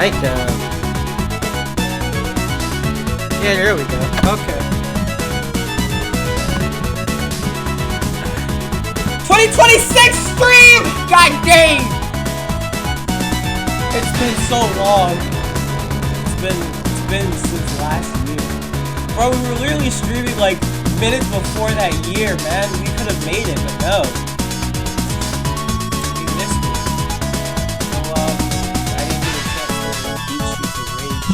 Mic down. Yeah, there we go. Okay. 2026 stream! God dang! It's been so long. It's been since last year. Bro, we were literally streaming like minutes before that year, man. We could have made it, but no. We missed it. So, I didn't get a chance to beat Streets of Rage.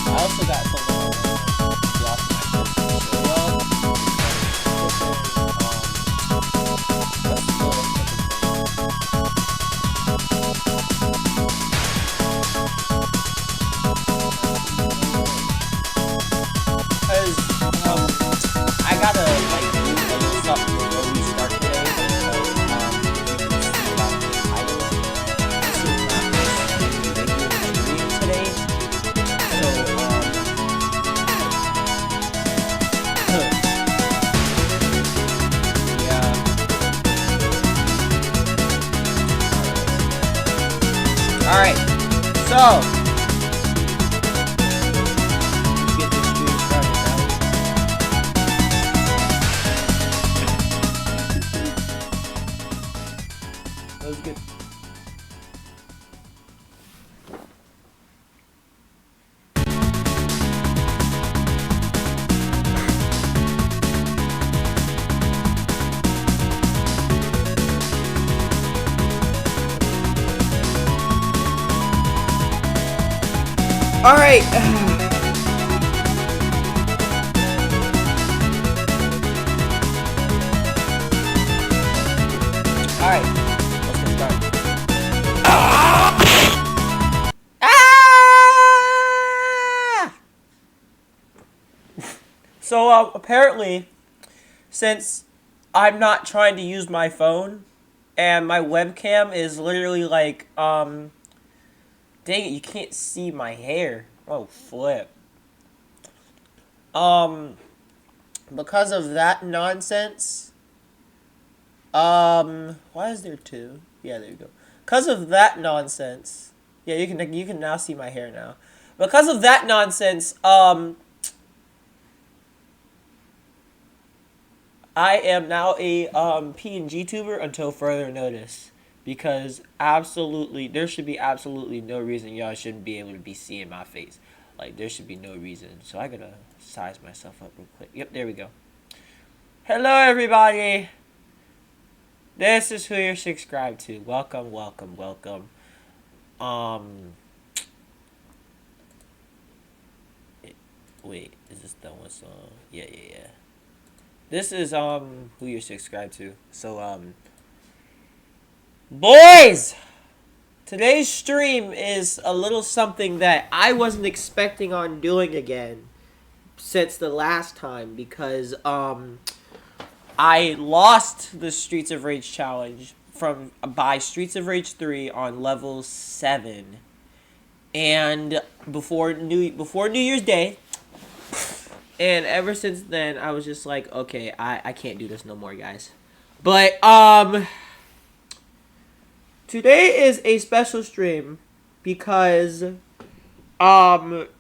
I also got something I want to be off my list to show y'all. What's the fucking because I gotta like do a little something before we start today because if you can see about the title, this is not just a regular stream today. So yeah. Alright. So get this stream started now. That was good. Alright. Alright. Let's get started. Ah! So, apparently, since I'm not trying to use my phone, and my webcam is literally like, dang it, you can't see my hair. Oh, flip. Because of that nonsense, why is there two? Yeah, there you go. Because of that nonsense, yeah, you can now see my hair now. Because of that nonsense, I am now a PNG tuber until further notice. Because absolutely, there should be absolutely no reason y'all shouldn't be able to be seeing my face. Like, there should be no reason. So I gotta size myself up real quick. Yep, there we go. Hello, everybody. This is who you're subscribed to. Welcome, welcome, welcome. Wait, is this that one song? Yeah. This is who you're subscribed to. So boys, today's stream is a little something that I wasn't expecting on doing again since the last time because I lost the Streets of Rage challenge by Streets of Rage 3 on level 7, and before New Year's Day. And ever since then, I was just like, okay, I can't do this no more, guys. But, today is a special stream because,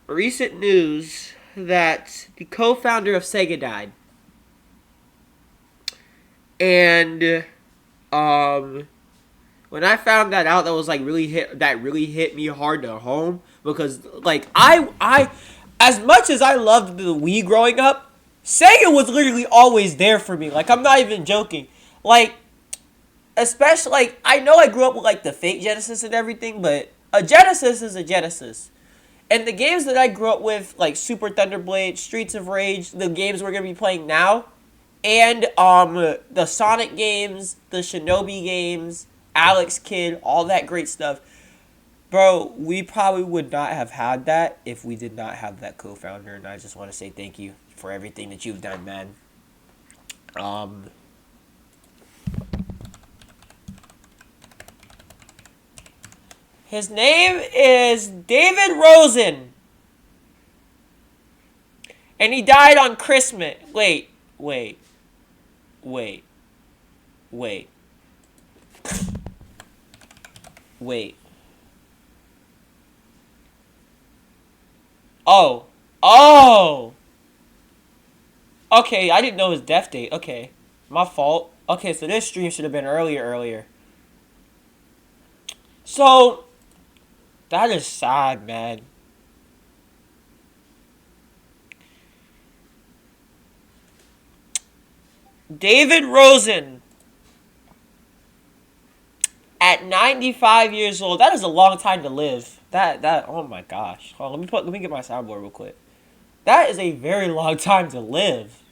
recent news that the co-founder of Sega died. And, when I found that out, that was like really hit me hard to home because, like, I as much as I loved the Wii growing up, Sega was literally always there for me. Like, I'm not even joking. Like, especially, like, I know I grew up with, like, the fake Genesis and everything, but a Genesis is a Genesis. And the games that I grew up with, like Super Thunderblade, Streets of Rage, the games we're going to be playing now, and the Sonic games, the Shinobi games, Alex Kidd, all that great stuff. Bro, we probably would not have had that if we did not have that co-founder, and I just want to say thank you for everything that you've done, man. His name is David Rosen. And he died on Christmas. Wait. Wait. Wait. Wait. Oh. Oh! Okay, I didn't know his death date. Okay. My fault. Okay, so this stream should have been earlier. So, that is sad, man. David Rosen, at 95 years old, that is a long time to live. Oh my gosh. Hold on, let me get my soundboard real quick. That is a very long time to live.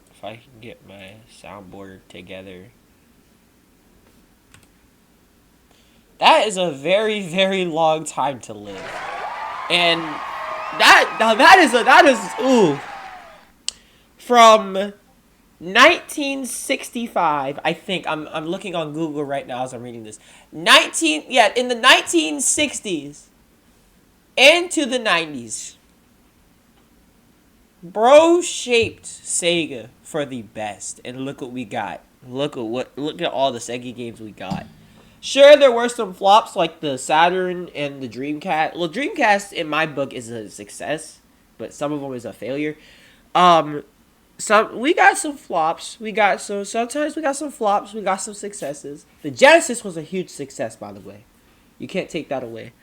If I can get my soundboard together. That is a very, very long time to live. And that is ooh. From 1965, I think. I'm looking on Google right now as I'm reading this. In the 1960s into the 90s. Bro shaped Sega for the best, and look what we got. Look at all the Sega games we got. Sure, there were some flops like the Saturn and the Dreamcast. Well, Dreamcast in my book is a success, but some of them is a failure. We got some flops. Sometimes we got some flops. We got some successes. The Genesis was a huge success, by the way. You can't take that away.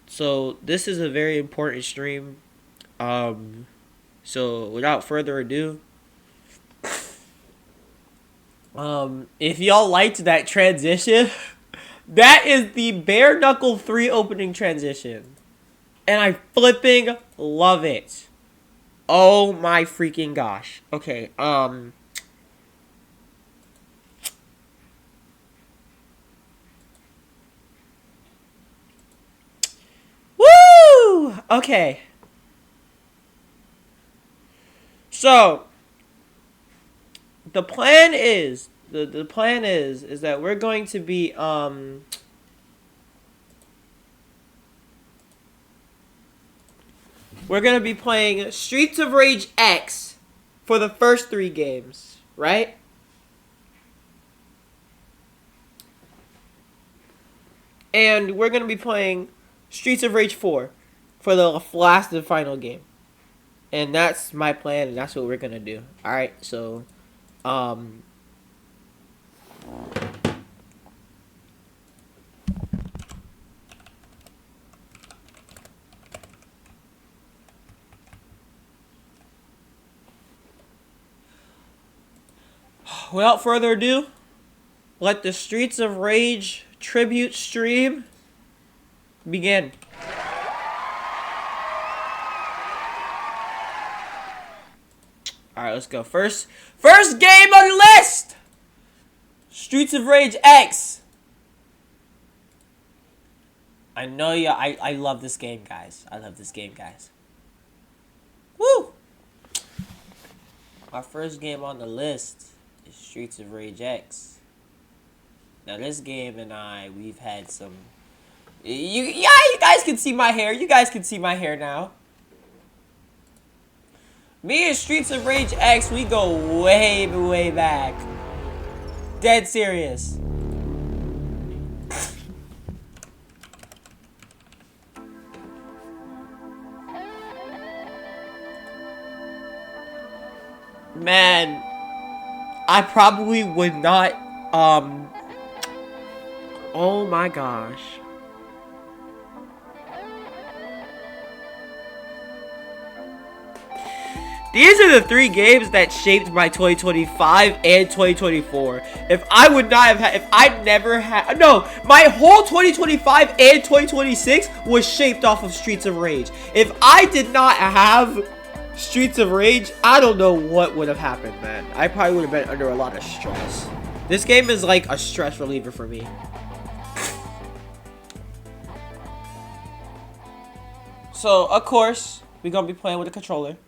So this is a very important stream. So without further ado, if y'all liked that transition, that is the Bare Knuckle 3 opening transition. And I flipping love it. Oh my freaking gosh. Okay, woo! Okay. So, the plan is that we're going to be we're going to be playing Streets of Rage X for the first 3 games, right? And we're going to be playing Streets of Rage 4 for the last and final game. And that's my plan, and that's what we're going to do. Alright, so without further ado, let the Streets of Rage tribute stream begin. Alright, let's go. First game on the list! Streets of Rage X. I know you. I love this game, guys. Woo! Our first game on the list is Streets of Rage X. Now this game and we've had some. You guys can see my hair. You guys can see my hair now. Me and Streets of Rage X, we go way, way back. Dead serious. Man, I probably would not, oh my gosh. These are the 3 games that shaped my 2025 and 2024. If I would not have had, if I never had, no, my whole 2025 and 2026 was shaped off of Streets of Rage. If I did not have Streets of Rage, I don't know what would have happened, man. I probably would have been under a lot of stress. This game is like a stress reliever for me. So, of course, we're gonna be playing with a controller.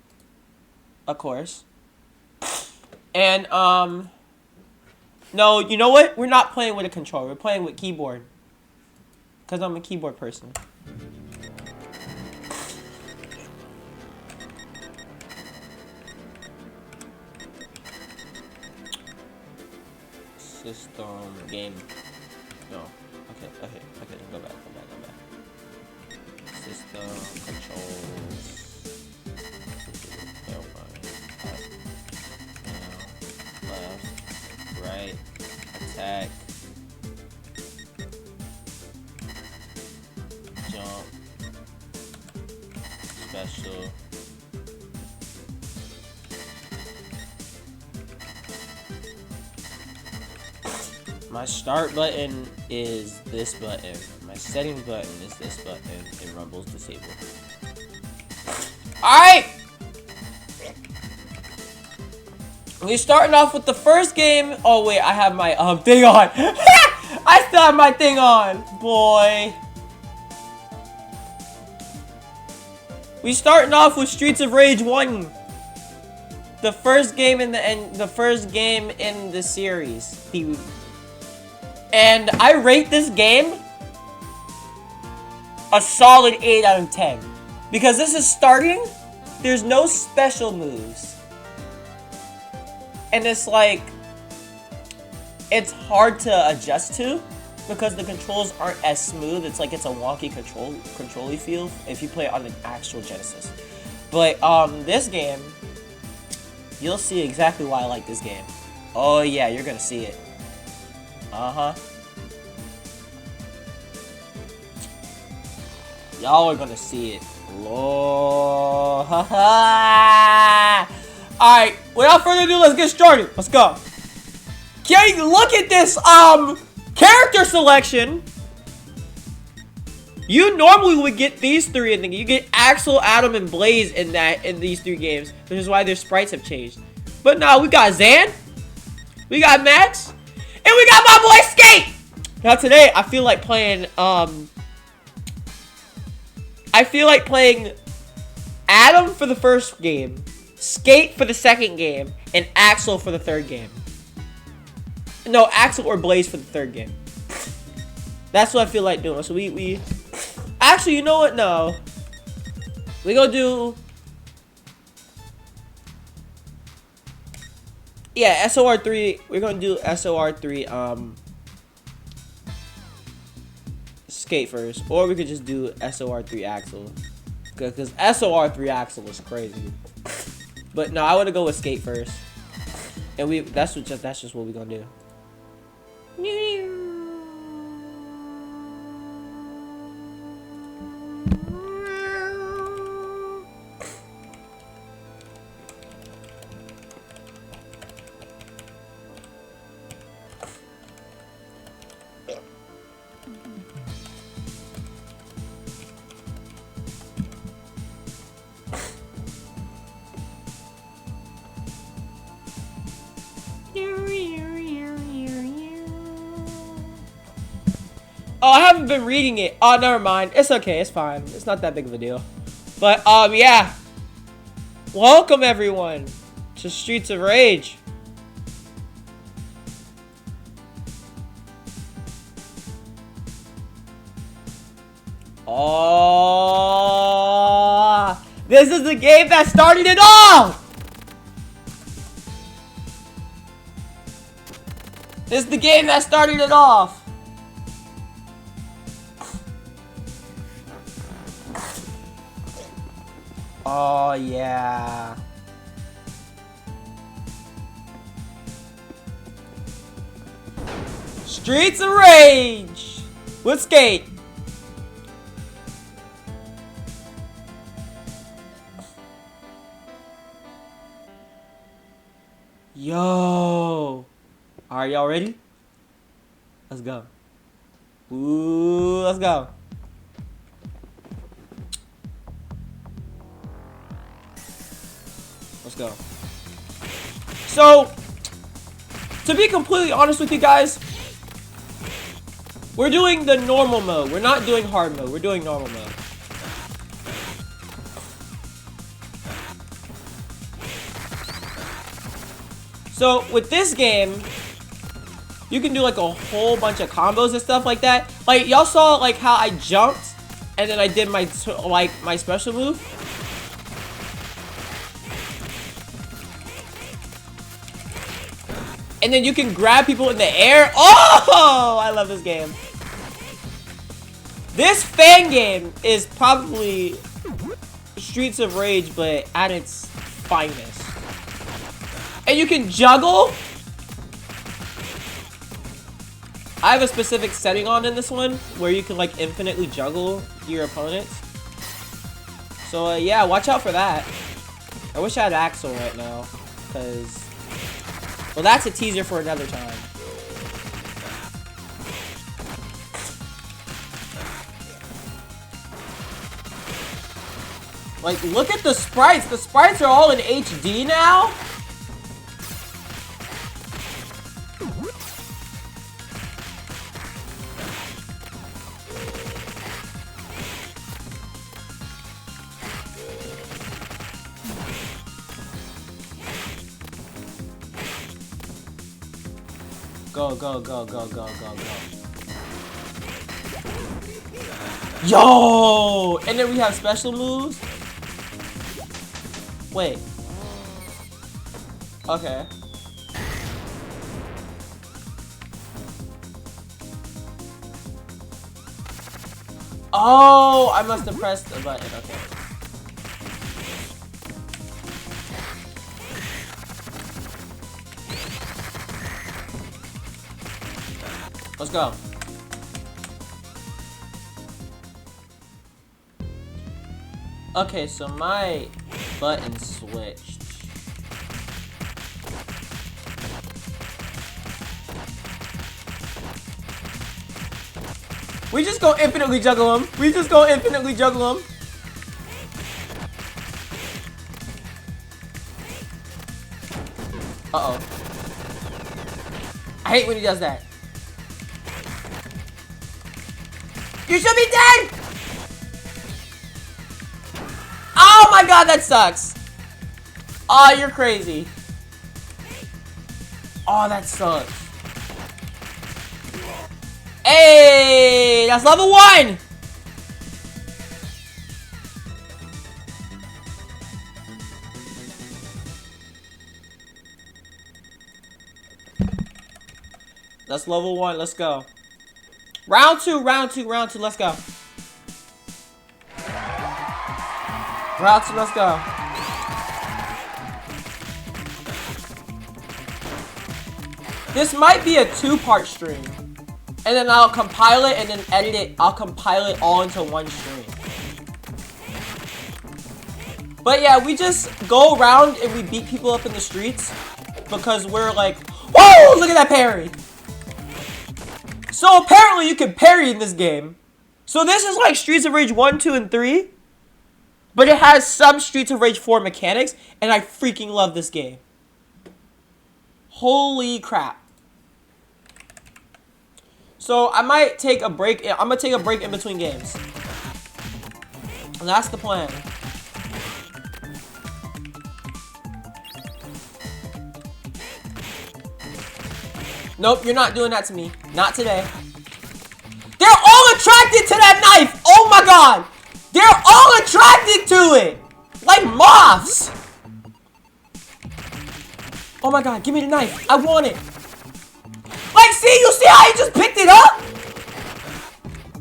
Of course. And, no, you know what? We're not playing with a controller. We're playing with keyboard. Because I'm a keyboard person. System game. No. Okay. Go back. System controls. Left, right, attack, jump, special. My start button is this button. My settings button is this button. And Rumble's disabled. Alright! We're starting off with the first game. Oh wait, I have my thing on. I still have my thing on, boy. We starting off with Streets of Rage 1. The first game in the series. And I rate this game a solid 8 out of 10. Because this is starting, there's no special moves. And it's like, it's hard to adjust to because the controls aren't as smooth. It's like it's a wonky control-y feel if you play it on an actual Genesis. But this game, you'll see exactly why I like this game. Oh yeah, you're gonna see it. Uh-huh. Y'all are gonna see it. Lord. Alright, without further ado, let's get started. Let's go. Can you look at this character selection? You normally would get these three in the game. You get Axel, Adam, and Blaze in these three games, which is why their sprites have changed. But no, we got Zan, we got Max, and we got my boy Skate. Now today, I feel like playing Adam for the first game, Skate for the second game, and Axel for the third game. No, Axel or Blaze for the third game. That's what I feel like doing. So we actually, you know what? No, we gonna do, yeah, SOR3. We're gonna do SOR3 Skate first, or we could just do SOR3 Axel, because SOR3 Axel is crazy. But no, I want to go with Skate first, and that's just what we're gonna do. Oh, I haven't been reading it. Oh, never mind. It's okay. It's fine. It's not that big of a deal. But, yeah. Welcome, everyone, to Streets of Rage. Oh, this is the game that started it all. This is the game that started it off. Oh, yeah. Streets of Rage with Skate. Yo. Are y'all ready? Let's go. Ooh, let's go. Let's go. So, to be completely honest with you guys, we're doing the normal mode. We're not doing hard mode. We're doing normal mode. So, with this game, you can do like a whole bunch of combos and stuff like that. Like, y'all saw like how I jumped and then I did my special move. And then you can grab people in the air. Oh, I love this game. This fan game is probably Streets of Rage, but at its finest. And you can juggle. I have a specific setting on in this one where you can like infinitely juggle your opponents. So yeah, watch out for that. I wish I had Axel right now, because, well, that's a teaser for another time. Like, look at the sprites. The sprites are all in HD now. Go, go, go, go, go, go, go. Yo! And then we have special moves. Wait. Okay. Oh, I must have pressed the button. Okay. Let's go. Okay, so my button switched. We just go infinitely juggle him. We just go infinitely juggle him. Uh-oh. I hate when he does that. You should be dead! Oh my god, that sucks. Oh, you're crazy. Oh, that sucks. Hey, that's level 1! That's level 1, let's go. Round 2, round 2, round 2, let's go. Round 2, let's go. This might be a 2-part stream. And then I'll compile it and then edit it. I'll compile it all into one stream. But yeah, we just go around and we beat people up in the streets. Because we're like, whoa, look at that parry. So apparently you can parry in this game. So this is like Streets of Rage 1, 2, and 3. But it has some Streets of Rage 4 mechanics. And I freaking love this game. Holy crap. So I might take a break. I'm going to take a break in between games. And that's the plan. Nope, you're not doing that to me. Not today. They're all attracted to that knife! Oh my god! They're all attracted to it! Like moths! Oh my god, give me the knife. I want it. Like, see? You see how he just picked it up?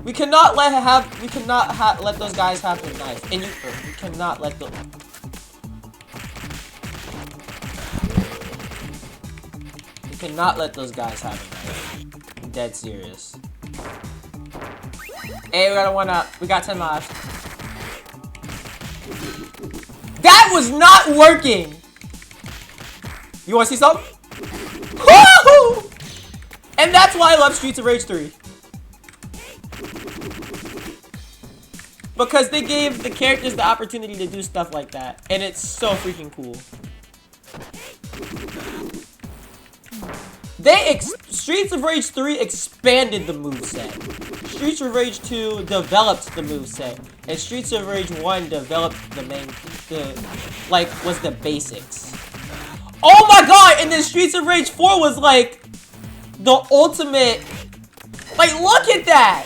We cannot let those guys have the knife. And we cannot let them. Cannot let those guys have it. I'm dead serious. Hey, we got a 1-up. We got 10 lives. That was not working! You wanna see something? Woohoo! And that's why I love Streets of Rage 3. Because they gave the characters the opportunity to do stuff like that. And it's so freaking cool. Streets of Rage 3 expanded the moveset. Streets of Rage 2 developed the moveset. And Streets of Rage 1 developed was the basics. Oh my god! And then Streets of Rage 4 was like the ultimate. Like, look at that!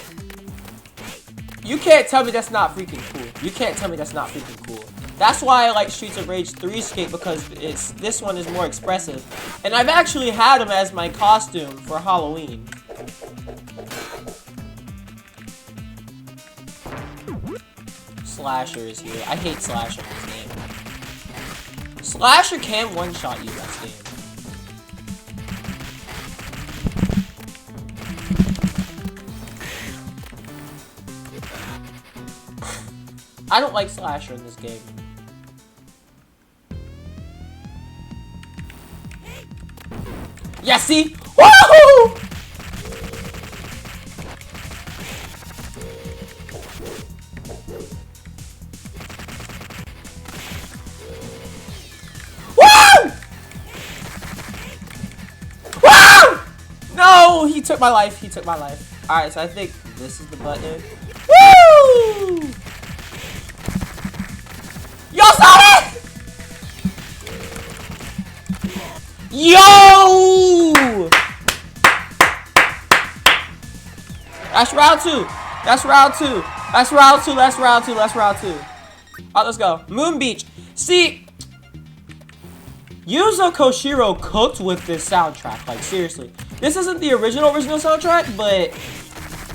You can't tell me that's not freaking cool. You can't tell me that's not freaking cool. That's why I like Streets of Rage 3 skate, because this one is more expressive. And I've actually had him as my costume for Halloween. Slasher is here. I hate Slasher in this game. Slasher can one-shot you in this game. I don't like Slasher in this game. Yeah, see? Woohoo! Woo! Woo! No, he took my life. He took my life. Alright, so I think this is the button. Woo! Y'all saw it! Yo! That's round 2. That's round 2. That's round 2. That's round 2. That's round 2. Alright, let's go. Moon Beach. See, Yuzo Koshiro cooked with this soundtrack. Like, seriously. This isn't the original soundtrack, but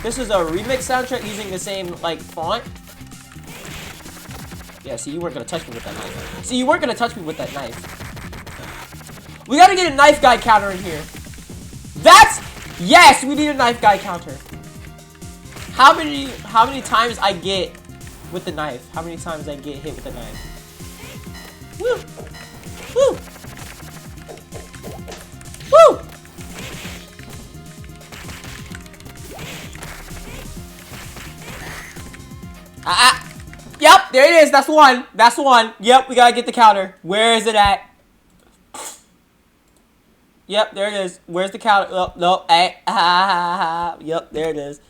this is a remix soundtrack using the same, like, font. Yeah, see, you weren't gonna touch me with that knife. See, you weren't gonna touch me with that knife. We gotta get a knife guy counter in here. Yes, we need a knife guy counter. How many times I get with the knife? How many times I get hit with the knife? Woo! Woo! Woo! Yep, there it is. That's one. That's one. Yep, we gotta get the counter. Where is it at? Yep, there it is. Where's the counter? Oh, no. Yep, there it is.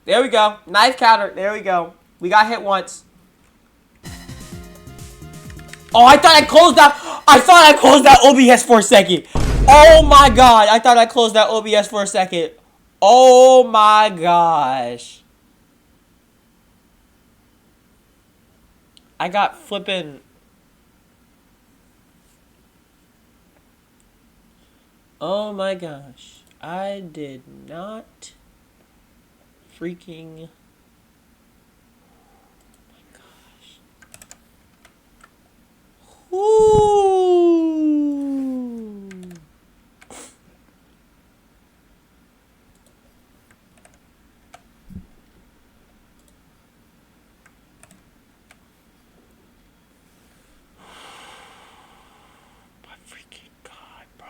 There we go. Knife counter. There we go. We got hit once. Oh, I thought I closed that. I thought I closed that OBS for a second. Oh my god. I thought I closed that OBS for a second. Oh my gosh. I got flippin'. Oh my gosh. I did not freaking. Ooh. My freaking god, bro.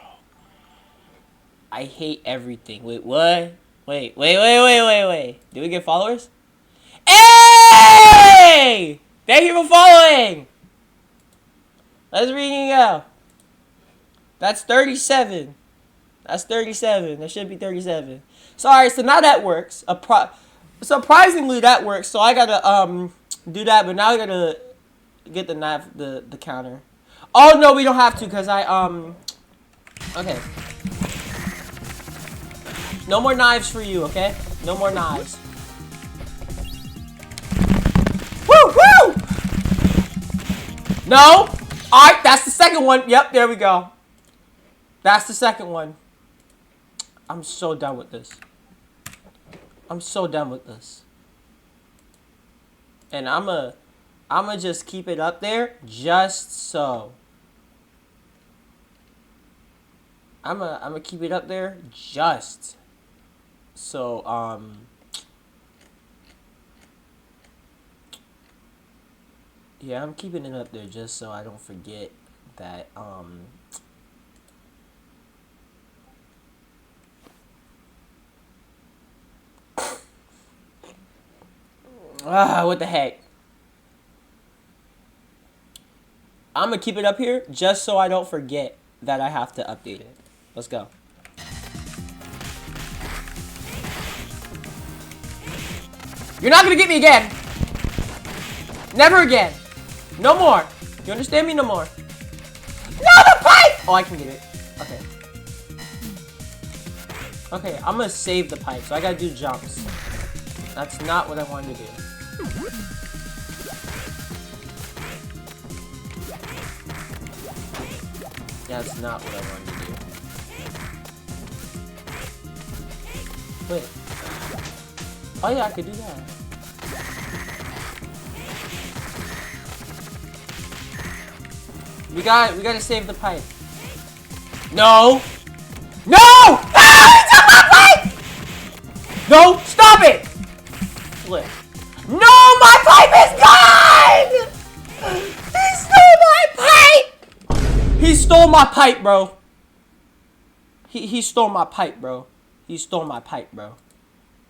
I hate everything. Wait, what? Wait. Did we get followers? Hey! Thank you for following! Let's read go. That's 37. That's 37. That should be 37. Sorry, so now that works. Surprisingly, that works. So I gotta do that, but now I gotta get the knife, the counter. Oh no, we don't have to, cause I okay. No more knives for you, okay? No more knives. Woo woo! No. Alright, that's the second one. Yep, there we go. That's the second one. I'm so done with this. I'm so done with this. And I'ma just keep it up there just so. I'ma keep it up there just so yeah, I'm keeping it up there just so I don't forget that, what the heck? I'm gonna keep it up here just so I don't forget that I have to update it. Let's go. You're not gonna get me again! Never again! No more. You understand me? No more. No, the pipe! Oh, I can get it. Okay. Okay, I'm gonna save the pipe, so I gotta do jumps. That's not what I wanted to do. That's not what I wanted to do. Wait. Oh yeah, I could do that. We gotta save the pipe. No! No! Ah! It's on my pipe! No! Stop it! Flip. No! My pipe is gone! He stole my pipe! He stole my pipe, bro. He stole my pipe, bro. He stole my pipe, bro.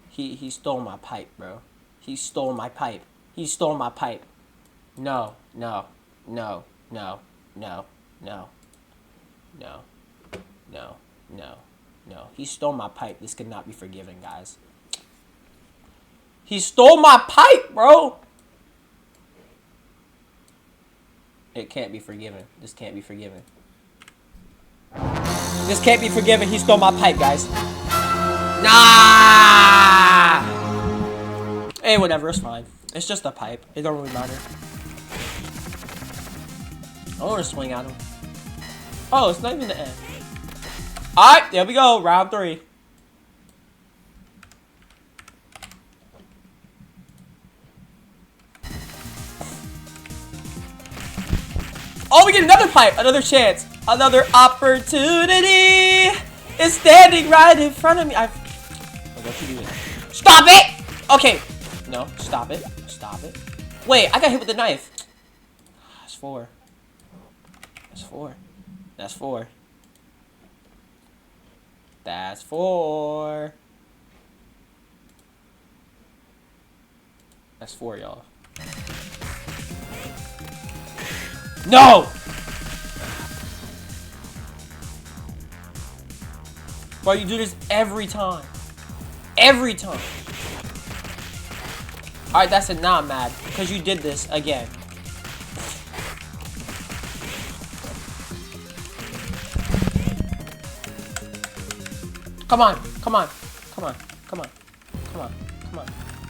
He stole my pipe, bro. He stole my pipe. He stole my pipe. No, no, no, no, no, no, no, no, no, no. He stole my pipe. This could not be forgiven, guys. He stole my pipe, bro. It can't be forgiven. This can't be forgiven. This can't be forgiven. He stole my pipe, guys. Nah! Hey, whatever. It's fine. It's just a pipe. It don't really matter. I want to swing at him. Oh, it's not even the end. Alright, there we go. Round 3. Oh, we get another pipe. Another chance. Another opportunity is standing right in front of me. Oh, don't you do it. Stop it! Okay. No, stop it. Stop it. Wait, I got hit with the knife. That's 4. That's 4. That's 4. That's 4. That's 4, y'all. No! Bro, you do this every time. Every time. Alright, that's it. Now I'm mad. Because you did this again. Come on. Come on. Come on. Come on. Come on. Come on.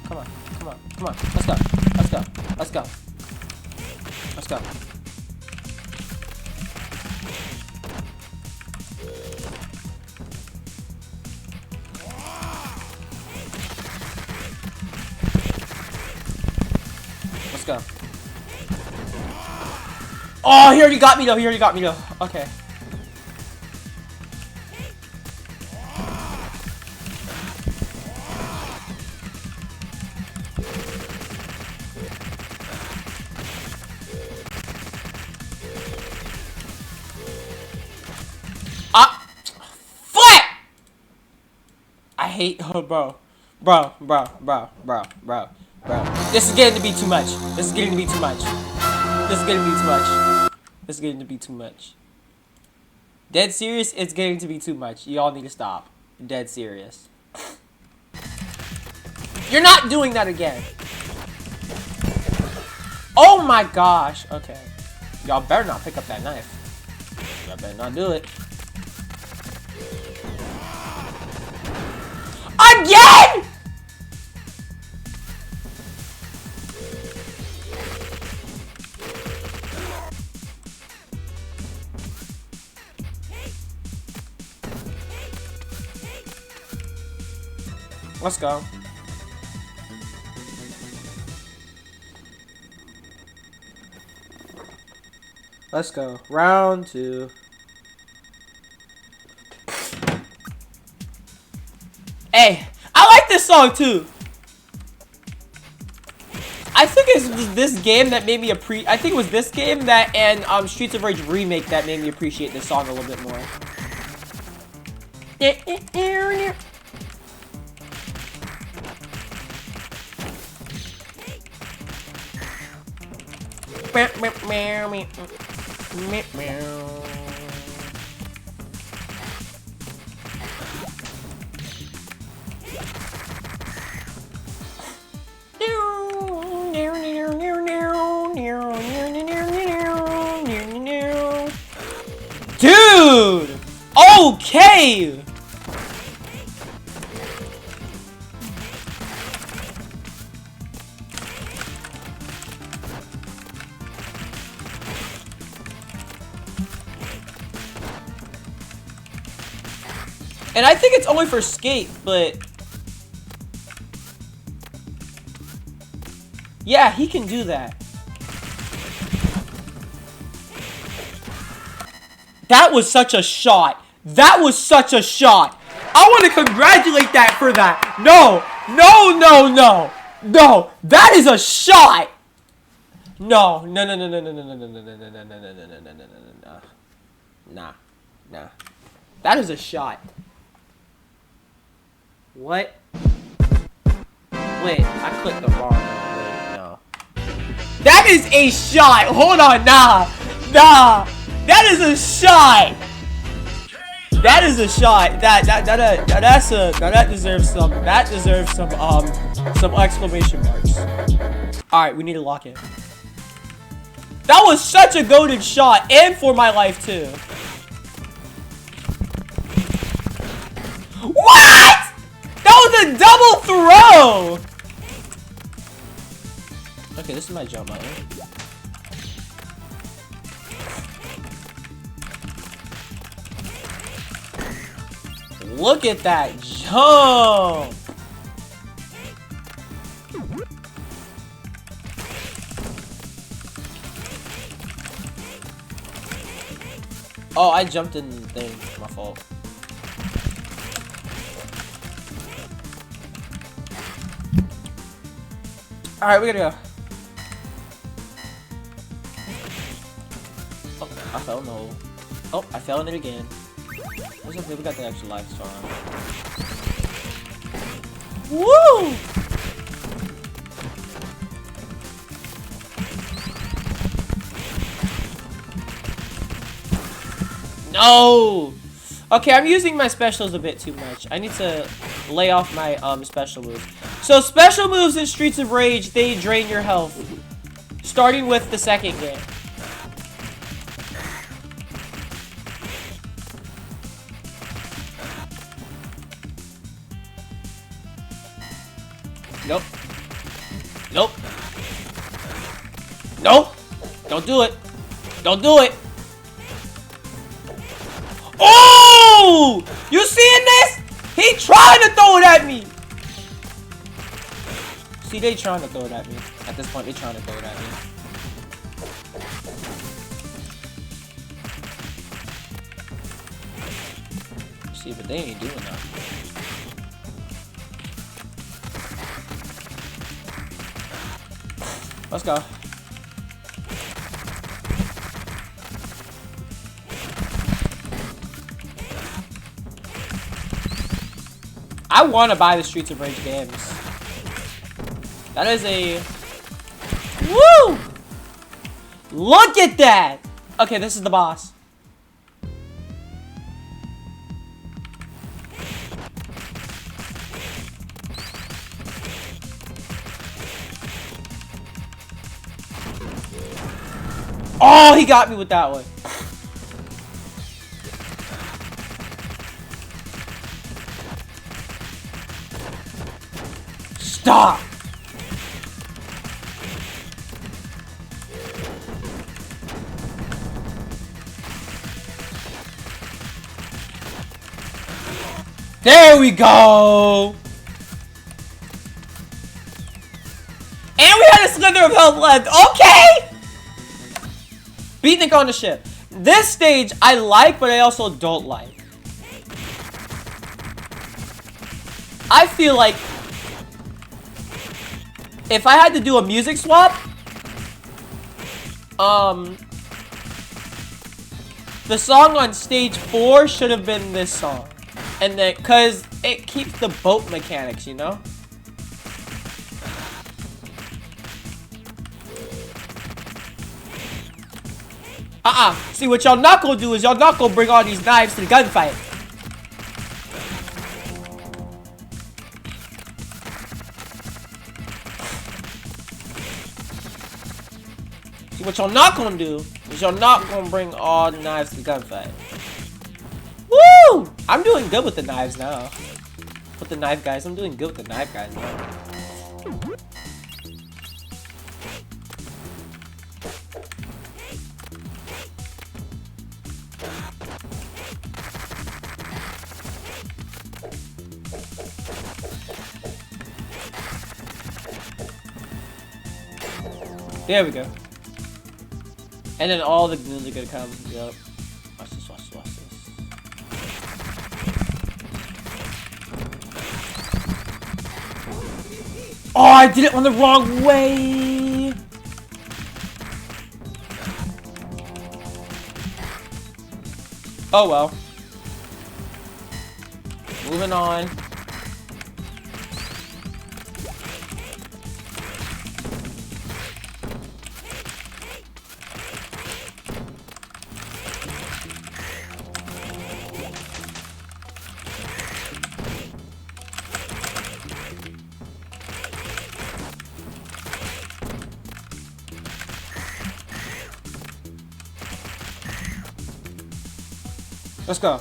Come on. Come on. Come on. Let's go. Let's go. Let's go. Let's go. Let's go. Oh, he already got me though. He already got me though. Okay. I hate, oh, bro. Bro. This is getting to be too much. This is getting to be too much. This is getting to be too much. This is getting to be too much. Dead serious, it's getting to be too much. Y'all need to stop. Dead serious. You're not doing that again. Oh my gosh. Okay. Y'all better not pick up that knife. Y'all better not do it. Again! Let's go. Let's go. Round 2. Hey, I like this song too. I think it was this game that made me I think it was this game that and Streets of Rage remake that made me appreciate this song a little bit more. Dude! Okay! And I think it's only for skate, but... Yeah, he can do that. That was such a shot. That was such a shot. I want to congratulate that for that. No, no, no, no. No, that is a shot. No, no, no, no, no, no, no, no, no, no, no, no, no, no, no, no, no, no, no. Nah, nah. That is a shot. What? Wait, I clicked the wrong one. Wait, no. That is a shot. Hold on, nah, nah. That is a shot. That is a shot. That deserves some exclamation marks. All right, we need to lock in. That was such a goated shot, and for my life too. What? That was a double throw. Okay, this is my jump button. Look at that jump! Oh, I jumped in the thing. My fault. Alright, we gotta go. Oh, I fell in the hole. Oh, I fell in it again. It's okay, we got the extra life star on. Woo! No! Okay, I'm using my specials a bit too much. I need to lay off my special moves. So special moves in Streets of Rage, they drain your health. Starting with the second game. Nope. Nope. Nope. Don't do it. Don't do it. Oh! You seeing this? He trying to throw it at me. See, they trying to throw it at me. At this point, they trying to throw it at me. See, but they ain't doing that. Let's go. I want to buy the Streets of Rage games. That is a... Woo! Look at that! Okay, this is the boss. Oh, he got me with that one. Stop. There we go. And we had a slither of health left. Okay. Beatnik on the ship. This stage I like, but I also don't like. I feel like if I had to do a music swap, the song on stage 4 should have been this song. And then, cause it keeps the boat mechanics, you know? See, what y'all not gonna do is y'all not gonna bring all these knives to the gunfight. See, what y'all not gonna do is y'all not gonna bring all the knives to the gunfight. Woo! I'm doing good with the knives now. With the knife guys, I'm doing good with the knife guys now. There we go. And then all the goons are gonna come. Yup. Watch this, watch this, watch this. Oh, I did it on the wrong way! Oh well. Moving on. Let's go.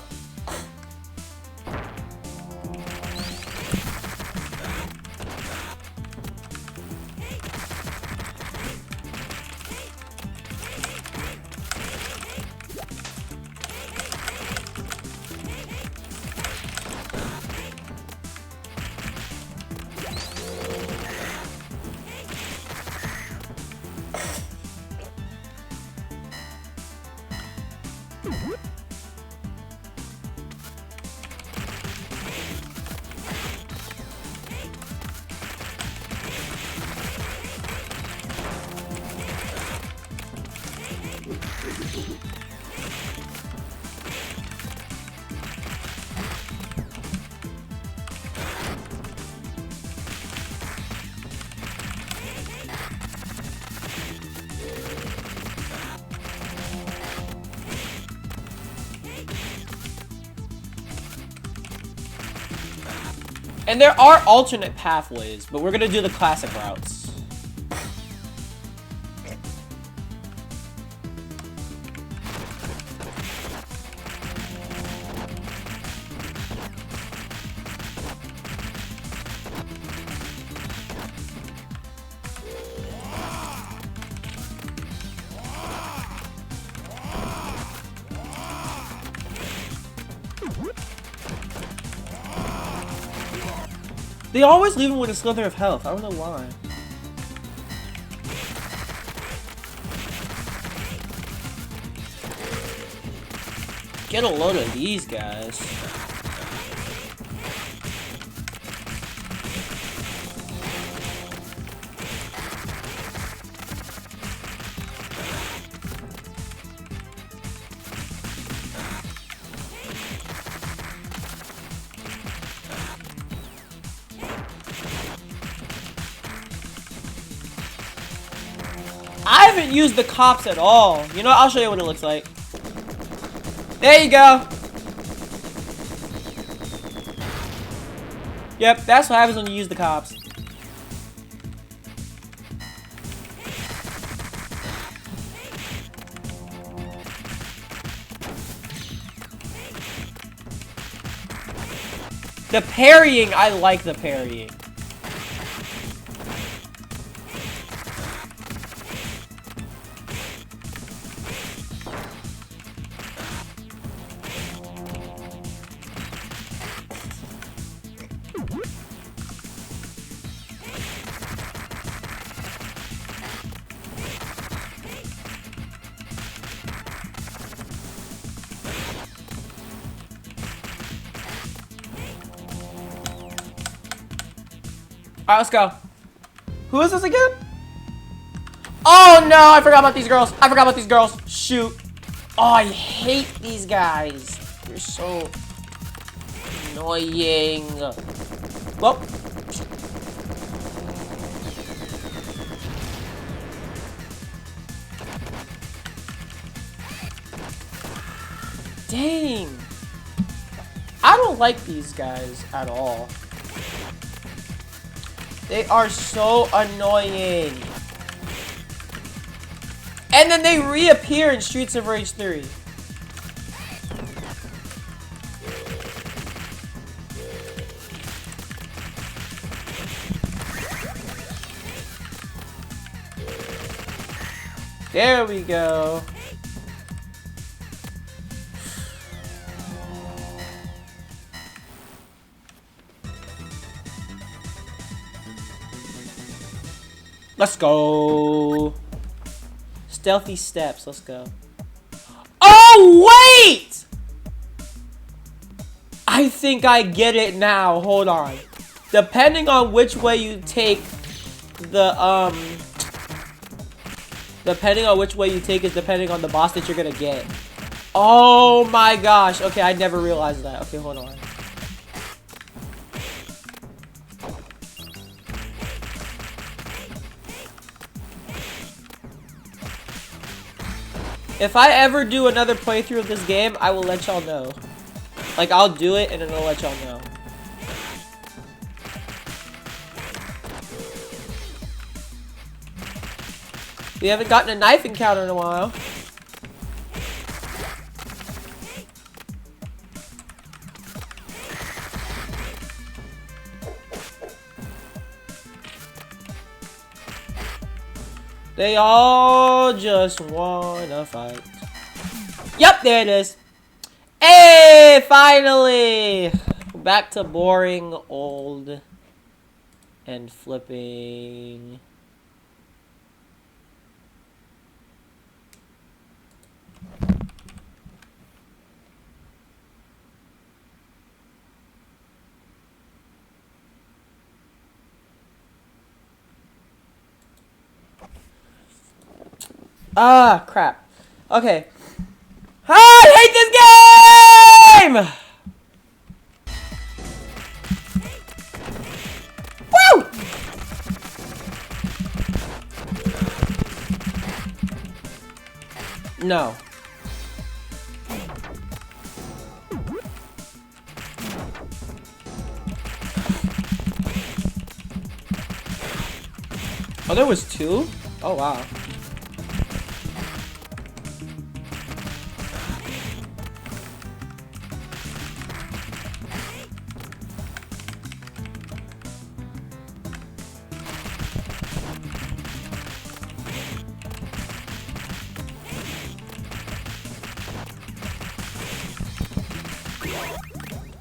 And there are alternate pathways, but we're gonna do the classic routes. They always leave him with a slither of health. I don't know why. Get a load of these guys. I haven't used the cops at all. You know, I'll show you what it looks like. There you go. Yep, that's what happens when you use the cops. The parrying, I like the parrying. Alright, let's go. Who is this again? Oh no, I forgot about these girls. I forgot about these girls. Shoot. Oh, I hate these guys. They're so annoying. Well. Dang. I don't like these guys at all. They are so annoying. And then they reappear in Streets of Rage 3. There we go. Let's go. Stealthy steps. Let's go. Oh, wait! I think I get it now. Hold on. Depending on which way you take the, depending on which way you take is depending on the boss that you're gonna get. Oh my gosh. Okay, I never realized that. Okay, hold on. If I ever do another playthrough of this game, I will let y'all know. Like, I'll do it and then I'll let y'all know. We haven't gotten a knife encounter in a while. They all just wanna fight. Yep, there it is. Hey, finally! Back to boring, old, and flipping. Ah, crap. Okay. I hate this game! Woo! No. Oh, there was two? Oh, wow.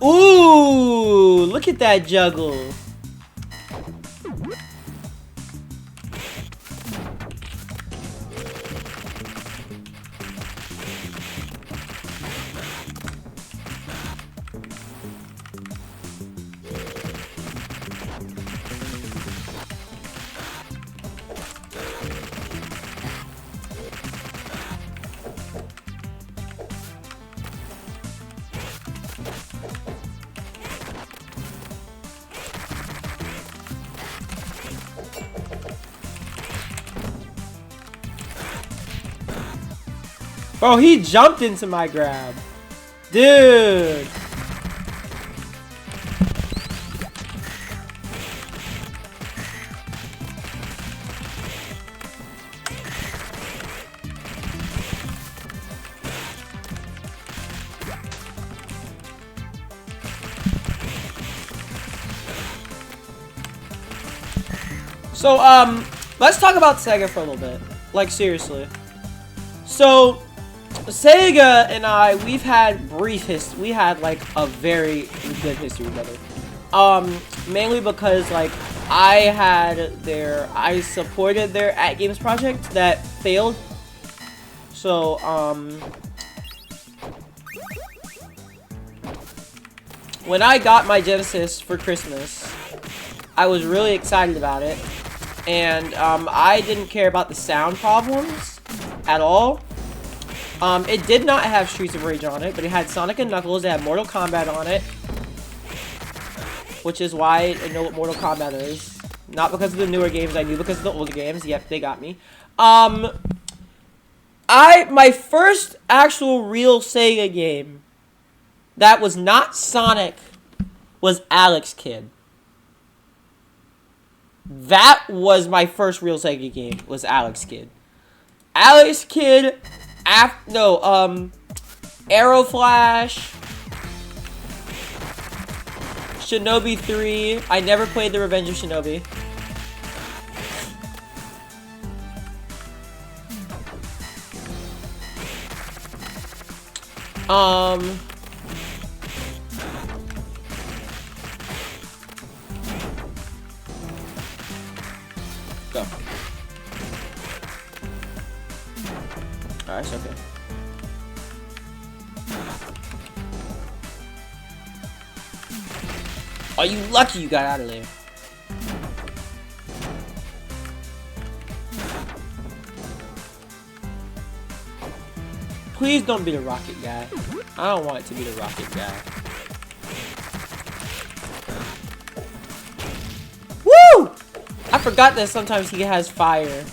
Ooh, look at that juggle. Bro, he jumped into my grab. Dude. So, let's talk about Sega for a little bit. Like, seriously. So, Sega and I, we've had brief history. We had, like, a very good history together. Mainly because, like, I supported their At Games project that failed. So, when I got my Genesis for Christmas, I was really excited about it. And, I didn't care about the sound problems at all. It did not have Streets of Rage on it, but it had Sonic and Knuckles, it had Mortal Kombat on it. Which is why I know what Mortal Kombat is. Not because of the newer games, I knew because of the older games. Yep, they got me. My first actual real Sega game that was not Sonic was Alex Kidd. That was my first real Sega game, was Alex Kidd. Alex Kidd, Arrow Flash, Shinobi 3. I never played The Revenge of Shinobi. Go. Alright, it's okay. Are you lucky you got out of there? Please don't be the rocket guy. I don't want it to be the rocket guy. Woo! I forgot that sometimes he has fire.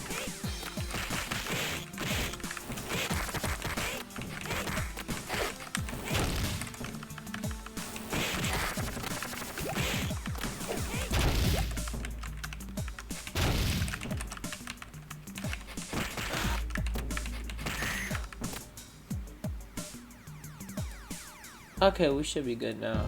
Okay, we should be good now.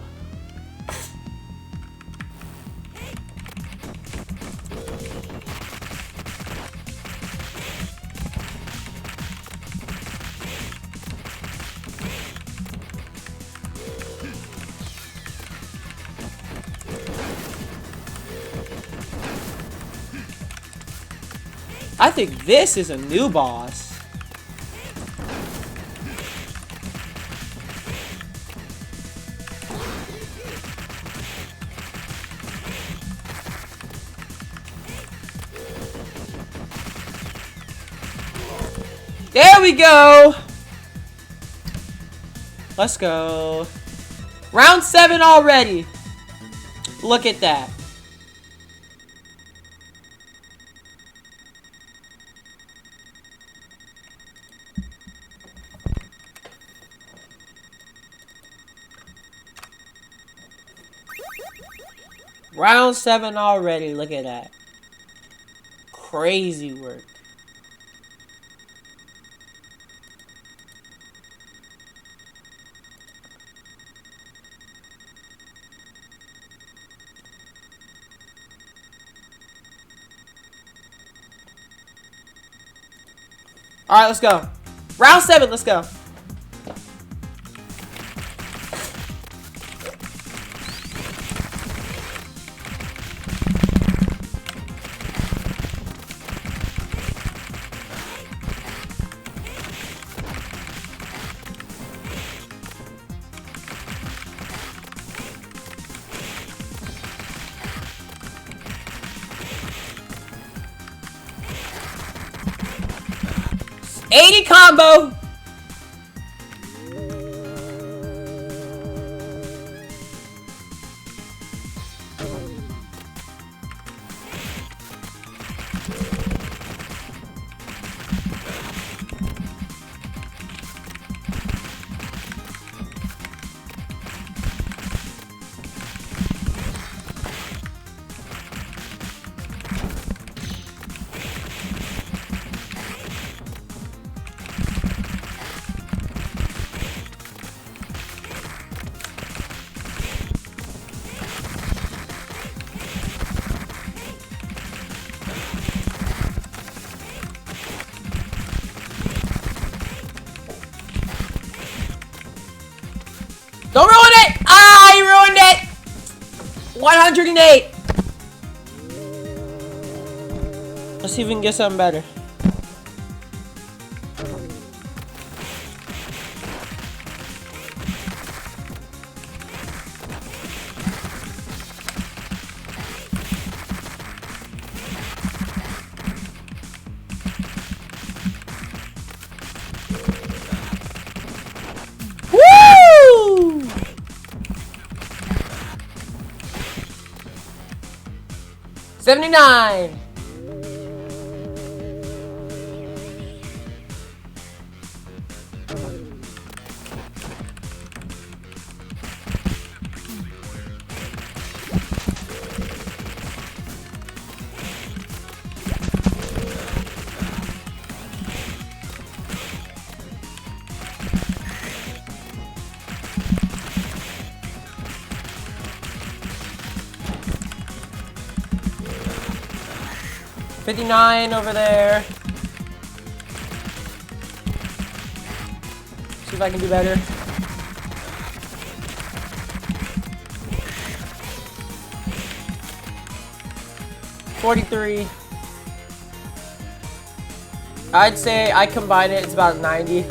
I think this is a new boss. There we go! Let's go. Round 7 already. Look at that. Round 7 already. Look at that. Crazy work. Alright, let's go. Round 7, let's go. '80 combo. Don't ruin it! Ah, you ruined it! 108. Let's see if we can get something better. Woo! 79. $59 over there. See if I can do better. $43. I'd say I combine it, it's about 90.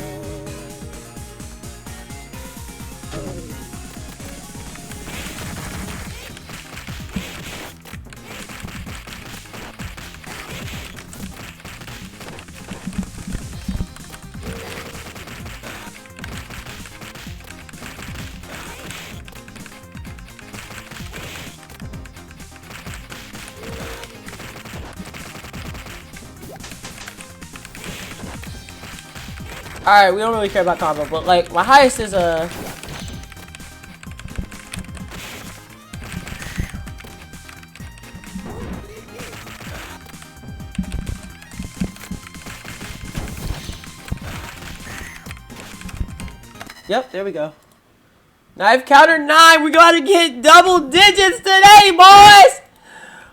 Alright, we don't really care about combo, but like my highest is a Yep, there we go. Knife counter 9. We gotta get double digits today, boys.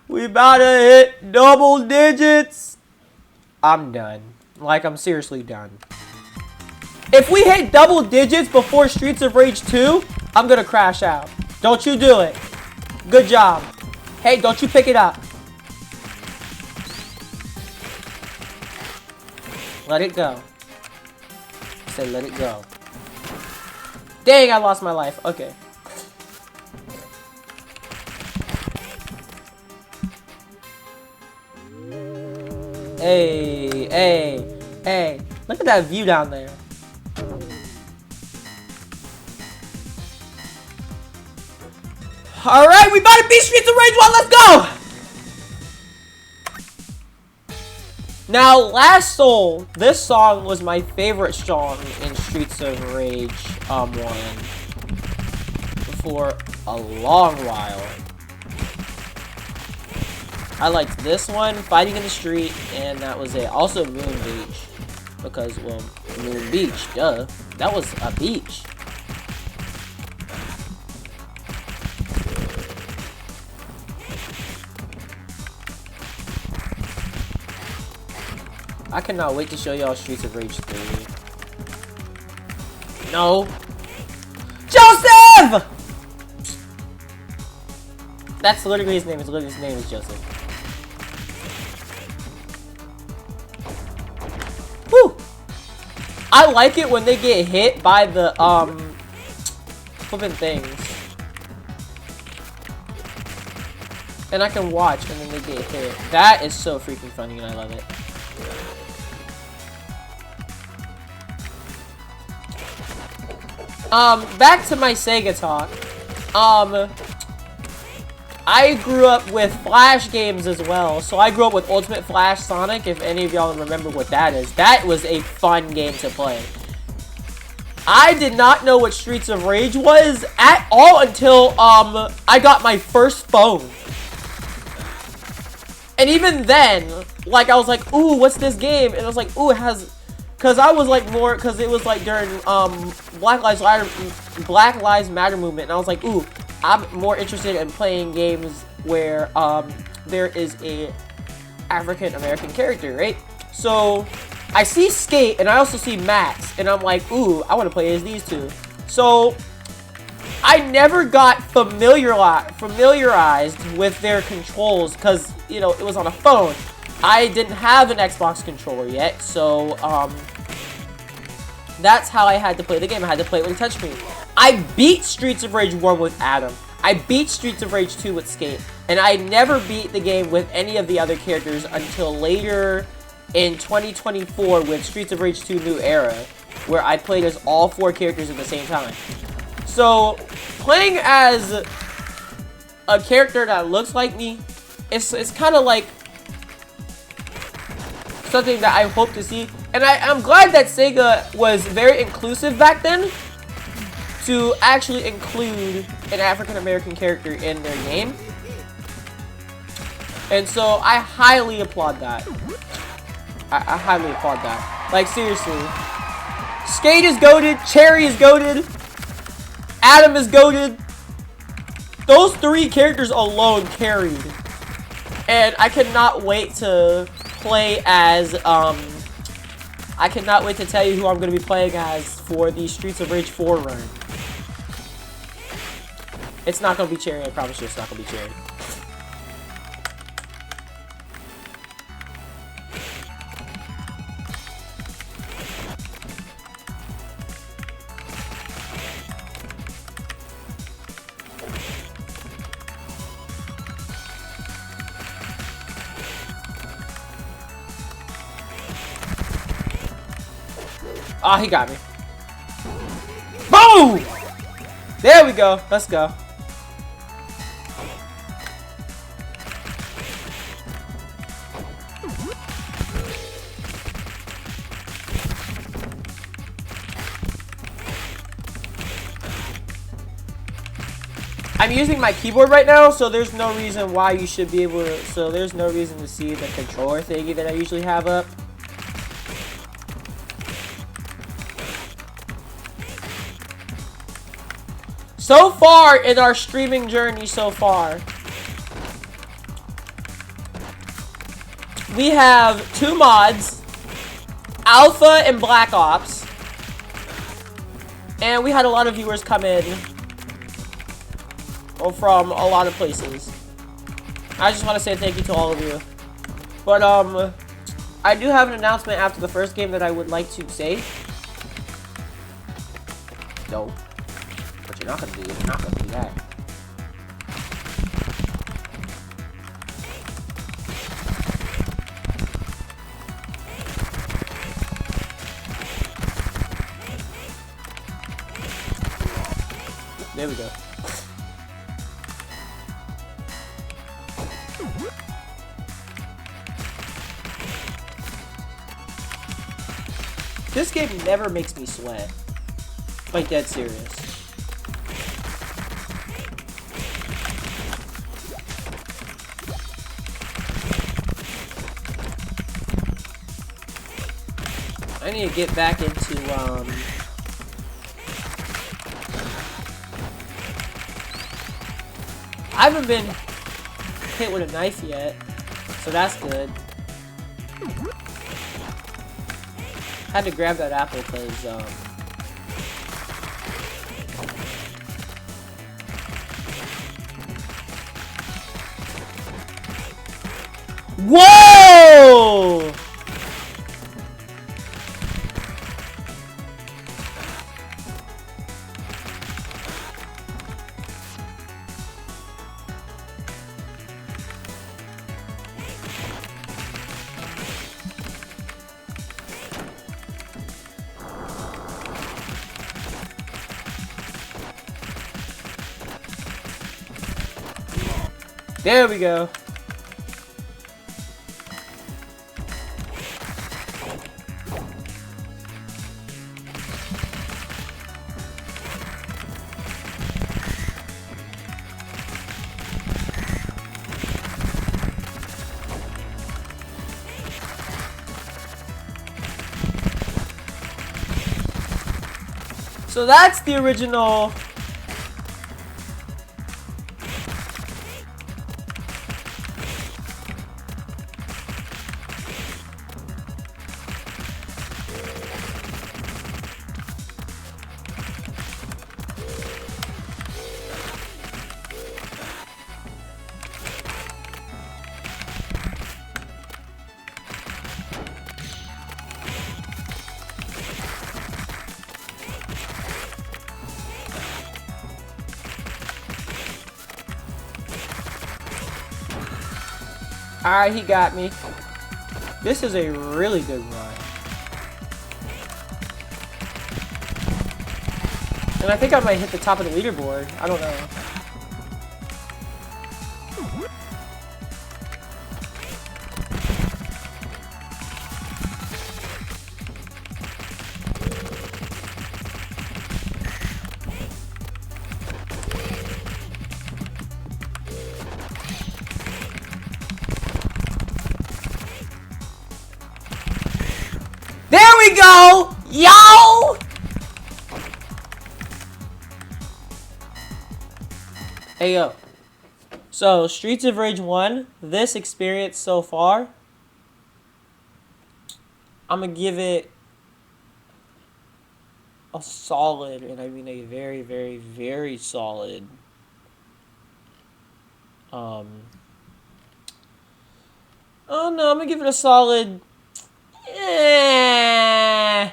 We about to hit double digits. I'm done. Like, I'm seriously done. If we hit double digits before Streets of Rage 2, I'm gonna crash out. Don't you do it. Good job. Hey, don't you pick it up. Let it go. Say let it go. Dang, I lost my life. Okay. Hey, hey, hey. Look at that view down there. Alright, we about to beat Streets of Rage 1. Let's go! Now, Last Soul, this song was my favorite song in Streets of Rage 1 for a long while. I liked this one, Fighting in the Street, and that was it. Also Moon Beach, because, well, Moon Beach, duh. That was a beach. I cannot wait to show y'all Streets of Rage 3. No. Joseph! That's literally his name. His name is Joseph. Whew! I like it when they get hit by the, flipping things. And I can watch and then they get hit. That is so freaking funny and I love it. Back to my Sega talk. I grew up with Flash games as well. So I grew up with Ultimate Flash Sonic, if any of y'all remember what that is. That was a fun game to play. I did not know what Streets of Rage was at all until, I got my first phone. And even then, like, I was like, ooh, what's this game? And I was like, ooh, it has... Because I was like more, because it was like during Black Lives Matter movement, and I was like, ooh, I'm more interested in playing games where there is a African American character, right? So I see Skate, and I also see Max, and I'm like, ooh, I want to play as these two. So I never got familiarized with their controls, because, you know, it was on a phone. I didn't have an Xbox controller yet, so, that's how I had to play the game. I had to play it with a touchscreen. I beat Streets of Rage 1 with Adam. I beat Streets of Rage 2 with Skate. And I never beat the game with any of the other characters until later in 2024 with Streets of Rage 2 New Era, where I played as all 4 characters at the same time. So, playing as a character that looks like me, it's kind of like something that I hope to see. And I'm glad that Sega was very inclusive back then to actually include an African American character in their game. And so I highly applaud that. I highly applaud that. Like, seriously. Skate is goated, Cherry is goated, Adam is goated. Those 3 characters alone carried. And I cannot wait to play as, I cannot wait to tell you who I'm going to be playing as for the Streets of Rage 4 run. It's not going to be Cherry, I promise you it's not going to be Cherry. Oh, he got me. Boom! There we go. Let's go. I'm using my keyboard right now, so there's no reason why you should be able to, so there's no reason to see the controller thingy that I usually have up. So far in our streaming journey so far, we have 2 mods, Alpha and Black Ops, and we had a lot of viewers come in from a lot of places. I just want to say thank you to all of you. But I do have an announcement after the first game that I would like to say. No. But you're not gonna do it. You're not gonna do that. There we go. This game never makes me sweat. Like, dead serious. I need to get back into, I haven't been hit with a knife yet, so that's good. Had to grab that apple because, whoa! There we go. So that's the original. Alright, he got me. This is a really good run. And I think I might hit the top of the leaderboard. I don't know. There we go! Yo! Hey, yo. So, Streets of Rage 1, this experience so far, I'm gonna give it a solid, and I mean a very, very, very solid, oh no, I'm gonna give it a solid, eh.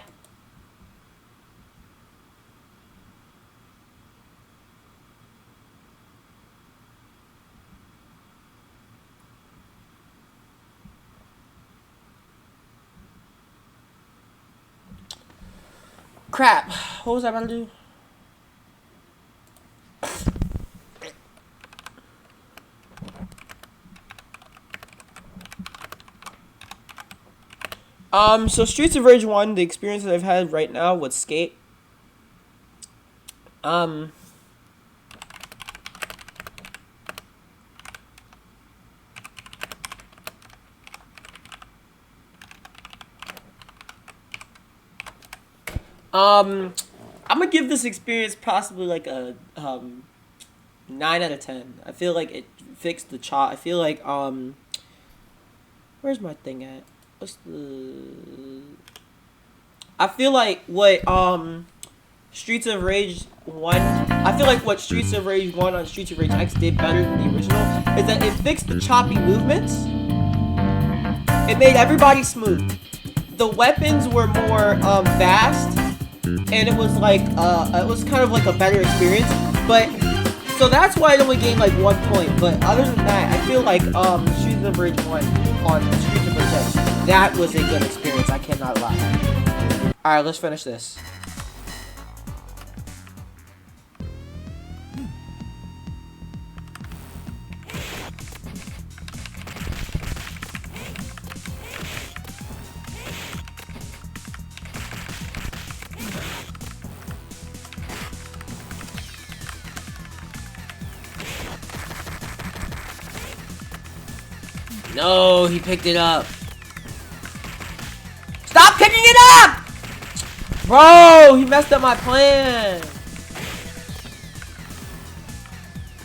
Crap. What was I about to do? So Streets of Rage 1, the experience that I've had right now with Skate. I'm gonna give this experience possibly like a 9 out of 10. I feel like it fixed the chop. I feel like where's my thing at? What's the? I feel like what Streets of Rage 1. I feel like what Streets of Rage 1 on Streets of Rage X did better than the original is that it fixed the choppy movements. It made everybody smooth. The weapons were more vast, and it was like it was kind of like a better experience. But so that's why it only gained like 1 point. But other than that, I feel like Streets of Rage 1 on Streets of Rage X, that was a good experience. I cannot lie. All right, let's finish this. No, he picked it up. Stop picking it up! Bro, he messed up my plan.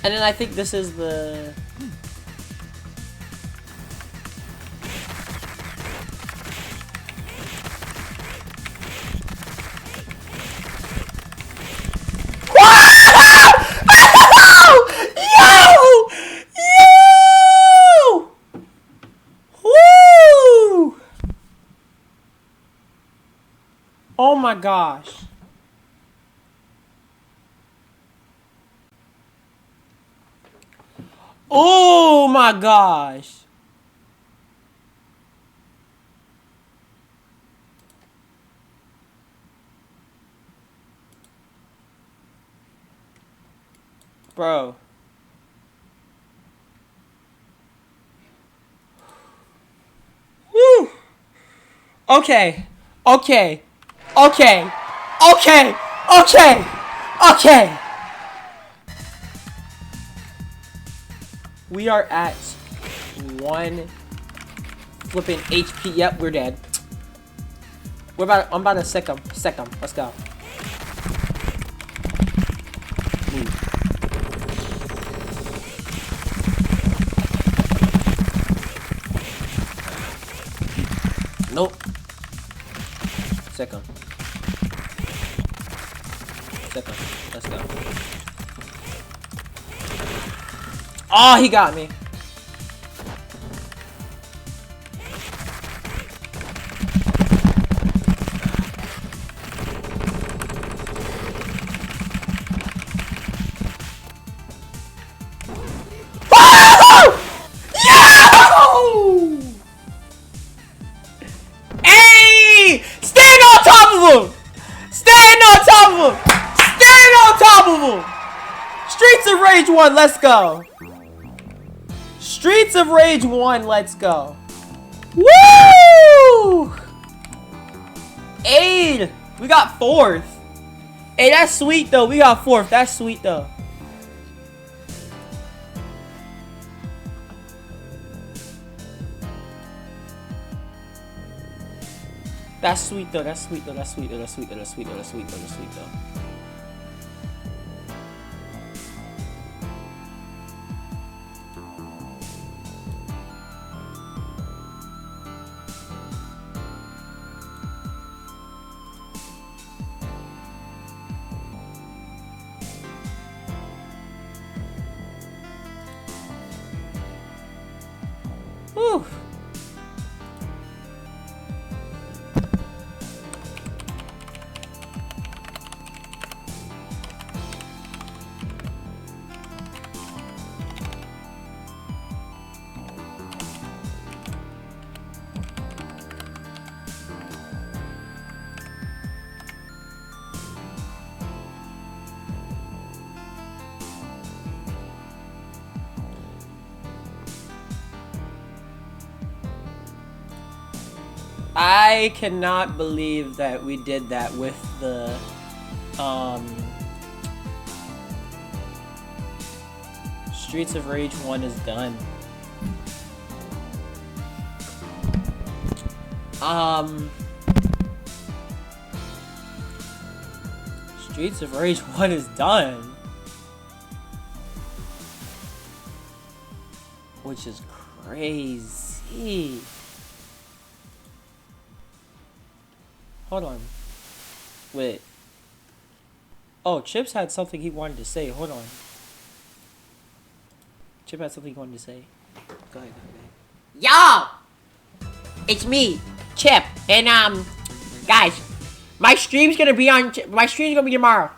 And then I think this is the... Oh my gosh. Oh my gosh. Bro. Woo. Okay. Okay. Okay. Okay. Okay. Okay. We are at 1 flipping HP. Yep, we're dead. I'm about to sick him. Sick him. Let's go. Move. Nope. Sick him. Sick him. Let's go. Oh, he got me. Hey! Stand on top of him! Stand on top of him! Stand on top of him! Streets of Rage 1, let's go! Streets of Rage 1, let's go. Woo! Aid! We got 4th. Hey, that's sweet though. We got 4th. That's sweet though. That's sweet though. That's sweet though. That's sweet though. That's sweet though. That's sweet though. That's sweet though. That's sweet though. Whew. I cannot believe that we did that with the Streets of Rage 1 is done. Streets of Rage 1 is done. Which is crazy. Hold on. Wait. Oh, Chips had something he wanted to say. Hold on. Chip had something he wanted to say. Go ahead, go ahead. Yo! It's me, Chip. And, guys, my stream's gonna be tomorrow.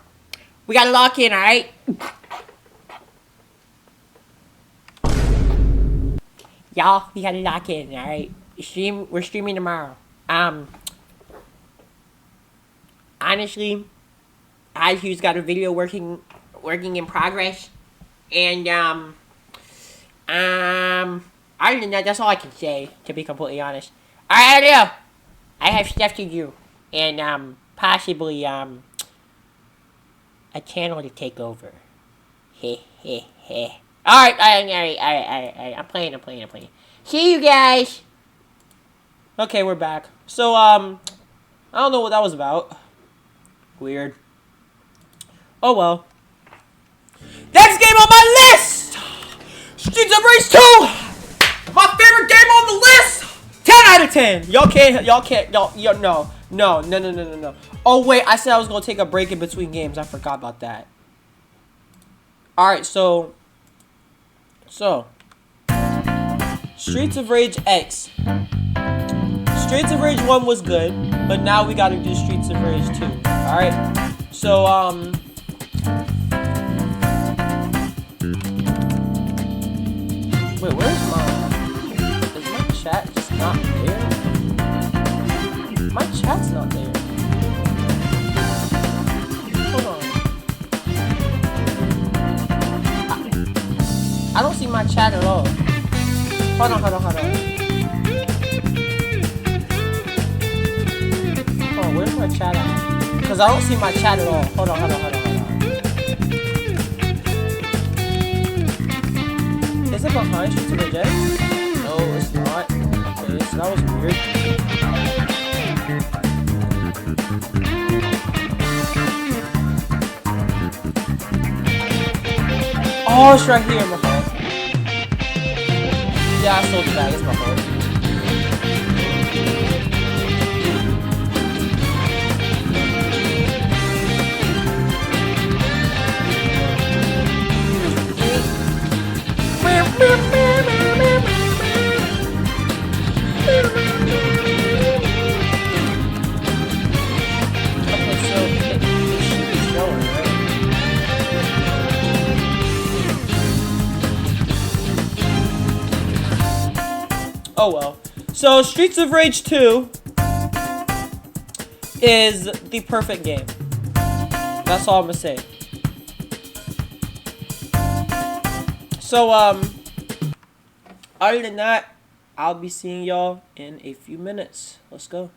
We gotta lock in, alright? Y'all, we gotta lock in, alright? We're streaming tomorrow. Honestly, IQ's got a video working in progress. And, other than that, that's all I can say, to be completely honest. Alright, I have stuff to do. And, possibly, a channel to take over. Heh, heh, heh. Alright, I'm playing. See you guys! Okay, we're back. So, I don't know what that was about. Weird. Oh well. Next game on my list! Streets of Rage 2! My favorite game on the list! 10 out of 10! No. Oh wait, I said I was gonna take a break in between games. I forgot about that. Alright, so Streets of Rage X. Streets of Rage 1 was good, but now we gotta do Streets of Rage 2. Alright? So, wait, where's is my chat just not there? My chat's not there. Hold on. I don't see my chat at all. Hold on. Oh, where's my chat at? Because I don't see my chat at all. Hold on. Is it behind Streets of Rage X? No, it's not. Okay, so that was weird. Oh, it's right here, my fault. Yeah, I sold the bag, it's my fault. Okay, so it should be showing, right? Oh well. So Streets of Rage 2 is the perfect game. That's all I'm gonna say. So other than that, I'll be seeing y'all in a few minutes. Let's go.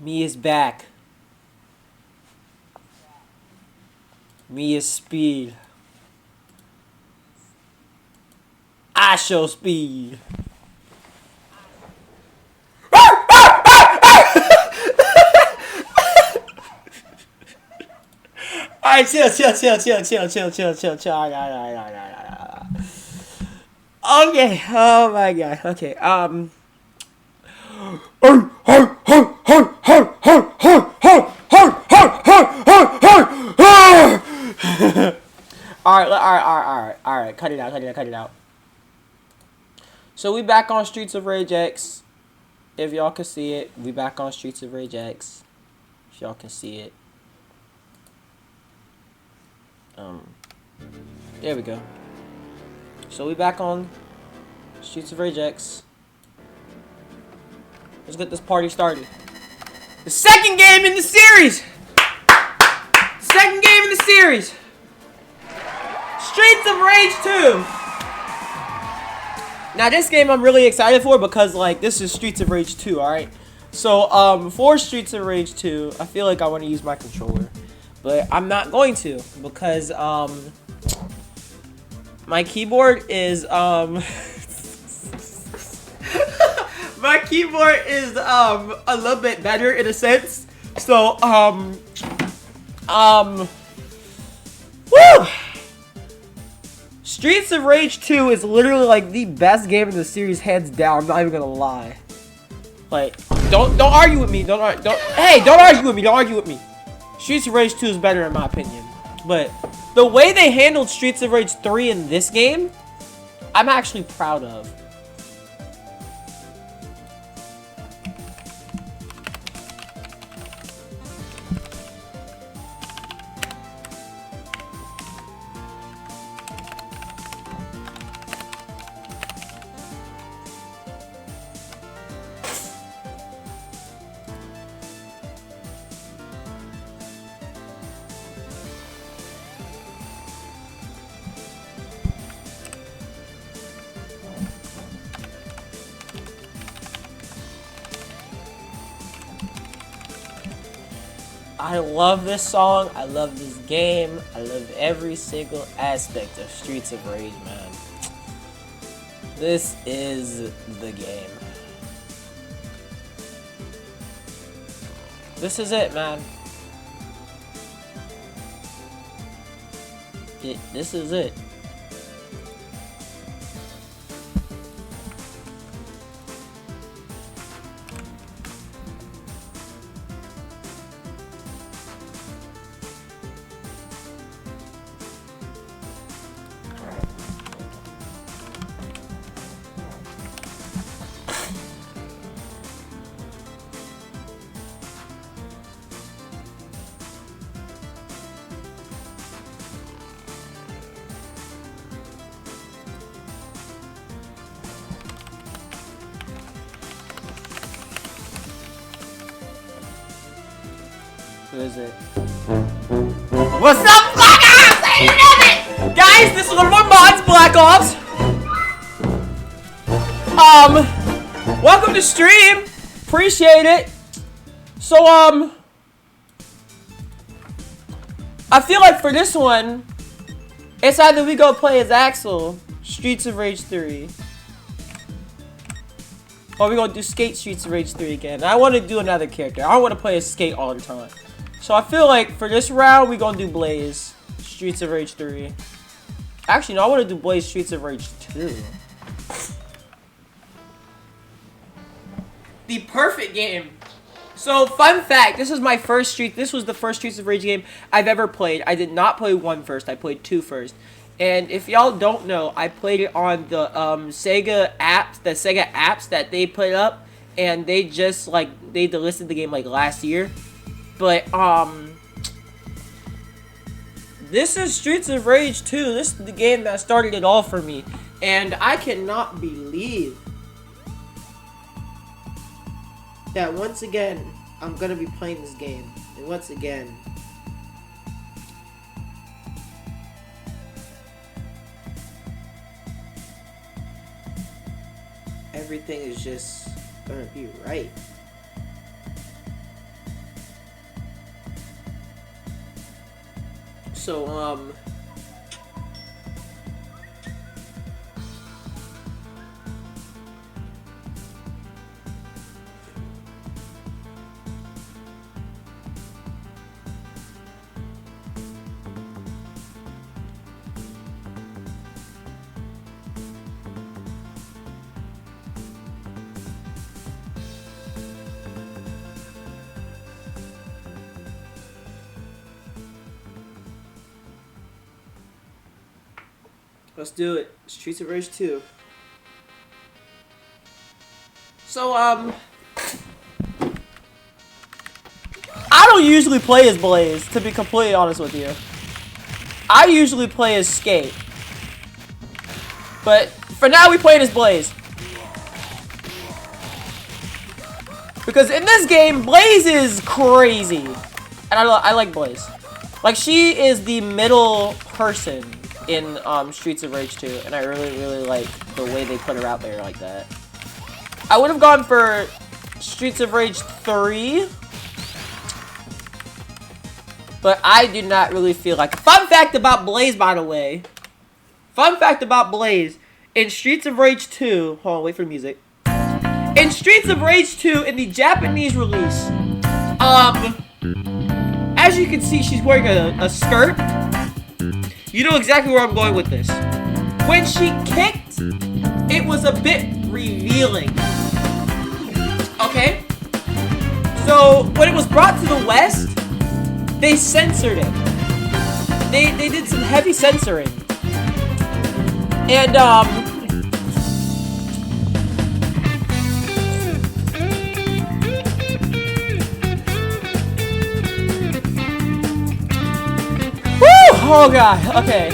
Me is back. Me is speed. I show speed. Alright, chill. Okay, oh my god. Okay, Alright. Cut it out. So we back on Streets of Rage X. If y'all can see it, we back on Streets of Rage X. If y'all can see it. There we go. So we back on Streets of Rage X. Let's get this party started. The second game in the series! Streets of Rage 2! Now this game I'm really excited for because like this is Streets of Rage 2, alright? So for Streets of Rage 2, I feel like I want to use my controller. But I'm not going to because my keyboard is my keyboard is a little bit better in a sense. So woo! Streets of Rage 2 is literally like the best game in the series, hands down. I'm not even gonna lie. Like, don't argue with me. Don't argue with me. Streets of Rage 2 is better in my opinion. But the way they handled Streets of Rage 3 in this game, I'm actually proud of. I love this song, I love this game, I love every single aspect of Streets of Rage, man. This is the game. This is it, man. This is it. Who is it? What's up, Black Ops? I love it! Guys, this is one more mods, Black Ops. Welcome to stream. Appreciate it. So, I feel like for this one, it's either we go play as Axel, Streets of Rage 3, or we gonna do Skate Streets of Rage 3 again. I want to do another character. I don't want to play as Skate all the time. So I feel like for this round, we gonna do Blaze, Streets of Rage 3. Actually, no, I want to do Blaze, Streets of Rage 2. The perfect game. So, fun fact, this was the first Streets of Rage game I've ever played. I did not play 1 first, I played 2 first. And if y'all don't know, I played it on the Sega apps that they put up, and they just they delisted the game like last year. But this is Streets of Rage 2. This is the game that started it all for me, and I cannot believe that once again I'm gonna be playing this game, and once again. Everything is just gonna be right. So, let's do it. Streets of Rage 2. So, I don't usually play as Blaze, to be completely honest with you. I usually play as Skate. But, for now, we played as Blaze. Because in this game, Blaze is crazy. And I like Blaze. Like, she is the middle person in Streets of Rage 2. And I really, really like the way they put her out there like that. I would have gone for Streets of Rage 3. But I do not really feel like... Fun fact about Blaze, by the way. Fun fact about Blaze. In Streets of Rage 2... Hold on, wait for music. In Streets of Rage 2, in the Japanese release, as you can see, she's wearing a skirt. You know exactly where I'm going with this. When she kicked, it was a bit revealing. Okay? So, when it was brought to the West, they censored it. They did some heavy censoring. And, oh god, okay.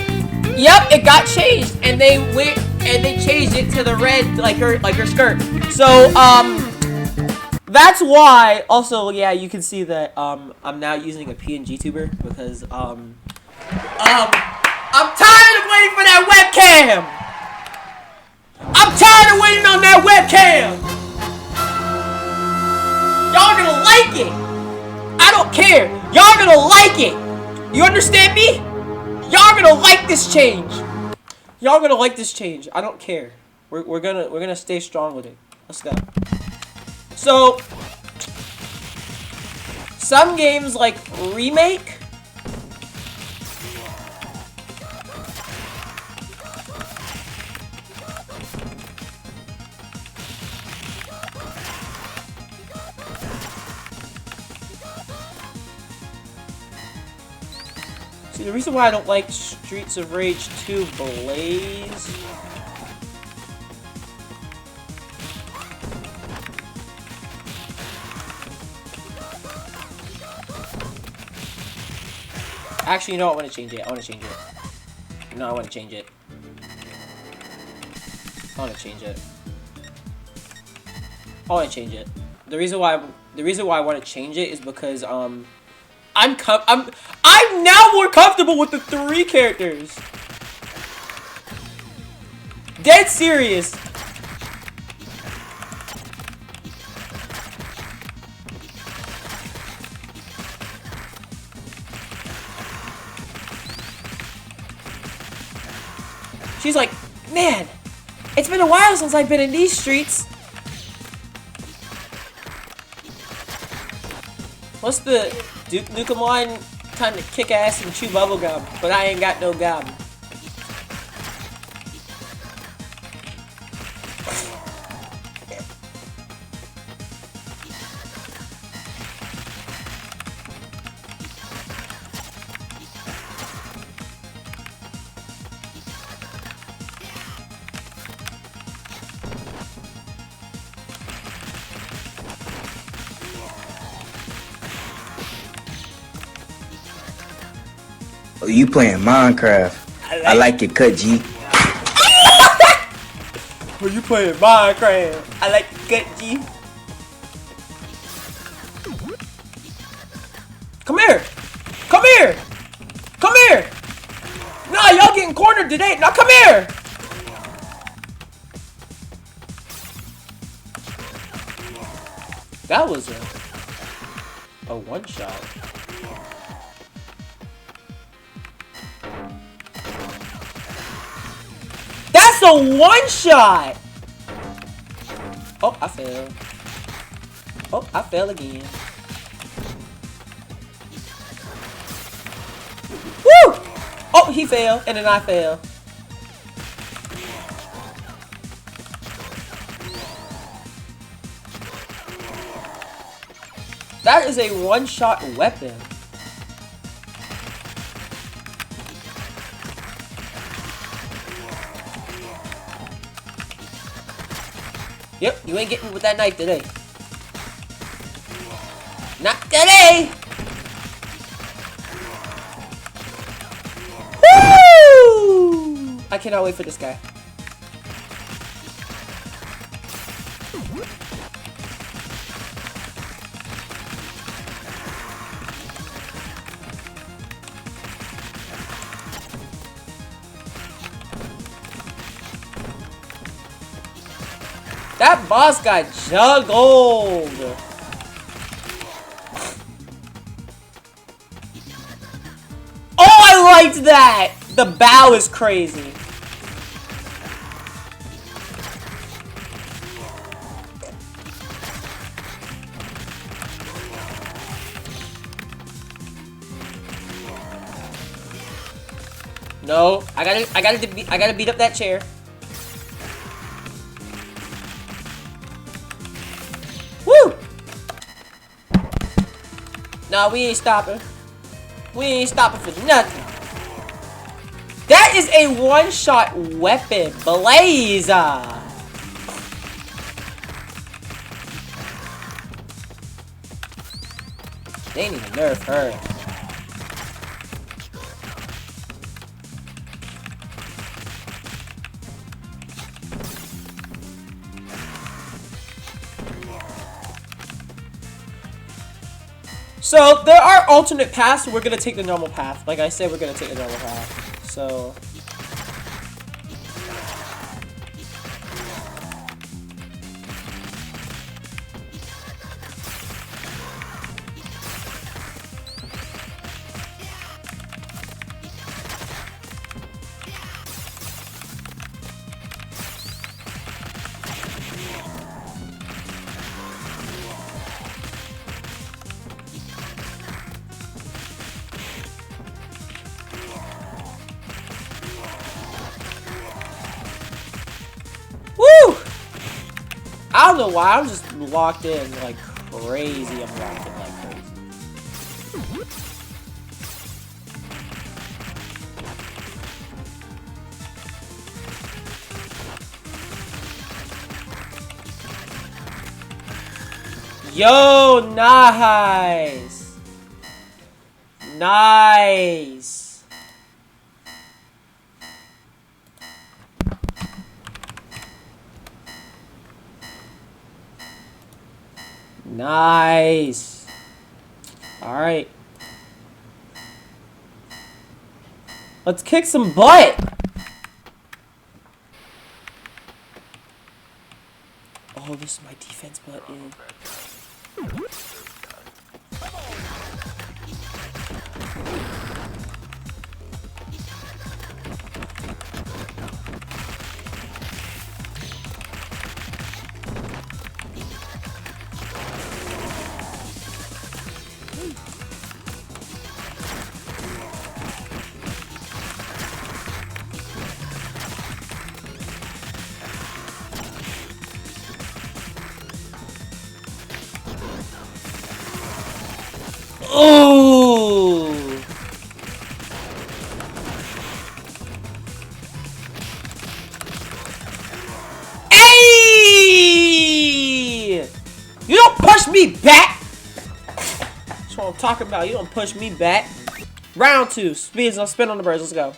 Yep, it got changed, and they went and they changed it to the red, like her skirt. So, that's why, also, yeah, you can see that, I'm now using a PNG tuber, because, I'm tired of waiting for that webcam! I'm tired of waiting on that webcam! Y'all gonna like it! I don't care! Y'all gonna like it! You understand me? Y'all gonna like this change! Y'all gonna like this change. I don't care. We're gonna stay strong with it. Let's go. So, some games like Remake. See, the reason why I don't like Streets of Rage 2 Blaze. Actually, you know what? I want to change it. I want to change it. No, I want to change it. I want to change it. I want to change it. The reason why I want to change it is because I'm now more comfortable with the 3 characters. Dead serious. She's like, man, it's been a while since I've been in these streets. What's the Duke Nukem line? Time to kick ass and chew bubblegum, but I ain't got no gum. Oh, you playing Minecraft? I like your cut, G. Oh, you playing Minecraft? I like your cut, G. Come here! Come here! Come here! Nah, y'all getting cornered today. Now come here! That was a one shot. That's a one-shot! Oh, I failed. Oh, I fell again. Woo! Oh, he fell, and then I fell. That is a one-shot weapon. Yep, you ain't getting me with that knife today. Not today! Woo! I cannot wait for this guy. That boss got juggled. Oh, I liked that. The bow is crazy. No, I gotta beat up that chair. Woo! Nah, we ain't stopping. We ain't stopping for nothing. That is a one-shot weapon, Blazer. They need to nerf her. So, there are alternate paths, we're gonna take the normal path. Like I said, we're gonna take the normal path. So... I don't know why, I'm just locked in like crazy. I'm locked in like crazy. Yo, nice! Nice! Nice. All right. Let's kick some butt. Oh, this is my defense button. Ooh! Hey! You don't push me back! That's what I'm talking about. You don't push me back. Round 2. Spin on the birds. Let's go.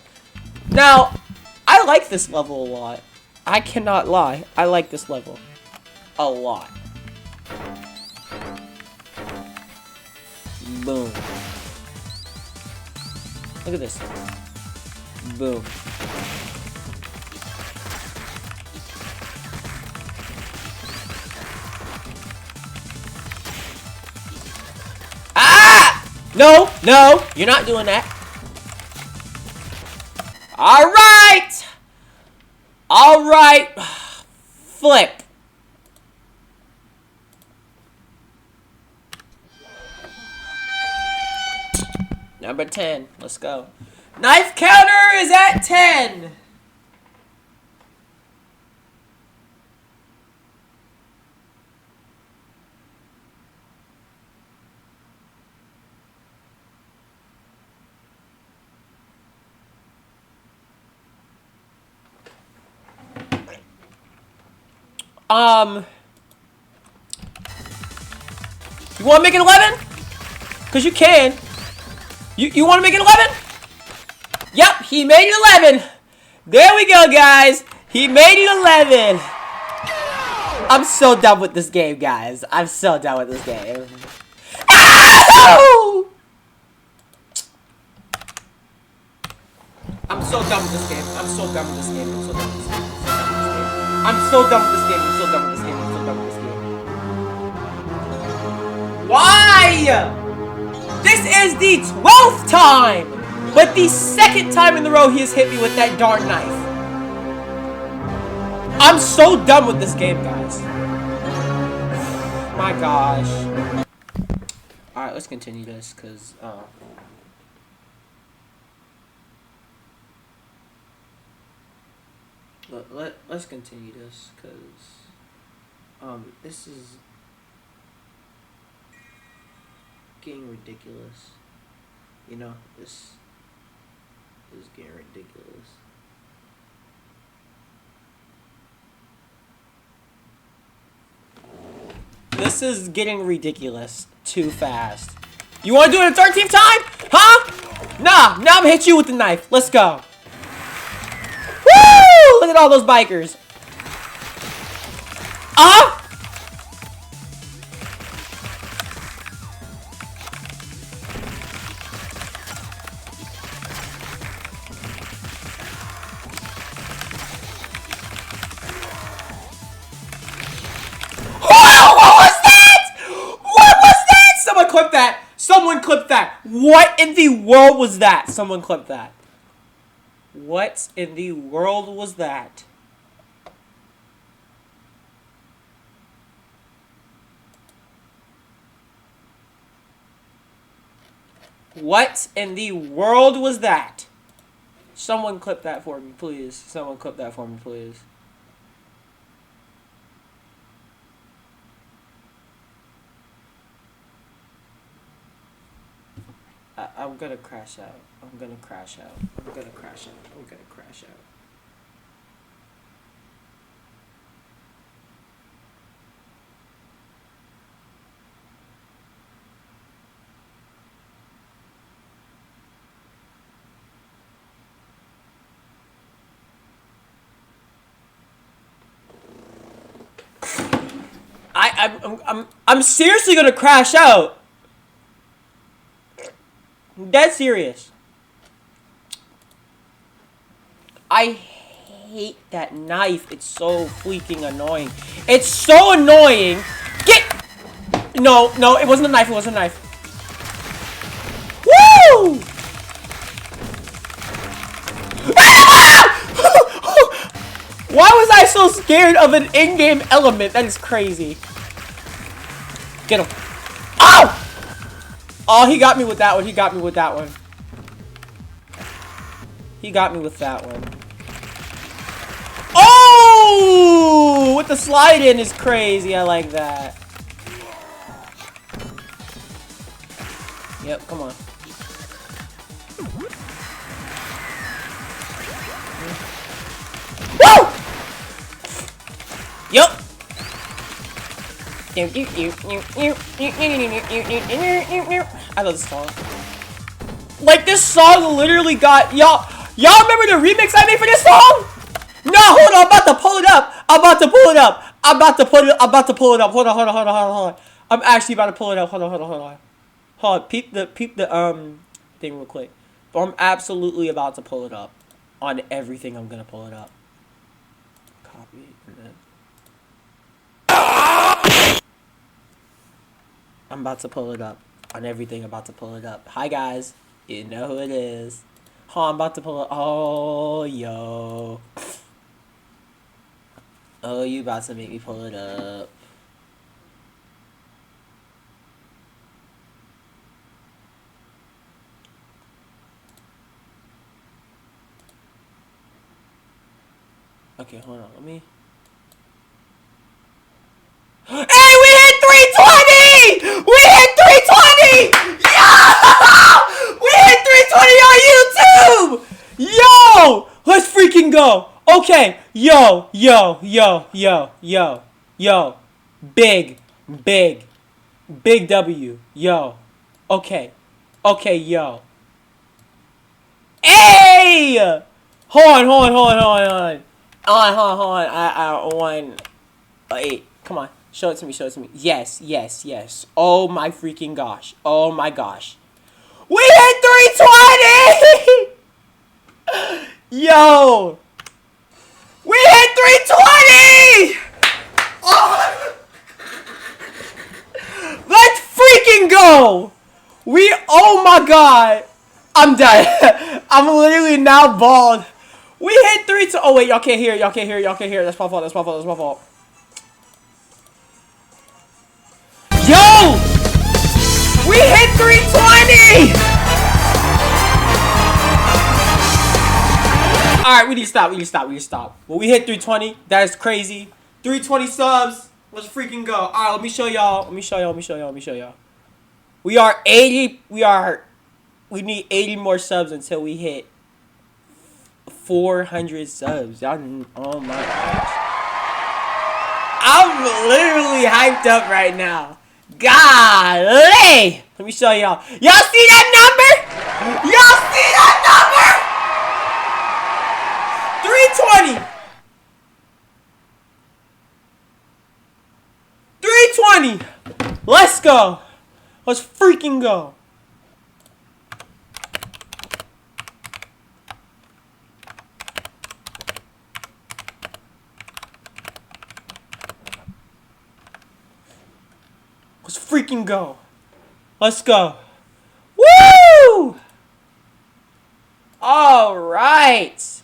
Now, I like this level a lot. I cannot lie. I like this level a lot. Boom. Look at this. Boom. Ah! No, no, you're not doing that. All right. All right. Flip. Number 10. Let's go. Knife counter is at 10. You want to make it 11? Because you can. You want to make it 11? Yep, he made it 11. There we go, guys. He made it 11. I'm so done with this game, guys. I'm so done with this game. Ow! I'm so done with this game. I'm so done with this game. I'm so done with this game. I'm so done with this game. I'm so done with this game. I'm so done with this game. Why? This is the 12th time, but the second time in the row he has hit me with that darn knife. I'm so done with this game, guys. My gosh. Alright, let's continue this, because, let's continue this, because, this is getting ridiculous. You know, this is getting ridiculous. This is getting ridiculous too fast. You want to do it a 13th time? Huh? Nah, now I'm gonna hit you with the knife. Let's go. Woo! Look at all those bikers. Someone clip that. What in the world was that? Someone clip that. What in the world was that? What in the world was that? Someone clip that for me, please. Someone clip that for me, please. I'm gonna crash out. I'm gonna crash out. I'm gonna crash out. I'm gonna crash out. I'm seriously gonna crash out. I'm dead serious. I hate that knife. It's so freaking annoying. It's so annoying. Get! No, no, it wasn't a knife. It wasn't a knife. Woo! Why was I so scared of an in-game element? That is crazy. Get him. Ow! Oh, he got me with that one. He got me with that one. He got me with that one. Oh! With the slide in is crazy. I like that. Yep, come on. Woo! Yep. I love this song. Like, this song literally got y'all remember the remix I made for this song? No, hold on, I'm about to pull it up. I'm about to pull it up. I'm about to pull it up. Hold on. I'm actually about to pull it up. Hold on. Hold on. Peep the thing real quick. But I'm absolutely about to pull it up. On everything I'm gonna pull it up. Copy and then I'm about to pull it up. On everything, I'm about to pull it up. Hi, guys. You know who it is. Oh, I'm about to pull it. Oh, yo. Oh, you about to make me pull it up. Okay, hold on. Let me. Hey, we hit 320! We hit 320! Yo! We hit 320 on YouTube! Yo! Let's freaking go! Okay, yo. Big W. Yo. Okay. Okay, yo. Hey! Hold on. I want. Wait, come on. Show it to me. Yes. Oh my freaking gosh. Oh my gosh. We hit 320! Yo! We hit 320! Oh. Let's freaking go! Oh my god! I'm done. I'm literally now bald. We hit 320. Oh wait, y'all can't hear it. That's my fault. Yo! We hit 320! Alright, we need to stop. Well, we hit 320. That is crazy. 320 subs. Let's freaking go. Alright, let me show y'all. We are 80. We need 80 more subs until we hit 400 subs. Y'all, oh my gosh. I'm literally hyped up right now. Golly! Let me show y'all. Y'all see that number? 320! 320! Let's go! Let's freaking go! Let's freaking go! Let's go! Woo! All right.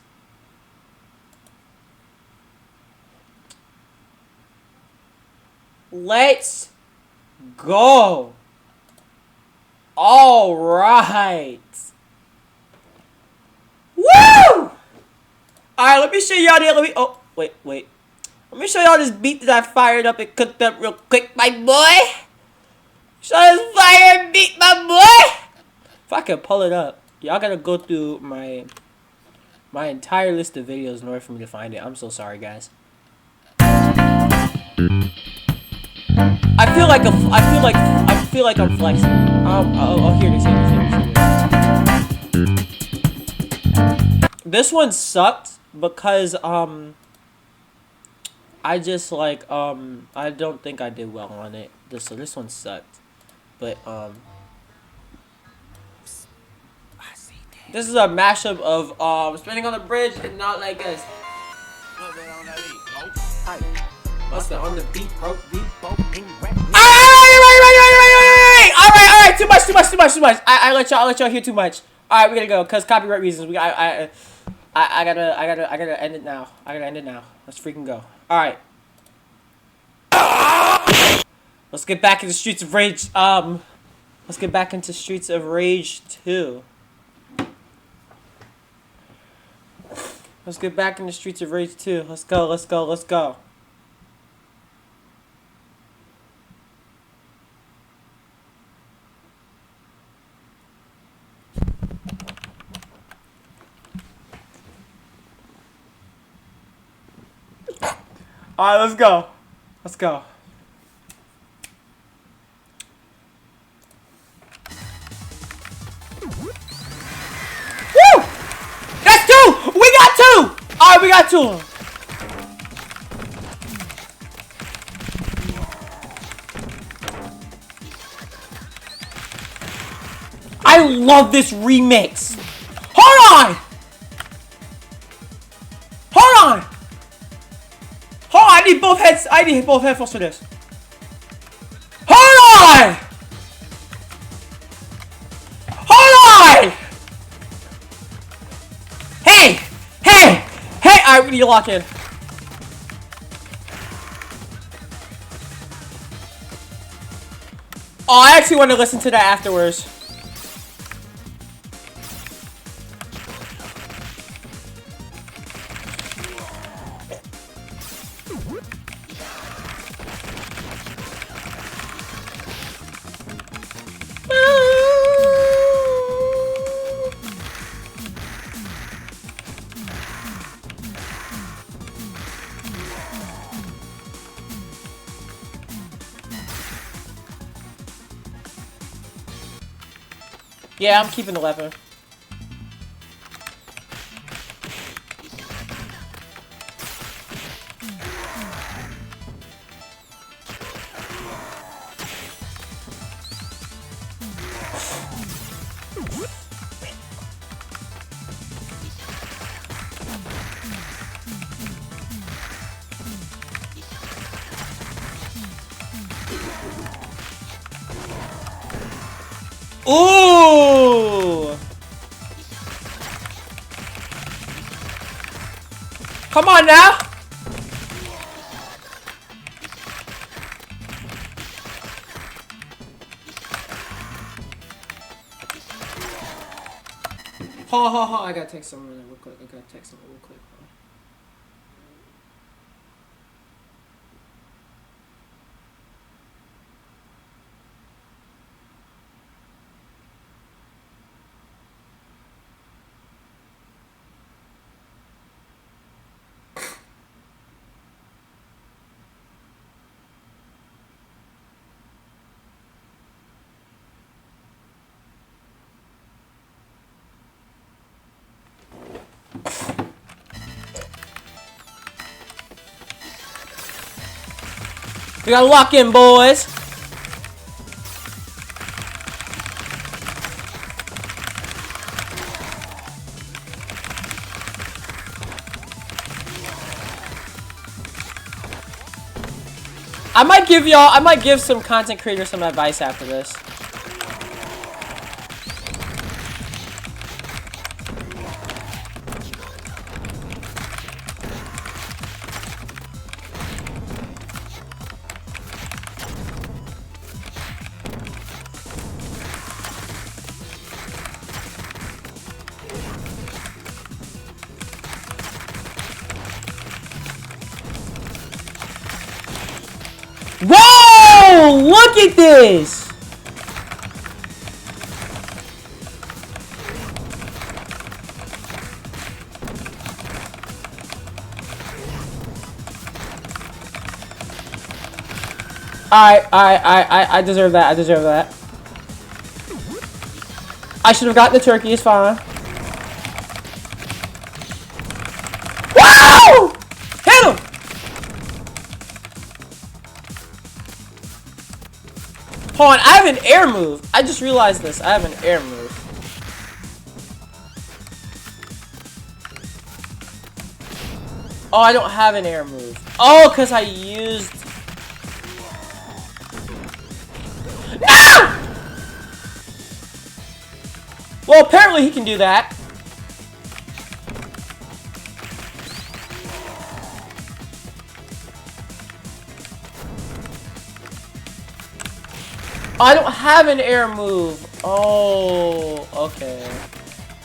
Let's go. All right. Woo! All right, let me show y'all that. Oh, wait. Let me show y'all this beat that I fired up and cooked up real quick, my boy. Show this fire beat, my boy. If I can pull it up, y'all gotta go through my entire list of videos in order for me to find it. I'm so sorry, guys. I feel like I'm flexing. Oh, here it is. This one sucked because I just like I don't think I did well on it. So this one sucked, but this is a mashup of spinning on the bridge and Not Like Us. What's that on the beat, bro? Alright, too much. I let y'all hear too much. Alright, we gotta go, cause copyright reasons. I gotta end it now. Let's freaking go. Alright. Let's get back into Streets of Rage. Let's get back into Streets of Rage 2. Let's get back into Streets of Rage 2. Let's go. Alright, let's go. Woo! That's 2! We got 2! Alright, we got 2. I love this remix. Hold on, I need both heads. I need both headphones for this. Hold on! Hey! Alright, we need to lock in. Oh, I actually want to listen to that afterwards. Yeah, I'm keeping the weapon. Ooh! Come on now! Hold on, I gotta take some real quick. We gotta lock in, boys. I might give some content creators some advice after this. Whoa! Look at this! I deserve that. I deserve that. I should have gotten the turkey. It's fine. Wow! Hit him! Hold on, I have an air move. I just realized this. I have an air move. Oh, I don't have an air move. Oh, because I used... No! Well, apparently he can do that. I don't have an air move. Oh, okay.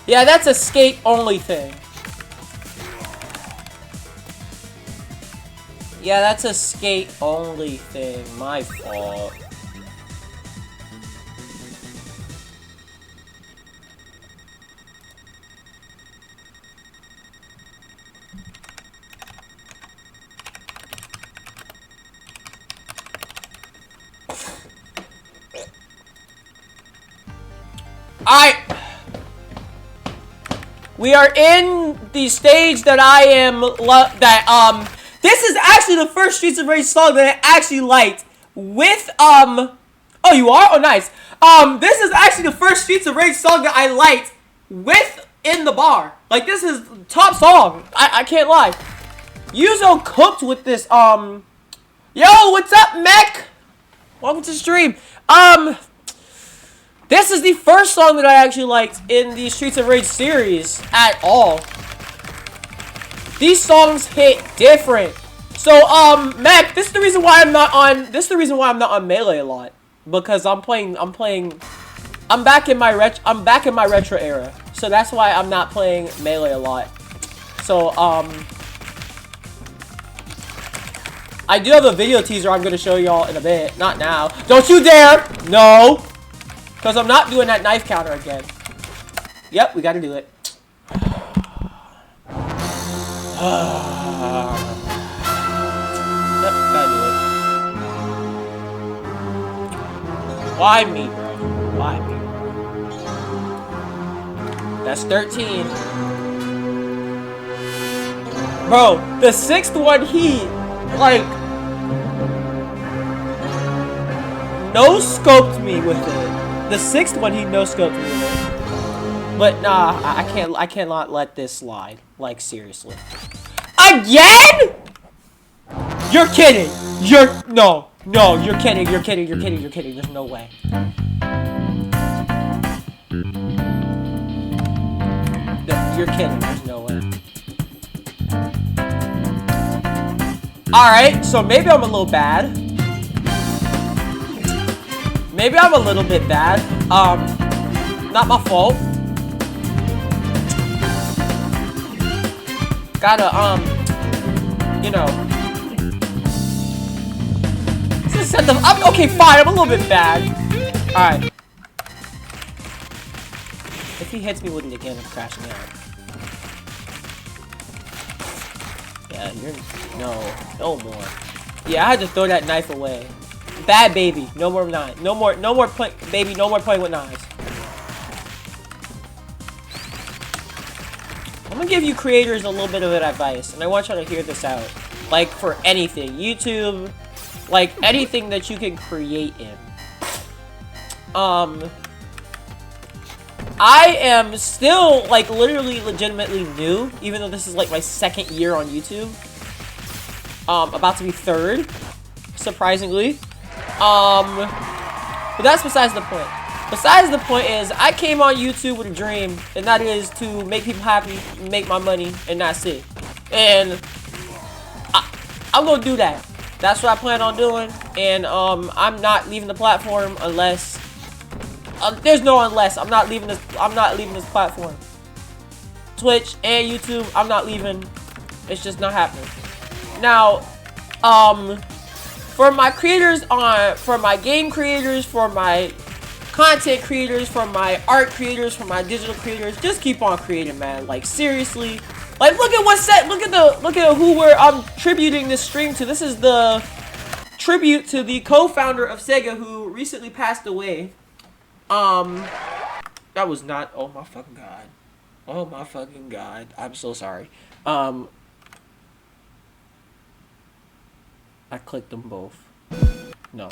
Yeah, that's a skate only thing. Yeah, that's a skate only thing. My fault. We are in the stage that I am this is actually the first Streets of Rage song that I actually liked with oh, you are? Oh, nice. This is actually the first Streets of Rage song that I liked with in the bar. Like, this is top song. I can't lie. Yuzo cooked with this yo, what's up, Mech? Welcome to the stream. This is the first song that I actually liked in the Streets of Rage series at all. These songs hit different. So, Mac, this is the reason why I'm not on Melee a lot. because I'm back in my retro era. So that's why I'm not playing Melee a lot. So, I do have a video teaser I'm gonna show y'all in a bit. Not now. Don't you dare! No! Because I'm not doing that knife counter again. Yep, we gotta do it. Yep, gotta do it. Why me, bro? Why me? That's 13. Bro, the 6th one, he, like, no-scoped me with it. The 6th one, he no-scoped me with it. But nah, I cannot let this slide. Like, seriously. Again? You're kidding. No, you're kidding. You're kidding. There's no way. You're kidding. There's no way. Alright, so maybe I'm a little bad. Maybe I'm a little bit bad. Not my fault. Gotta, you know. Okay, fine, I'm a little bit bad. Alright. If he hits me with it again, I'm crashing out. Yeah, no more. Yeah, I had to throw that knife away. Bad baby, no more knives. No more playing with knives. I'm gonna give you creators a little bit of advice, and I want you to hear this out. Like, for anything, YouTube, like, anything that you can create in. I am still, like, literally, legitimately new, even though this is, like, my 2nd year on YouTube. About to be 3rd, surprisingly. But that's besides the point. Besides the point is, I came on YouTube with a dream, and that is to make people happy, make my money, and that's it. And I'm gonna do that. That's what I plan on doing, and I'm not leaving the platform unless there's no unless. I'm not leaving this platform. Twitch and YouTube, I'm not leaving. It's just not happening. Now, for my creators for my game creators, for my content creators, for my art creators, for my digital creators, just keep on creating, man. Like, seriously. Like, look at who I'm tributing this stream to. This is the tribute to the co-founder of Sega who recently passed away. That was not, oh my fucking god. Oh my fucking god. I'm so sorry. I clicked them both. No.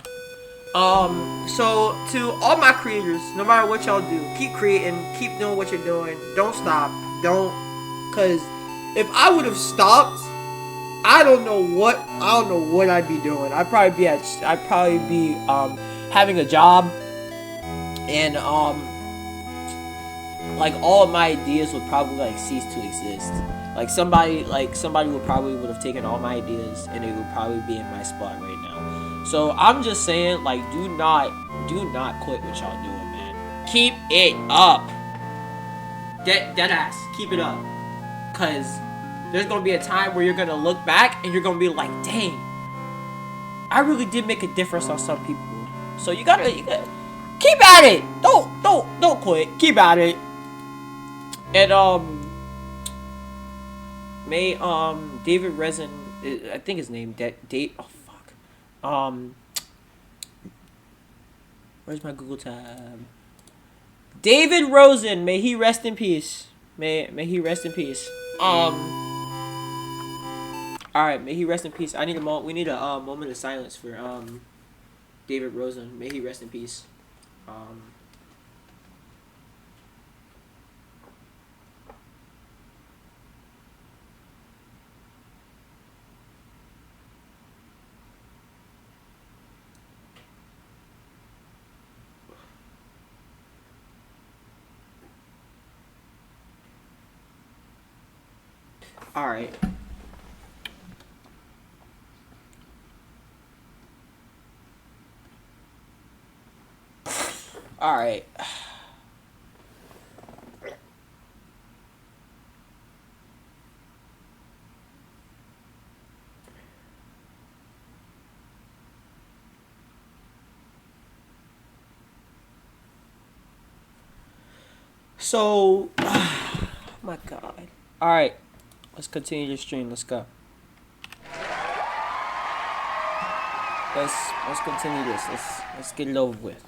So to all my creators, no matter what y'all do, keep creating, keep doing what you're doing. Don't stop. Cause if I would have stopped, I don't know what I'd be doing. I'd probably be having a job, and like, all of my ideas would probably, like, cease to exist. Like, somebody would have taken all my ideas, and it would probably be in my spot right now. So I'm just saying, like, do not quit what y'all doing, man. Keep it up. Dead ass. Keep it up. Cause there's gonna be a time where you're gonna look back and you're gonna be like, dang, I really did make a difference on some people. So you gotta keep at it. Don't quit. Keep at it. And may David Rosen, I think his name where's my Google tab? David Rosen, may he rest in peace. May he rest in peace. Alright, may he rest in peace. We need a moment of silence for David Rosen. May he rest in peace. Alright. All right. So, oh my God. All right, let's continue the stream. Let's go. Let's continue this. Let's get it over with.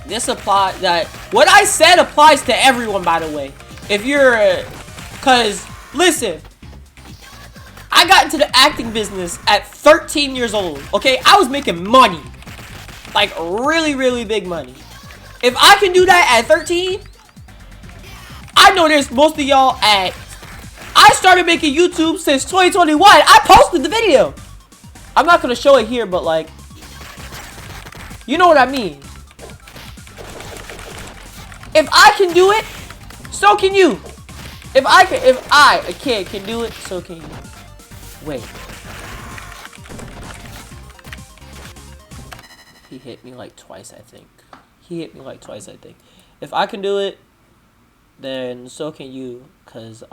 This applies that what I said applies to everyone, by the way. If you're, cause listen, I got into the acting business at 13 years old. Okay, I was making money, like really, really big money. If I can do that at 13, I know there's most of y'all at. I started making YouTube since 2021. I posted the video. I'm not gonna show it here, but like, you know what I mean. If I can do it, so can you. If I, a kid, can do it, so can you. Wait. He hit me like twice, I think. If I can do it, then so can you, cause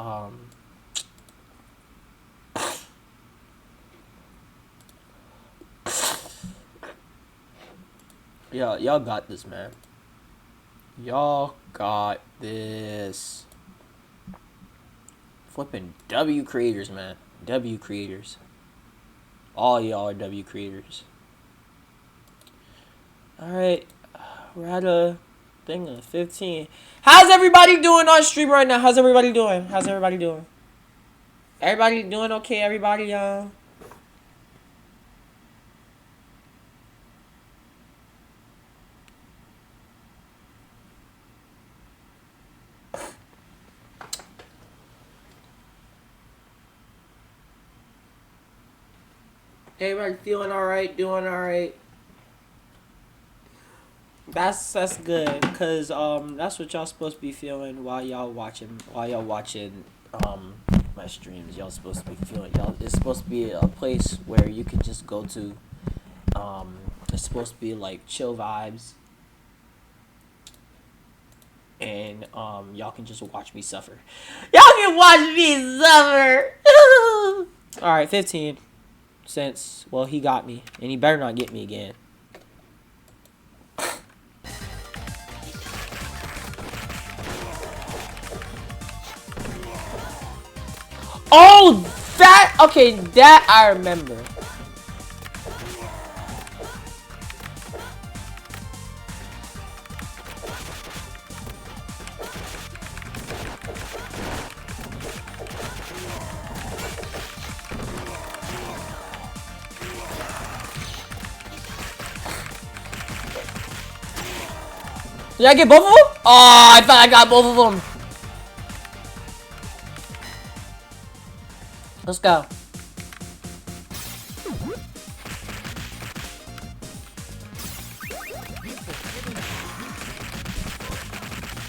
yeah, y'all got this, man. Y'all got this. Flipping W creators, man. W creators. All y'all are W creators. Alright. We're at a thing of 15. How's everybody doing on stream right now? How's everybody doing? Everybody doing okay? Everybody, y'all? Everybody feeling alright, doing alright. That's good, cause that's what y'all supposed to be feeling while y'all watching my streams. Y'all supposed to be feeling, it's supposed to be a place where you can just go to. It's supposed to be like chill vibes, and y'all can just watch me suffer. Y'all can watch me suffer. All right, 15. Since, well, he got me, and he better not get me again. Oh, that, okay, that I remember. Did I get both of them? Oh, I thought I got both of them. Let's go.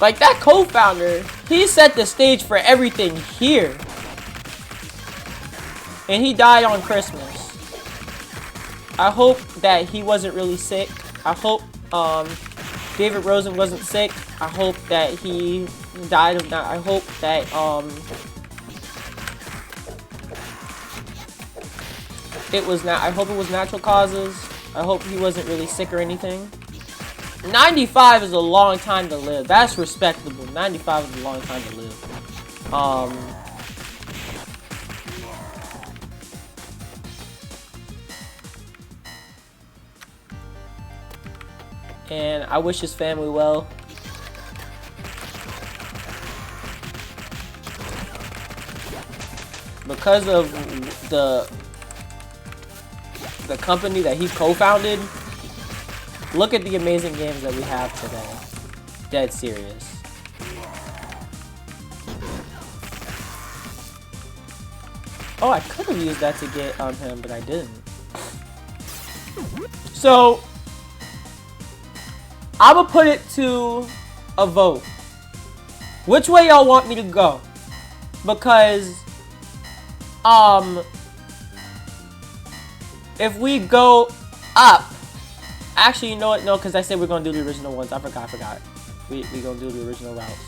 Like, that co-founder, he set the stage for everything here. And he died on Christmas. I hope that he wasn't really sick. I hope, David Rosen wasn't sick. I hope that he died of that. I hope that, I hope it was natural causes. I hope he wasn't really sick or anything. 95 is a long time to live. That's respectable. 95 is a long time to live. And I wish his family well. Because of the company that he co-founded, look at the amazing games that we have today. Dead serious. Oh, I could have used that to get on him, but I didn't. So, I'm gonna put it to a vote. Which way y'all want me to go? Because, if we go up, actually, you know what? No, because I said we're gonna do the original ones. I forgot. We gonna do the original routes.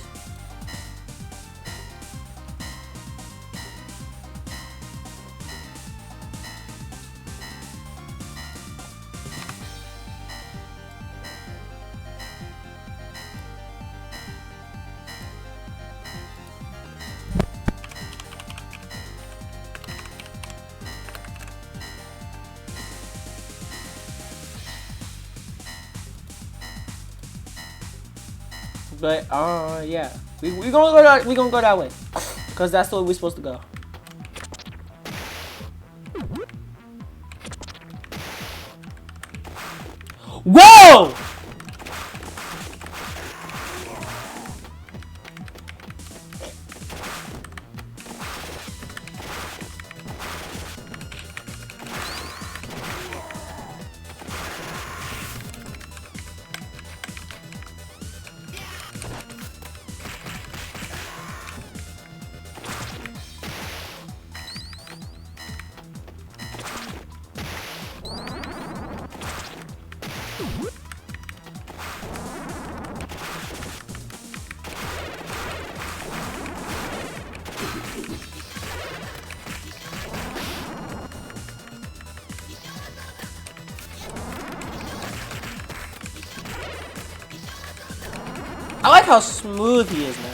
But yeah, we gonna go that way, cause that's the way we're supposed to go. Whoa! I like how smooth he is now.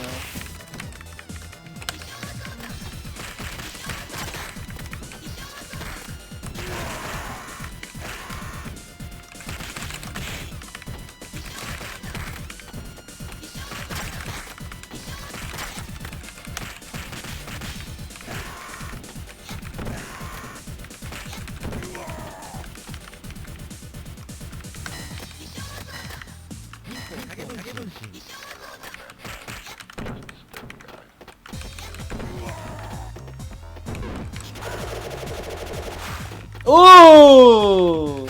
Ooh!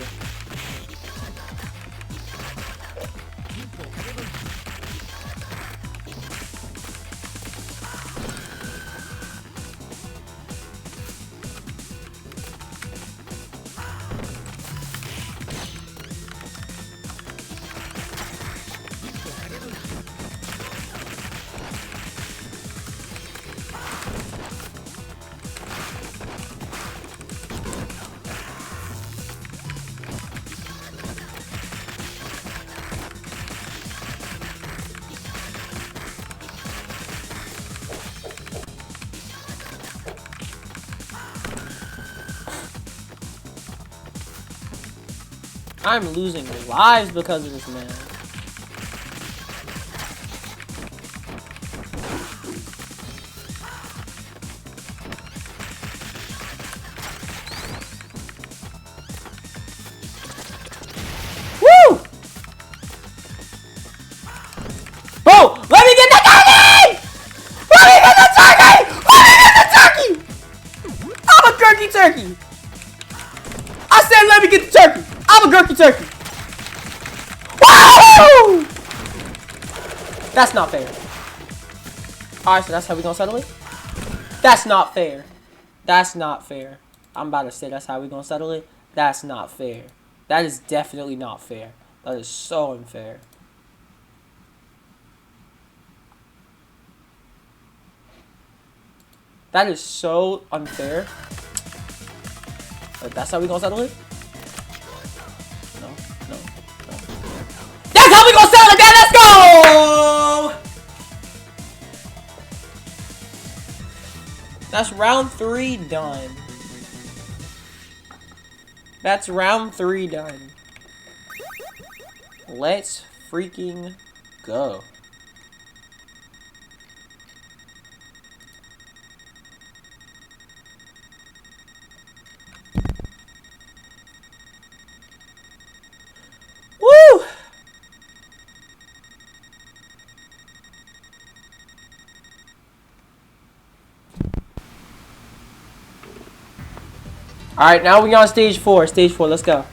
I'm losing lives because of this man. Woo! Bro, let me get the turkey! Let me get the turkey! Let me get the turkey! I'm a gurky turkey! I said let me get the turkey! I'm a gurky turkey! Woo! That's not fair. Alright, so that's how we gonna settle it? That's not fair. That's not fair. I'm about to say that's how we gonna settle it. That's not fair. That is definitely not fair. That is so unfair. That is so unfair. That's how we gonna settle it? No. That's how we gonna settle it, man! Let's go! That's round 3 done. That's round 3 done. Let's freaking go. Woo! Alright, now we on stage 4. Stage 4, let's go.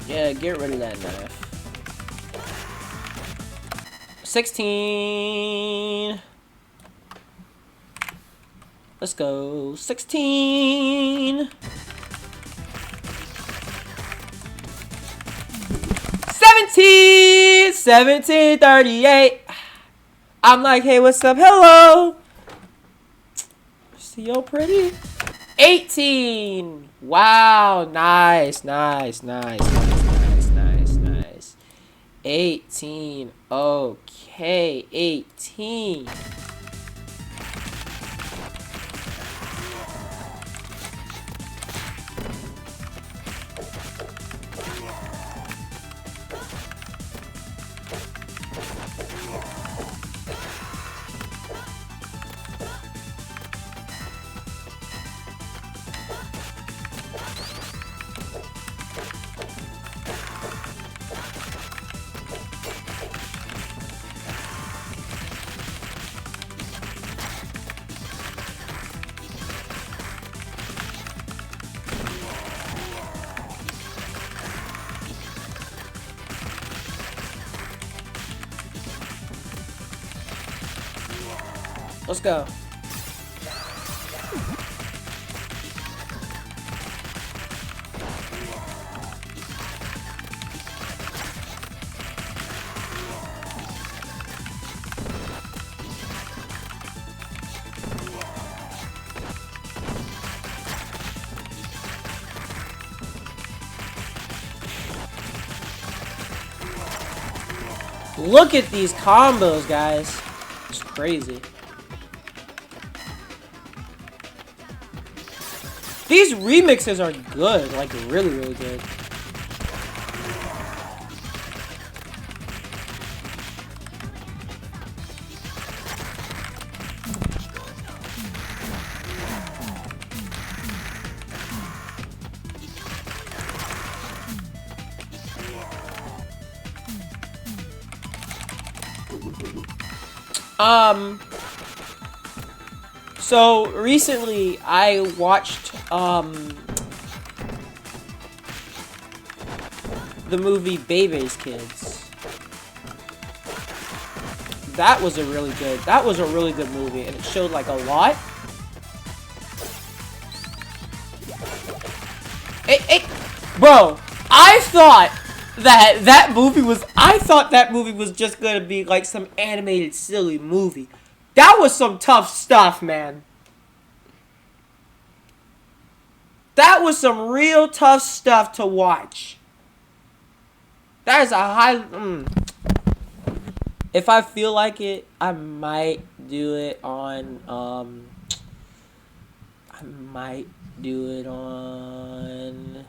Yeah, get rid of that knife. 16. Let's go. 16. 17. 1738. I'm like, hey, what's up? Hello. See you pretty. 18. Wow. Nice. 18. Okay. 18. Let's go. Look at these combos, guys. It's crazy. These remixes are good, like really, really good. So recently I watched the movie Baby's Kids. That was a really good movie, and it showed like a lot. Bro, I thought that movie was just gonna be like some animated silly movie. That was some tough stuff, man. That was some real tough stuff to watch. That is a high... If I feel like it, I might do it on... I might do it on...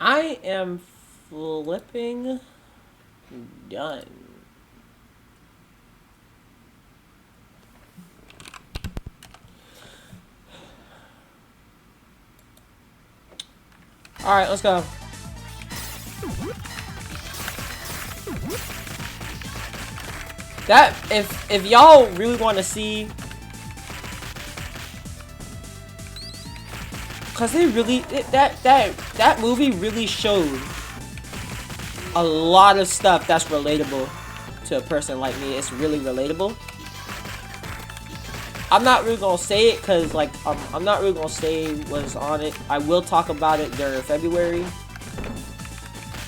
I am flipping done. Alright, let's go. That, if y'all really want to see... Cause they really that movie really showed a lot of stuff that's relatable to a person like me. It's really relatable. I'm not really gonna say it cause like I'm not really gonna say what's on it. I will talk about it during February.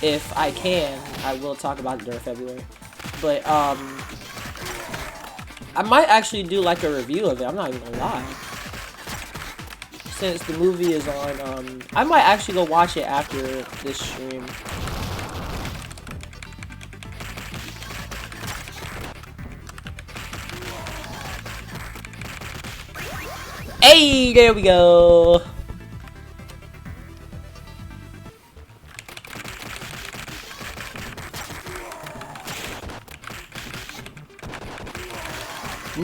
If I can, I will talk about it during February. But I might actually do like a review of it. I'm not even gonna lie. Since the movie is on, I might actually go watch it after this stream. Hey, there we go.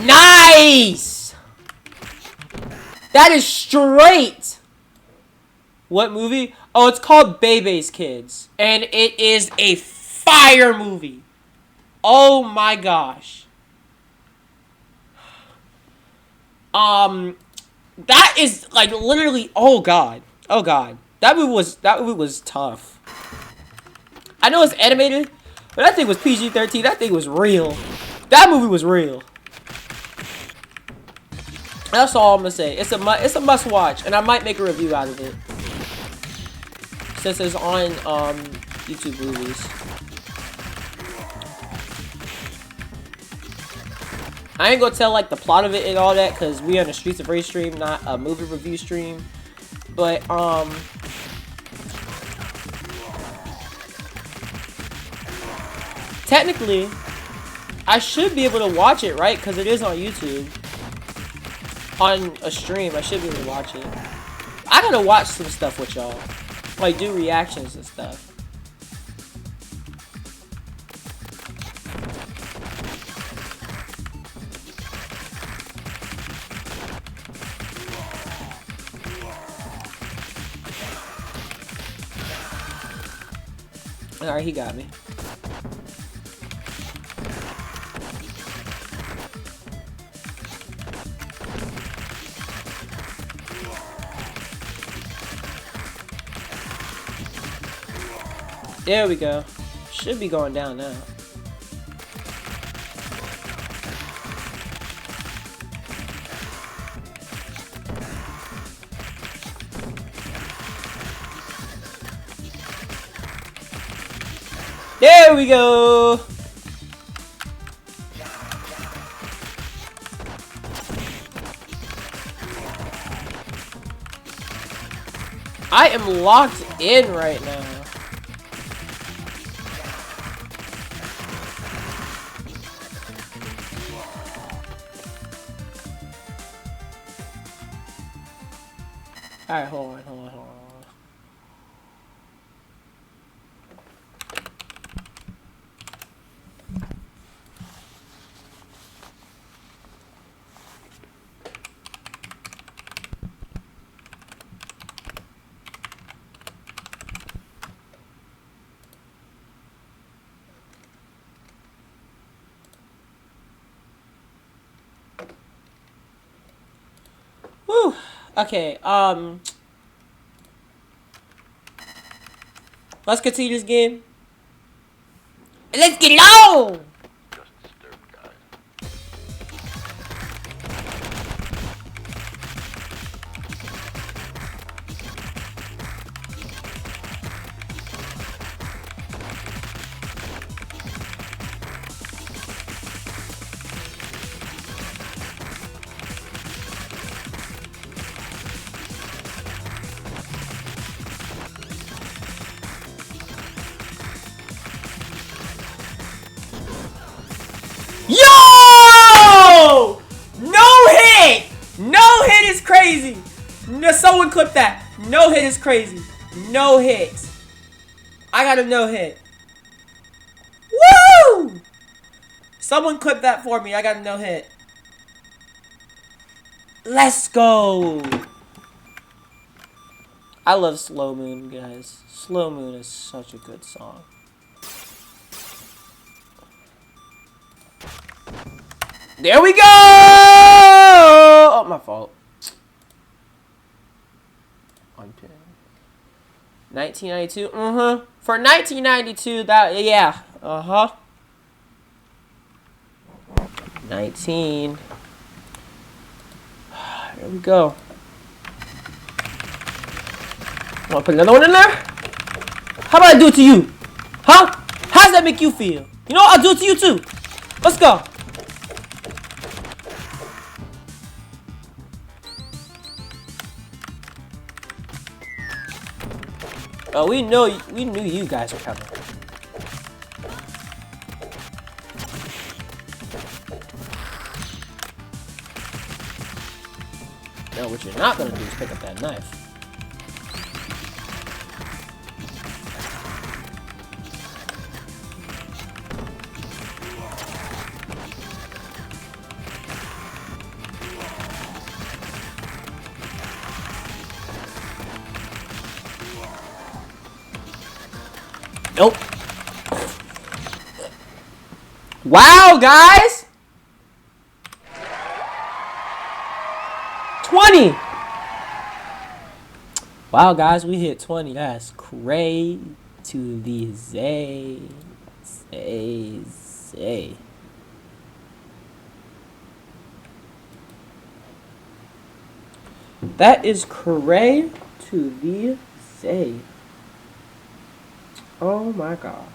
Nice! That is straight! What movie? Oh, it's called Bebe's Kids. And it is a fire movie. Oh my gosh. That is like literally, oh god. Oh god. That movie was tough. I know it's animated, but that thing was PG-13. That thing was real. That movie was real. That's all I'm gonna say. It's a must watch, and I might make a review out of it since it's on YouTube movies. I ain't gonna tell like the plot of it and all that because we on the Streets of Rage stream, not a movie review stream. But technically, I should be able to watch it, right? Because it is on YouTube. On a stream, I should be able to watch it. I gotta watch some stuff with y'all. Like, do reactions and stuff. Alright, he got me. There we go. Should be going down now. There we go. I am locked in right now. Alright, hold on. Whew. Okay, let's continue this game. Let's get it on! Yo! No hit! No hit is crazy! No, someone clip that. No hit is crazy. No hit. I got a no hit. Woo! Someone clip that for me. I got a no hit. Let's go! I love Slow Moon, guys. Slow Moon is such a good song. There we go! Oh, my fault. 1992. For 1992, that, yeah. 19. There we go. Want to put another one in there? How about I do it to you? Huh? How does that make you feel? You know what? I'll do it to you too. Let's go. Oh, we knew you guys were coming. No, what you're not gonna do is pick up that knife. Nope. Wow, guys. 20. Wow, guys, we hit 20. That's crazy to the Zay. That is cray to the Zay. Oh my god.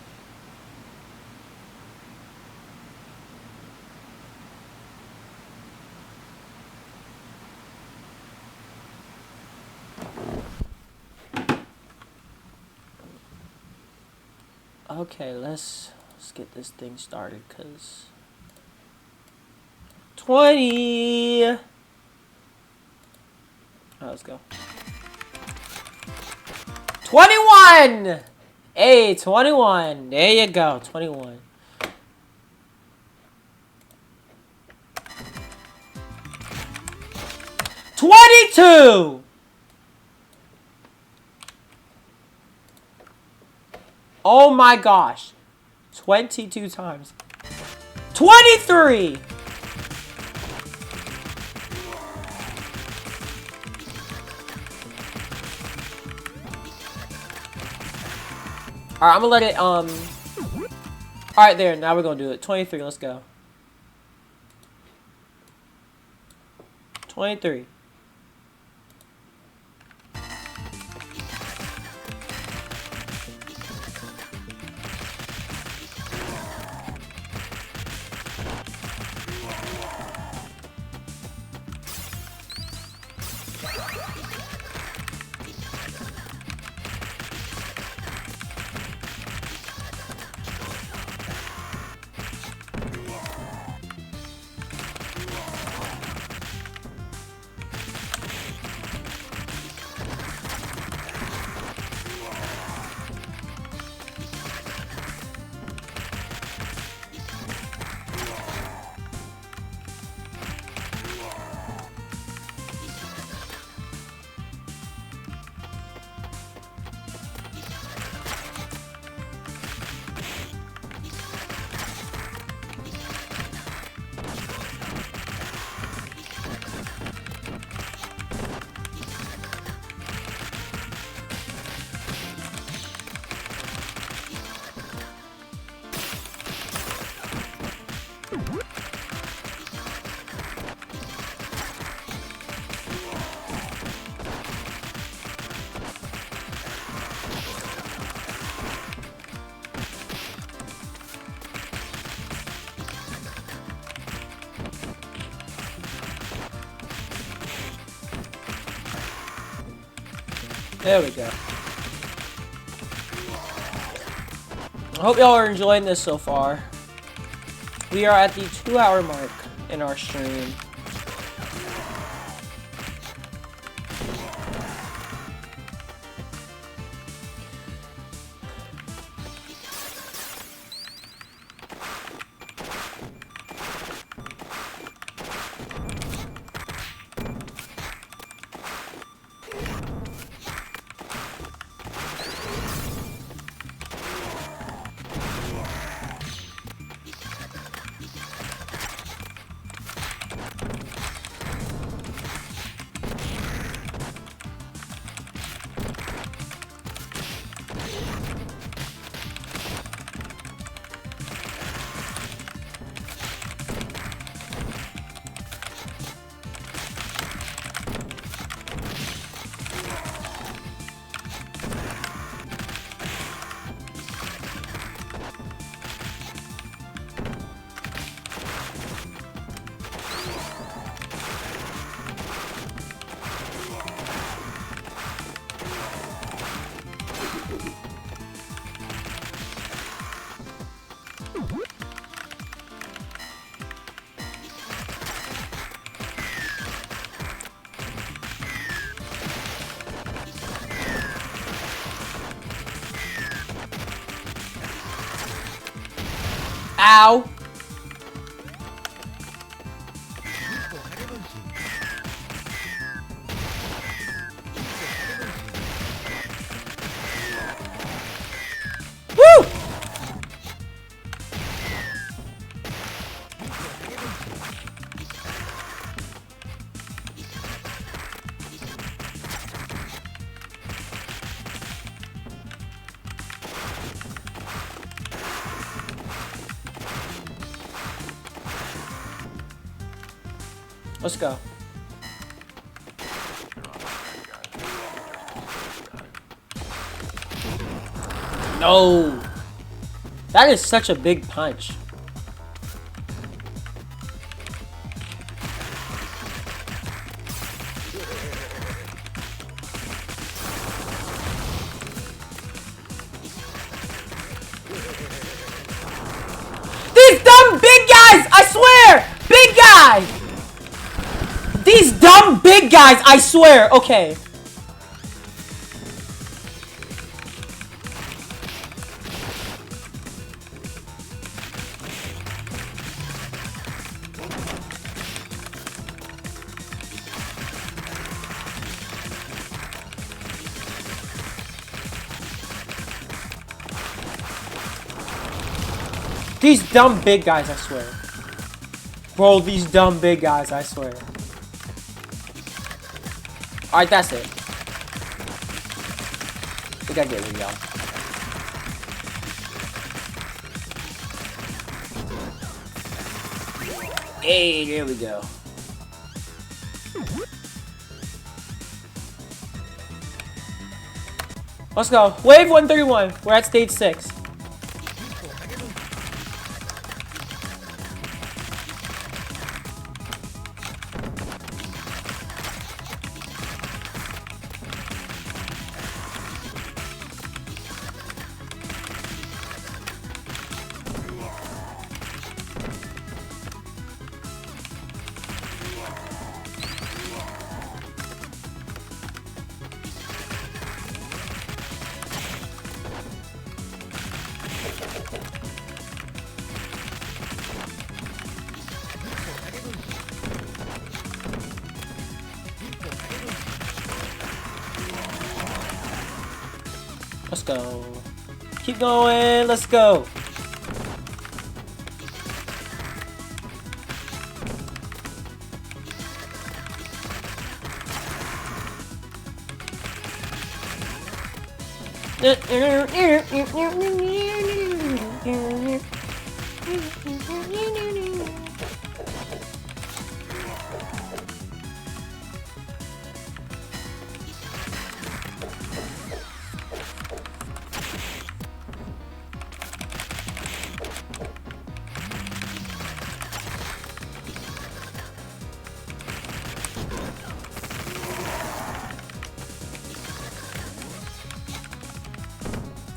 Okay, let's get this thing started, cause 20. Alright, let's go. 21. Hey, 21. There you go, 21. 22. Oh my gosh. 22 times. 23. Alright, I'm gonna let it, Alright, there. Now we're gonna do it. 23, let's go. 23. There we go. I hope y'all are enjoying this so far. We are at the 2-hour mark in our stream. Ow! Woo! Let's go. No! That is such a big punch. These dumb big guys! I swear! Big guy! These dumb big guys! I swear! Okay. These dumb big guys, I swear. Bro, these dumb big guys, I swear. Alright, that's it. We gotta get rid of y'all. Hey, there we go. Let's go. Wave 131. We're at stage 6. Let's go. Keep going. Let's go.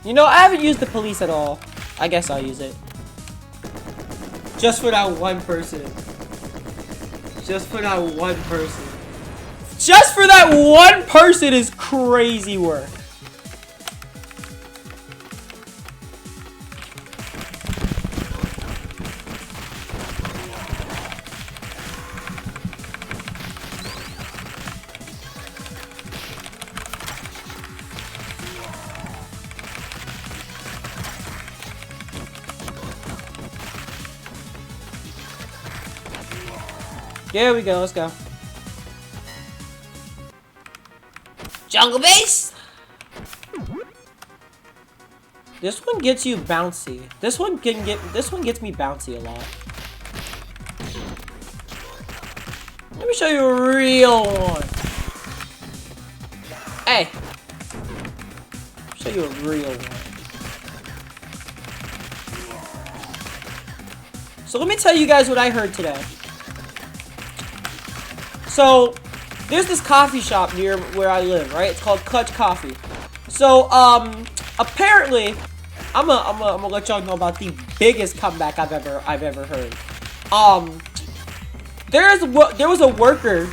You know, I haven't used the police at all. I guess I'll use it. Just for that one person. Just for that one person. Just for that one person is crazy work. There we go, let's go. Jungle base! This one gets you bouncy. This one gets me bouncy a lot. Let me show you a real one. Hey. Show you a real one. So let me tell you guys what I heard today. So, there's this coffee shop near where I live, right? It's called Clutch Coffee. So, apparently, I'm gonna let y'all know about the biggest comeback I've ever heard. There was a worker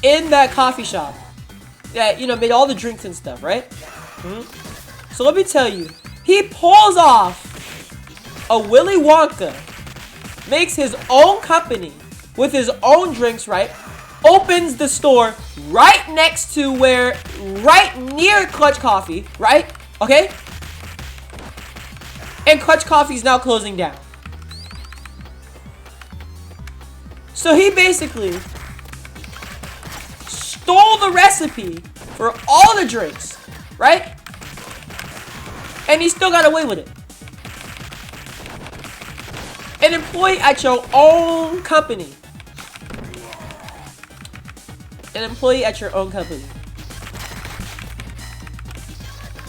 in that coffee shop that, you know, made all the drinks and stuff, right? So let me tell you, he pulls off a Willy Wonka, makes his own company with his own drinks, right? Opens the store right next to right near Clutch Coffee, right? Okay? And Clutch Coffee is now closing down. So he basically stole the recipe for all the drinks, right? And he still got away with it. An employee at your own company an employee at your own company.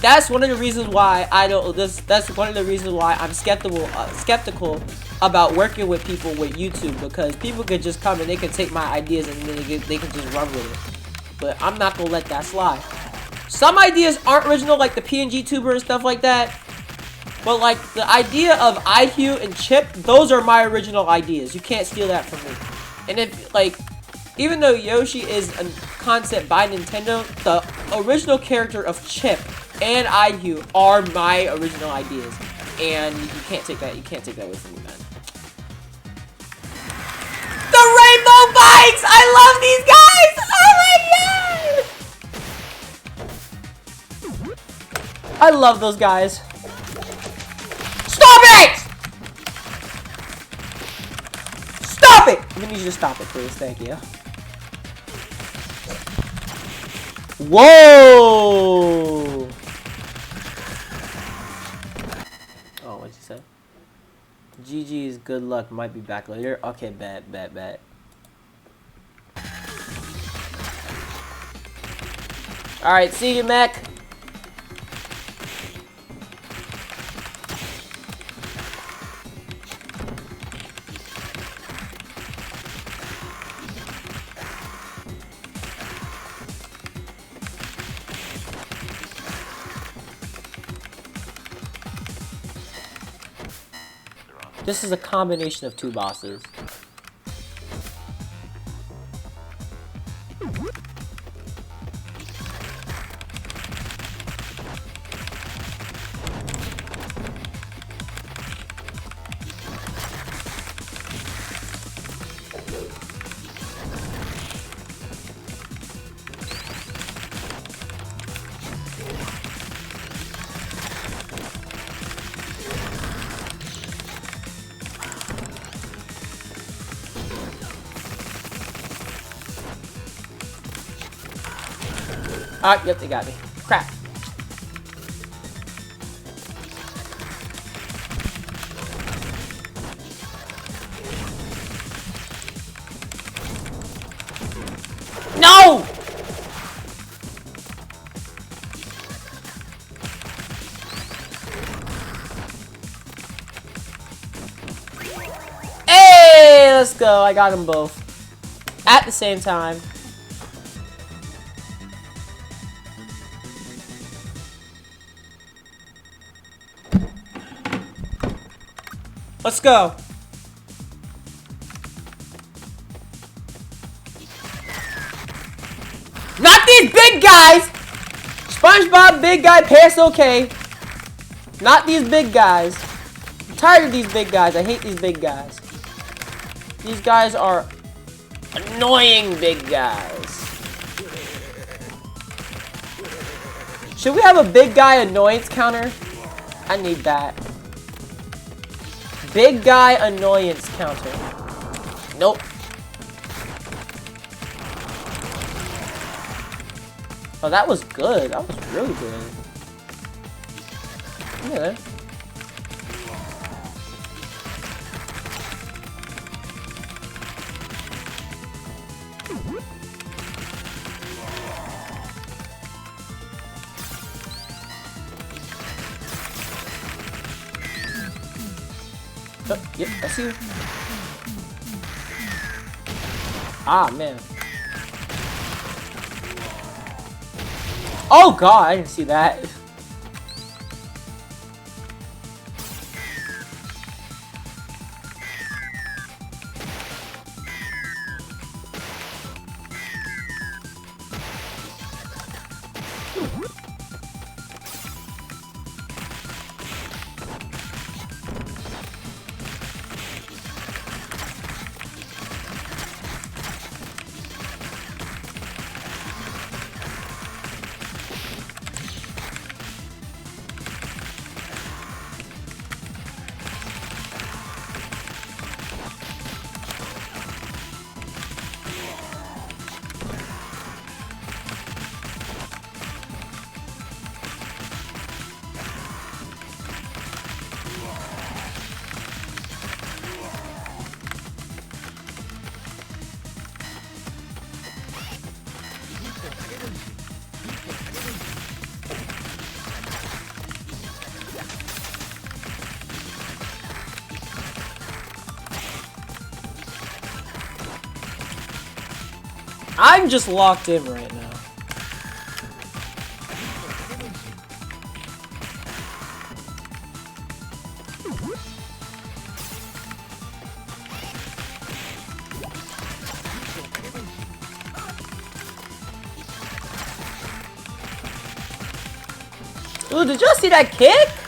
That's one of the reasons why I don't. That's one of the reasons why I'm skeptical about working with people with YouTube, because people could just come and they can take my ideas and then they can just run with it. But I'm not gonna let that slide. Some ideas aren't original, like the PNG tuber and stuff like that. But like the idea of IQ and Chip, those are my original ideas. You can't steal that from me. And if like, even though Yoshi is a concept by Nintendo, the original character of Chip and IQ are my original ideas, and you can't take that. You can't take that away from me, man. The rainbow bikes! I love these guys! Oh my god! I love those guys. Stop it! Stop it! I'm gonna need you to stop it, please. Thank you. Whoa! Oh, what'd you say? GG's, good luck, might be back later. Okay, bet. Alright, see you, mech. This is a combination of two bosses. Ah, yep, they got me. Crap. No! Hey, let's go. I got them both. At the same time. Let's go. Not these big guys! SpongeBob, big guy, pants okay. Not these big guys. I'm tired of these big guys. I hate these big guys. These guys are annoying big guys. Should we have a big guy annoyance counter? I need that. Big guy annoyance counter. Nope. Oh, that was good. That was really good. Yeah. Oh, yep, I see you. Ah, man. Oh god, I didn't see that. I'm just locked in right now. Ooh, did y'all see that kick?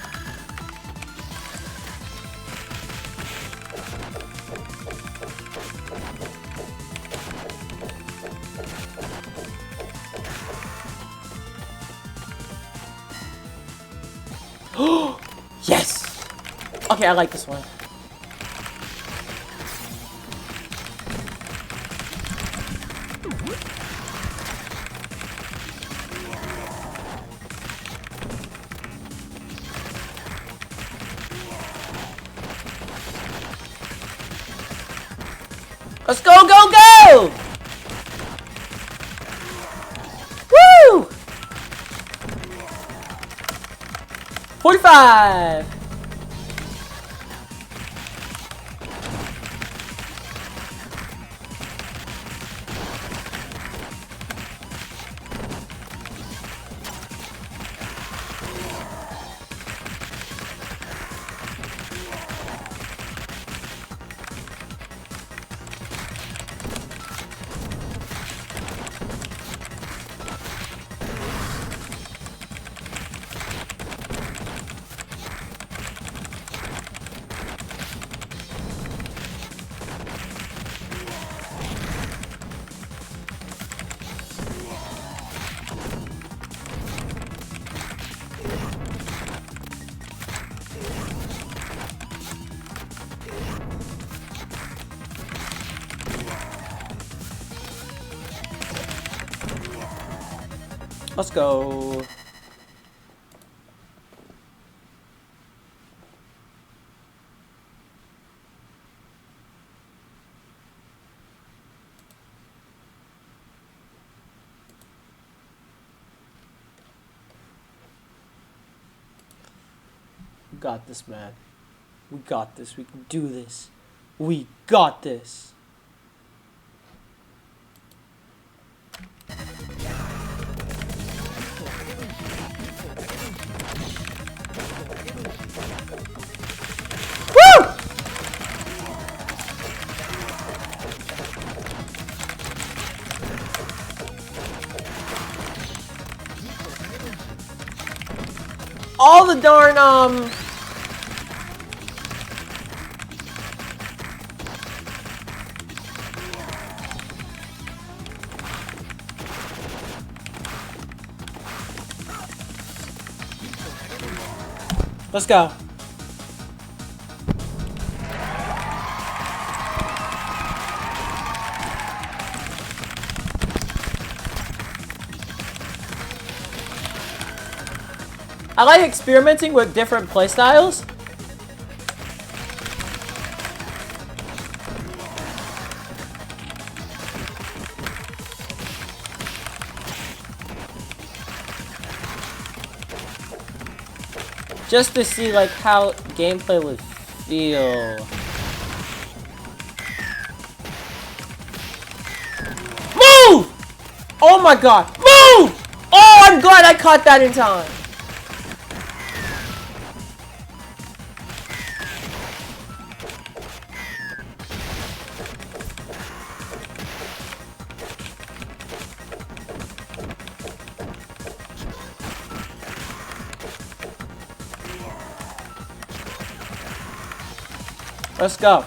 Yes! Okay, I like this one. Let's go, go, go! Woo! 45! Let's go. We got this, man. We got this. We can do this. We got this. Woo! All the darn, Let's go. I like experimenting with different playstyles. Just to see like how gameplay would feel. Move! Oh my god. Move! Oh, I'm glad I caught that in time. Let's go.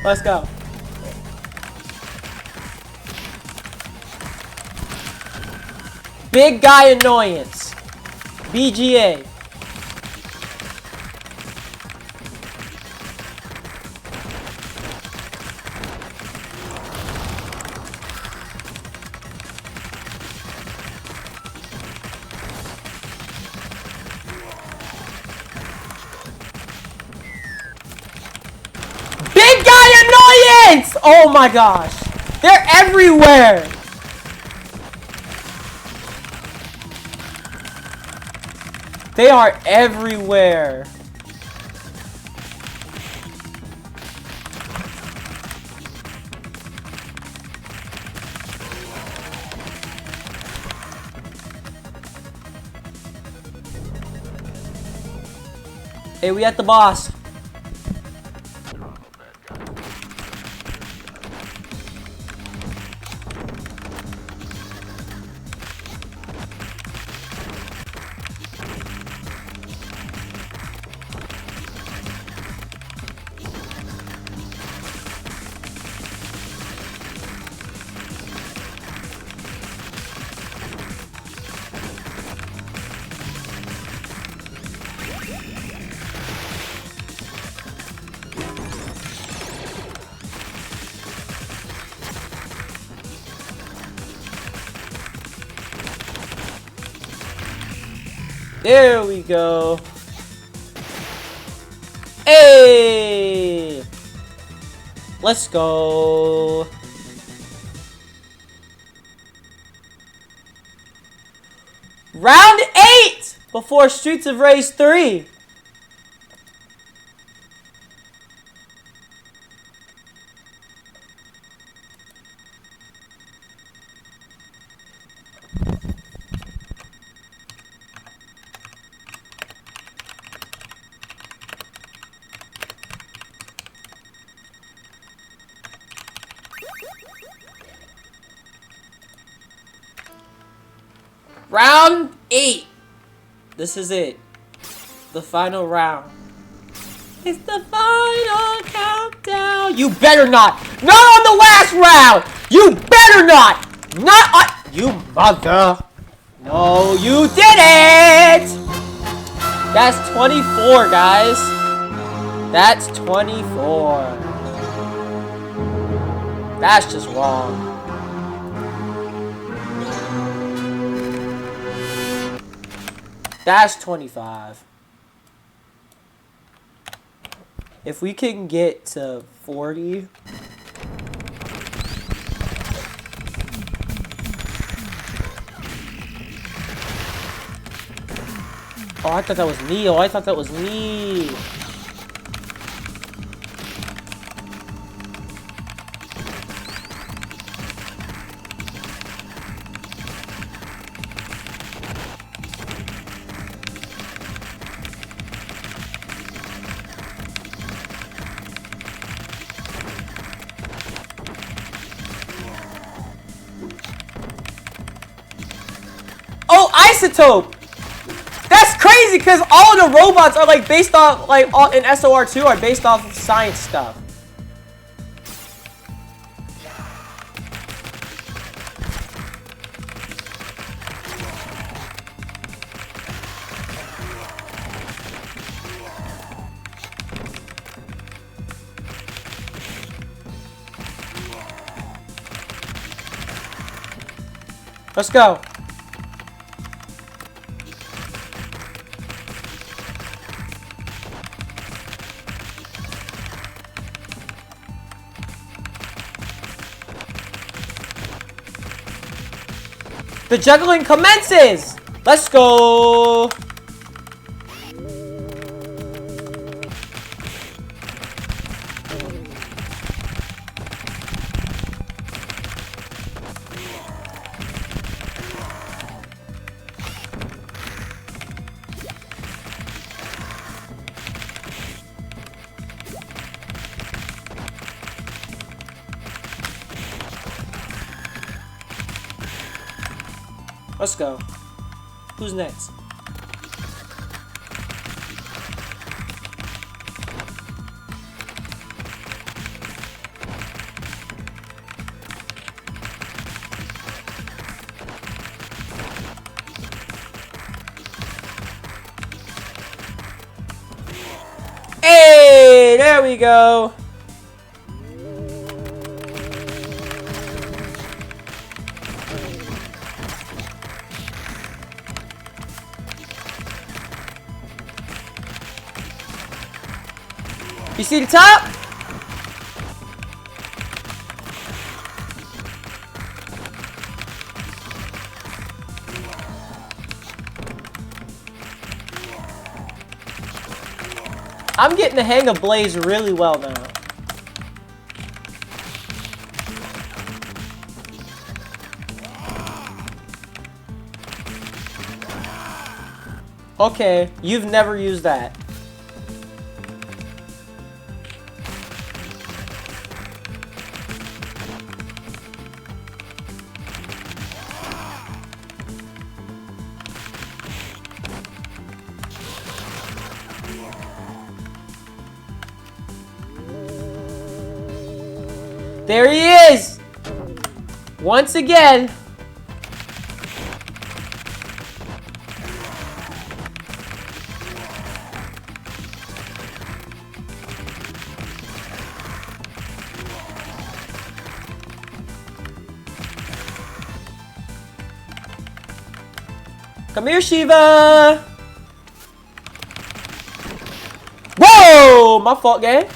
Let's go. Big guy annoyance. BGA. Big guy annoyance! Oh my gosh. They're everywhere. They are everywhere. Hey, we at the boss. There we go. Hey! Let's go. Round 8 before Streets of Rage 3. Round 8. This is it. The final round. It's the final countdown. You better not. Not on the last round. You better not. Not on. You mother. No, you didn't. That's 24, guys. That's 24. That's just wrong. That's 25. If we can get to 40. Oh, I thought that was me. Oh, I thought that was me. Oh, Isotope! That's crazy because all of the robots are like based off, like all in SOR2 are based off of science stuff. Let's go. The juggling commences! Let's go! Let's go. Who's next? Hey, there we go. You see the top? I'm getting the hang of Blaze really well now. Okay, you've never used that. There he is! Once again. Come here, Shiva! Whoa! My fault, gang.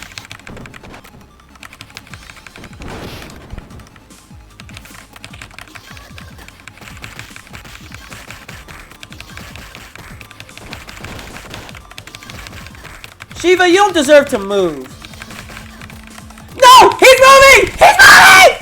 Shiva, you don't deserve to move. No! He's moving! He's moving!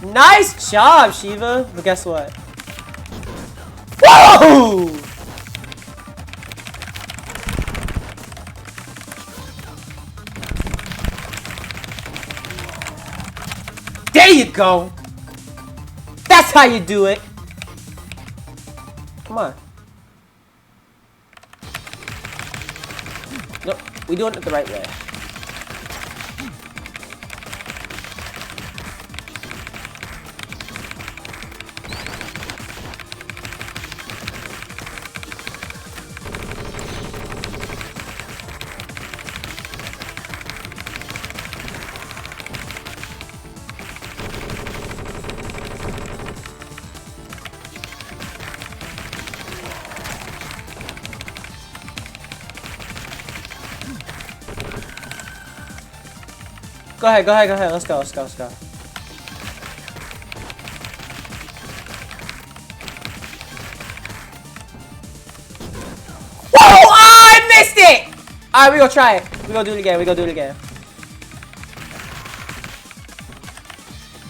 Woo! Nice job, Shiva. But guess what? Whoa! There you go. That's how you do it. Come on. Nope, we doing it the right way. Go ahead, go ahead, go ahead. Let's go, let's go, let's go. Whoa! Oh, I missed it! Alright, we gonna try it. We gonna do it again, we gonna do it again.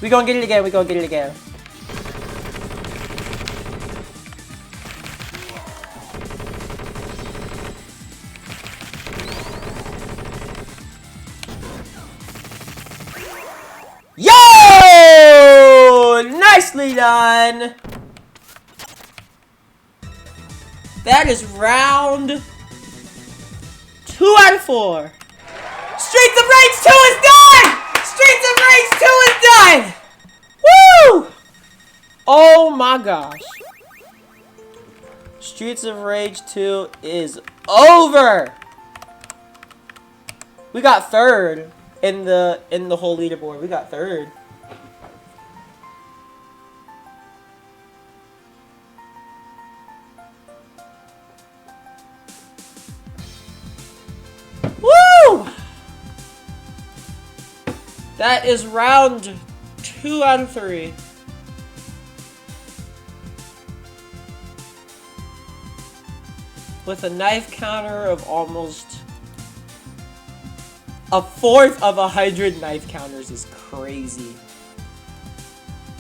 We gonna get it again, we gonna get it again. Yo! Nicely done! That is round 2 out of 4. Streets of Rage 2 is done! Streets of Rage 2 is done! Woo! Oh my gosh. Streets of Rage 2 is over! We got 3rd. In the whole leaderboard, we got 3rd. Woo! That is round 2 out of 3. With a knife counter of almost a 4th of 100 knife counters is crazy.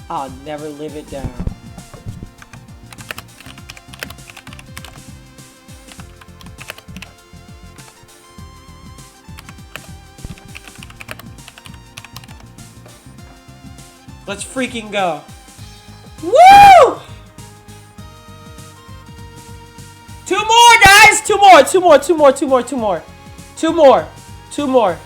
I'll never live it down. Let's freaking go. Woo! 2 more, guys! 2 more, 2 more, 2 more, 2 more, 2 more. 2 more. 2 more.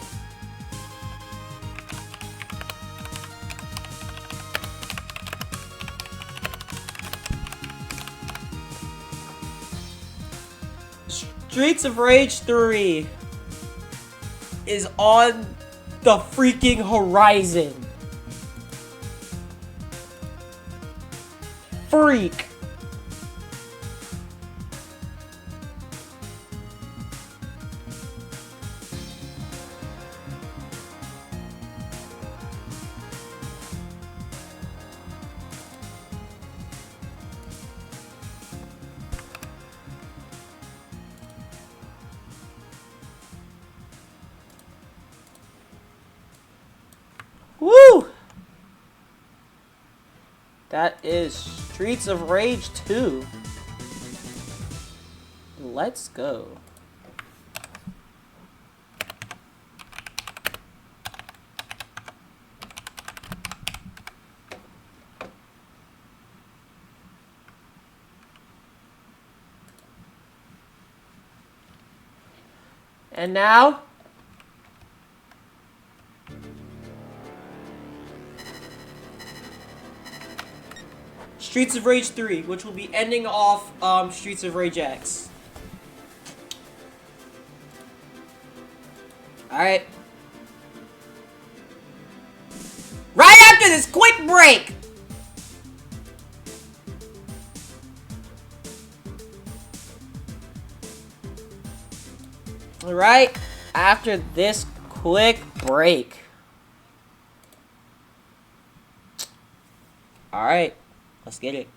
Streets of Rage 3 is on the freaking horizon. Freak. Woo! That is Streets of Rage 2. Let's go. And now... Streets of Rage 3, which will be ending off Streets of Rage X. Alright. Right after this quick break! Alright, after this quick break. Alright, let's get it.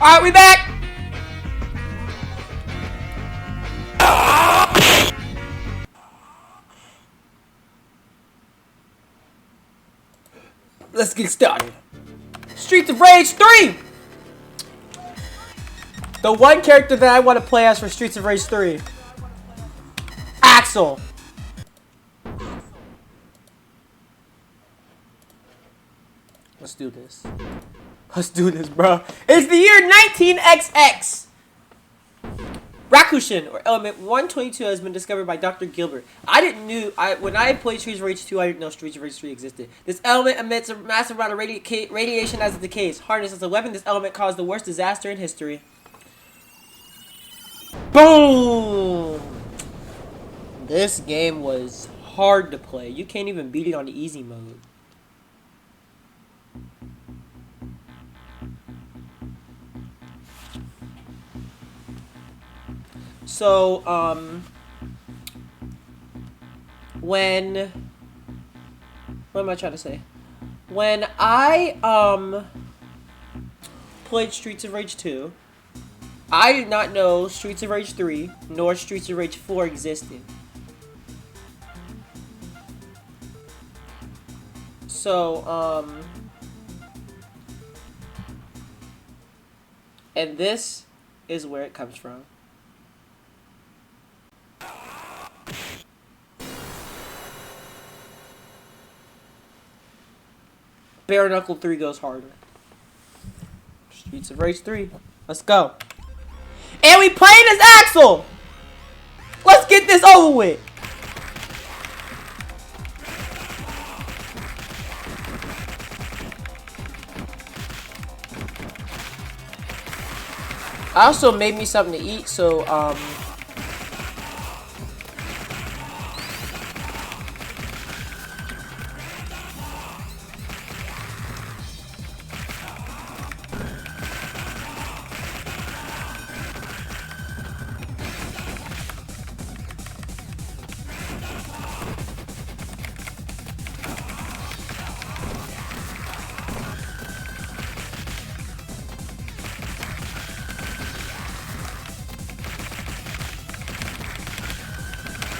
Alright, we back! Let's get started. Streets of Rage 3! The one character that I want to play as for Streets of Rage 3. Axel. Let's do this. Let's do this, bro. It's the year 19XX. Rakushin, or element 122, has been discovered by Dr. Gilbert. When I played Streets of Rage 2, I didn't know Streets of Rage 3 existed. This element emits a massive amount of radiation as it decays. Harnessed as a weapon, this element caused the worst disaster in history. Boom! This game was hard to play. You can't even beat it on the easy mode. So, what am I trying to say? When I, played Streets of Rage 2, I did not know Streets of Rage 3, nor Streets of Rage 4 existed. So, and this is where it comes from. Bare Knuckle 3 goes harder. Streets of Rage 3. Let's go. And we playing as Axel! Let's get this over with! I also made me something to eat, so,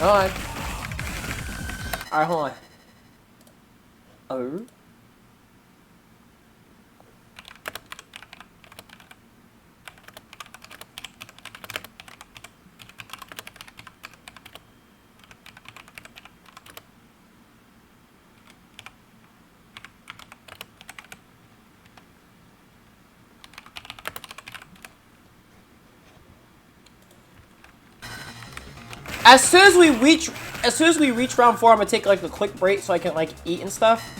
hold on. Alright, hold on. Oh. As soon as we reach round 4, I'm gonna take like a quick break so I can like eat and stuff.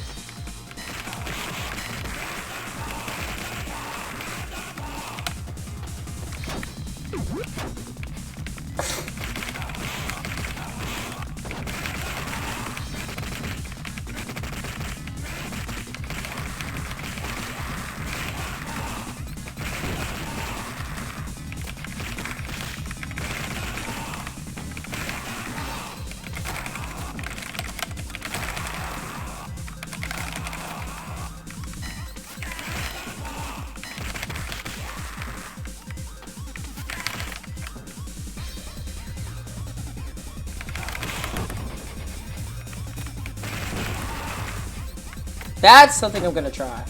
That's something I'm gonna try.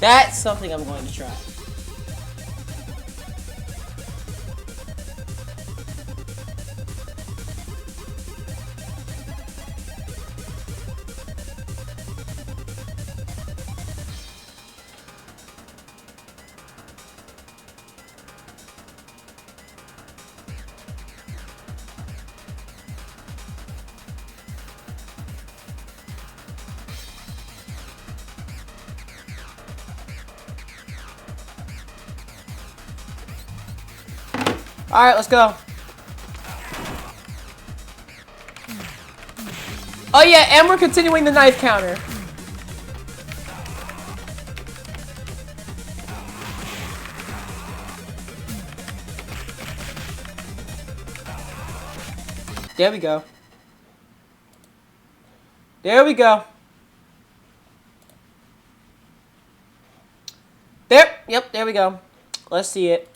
That's something I'm going to try. Alright, let's go. Oh yeah, and we're continuing the knife counter. There we go. There we go. There. Yep, there we go. Let's see it.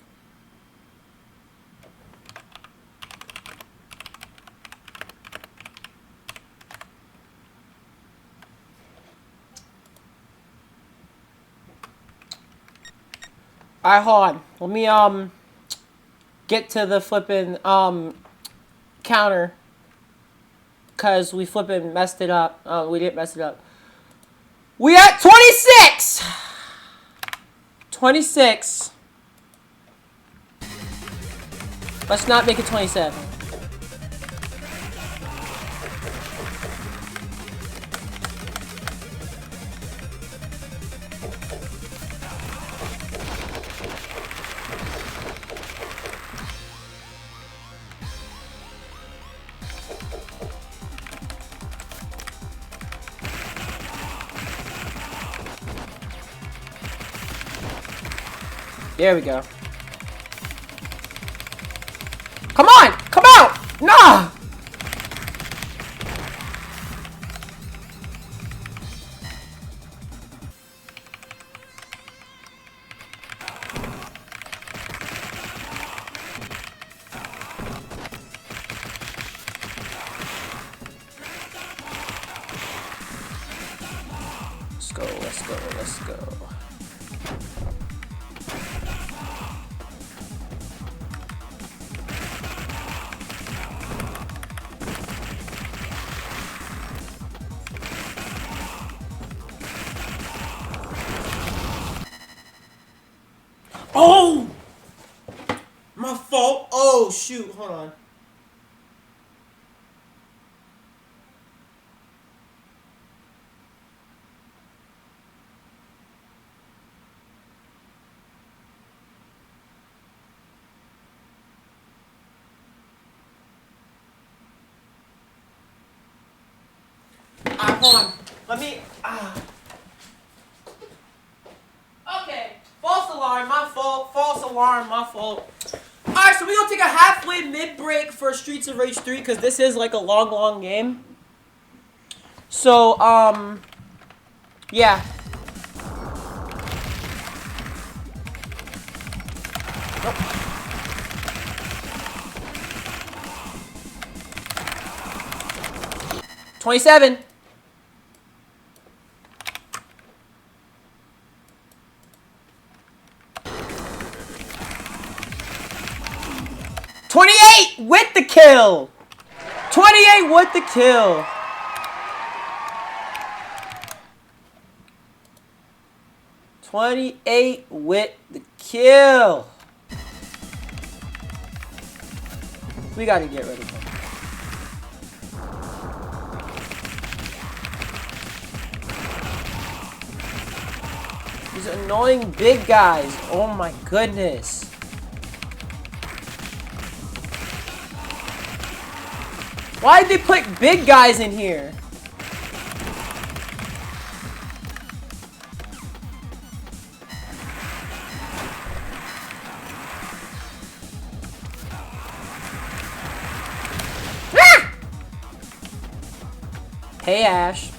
Alright, hold on. Let me, get to the flippin', counter. Because we flippin' messed it up. Oh, we didn't mess it up. We at 26! 26. Let's not make it 27. There we go. Come on! Come out! Nah! Let's go, let's go, let's go. Oh! My fault. Oh, shoot. Hold on. Alright, hold on. Let me... Okay. False alarm, my fault. False alarm, my fault. Alright, so we're gonna take a halfway mid-break for Streets of Rage 3, because this is like a long game. So, yeah. Nope. 27. 28 with the kill. 28 with the kill. With the kill. We gotta get rid of him. These annoying big guys. Oh my goodness. Why'd they put big guys in here? Ah! Hey, Ash.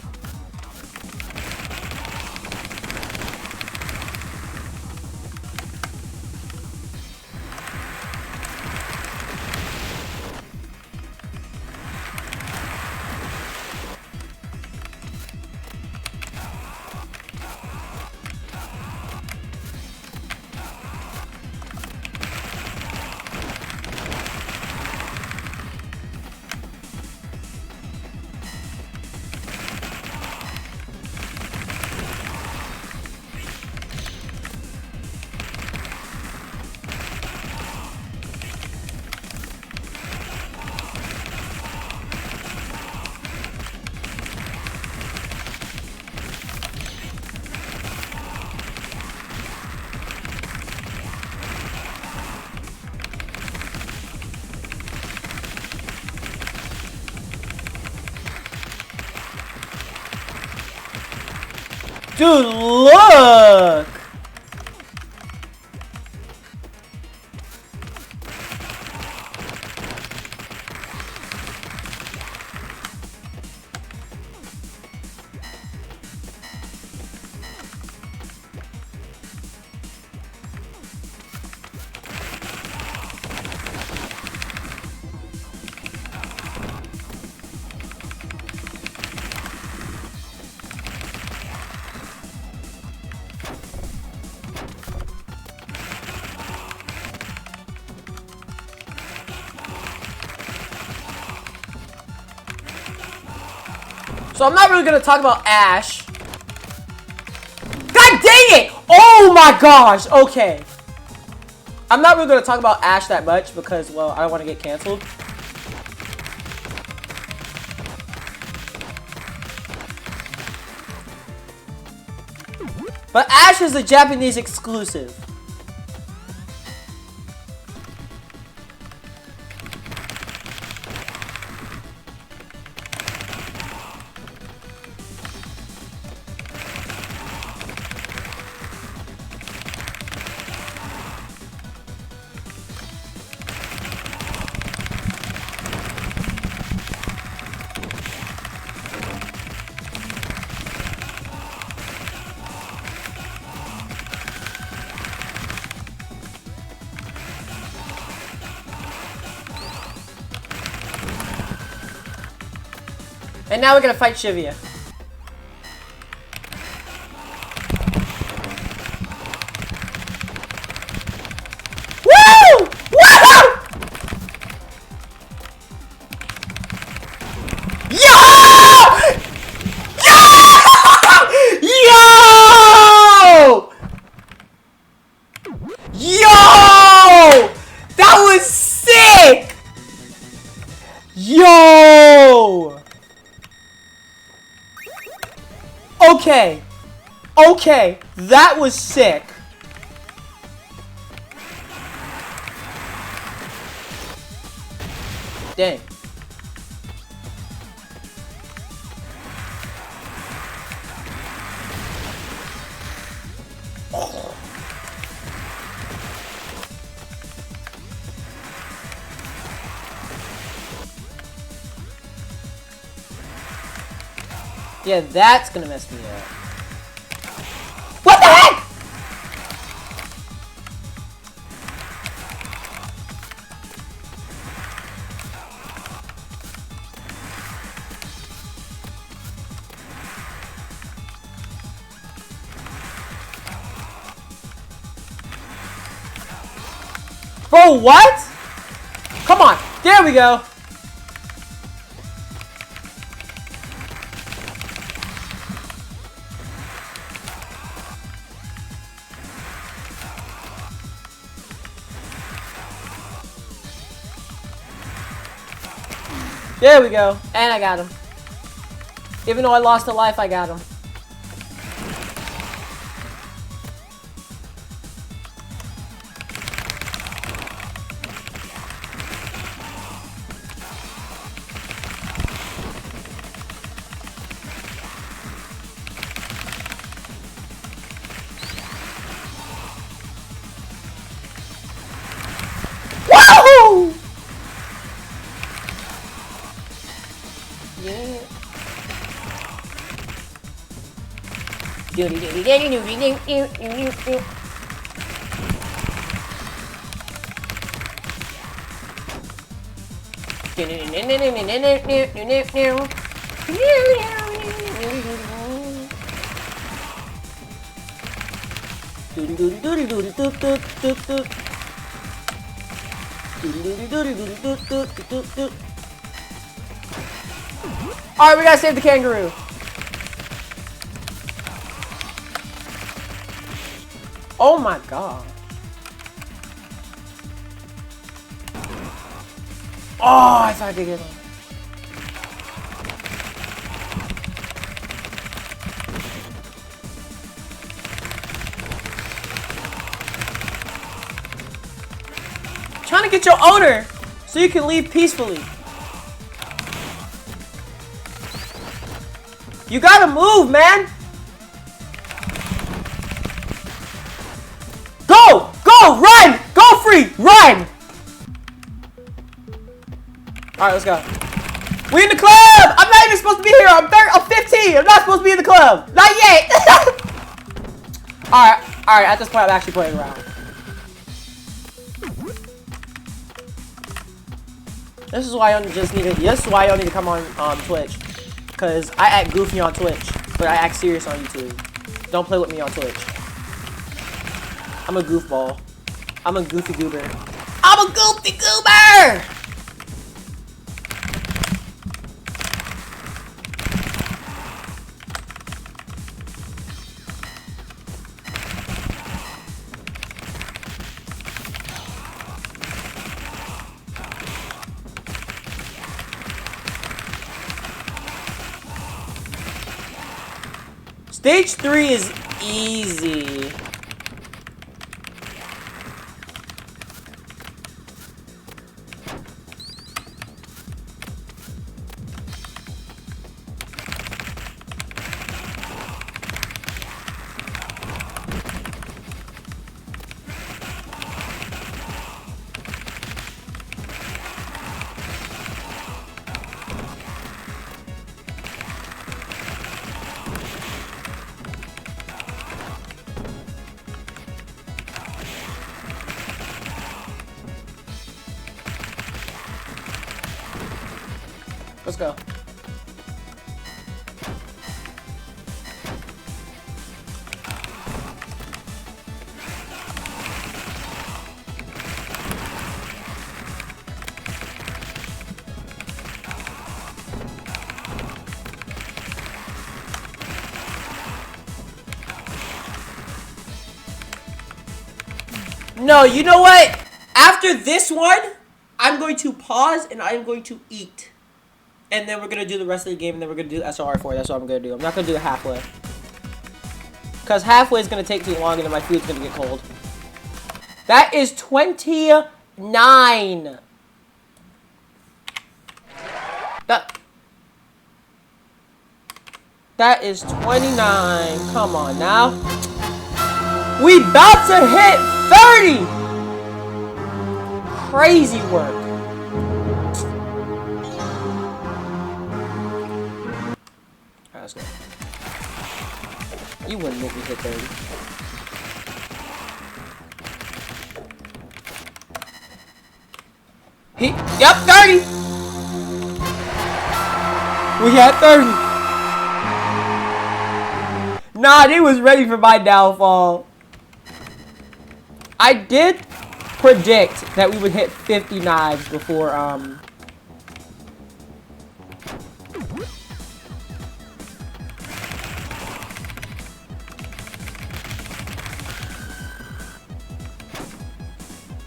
Dude, look! So I'm not really gonna talk about Ash. God dang it! Oh my gosh! Okay. I'm not really gonna talk about Ash that much because, well, I don't want to get canceled. But Ash is a Japanese exclusive. And now we're gonna fight Shivia. Woo! Woo! Yo! Yo! Yo! That was sick! Yo! Okay. Okay. That was sick. Dang. Yeah, that's gonna mess me up. What the heck? Bro, what? Come on. There we go. There we go. And I got him. Even though I lost a life, I got him. Woohoo! Yeah. Alright, we gotta save the kangaroo. Oh my god. Oh, I thought I could get him. Trying to get your owner so you can leave peacefully. You gotta move, man. Go! Run! Go free! Run! Alright, let's go. We in the club! I'm not even supposed to be here. I'm 15. I'm not supposed to be in the club. Not yet. Alright, at this point I'm actually playing around. This is why I don't need to come on Twitch. Cause I act goofy on Twitch, but I act serious on YouTube. Don't play with me on Twitch. I'm a goofball. I'm a goofy goober. I'm a goofy goober! Stage 3 is easy. Let's go. No, you know what? After this one, I'm going to pause and I'm going to eat. And then we're going to do the rest of the game, and then we're going to do SR4. That's what I'm going to do. I'm not going to do it halfway. Because halfway is going to take too long, and then my food's going to get cold. That is 29. That is 29. Come on now. We about to hit 30. Crazy work. Let's go. You wouldn't make me hit 30. Yep, 30! We had 30. Nah, they was ready for my downfall. I did predict that we would hit 50 knives before,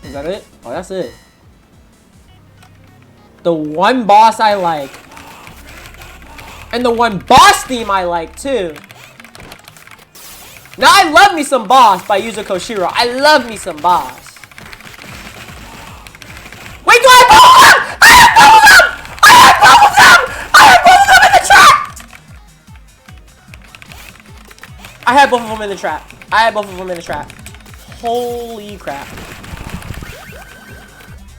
Is that it? Oh, that's it. The one boss I like. And the one boss theme I like, too. Now, I love me some boss by Yuzo Koshiro. I love me some boss. Wait, do I have both of them? I have both of them! I have both of them! I have both of them in the trap! I had both of them in the trap. I had both of them in the trap. Holy crap.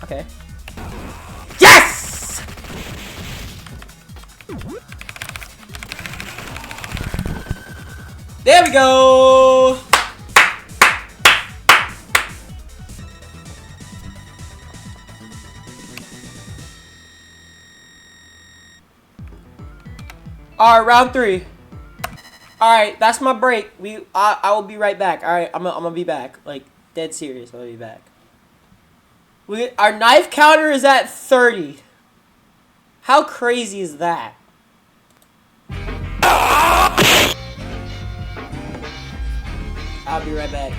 Okay. Yes! There we go! Alright, round 3. Alright, that's my break. I will be right back. Alright, I'm gonna be back. Like, dead serious, I'll be back. Our knife counter is at 30. How crazy is that? I'll be right back.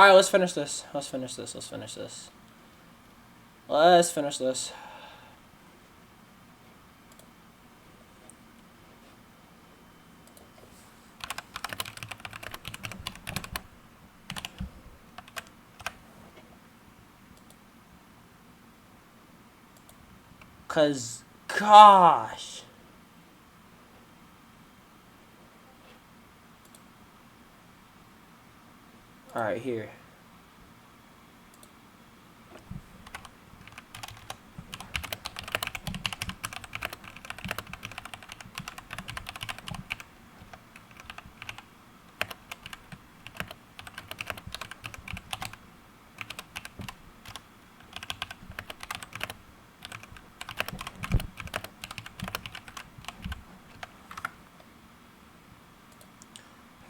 Alright, let's finish this. Let's finish this. Let's finish this. Let's finish this. Cause, gosh. Alright, here.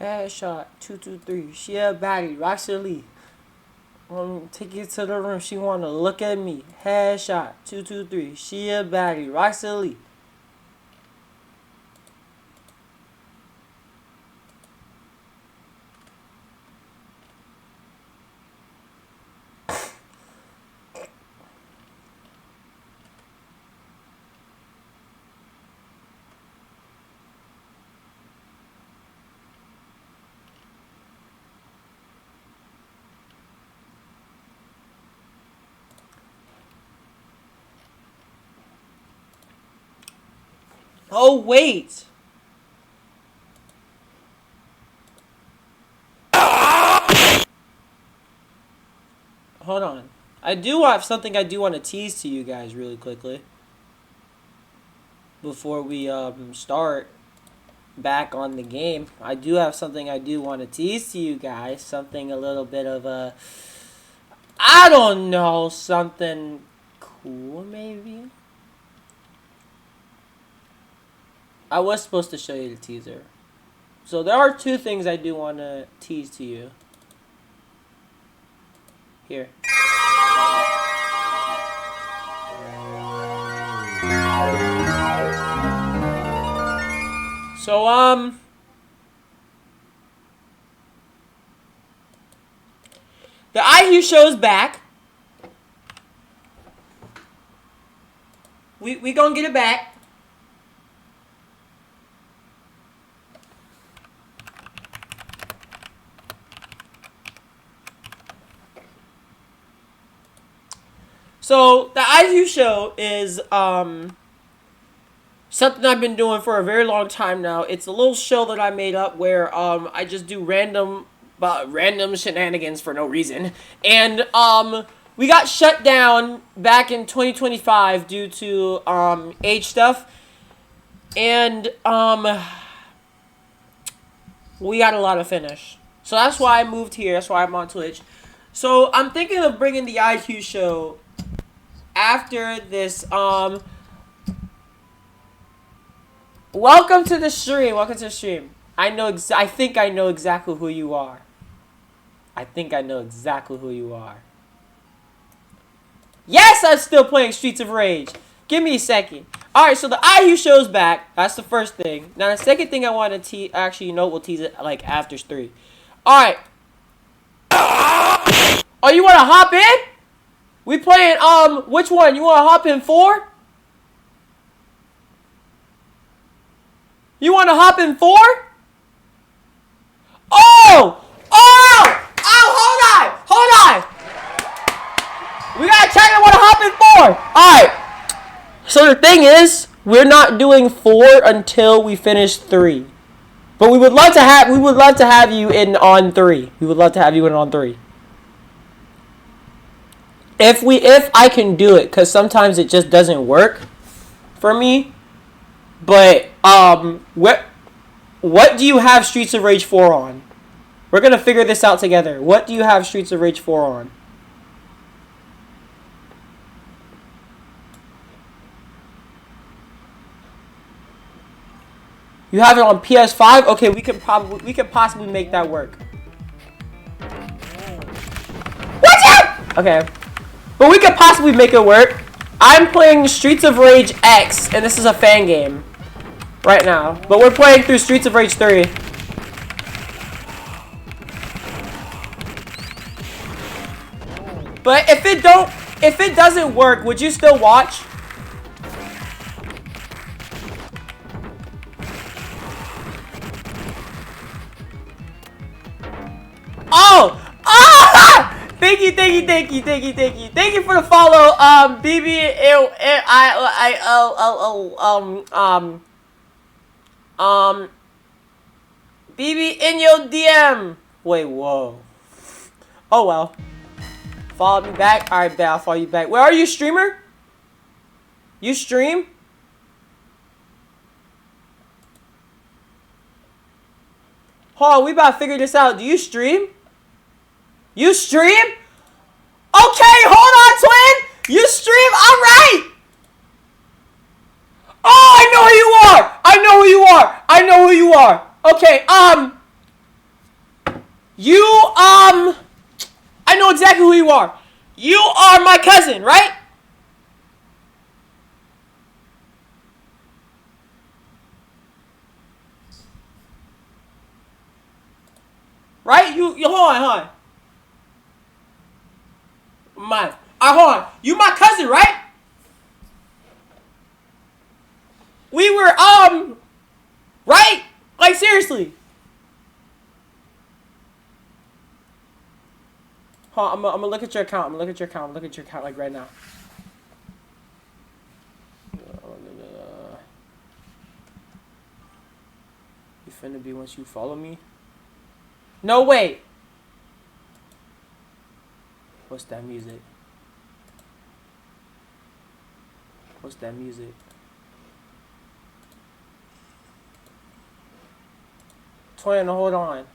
Headshot 223. She a baddie. Roxy take you to the room. She wanna look at me. Headshot 223. She a baddie. Roxy. Oh, wait. Hold on. I do have something I do want to tease to you guys really quickly. Before we start back on the game. I do have something I do want to tease to you guys. Something a little bit of a... I don't know. Something cool maybe? I was supposed to show you the teaser. So there are two things I do want to tease to you. Here. So, the IQ show's back. We gonna get it back. So, the IQ show is, something I've been doing for a very long time now. It's a little show that I made up where, I just do random shenanigans for no reason. And, we got shut down back in 2025 due to, age stuff. And, we got a lot to finish. So, that's why I moved here. That's why I'm on Twitch. So, I'm thinking of bringing the IQ show after this, welcome to the stream. Welcome to the stream. I think I know exactly who you are. I think I know exactly who you are. Yes, I'm still playing Streets of Rage. Give me a second. Alright, so the IU show's back. That's the first thing. Now, the second thing I want to actually, you know, we'll tease it, like, after 3. Alright. Oh, you want to hop in? We playing, which one? You want to hop in 4? You want to hop in 4? Oh! Oh! Oh, hold on! We got a chat that want to hop in 4. Alright. So the thing is, we're not doing 4 until we finish 3. But we would love to have you in on 3. We would love to have you in on 3. If I can do it, because sometimes it just doesn't work for me. But what do you have Streets of Rage 4 on? We're gonna figure this out together. What do you have Streets of Rage 4 on? You have it on PS5? Okay, we could possibly make that work. Watch out! Okay. But we could possibly make it work. I'm playing Streets of Rage X, and this is a fan game right now. But we're playing through Streets of Rage 3. But if it doesn't work, would you still watch? Oh! Ah! Thank you for the follow, BB. BB in your DM. Wait, whoa. Oh well. Follow me back. All right, bet I'll follow you back. Where are you, streamer? You stream? Hold on, we about to figure this out. Do you stream? You stream? Okay, hold on, twin. You stream? All right. Oh, I know who you are. I know who you are. I know who you are. Okay, I know exactly who you are. You are my cousin, right? Right? You hold on. Man. Hold on. You my cousin, right? We were, right? Like, seriously. Hold on, I'm gonna look at your account. I'm gonna look at your account, like, right now. You finna be once you follow me? No, wait. What's that music? What's that music? Twin, hold on.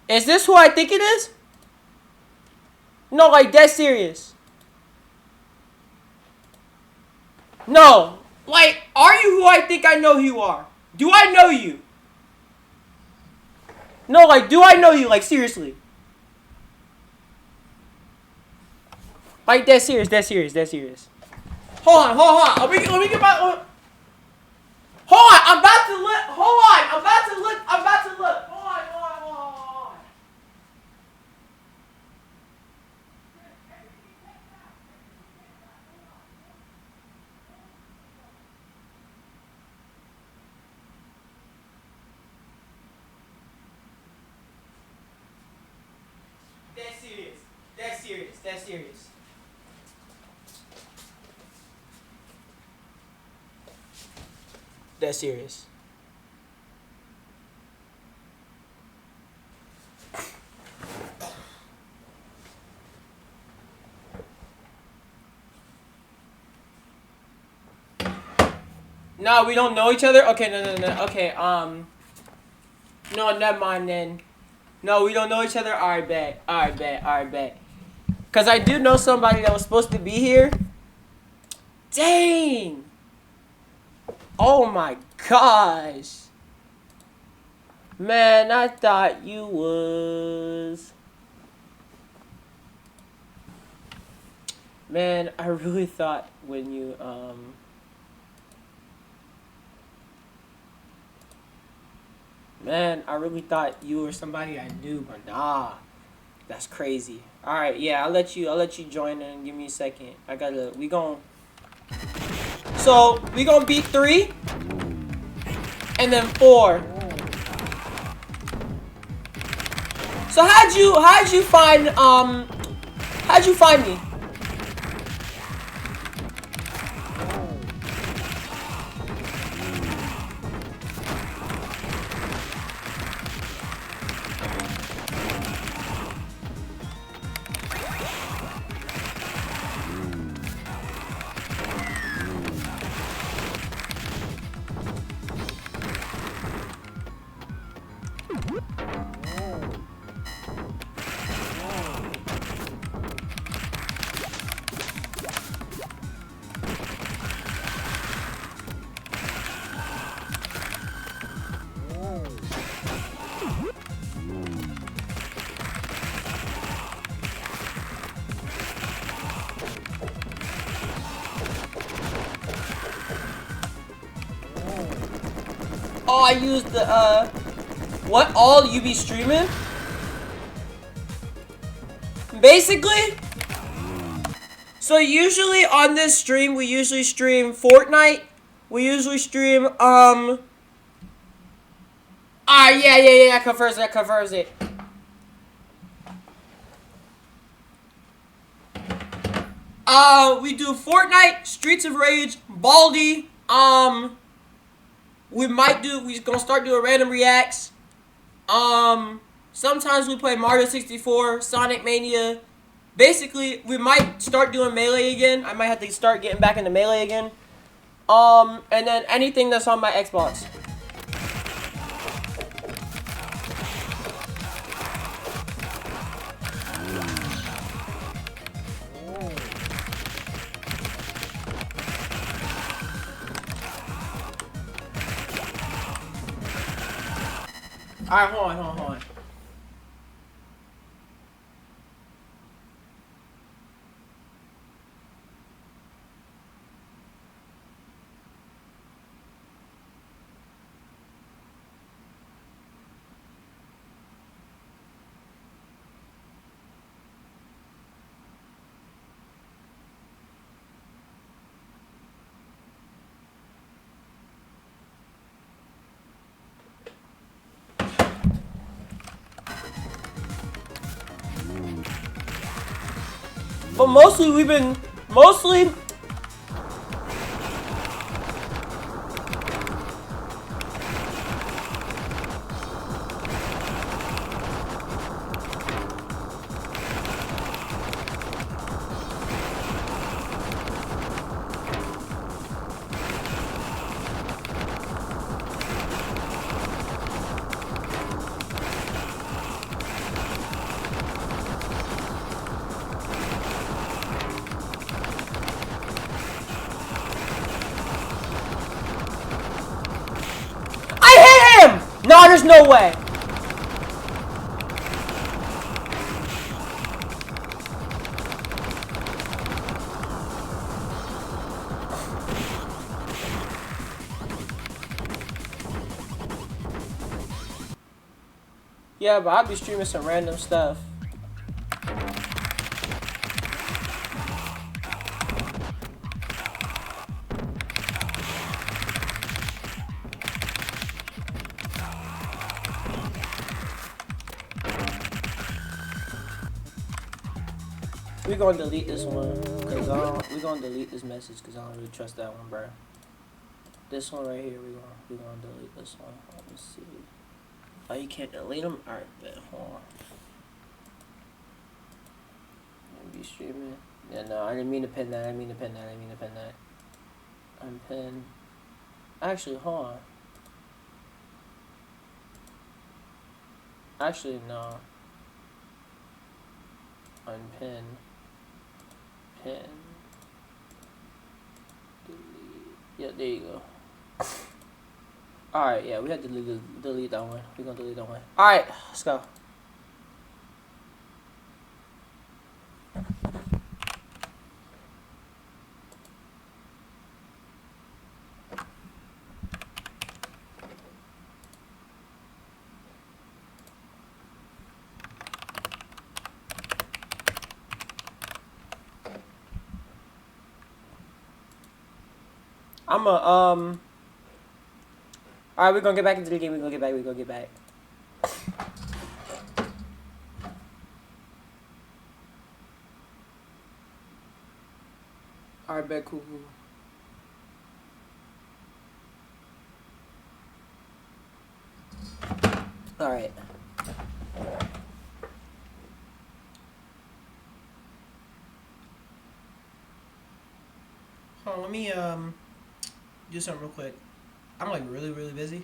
Is this who I think it is? No, like, dead serious. No. Like, are you who I think I know who you are? Do I know you? No, like, do I know you? Like, seriously. Like, dead serious. Hold on. Let me get my... Hold on, I'm about to look. Hold on. That's serious. That's serious. No, we don't know each other? Okay, no. Okay, no, never mind then. No, we don't know each other? Alright, bet. Because I do know somebody that was supposed to be here. Dang! Oh my gosh. Man, I thought you was... Man, I really thought when you, Man, I really thought you were somebody I knew, but nah. That's crazy. Alright, yeah, I'll let you join in. Give me a second. So, we gonna beat 3. And then 4. So how'd you find me? Oh, I used the, what? All you be streaming? basically, so usually on this stream, we usually stream Fortnite. We usually stream, yeah, that confirms it. We do Fortnite, Streets of Rage, Baldi, we gonna start doing random reacts. Sometimes we play Mario 64, Sonic Mania. Basically, we might start doing Melee again. I might have to start getting back into Melee again. And then anything that's on my Xbox. Alright, hold on. But mostly no, there's no way. Yeah, but I'll be streaming some random stuff. We gonna delete this one, cause we gonna delete this message, cause I don't really trust that one, bro. This one right here, we gonna delete this one. Let me see. Oh, you can't delete them. All right, bet. Hold on. Be streaming. Yeah, no, I didn't mean to pin that. Unpin. Actually, hold on. Actually, no. Unpin. Pin. Delete. Yeah, there you go. Alright, yeah, we had to delete that one. We're gonna delete that one. Alright, let's go. Alright, we're gonna get back into the game. We're gonna get back. Alright, bet, cool. Alright. Hold on, let me, do something real quick. I'm like really busy.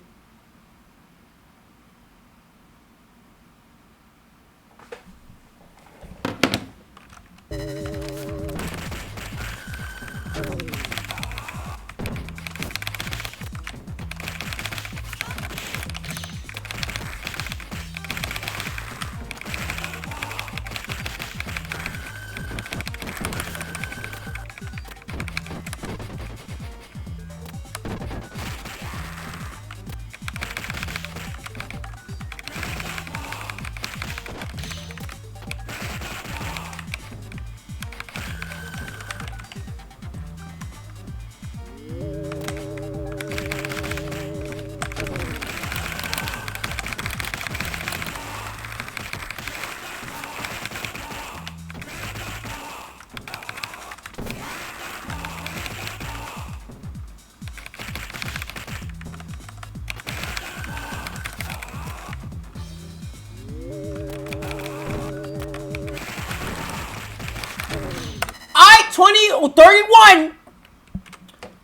20, 31.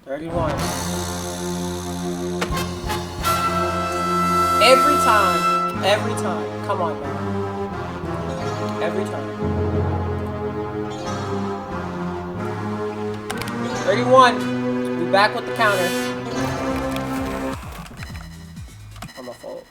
31. Every time. Every time. Come on, man. Every time. 31. Be back with the counter. I'm a fault.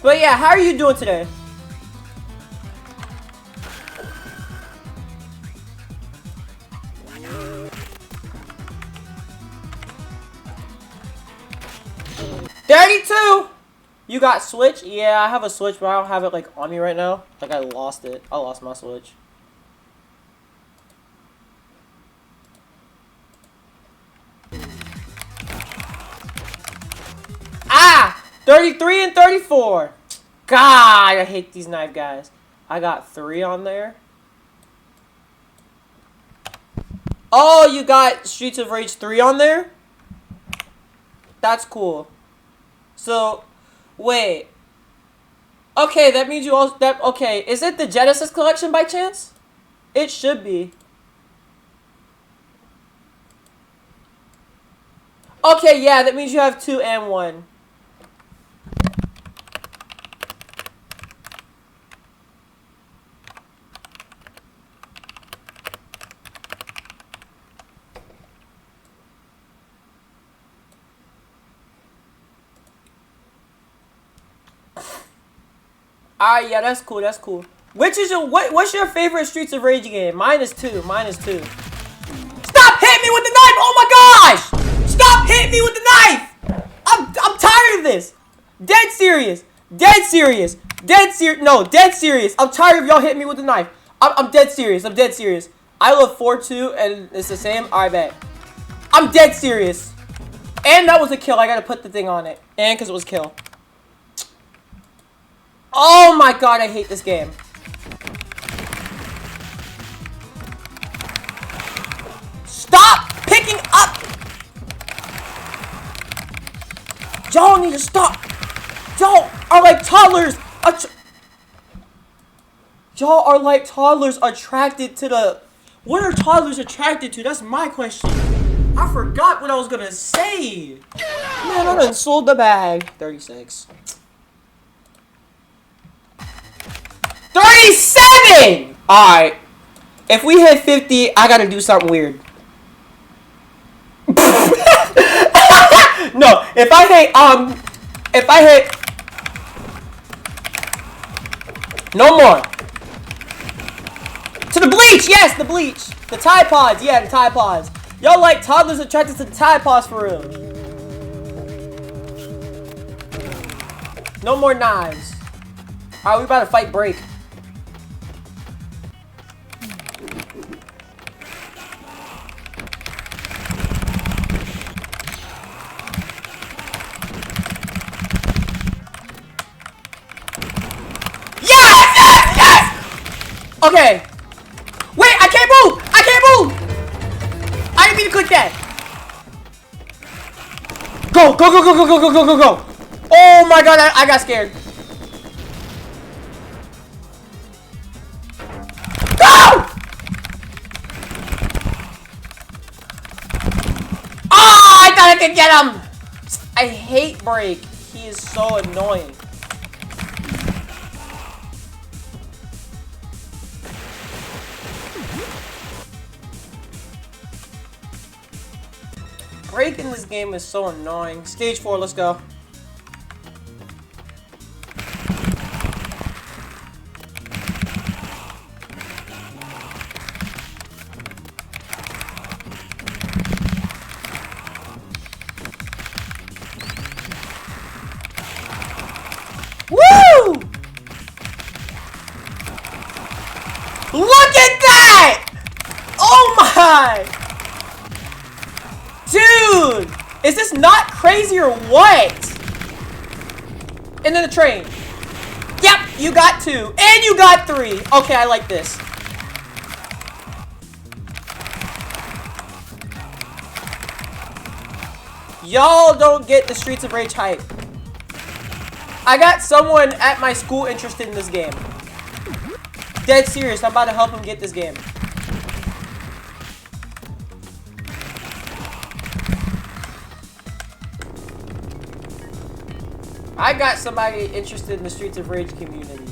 But yeah, how are you doing today? $32! You got Switch? Yeah, I have a Switch, but I don't have it like on me right now. Like I lost it. I lost my Switch. Ah! 33 and 34. God, I hate these knife guys. I got 3 on there. Oh, you got Streets of Rage 3 on there? That's cool. So, wait. Okay, that means you also... Okay, is it the Genesis collection by chance? It should be. Okay, yeah, that means you have 2 and 1. Alright, yeah, that's cool, that's cool. Which is your what's your favorite Streets of Rage game? Mine is 2. Mine is 2. Stop hitting me with the knife! Oh my gosh! Stop hitting me with the knife! I'm tired of this. Dead serious. Dead serious. Dead serious. No, dead serious. I'm tired of y'all hitting me with the knife. I'm dead serious. I'm dead serious. I love 4-2 and it's the same. Alright, bet. I'm dead serious. And that was a kill. I gotta put the thing on it. And because it was kill. Oh my god, I hate this game. Stop picking up! Y'all need to stop. Y'all are like toddlers. Y'all are like toddlers attracted to the... What are toddlers attracted to? That's my question. I forgot what I was gonna say. Man, I done sold the bag. 36. 37! Alright. If we hit 50, I gotta do something weird. No, if I hit, no more. To the bleach, yes, the bleach. The Tide Pods, yeah, the Tide Pods. Y'all like toddlers attracted to the Tide Pods for real. No more knives. Alright, we about to fight break. Okay. Wait, I can't move! I can't move! I didn't mean to click that. Go, go, go, go, go, go, go, go, go, go. Oh my god, I got scared. Go! Oh, I thought I could get him. I hate Break. He is so annoying. Break in this game is so annoying. Stage 4, let's go. Woo! Look at that! Oh my! Dude! Is this not crazy or what? And then the train. Yep, you got 2. And you got 3. Okay, I like this. Y'all don't get the Streets of Rage hype. I got someone at my school interested in this game. Dead serious, I'm about to help him get this game. I got somebody interested in the Streets of Rage community.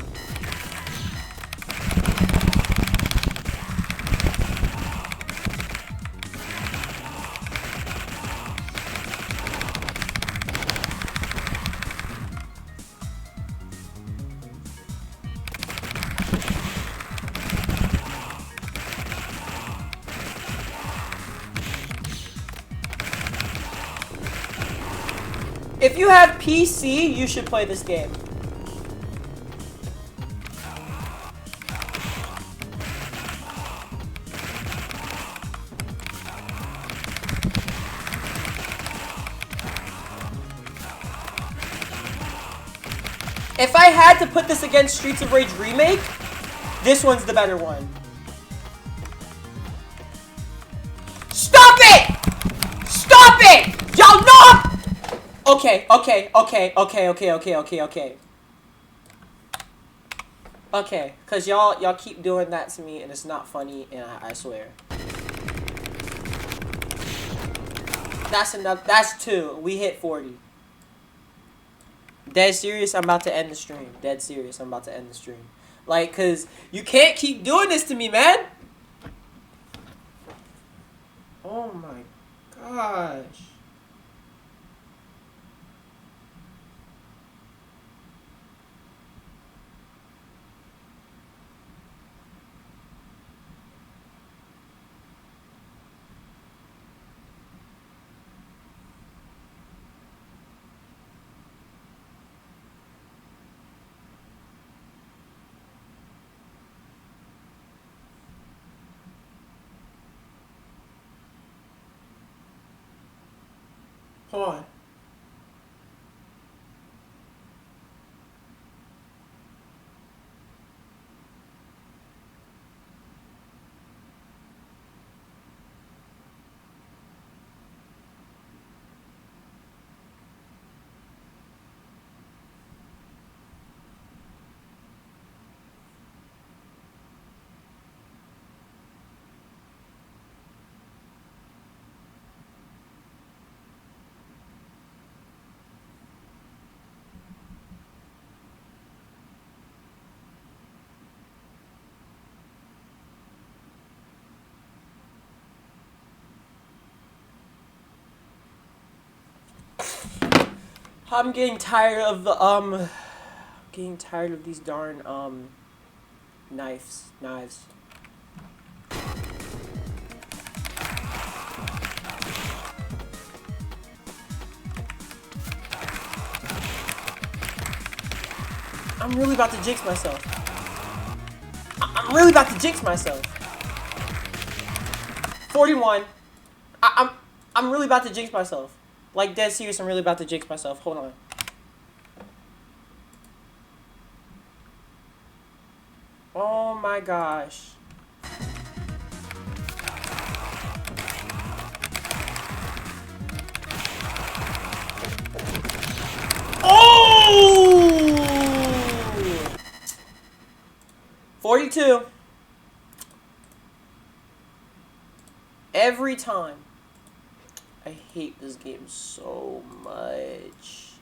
If you have PC, you should play this game. If I had to put this against Streets of Rage Remake, this one's the better one. Stop it! Stop it! Y'all know! Okay. Okay, cause y'all keep doing that to me and it's not funny, and I swear. That's enough. That's 2. We hit 40. Dead serious, I'm about to end the stream. Dead serious, I'm about to end the stream. Like, cause you can't keep doing this to me, man. Oh my gosh. Hold on. I'm getting tired of the getting tired of these darn knives. I'm really about to jinx myself. I'm really about to jinx myself. 41. I'm really about to jinx myself. Like, dead serious, I'm really about to jinx myself. Hold on. Oh my gosh. Oh! 42. Every time. I hate this game so much.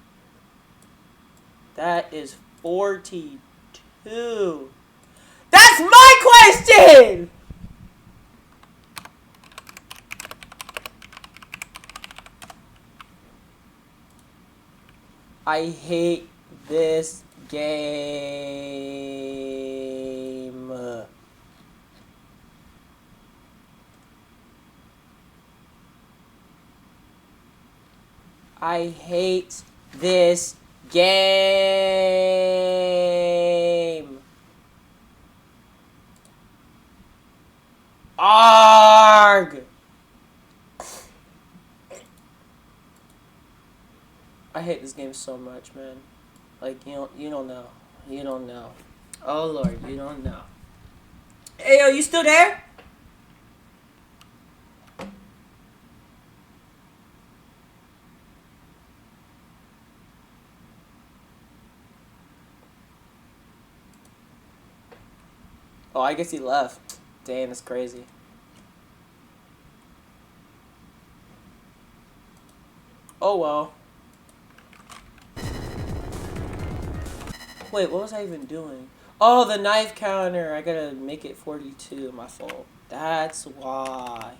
That is 42. That's my question! I hate this game. I hate this game. Arg! I hate this game so much, man. Like, you don't know. You don't know. Oh, Lord, you don't know. Hey, yo, you still there? Oh, I guess he left. Damn, that's crazy. Oh, well. Wait, what was I even doing? Oh, the knife counter. I gotta make it 42. My fault. That's why.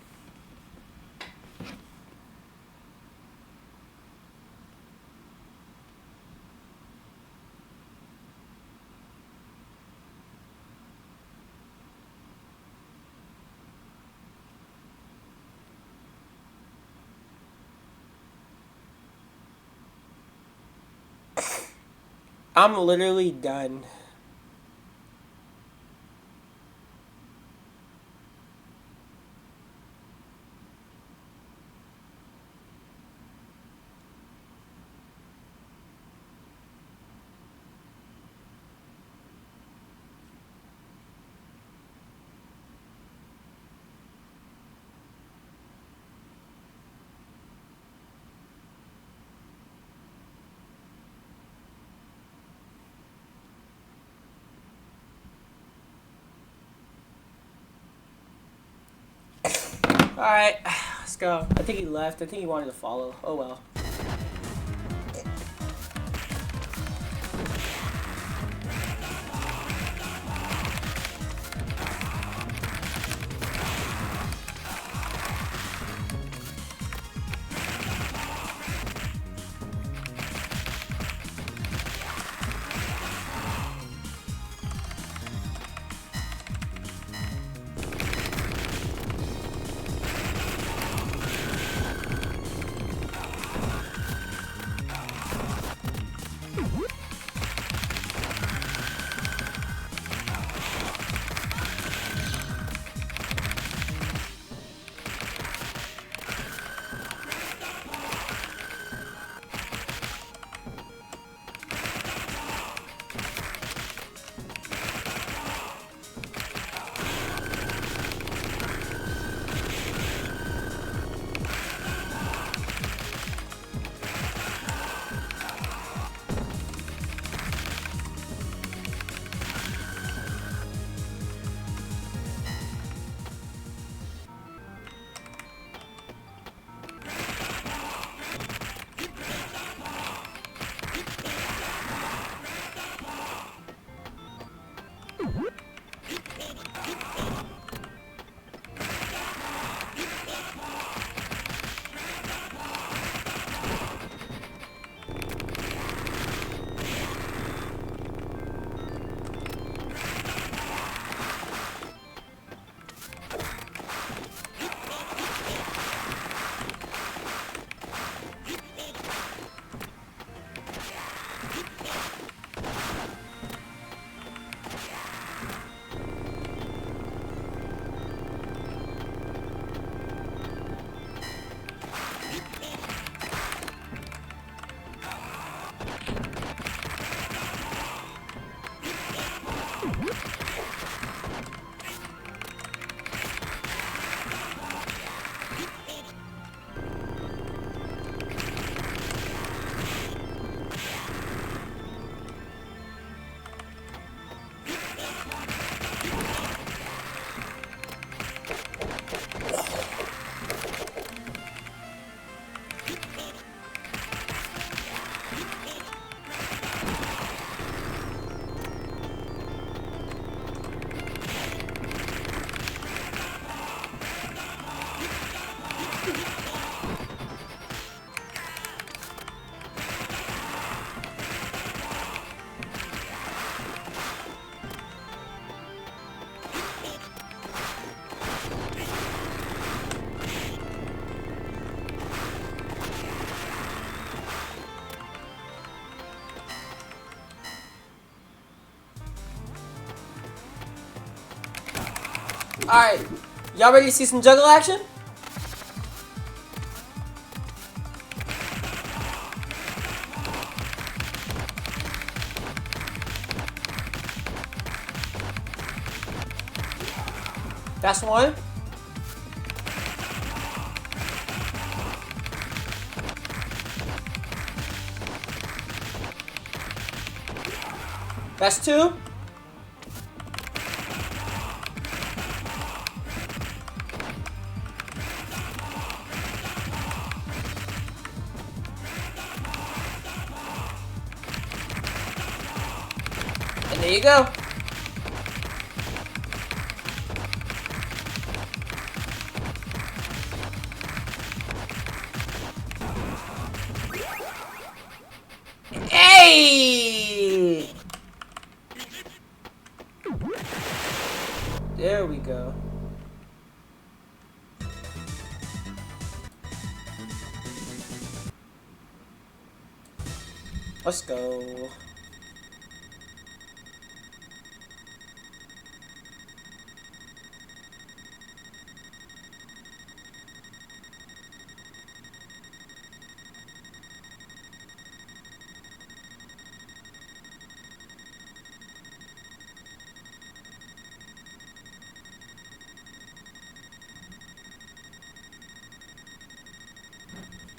I'm literally done. Alright, let's go. I think he left. I think he wanted to follow. Oh well. Alright, Y'all ready to see some juggle action? That's one. That's two. And there you go. Hey! There we go. Let's go.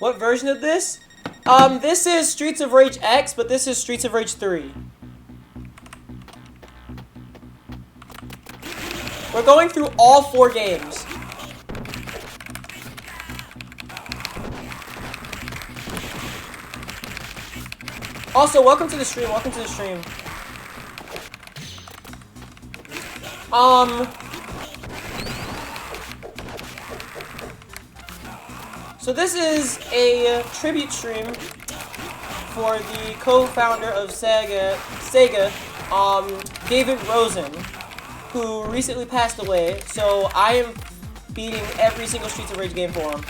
What version of this? This is Streets of Rage X, but this is Streets of Rage 3. We're going through all 4 games. Also, welcome to the stream. Welcome to the stream. So this is a tribute stream for the co-founder of Sega, David Rosen, who recently passed away. So I am beating every single Streets of Rage game for him.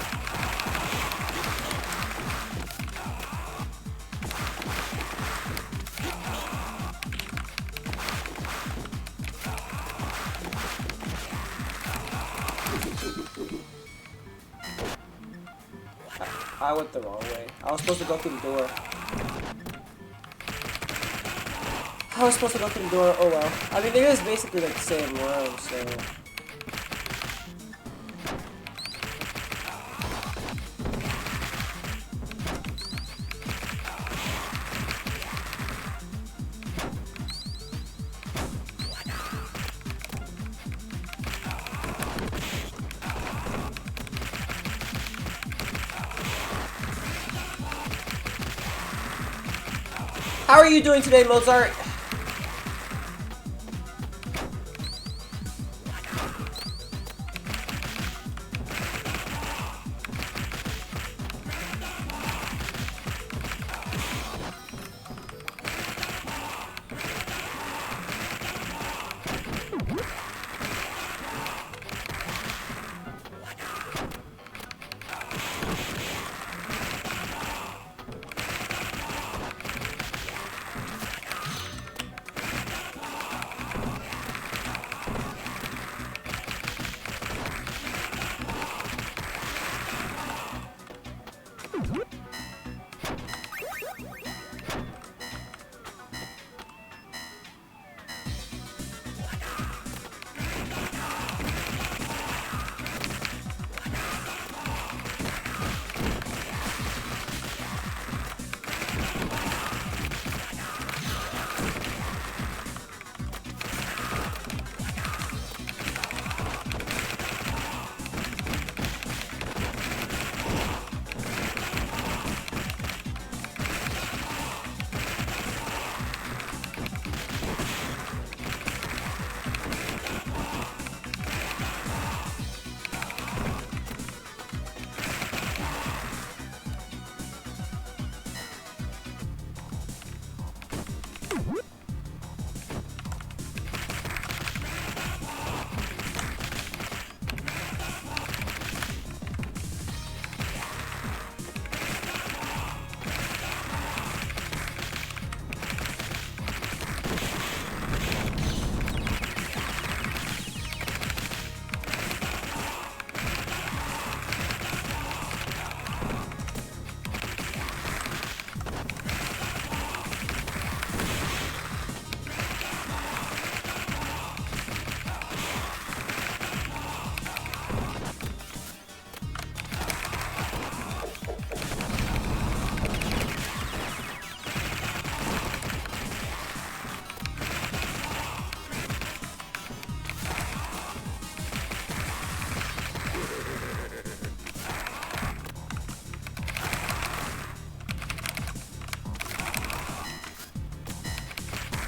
I went the wrong way. I was supposed to go through the door. I was supposed to go through the door. Oh well. I mean, it is basically like the same room, so. How are you doing today, Mozart?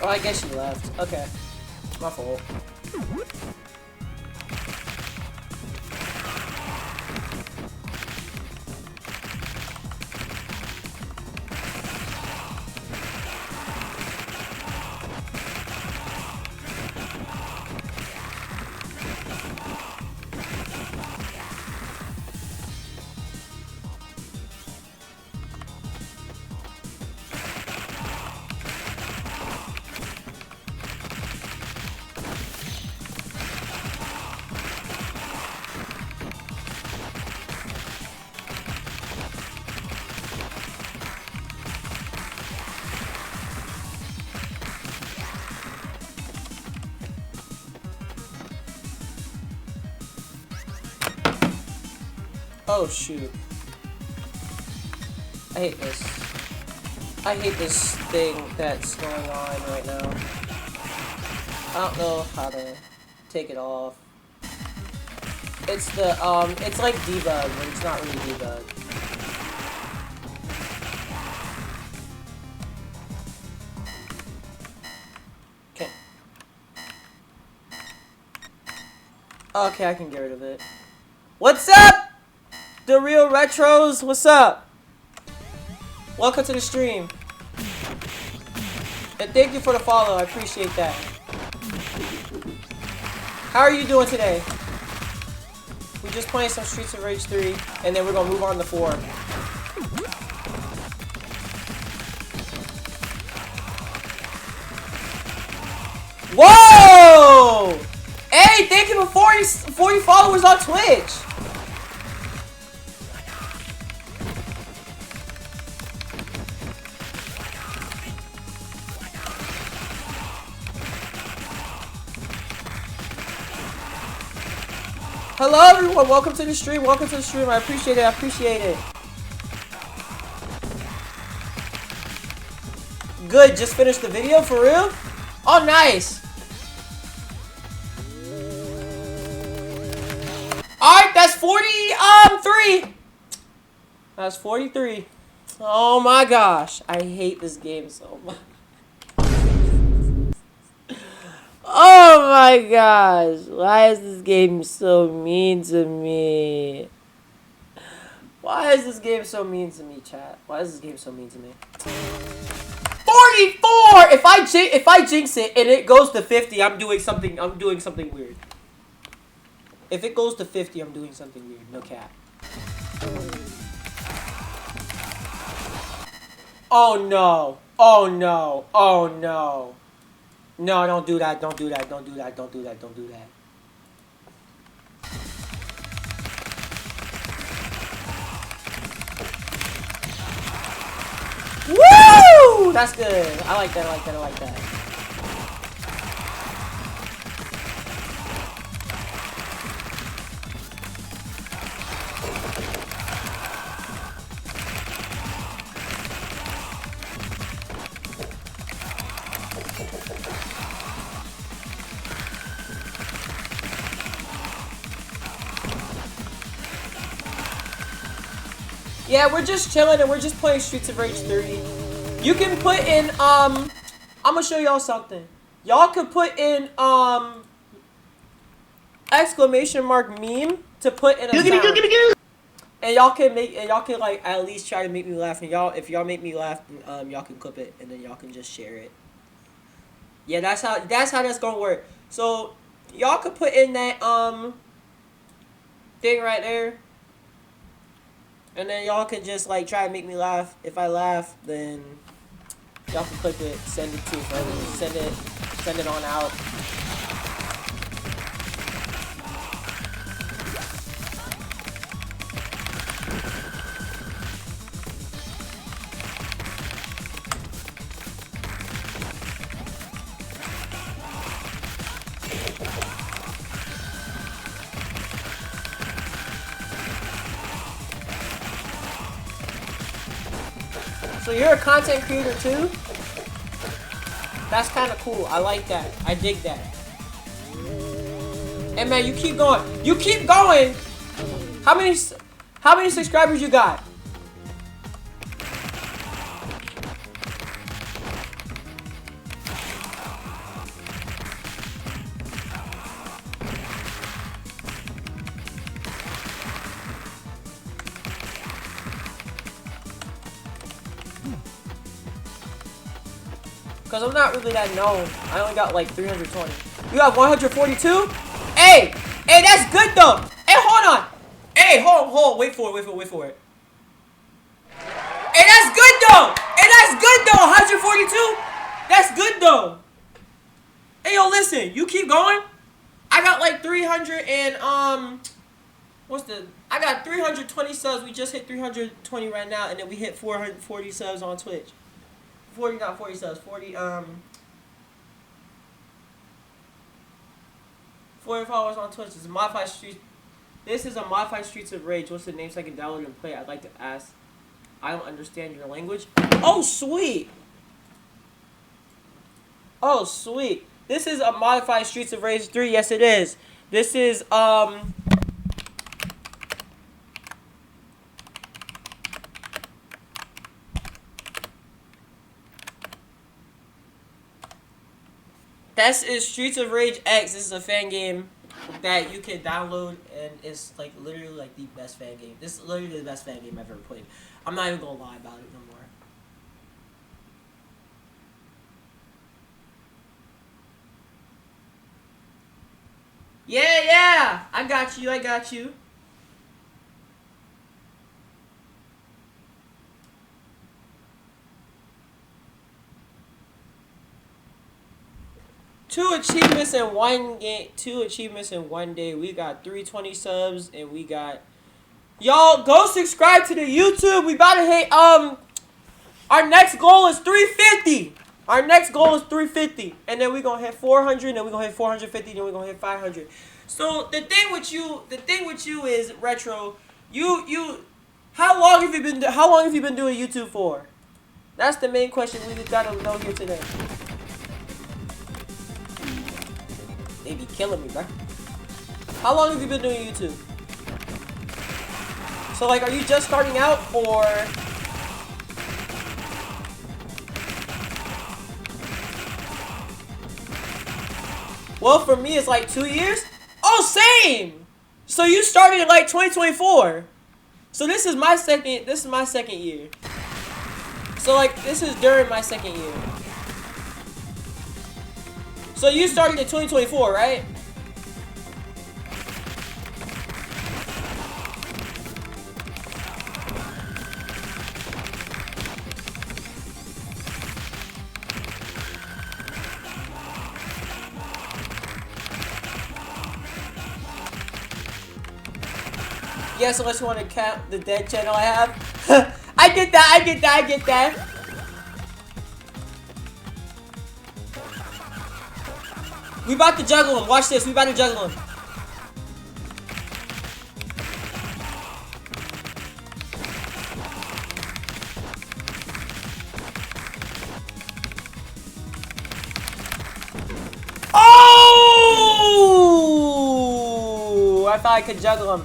Oh, I guess she left. Okay. My fault. Oh shoot. I hate this. I hate this thing that's going on right now. I don't know how to take it off. It's the, it's like debug, but it's not really debug. Okay. Okay, I can get rid of it. What's up? The Real Retros, what's up? Welcome to the stream. And thank you for the follow, I appreciate that. How are you doing today? We're just playing some Streets of Rage 3, and then we're gonna move on to 4. Whoa! Hey, thank you for 40 followers on Twitch. Hello everyone, welcome to the stream, I appreciate it, Good, just finished the video, for real? Oh, nice! Alright, that's 43! That's 43. Oh my gosh, I hate this game so much. Oh my gosh, why is this game so mean to me? Why is this game so mean to me, chat? Why is this game so mean to me? 44! If I jinx it and it goes to 50, I'm doing something weird. If it goes to 50, I'm doing something weird, no cap. Oh no. Oh no. Oh no. No, don't do that, don't do that, don't do that, don't do that, don't do that. Woo! That's good. I like that, I like that, I like that. Yeah, we're just chilling and we're just playing Streets of Rage 3. You can put in, I'm gonna show y'all something. Y'all could put in, exclamation mark meme to put in a sound. And y'all can like at least try to make me laugh. And if y'all make me laugh, y'all can clip it and then y'all can just share it. Yeah, that's how that's gonna work. So y'all could put in that thing right there. And then y'all can just like try to make me laugh. If I laugh, then y'all can clip it, send it to friends, send it on out. So you're a content creator too? That's kind of cool. I like that. I dig that. And man, you keep going. You keep going. How many subscribers you got? Cause I'm not really that known. I only got like 320. You have 142? Hey! Hey, that's good though! Hey, hold on! Hey, hold, wait for it. Hey, that's good though! Hey, that's good though! 142? That's good though! Hey, yo, listen, you keep going. I got like 300 and, I got 320 subs. We just hit 320 right now, and then we hit 440 subs on Twitch. 40, not 40 subs, 40 followers on Twitch. This is a modified Streets. This is a modified Streets of Rage. What's the name so I can download and play? I'd like to ask. I don't understand your language. Oh, sweet. Oh, sweet. This is a modified Streets of Rage 3. Yes, it is. This is, This is Streets of Rage X. This is a fan game that you can download, and it's like literally like the best fan game. This is literally the best fan game I've ever played. I'm not even gonna lie about it no more. Yeah, I got you. Two achievements in one game. 2 achievements in one day. We got 320 subs, and we got... Y'all, go subscribe to the YouTube. We about to hit, our next goal is 350. Our next goal is 350. And then we're going to hit 400, and then we're going to hit 450, and then we're going to hit 500. So, the thing with you is, Retro, how long have you been doing YouTube for? That's the main question we got to know here today. They be killing me, bro. How long have you been doing YouTube? So, like, are you just starting out, or... Well, for me, it's like 2 years. Oh, same! So you started in, like, 2024. So this is my second year. So, like, this is during my second year. So you started in 2024, right? Yes, unless you want to count the dead channel I have. I get that. We about to juggle him. Watch this. We about to juggle him. Oh! I thought I could juggle him.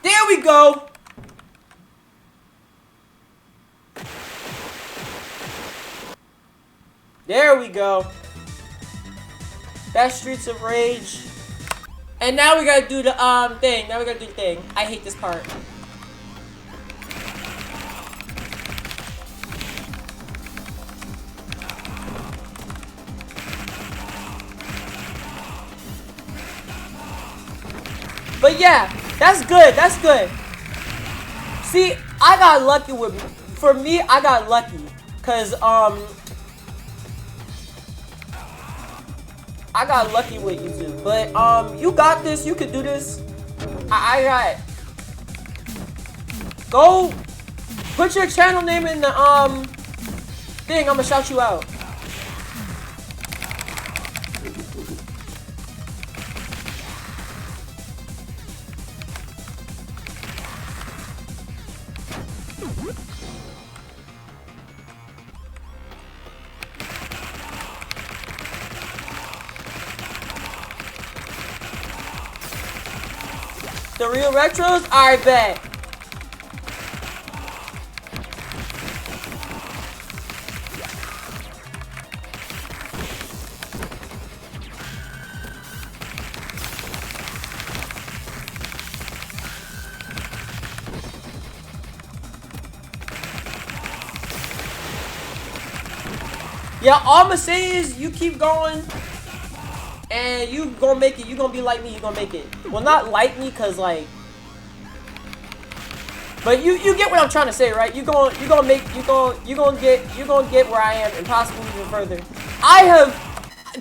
There we go. There we go. That's Streets of Rage. And now we gotta do the thing. I hate this part. But yeah, that's good. See, I got lucky with... For me, I got lucky. Cause, I got lucky with YouTube. But, you got this. You can do this. I got... Go... Put your channel name in the, thing. I'm gonna shout you out. The real retros? Alright, bet. Yeah, all I'ma say is you keep going, and you gonna make it. You gonna be like me. You gonna make it. Well, not like me, cause like, but you get what I'm trying to say, right? You gonna get where I am, and possibly even further.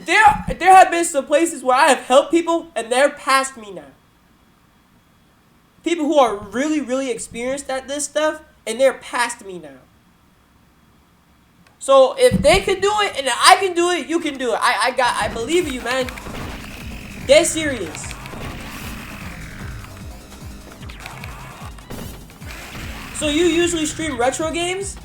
There have been some places where I have helped people, and they're past me now. People who are really, really experienced at this stuff, and they're past me now. So if they can do it and I can do it, you can do it. I believe you, man. Get serious. So you usually stream retro games?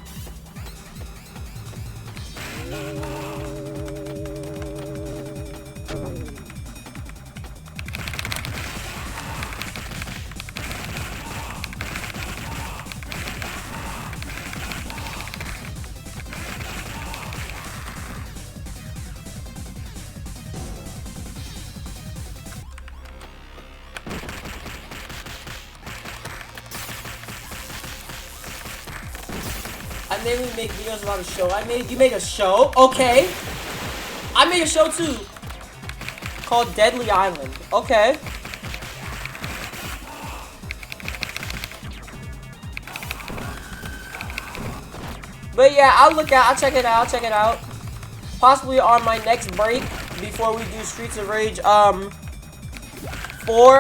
I mainly make videos about a show. You made a show? Okay. I made a show too. Called Deadly Island. Okay. But yeah, I'll check it out. Possibly on my next break before we do Streets of Rage 4.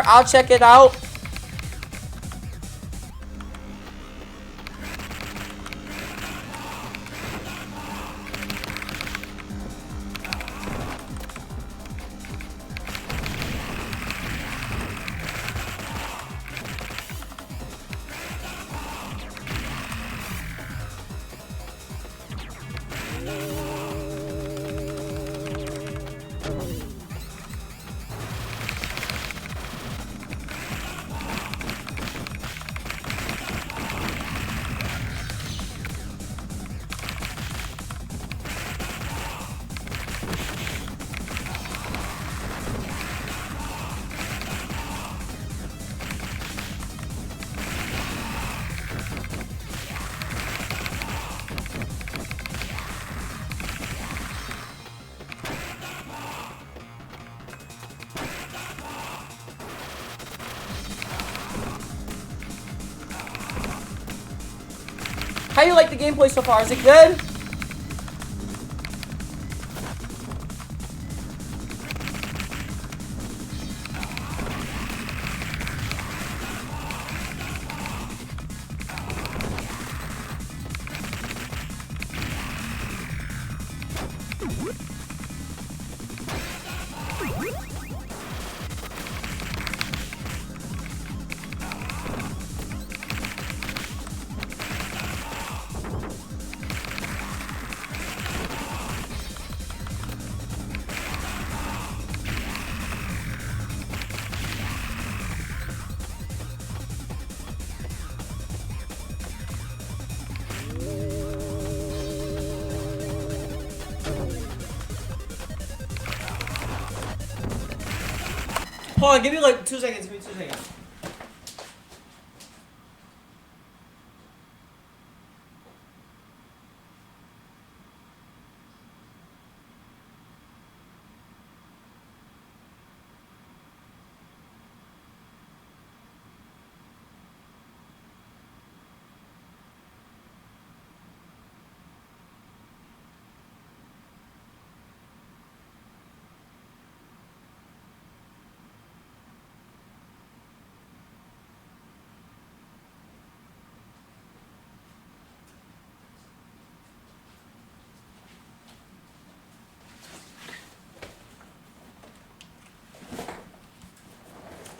I'll check it out. How you like the gameplay so far? Is it good? Hold on, give me like 2 seconds. Give me 2 seconds.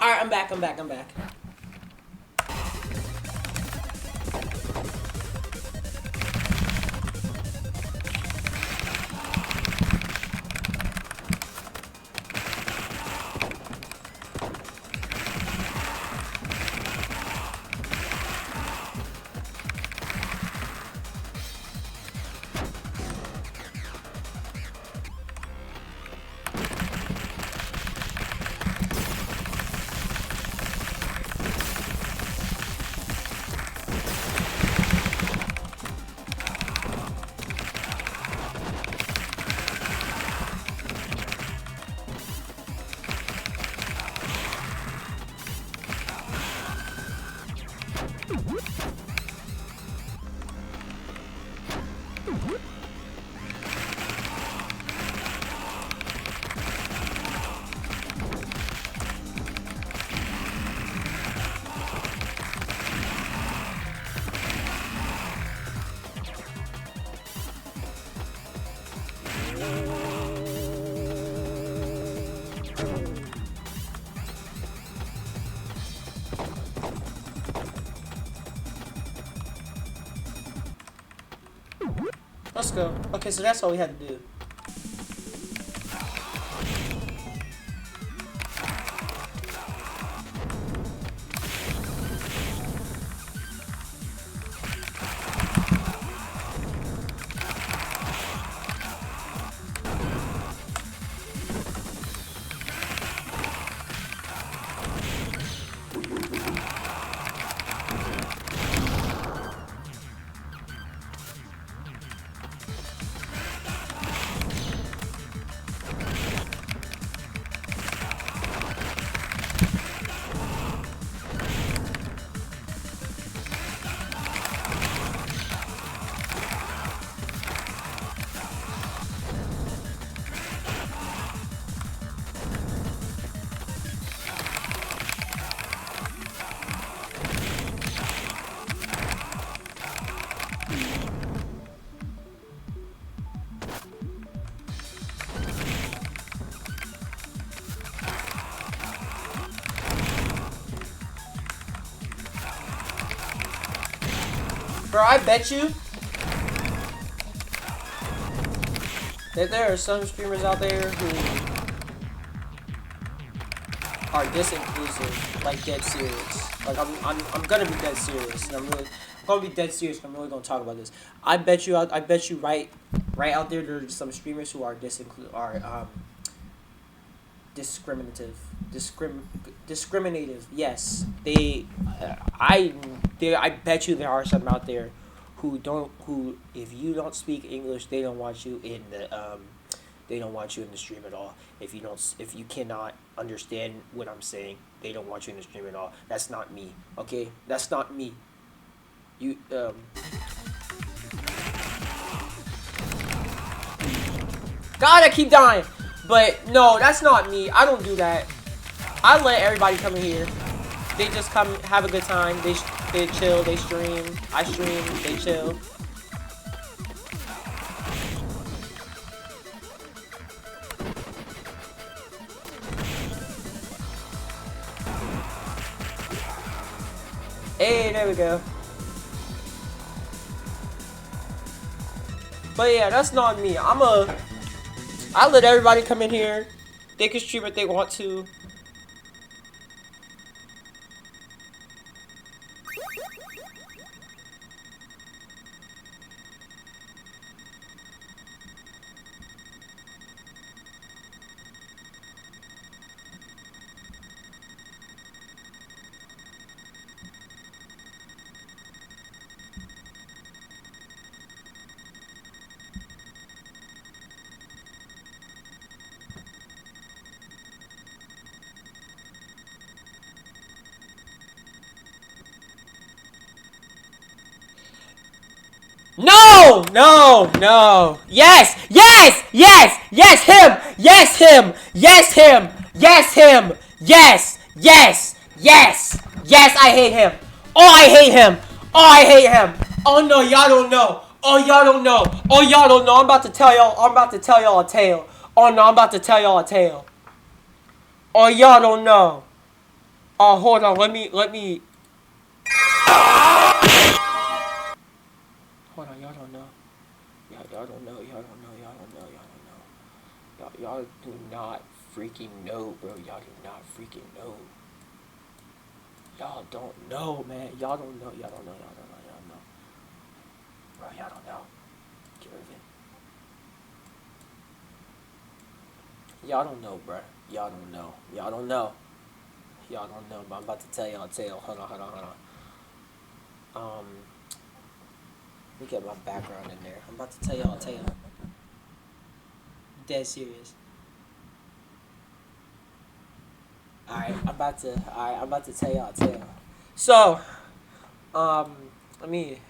Alright, I'm back. Let's go. Okay, so that's all we had to do. Bro, I bet you that there are some streamers out there who are disinclusive, like dead serious. Like I'm gonna be dead serious, and I'm gonna be dead serious. And I'm really gonna talk about this. I bet you right out there there's some streamers who are discriminative. Yes, I bet you there are some out there who if you don't speak English, they don't want you in the stream at all. If you cannot understand what I'm saying, they don't want you in the stream at all. That's not me. Okay, that's not me. You God, I keep dying. But no, that's not me. I don't do that. I let everybody come in here. They just come have a good time. They chill. They stream. I stream. They chill. Hey, there we go. But yeah, that's not me. I let everybody come in here. They can stream if they want to. No! No! No! Yes! Yes! Yes! Yes! Him! Yes! Him! Yes! Him! Yes! Him! Yes! Yes! Yes! Yes! I hate him! Oh, I hate him! Oh, I hate him! Oh no, y'all don't know! Oh, y'all don't know! Oh, y'all don't know! I'm about to tell y'all a tale! Oh no, I'm about to tell y'all a tale! Oh, y'all don't know! Oh, hold on, let me... Hold on, y'all don't know. Y'all don't know, y'all don't know, y'all don't know, y'all don't know. Y'all do not freaking know, bro. Y'all do not freaking know. Y'all don't know, man. Y'all don't know, y'all don't know, y'all don't know, y'all don't know. Bro, y'all don't know. Get rid of it. Y'all don't know, bro. Y'all don't know. Y'all don't know. Y'all don't know, but I'm about to tell y'all a tale. Hold on. Let me get my background in there. I'm about to tell y'all a tale. Dead serious. Alright, I'm about to tell y'all a tale. So, let me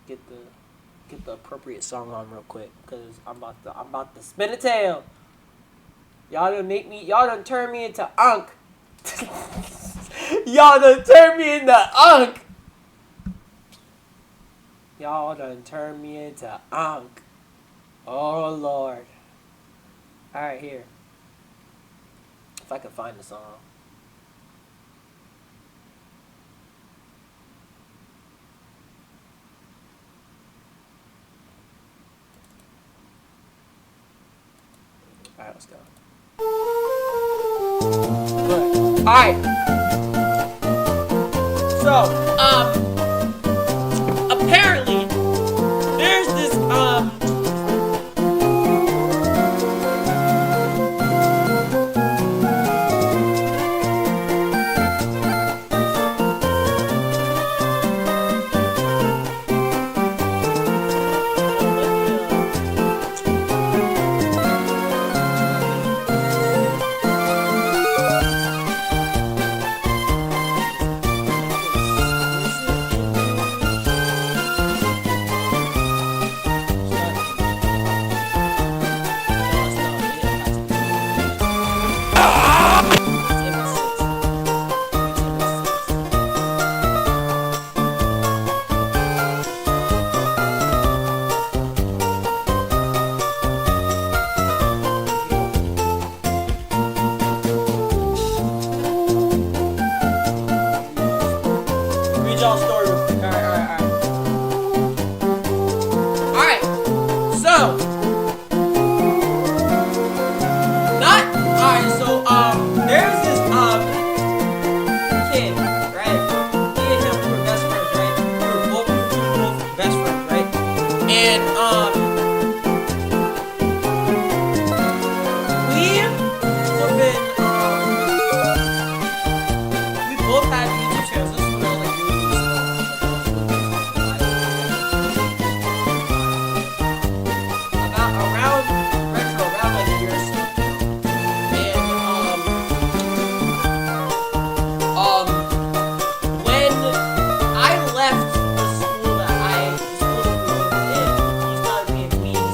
get the appropriate song on real quick, cause I'm about to spin a tale. Y'all done turn me into Unk. Y'all done turn me into Unk. Y'all done turn me into Unk. Oh Lord. Alright, here. If I can find the song. Alright, let's go. Alright. So, apparently, there's this, read y'all story real quick. Alright. Alright. So, there's this, kid, right? Me and him were best friends, right? We were both best friends, right? And, we both had YouTube channels. This is when I was like really about around like a year or so. And when I left the school that he started being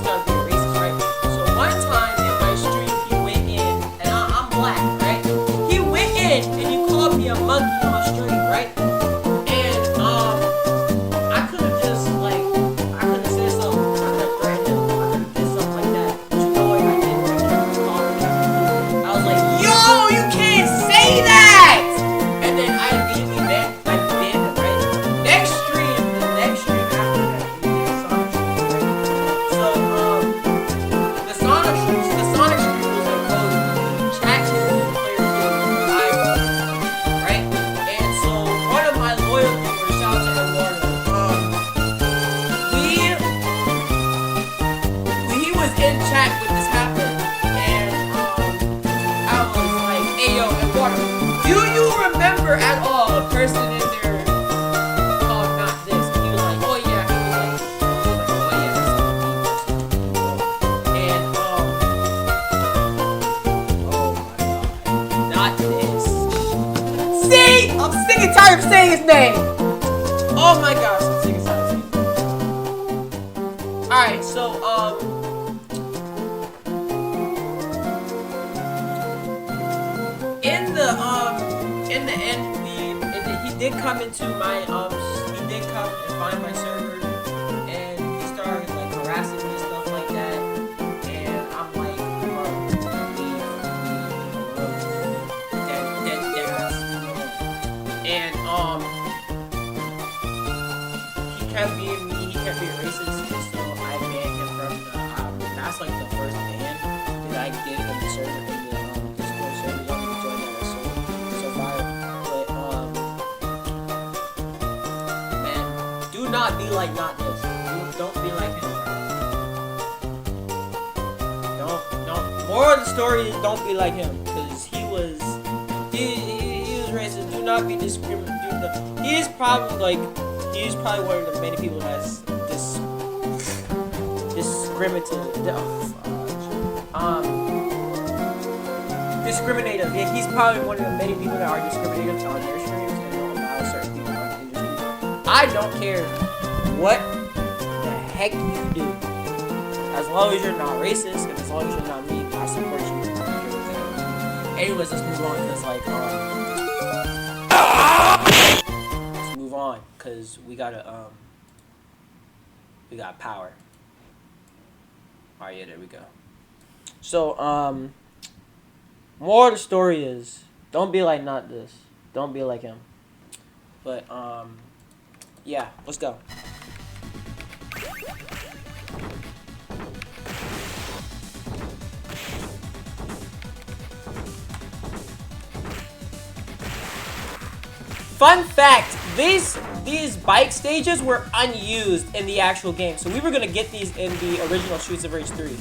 racist, right? So one time in my street he went in, and I'm black, right? He went in and he called me a monkey on the street, right? And I could have just like I could have said something, I could have threatened him, I could have did something like that. But you know what I did? I was like, yo, you can't say that! And then I immediately banned him, right? The next stream after that, we did Sonic Stream, right? So, the Sonic Stream was like, chat to the player live, right? And so, one of my loyal viewers, shout out to Eduardo, he was in chat when this happened, and, I was like, hey, yo, Eduardo, do you remember at all a person in there called not this? And he was like, oh yeah. He was like, oh yeah, that's me. And oh my god, not this. See, I'm sick and tired of saying his name. Oh my gosh, I'm sick and tired of saying his name. All right, so in the end, he did come into my he did come and find my server, and he started like harassing me and stuff like that. And I'm like, bro, leave dead ass. And he kept being racist, and so I banned him from the. That's like the first ban that I did in the server. Discord server. Y'all need to join that. So fire. But man, do not be like not this. Don't be like him. Don't. More of the story is don't be like him, because he was racist. Do not be discriminating. He's probably one of the many people that's discriminative. Yeah, he's probably one of the many people that are discriminative on their streams and don't allow certain people on their streams. I don't care what the heck you do, as long as you're not racist and as long as you're not mean. I support you. I don't care what that is. Anyways, let's move on because let's move on because we got power. Alright, yeah, there we go. So, more of the story is, don't be like not this. Don't be like him. But, yeah, let's go. Fun fact, these bike stages were unused in the actual game, so we were gonna get these in the original Streets of Rage 3.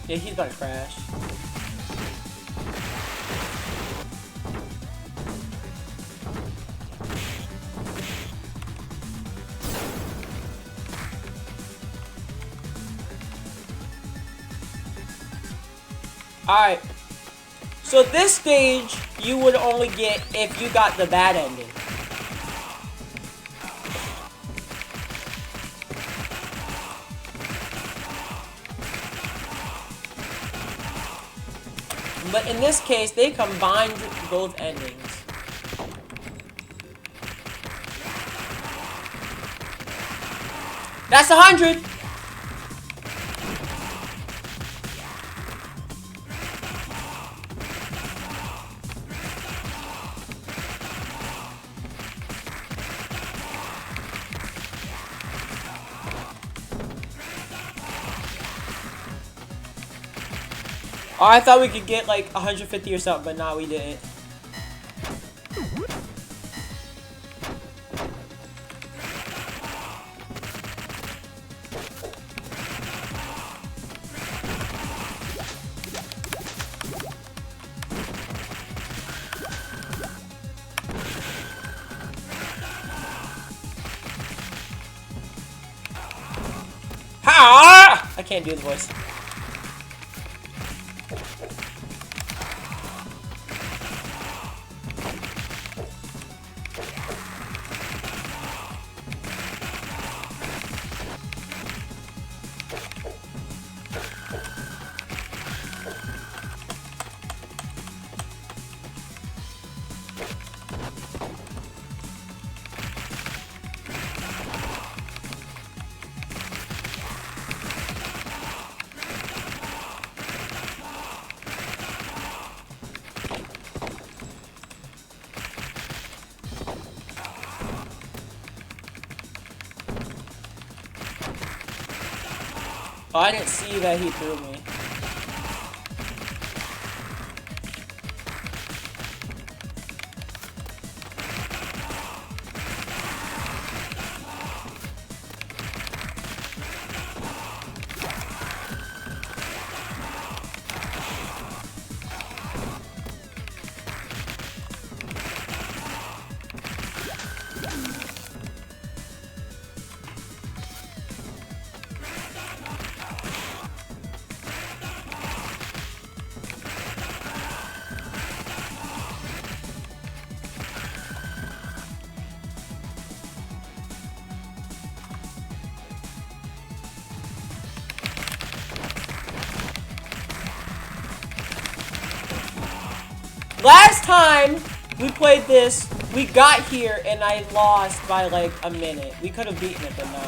Yeah, he's about to crash. Alright. So this stage, you would only get if you got the bad ending. But in this case, they combined both endings. That's 100! Oh, I thought we could get like 150 or something, but nah, we didn't. Ha! I can't do the voice. Oh, I didn't see that he threw me. Last time we played this, we got here and I lost by like a minute. We could have beaten it, but no.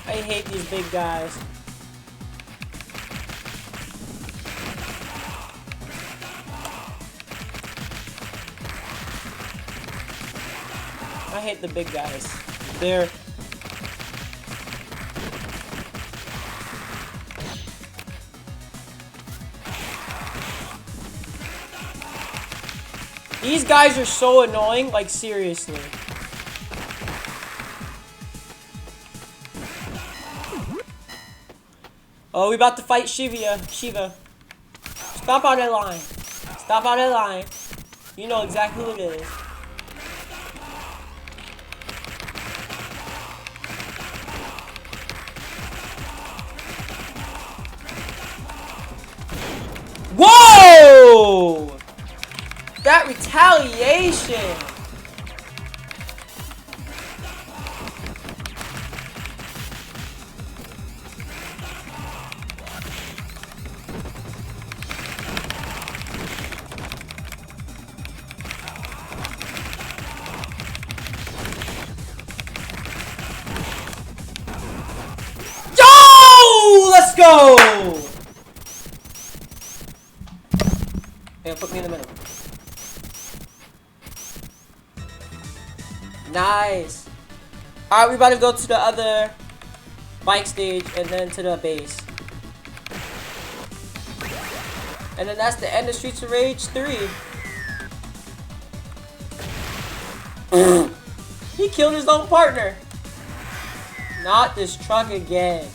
I hate these big guys. I hate the big guys. They're... These guys are so annoying, like seriously. Oh, we about to fight Shiva. Stop out that line. Stop out that line. You know exactly who it is. Whoa! That retaliation! Yo! Let's go! Yeah, put me in the middle. Nice. Alright, we about to go to the other bike stage and then to the base. And then that's the end of Streets of Rage 3. He killed his own partner. Not this truck again.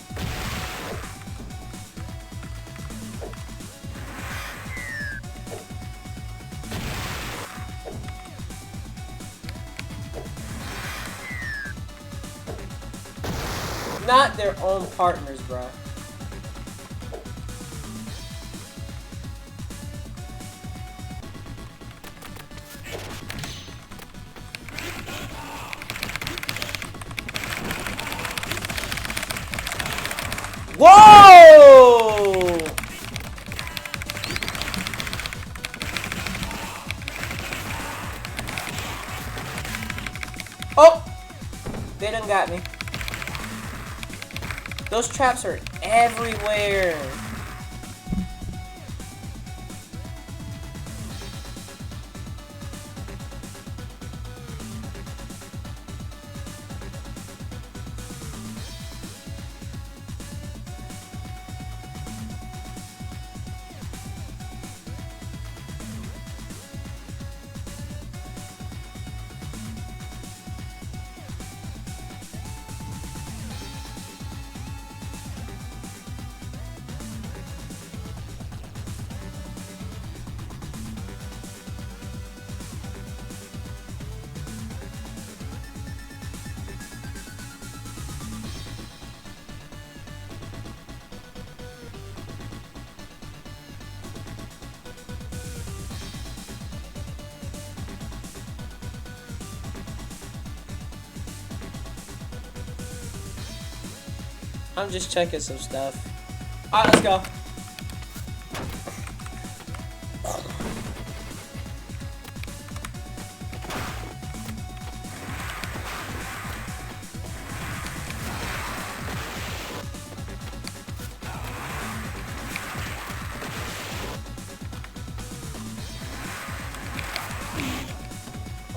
Not their own partners, bro. Whoa! Oh! They done got me. Those traps are everywhere. I'm just checking some stuff. Alright, let's go.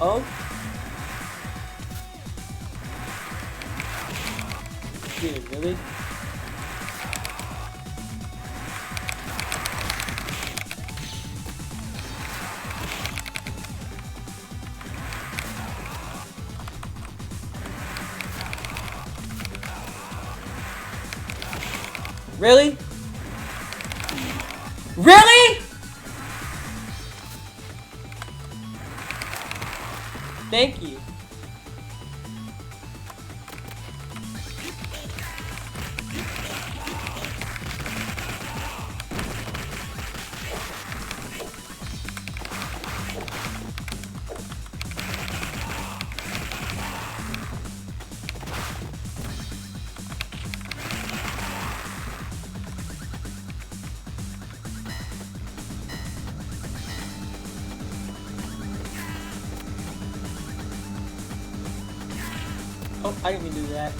Oh? Dude, really? Really? Really? Thank you. Oh, I didn't even do that.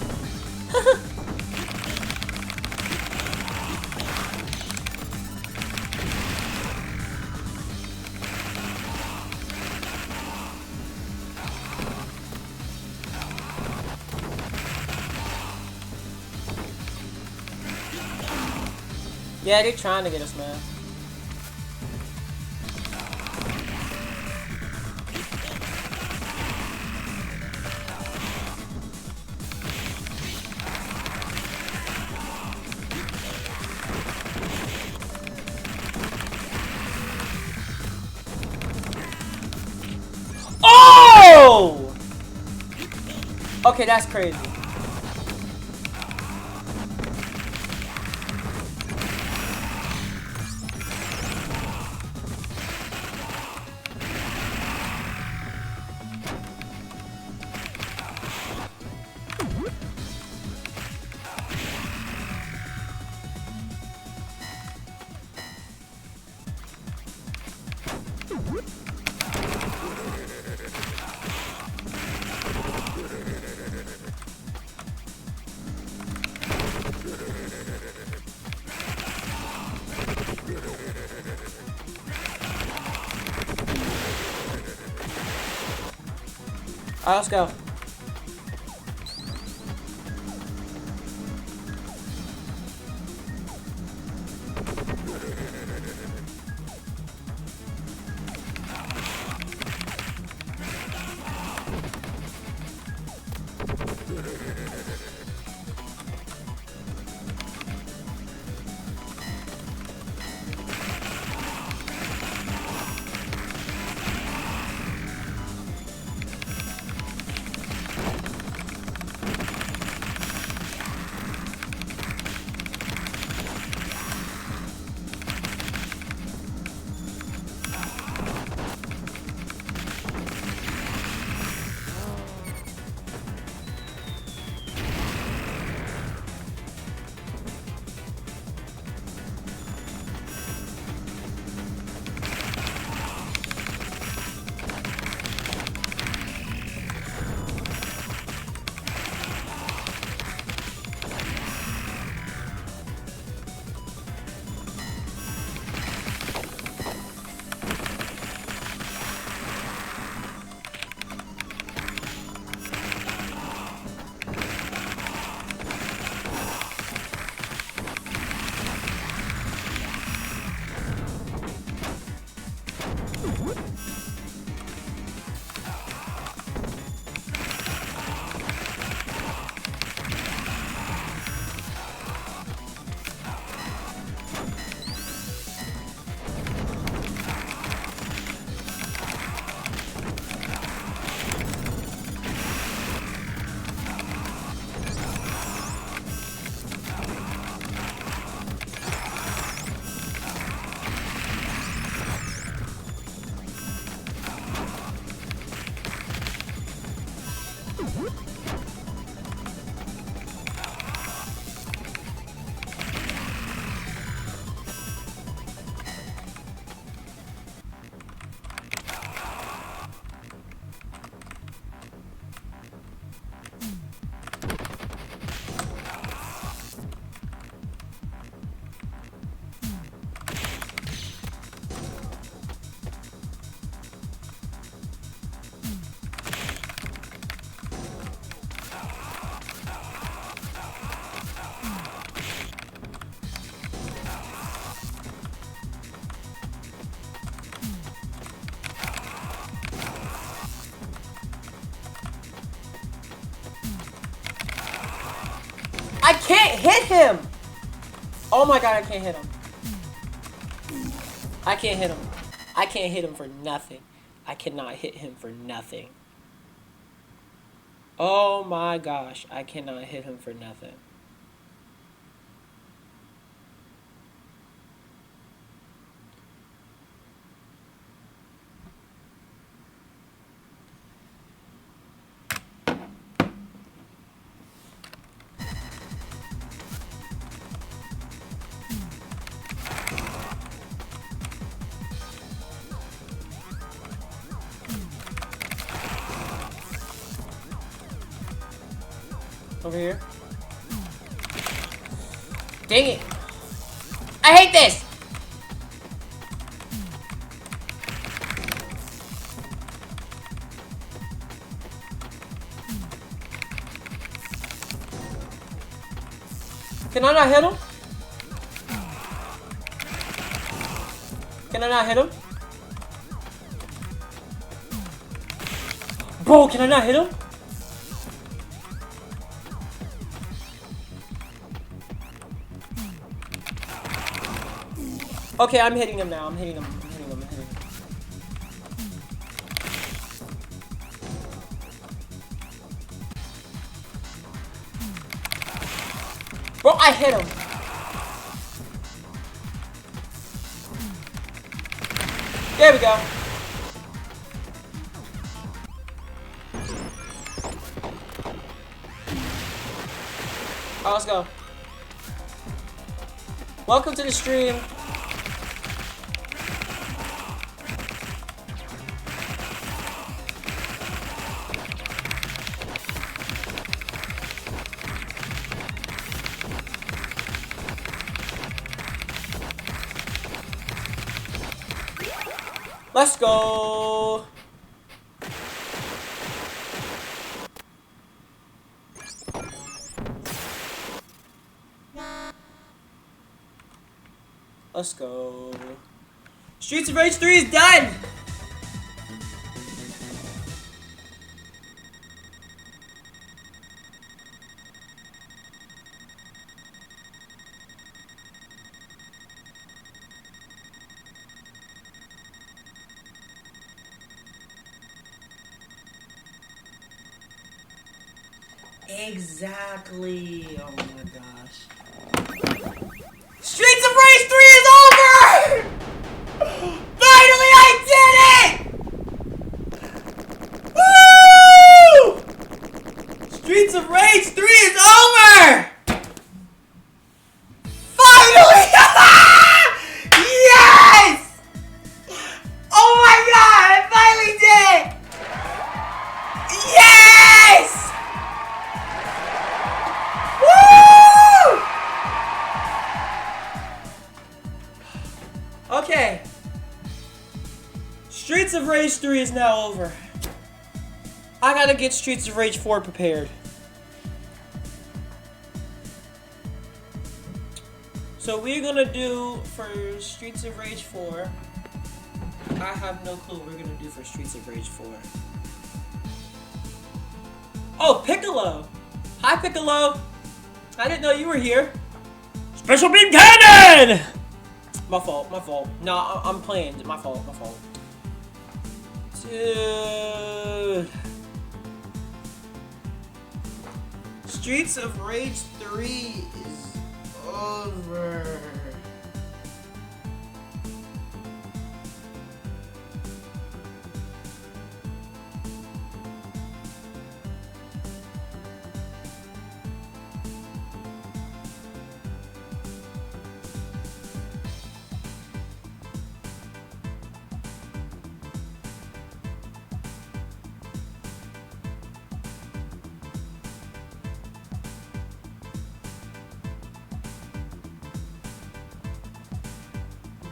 Yeah, they're trying to get us, man. Oh! Okay, that's crazy. Alright, let's go. I can't hit him! Oh my god, I can't hit him. I can't hit him. I can't hit him for nothing. I cannot hit him for nothing. Oh my gosh, I cannot hit him for nothing. Over here. Dang it. I hate this! Can I not hit him? Can I not hit him? Bro, can I not hit him? Okay, I'm hitting him now. I'm hitting him. Bro, I hit him. There we go. Alright, let's go. Welcome to the stream. Let's go. Let's go. Streets of Rage 3 is done. Exactly. Oh my gosh. Streets of Rage 3 is over! Finally, I did it! Woo! Streets of Rage 3 is over! Finally! Yes! Oh my god, I finally did it! Yes! Okay. Streets of Rage 3 is now over. I gotta get Streets of Rage 4 prepared. So we're gonna do for Streets of Rage 4. I have no clue what we're gonna do for Streets of Rage 4. Oh, Piccolo! Hi, Piccolo! I didn't know you were here. Special Beam Cannon! My fault, my fault. No, I'm playing. My fault, my fault. Dude. Streets of Rage 3 is over.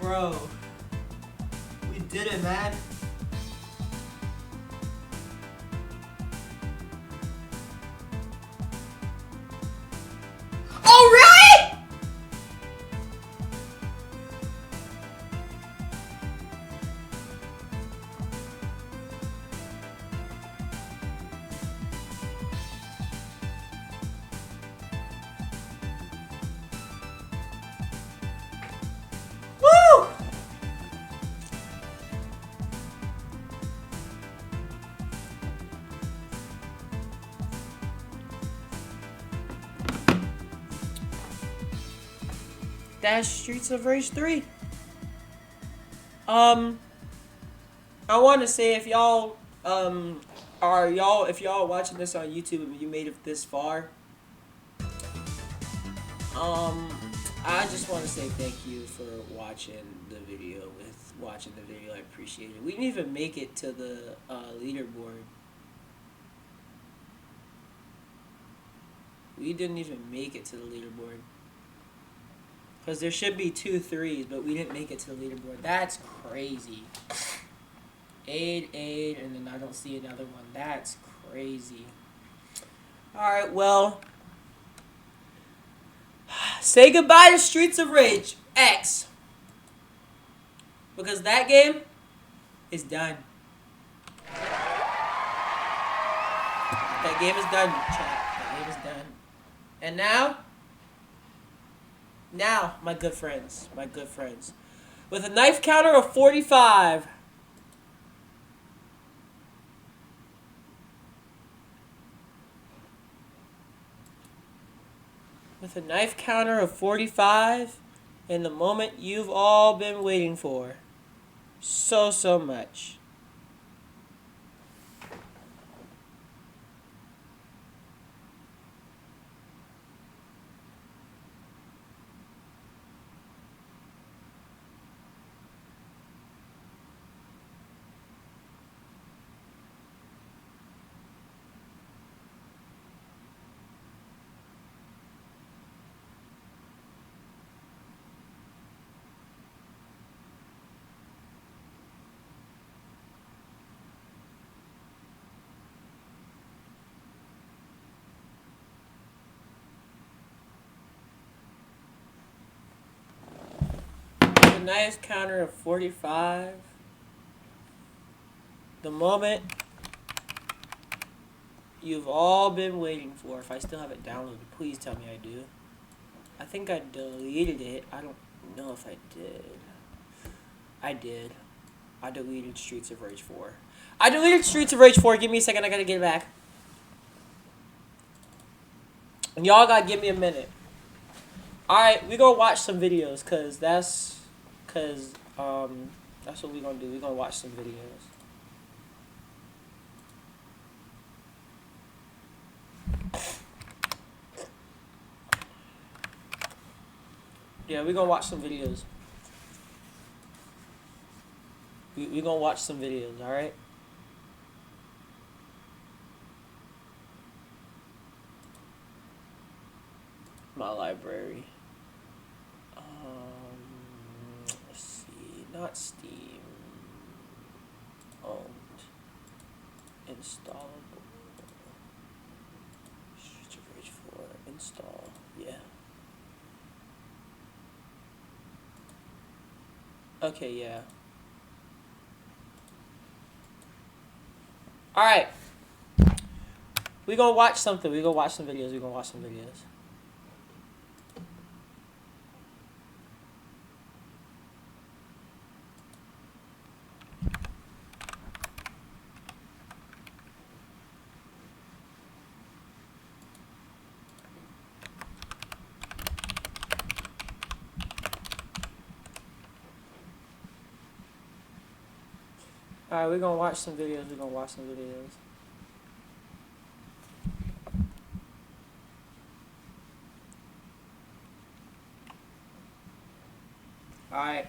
Bro, we did it, man. Oh, really? Woo! That's Streets of Rage 3. I want to say if y'all if y'all watching this on YouTube and you made it this far, I just want to say thank you for watching the video. I appreciate it. We didn't even make it to the leaderboard. We didn't even make it to the leaderboard. Because there should be 2 3s, but we didn't make it to the leaderboard. That's crazy. 8, and then I don't see another one. That's crazy. Alright, well. Say goodbye to Streets of Rage X. Because that game is done. That game is done, chat. That game is done. And now, my good friends, with a knife counter of 45. With a knife counter of 45, in the moment you've all been waiting for. So much. Knife counter of 45. The moment you've all been waiting for. If I still have it downloaded, please tell me I do. I think I deleted it. I don't know if I did. I did. I deleted Streets of Rage 4. I deleted Streets of Rage 4. Give me a second. I gotta get it back. And y'all gotta give me a minute. Alright, we gonna watch some videos, that's what we gonna do. We gonna watch some videos. Yeah, we gonna watch some videos. We gonna watch some videos, alright? My library. Let's see. Not Steam. Owned. Installable. Streets of Rage 4. Install. Yeah. Okay, yeah. Alright. We gonna watch something. We gonna watch some videos. Alright, we're gonna watch some videos. Alright.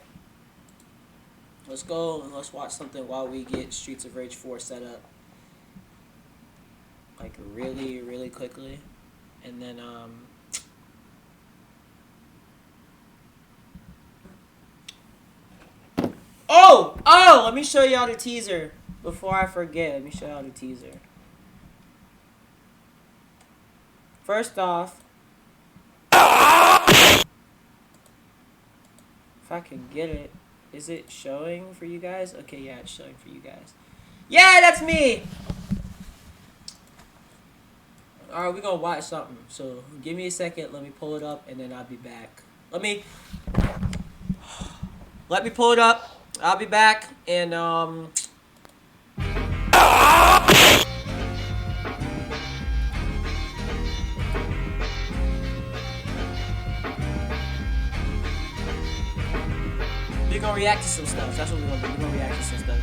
Let's go and let's watch something while we get Streets of Rage 4 set up. Like really quickly. And then Oh, let me show y'all the teaser before I forget. Let me show y'all the teaser. First off, if I can get it, is it showing for you guys? Okay, yeah, it's showing for you guys. Yeah, that's me. All right, we're gonna watch something. So give me a second. Let me pull it up, and then I'll be back. Let me pull it up. I'll be back, and we're gonna react to some stuff. That's what we're gonna do. We're gonna react to some stuff.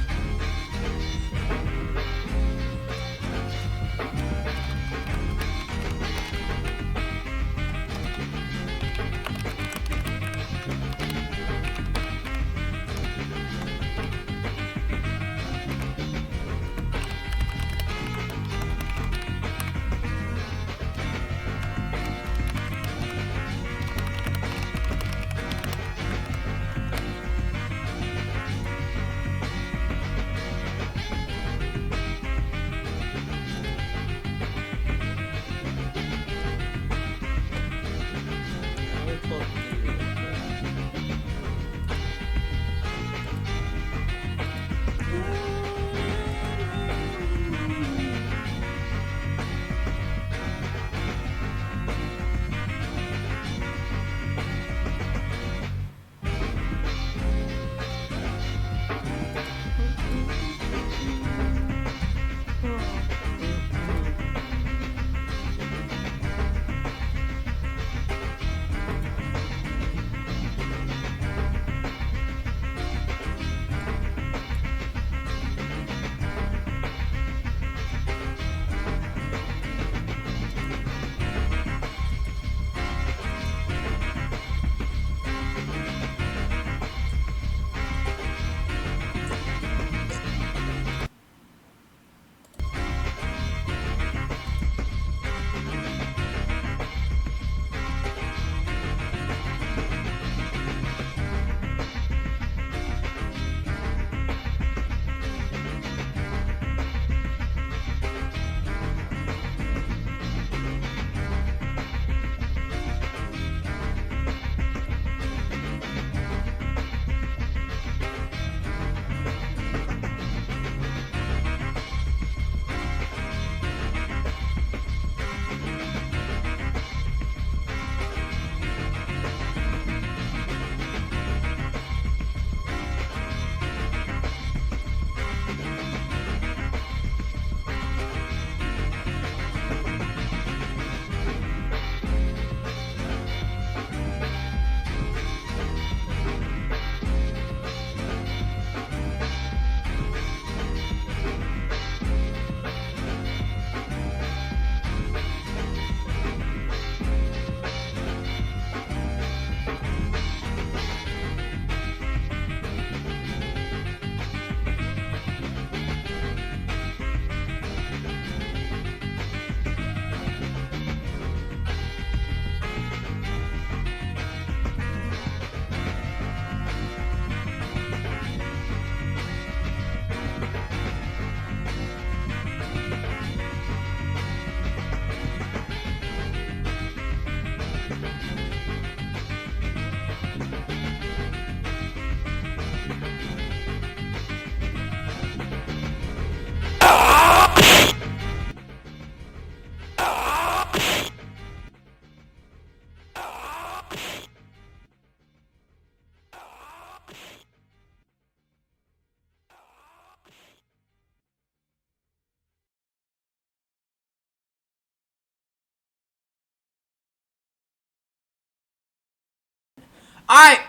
Alright.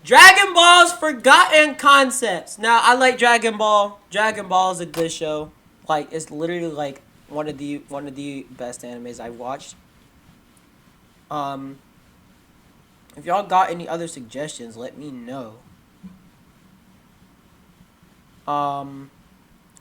Dragon Ball's Forgotten Concepts. Now, I like Dragon Ball. Dragon Ball is a good show. Like, it's literally like one of the best animes I've watched. If y'all got any other suggestions, let me know.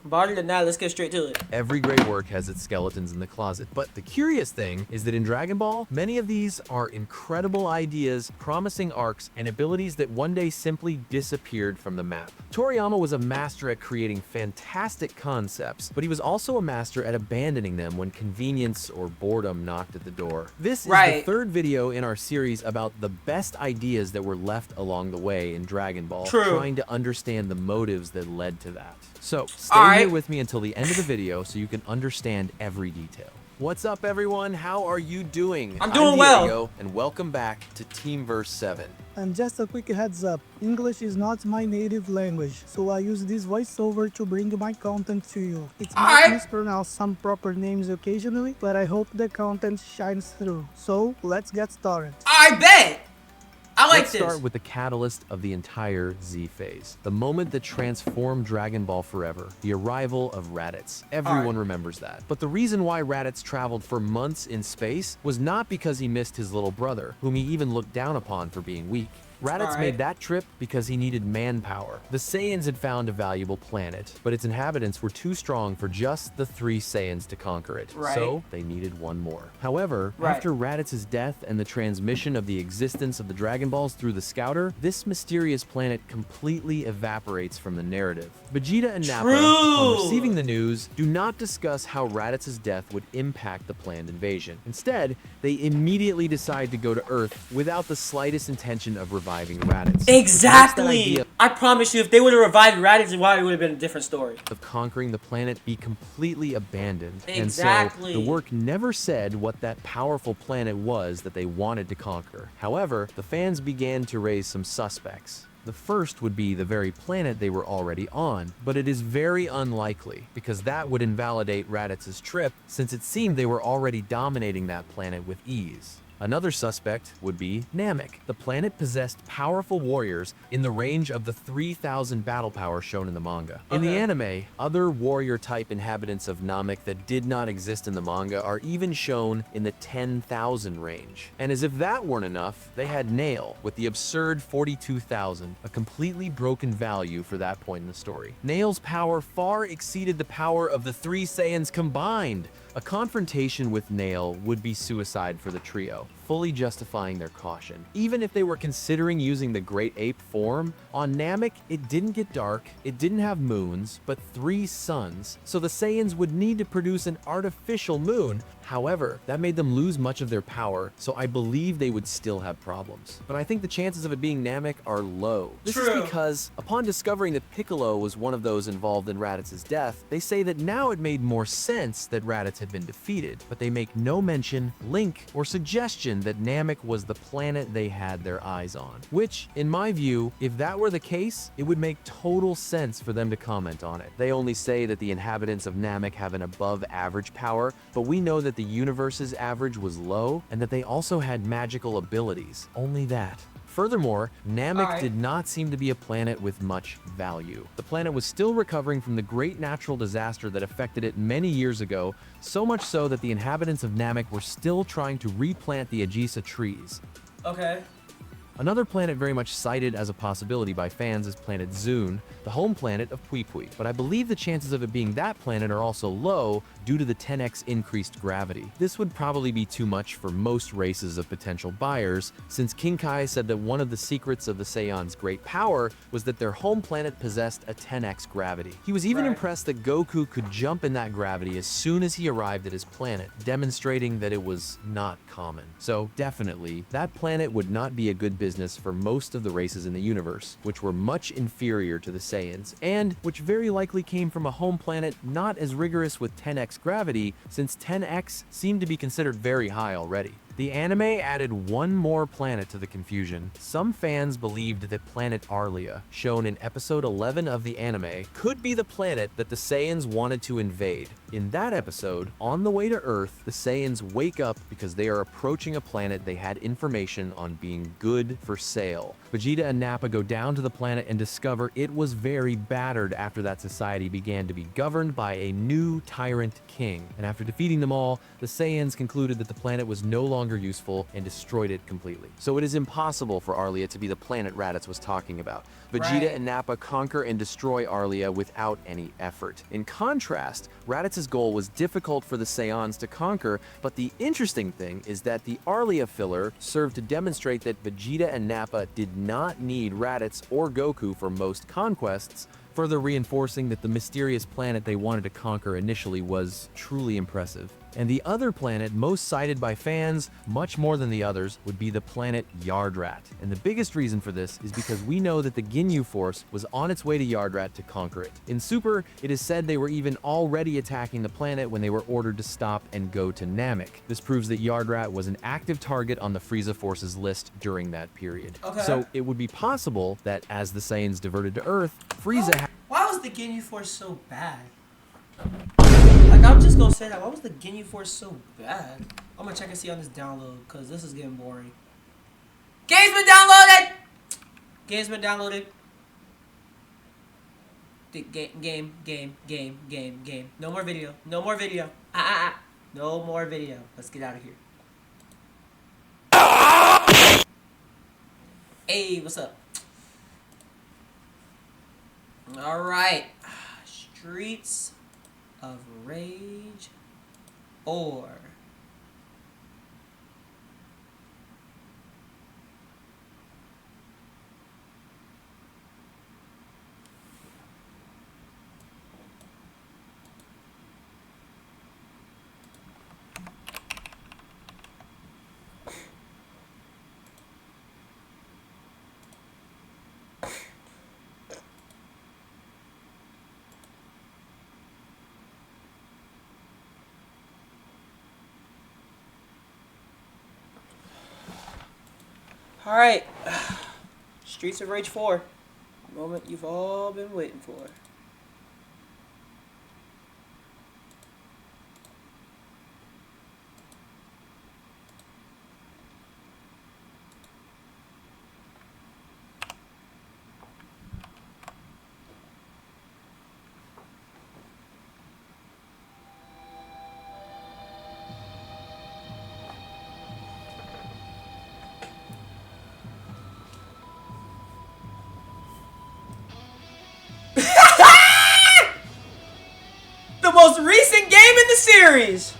But other than that, let's get straight to it. Every great work has its skeletons in the closet, but the curious thing is that in Dragon Ball, many of these are incredible ideas, promising arcs, and abilities that one day simply disappeared from the map. Toriyama was a master at creating fantastic concepts, but he was also a master at abandoning them when convenience or boredom knocked at the door. This is the third video in our series about the best ideas that were left along the way in Dragon Ball, trying to understand the motives that led to that. So, stay here with me until the end of the video so you can understand every detail. What's up, everyone? How are you doing? I'm doing well. Diego, and welcome back to Teamverse 7. And just a quick heads up, English is not my native language, so I use this voiceover to bring my content to you. It might mispronounce some proper names occasionally, but I hope the content shines through. So, let's get started. I bet! Let's start with the catalyst of the entire Z phase. The moment that transformed Dragon Ball forever. The arrival of Raditz. Everyone remembers that. But the reason why Raditz traveled for months in space was not because he missed his little brother, whom he even looked down upon for being weak. Raditz made that trip because he needed manpower. The Saiyans had found a valuable planet, but its inhabitants were too strong for just the 3 Saiyans to conquer it. So they needed one more. However, after Raditz's death and the transmission of the existence of the Dragon Balls through the Scouter, this mysterious planet completely evaporates from the narrative. Vegeta and Nappa, upon receiving the news, do not discuss how Raditz's death would impact the planned invasion. Instead, they immediately decide to go to Earth without the slightest intention of reviving Raditz. Exactly! I promise you, if they would have revived Raditz, it would have been a different story. Of conquering the planet be completely abandoned. Exactly. And so, the work never said what that powerful planet was that they wanted to conquer. However, the fans began to raise some suspects. The first would be the very planet they were already on, but it is very unlikely, because that would invalidate Raditz's trip, since it seemed they were already dominating that planet with ease. Another suspect would be Namek. The planet possessed powerful warriors in the range of the 3,000 battle power shown in the manga. In the anime, other warrior-type inhabitants of Namek that did not exist in the manga are even shown in the 10,000 range. And as if that weren't enough, they had Nail with the absurd 42,000, a completely broken value for that point in the story. Nail's power far exceeded the power of the 3 Saiyans combined. A confrontation with Nail would be suicide for the trio, fully justifying their caution. Even if they were considering using the Great Ape form, on Namek, it didn't get dark, it didn't have moons, but 3 suns, so the Saiyans would need to produce an artificial moon. However, that made them lose much of their power, so I believe they would still have problems. But I think the chances of it being Namek are low. This is because, upon discovering that Piccolo was one of those involved in Raditz's death, they say that now it made more sense that Raditz had been defeated, but they make no mention, link, or suggestion that Namek was the planet they had their eyes on. Which, in my view, if that were the case, it would make total sense for them to comment on it. They only say that the inhabitants of Namek have an above average power, but we know that the universe's average was low, and that they also had magical abilities. Only that. Furthermore, Namek did not seem to be a planet with much value. The planet was still recovering from the great natural disaster that affected it many years ago, so much so that the inhabitants of Namek were still trying to replant the Ajisa trees. Another planet very much cited as a possibility by fans is planet Zune, the home planet of Pui Pui, but I believe the chances of it being that planet are also low due to the 10x increased gravity. This would probably be too much for most races of potential buyers, since King Kai said that one of the secrets of the Saiyans' great power was that their home planet possessed a 10x gravity. He was even impressed that Goku could jump in that gravity as soon as he arrived at his planet, demonstrating that it was not common. So definitely, that planet would not be a good business for most of the races in the universe, which were much inferior to the Saiyans, and which very likely came from a home planet not as rigorous with 10x gravity, since 10x seemed to be considered very high already. The anime added one more planet to the confusion. Some fans believed that planet Arlia, shown in episode 11 of the anime, could be the planet that the Saiyans wanted to invade. In that episode, on the way to Earth, the Saiyans wake up because they are approaching a planet they had information on being good for sale. Vegeta and Nappa go down to the planet and discover it was very battered after that society began to be governed by a new tyrant king. And after defeating them all, the Saiyans concluded that the planet was no longer useful and destroyed it completely. So it is impossible for Arlia to be the planet Raditz was talking about. Vegeta and Nappa conquer and destroy Arlia without any effort. In contrast, Raditz's goal was difficult for the Saiyans to conquer, but the interesting thing is that the Arlia filler served to demonstrate that Vegeta and Nappa did not need Raditz or Goku for most conquests, further reinforcing that the mysterious planet they wanted to conquer initially was truly impressive. And the other planet most cited by fans, much more than the others, would be the planet Yardrat. And the biggest reason for this is because we know that the Ginyu Force was on its way to Yardrat to conquer it. In Super, it is said they were even already attacking the planet when they were ordered to stop and go to Namek. This proves that Yardrat was an active target on the Frieza Force's list during that period. Okay. So it would be possible that as the Saiyans diverted to Earth, Frieza Why was the Ginyu Force so bad? Like, I'm just gonna say that. Why was the Ginyu Force so bad? I'm gonna check and see on this download, because this is getting boring. Game's been downloaded! Game's been downloaded. Game. No more video. No more video. No more video. Let's get out of here. Hey, what's up? Alright. Streets of Rage 4. Alright. Streets of Rage 4. The moment you've all been waiting for. The most recent game in the series!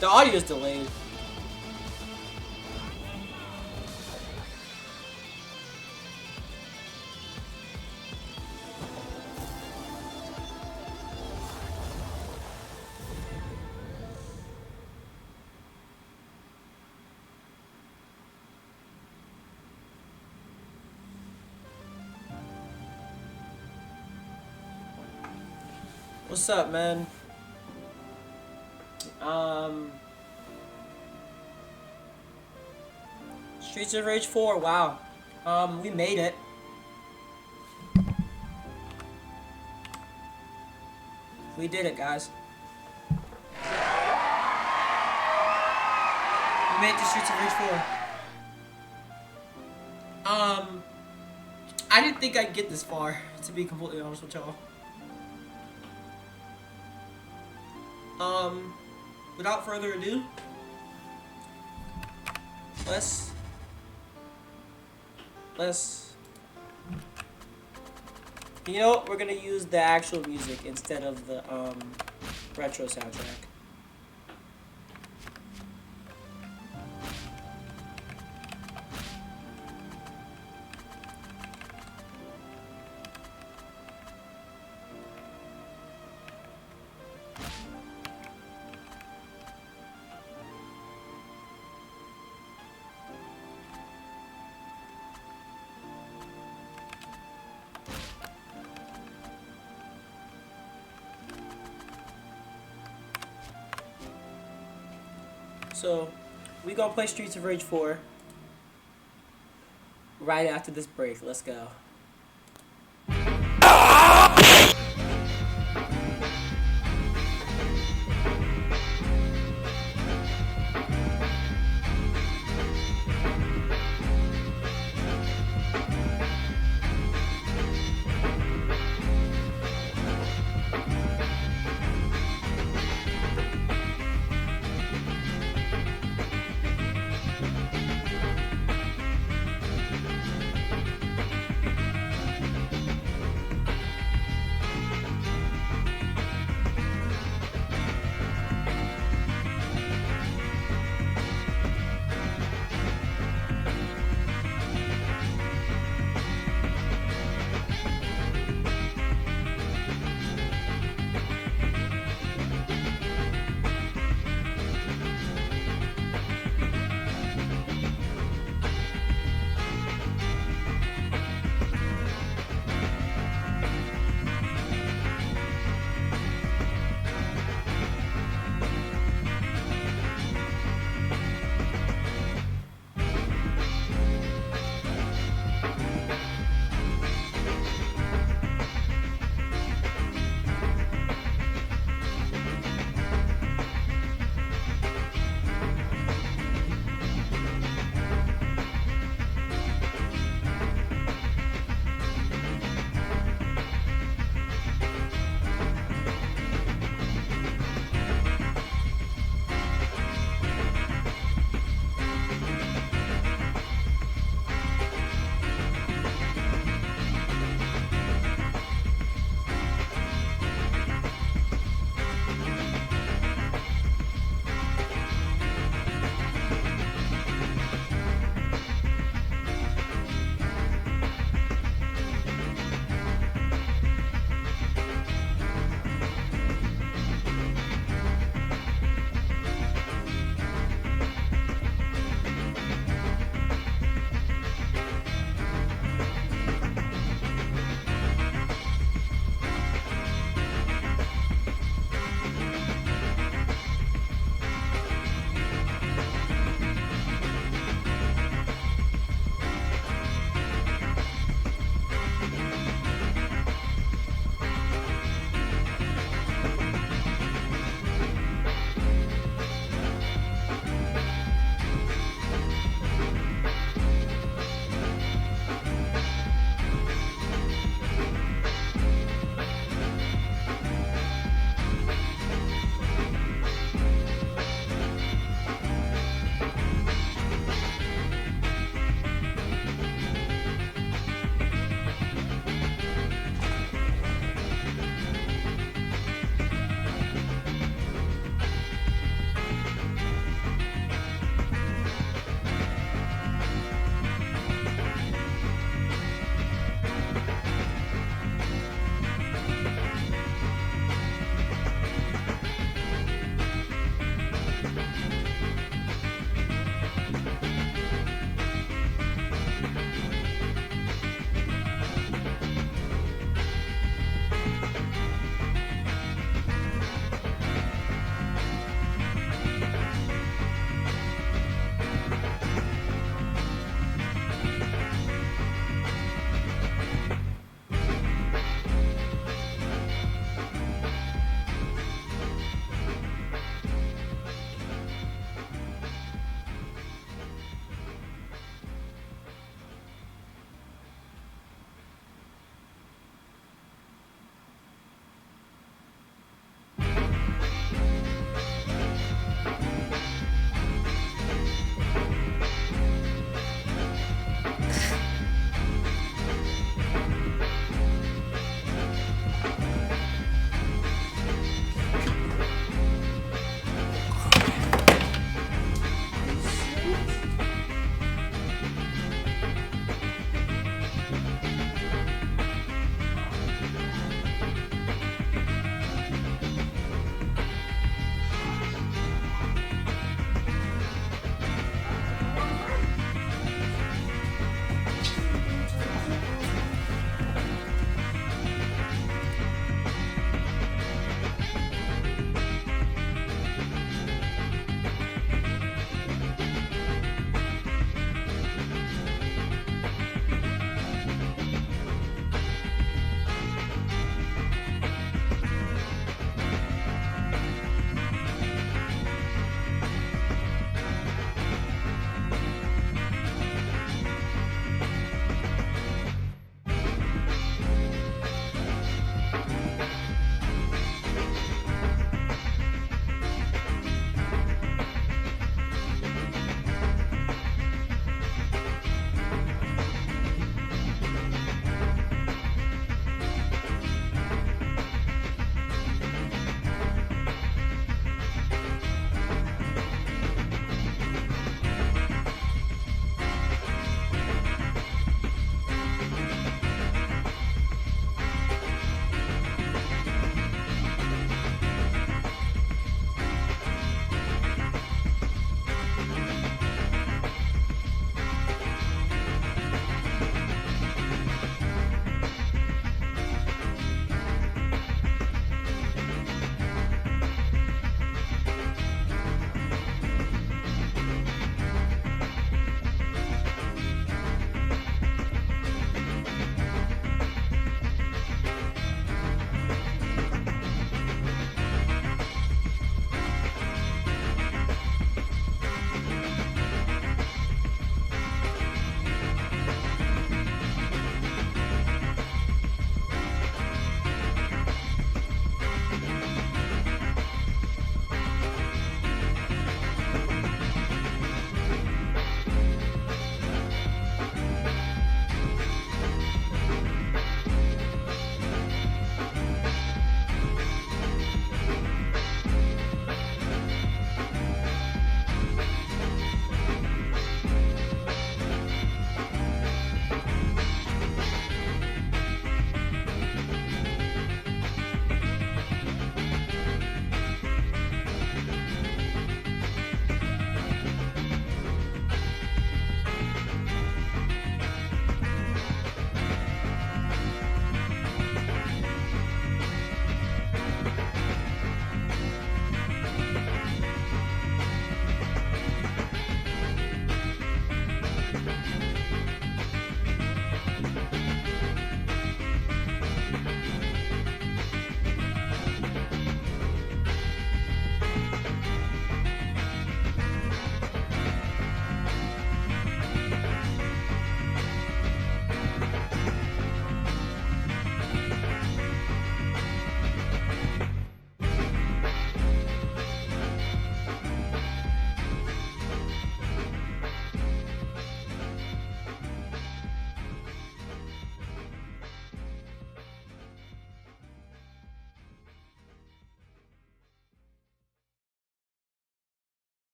The audio is delayed. What's up, man? Streets of Rage 4, wow. We made it. We did it, guys. We made it to Streets of Rage 4. I didn't think I'd get this far, to be completely honest with y'all. Without further ado, let's you know what, we're gonna use the actual music instead of the retro soundtrack. So, we gonna play Streets of Rage 4 right after this break. Let's go.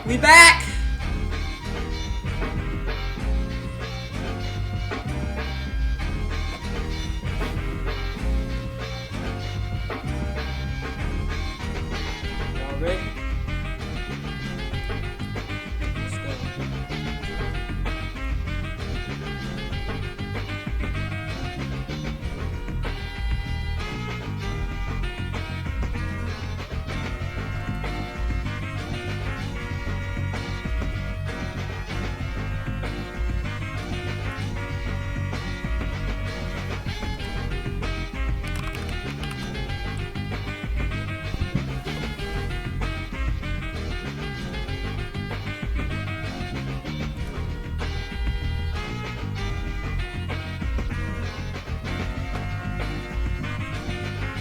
We back! Y'all ready? Let's go.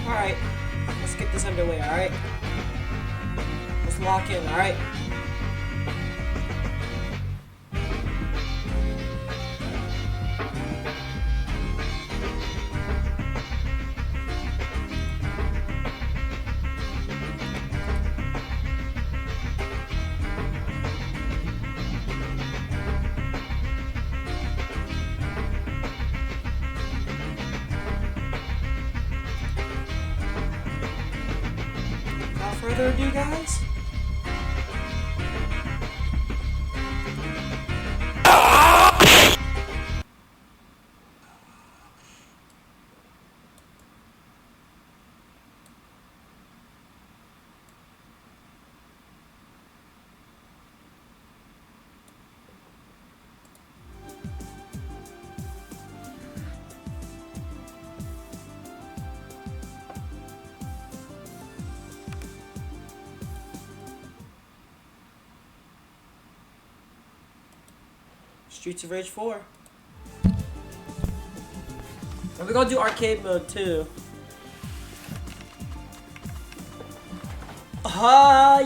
Alright, let's get this underway, alright? Let's lock in, alright? Without further ado, guys. Streets of Rage 4. And we're gonna do arcade mode too.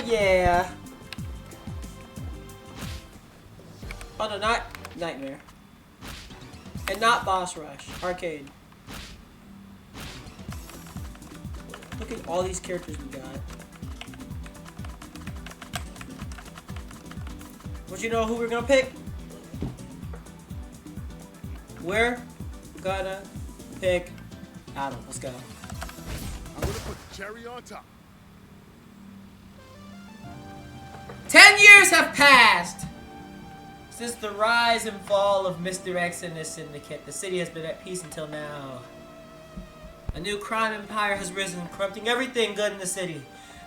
Yeah. Oh no, not Nightmare. And not Boss Rush. Arcade. Look at all these characters we got. But you know who we're gonna pick? We're gonna pick Adam. Let's go. I'm gonna put the cherry on top. 10 years have passed since the rise and fall of Mr. X and his syndicate. The city has been at peace until now. A new crime empire has risen, corrupting everything good in the city.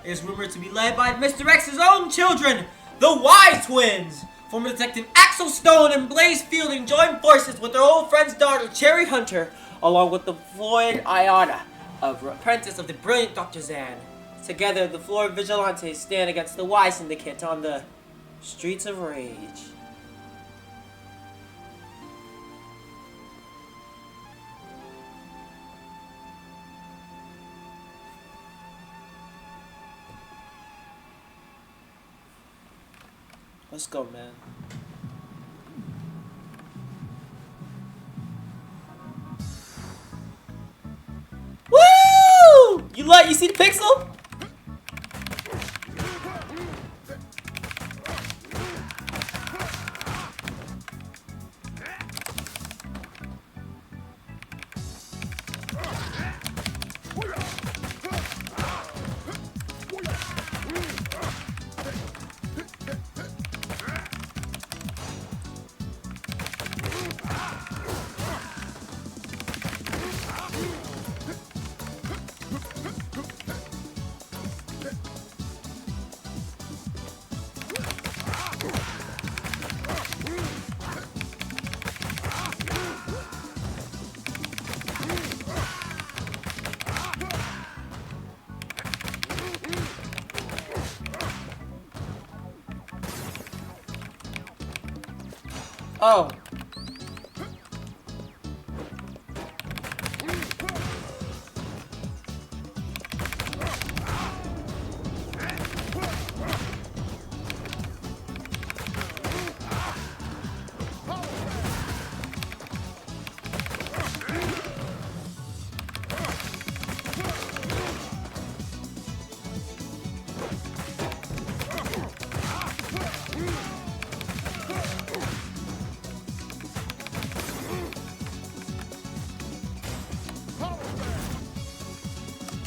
It is rumored to be led by Mr. X's own children, the Y Twins. Former Detective Axel Stone and Blaze Fielding join forces with their old friend's daughter, Cherry Hunter, along with the Floyd Iona, apprentice of the brilliant Dr. Zan. Together, the Floyd Vigilantes stand against the Y Syndicate on the Streets of Rage. Let's go, man. Woo! You see the pixel? Oh.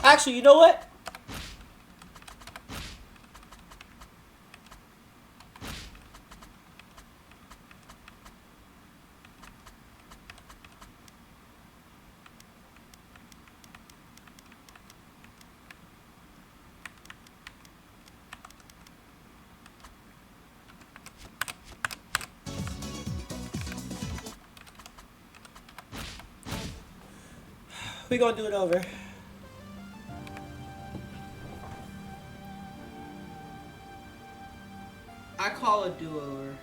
Actually, you know what? We gonna do it over. I call a do-over.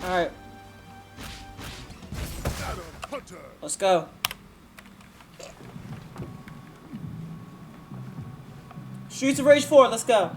Alright, Adam Hunter. let's go. Streets of Rage 4, let's go.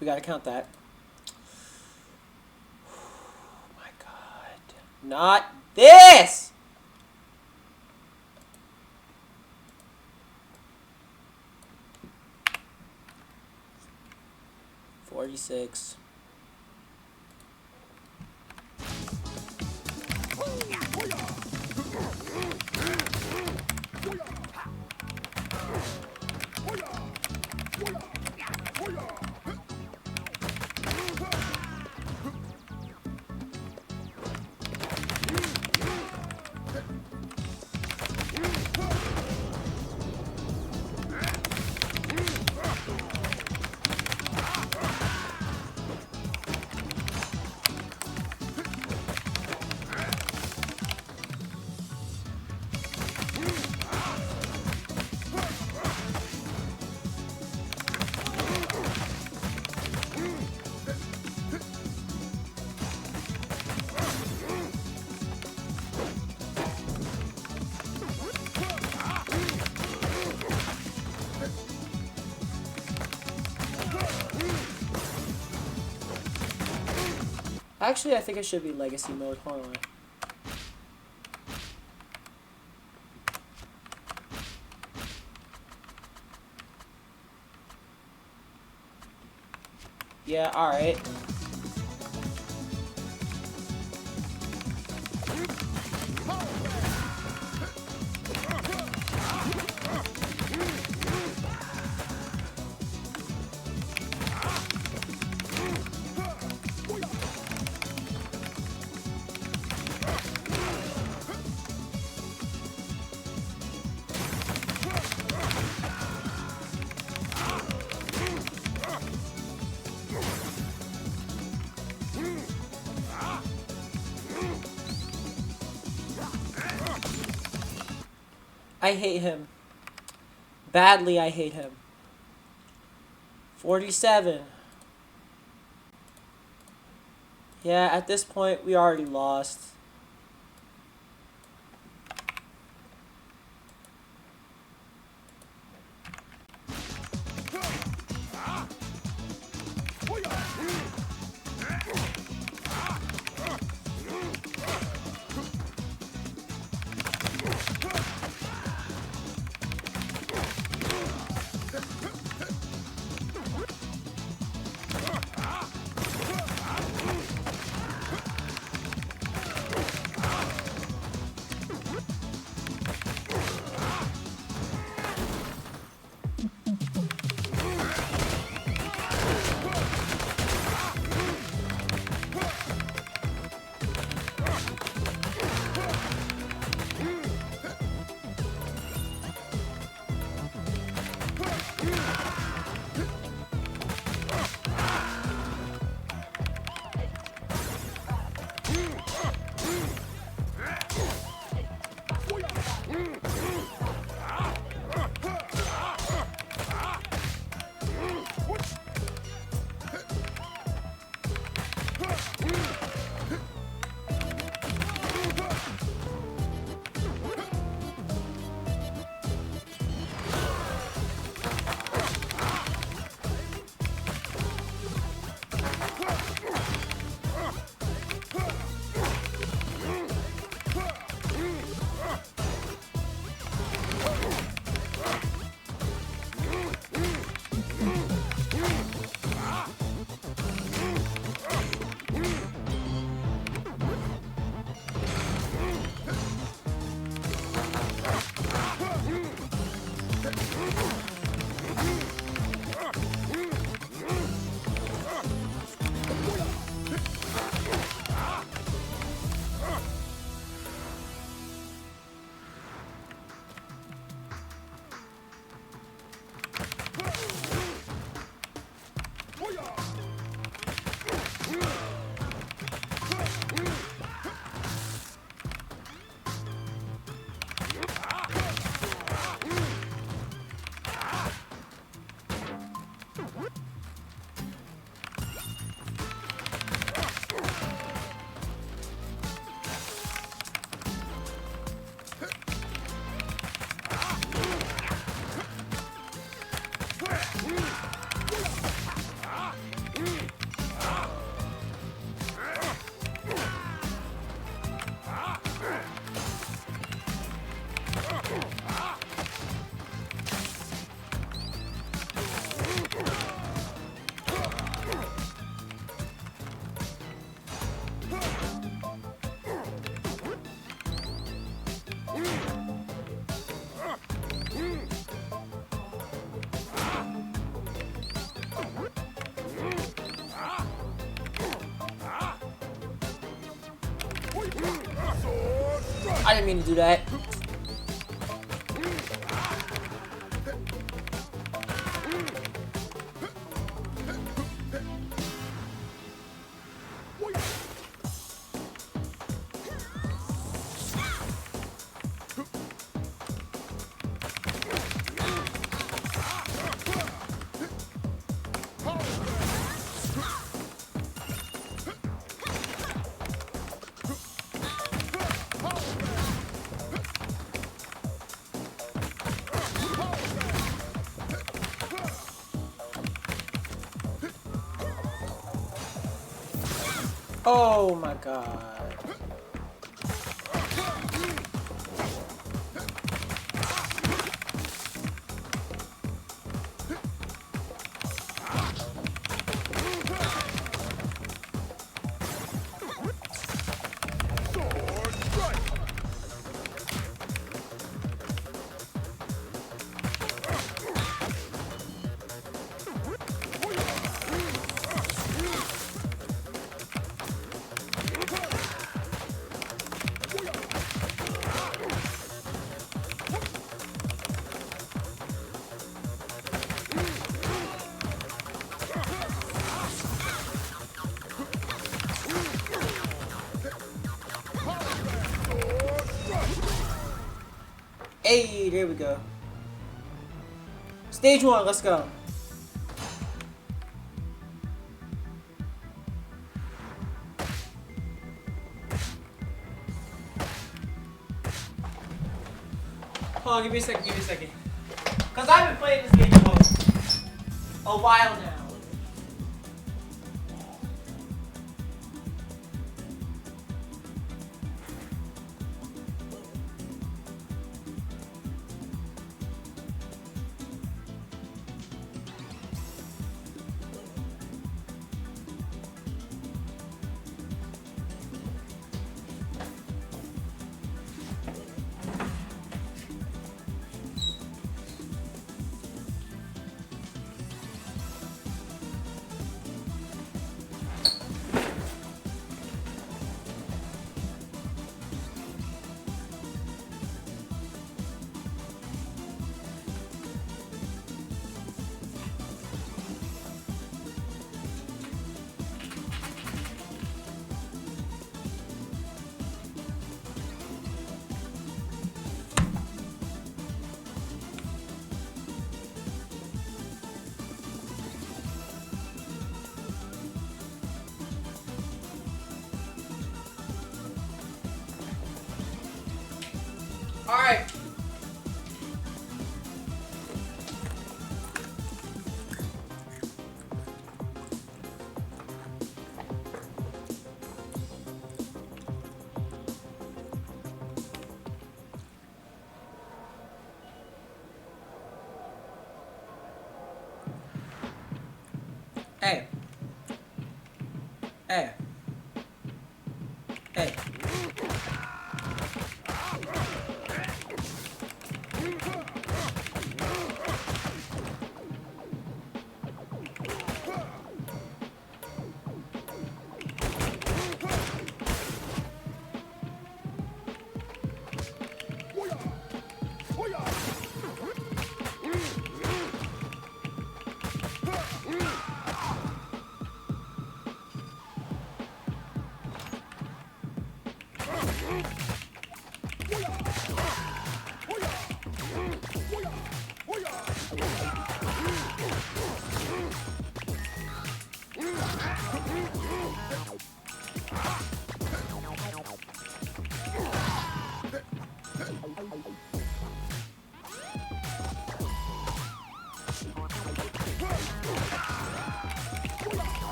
We gotta count that. Oh my god. Not this! $46. Actually, I think it should be legacy mode. Hold on. Yeah, alright. I hate him. Badly, I hate him. 47. Yeah, at this point, we already lost. I didn't mean to do that. Oh my god. Hey, there we go. Stage 1, let's go. Hold on, give me a second. Cause I've been playing this game for a while now. Alright. Hey. Hey. Hey.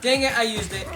Dang it, I used it.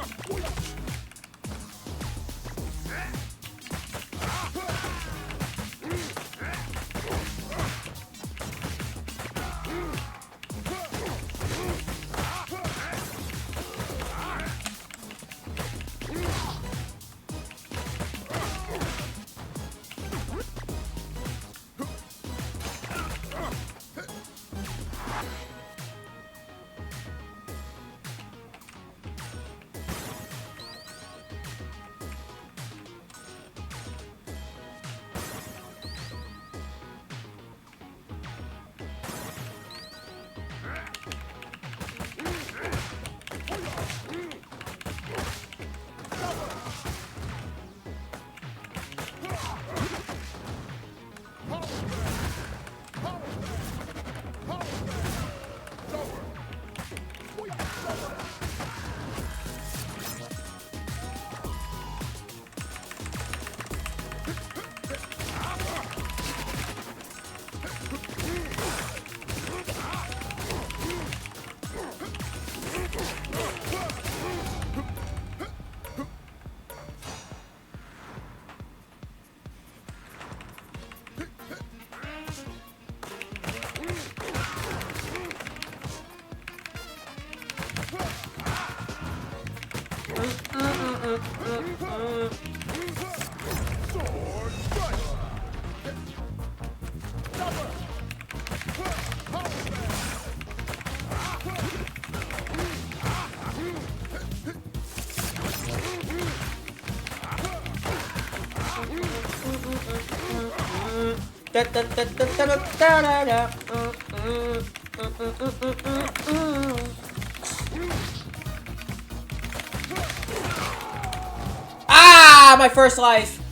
Ah, my first life.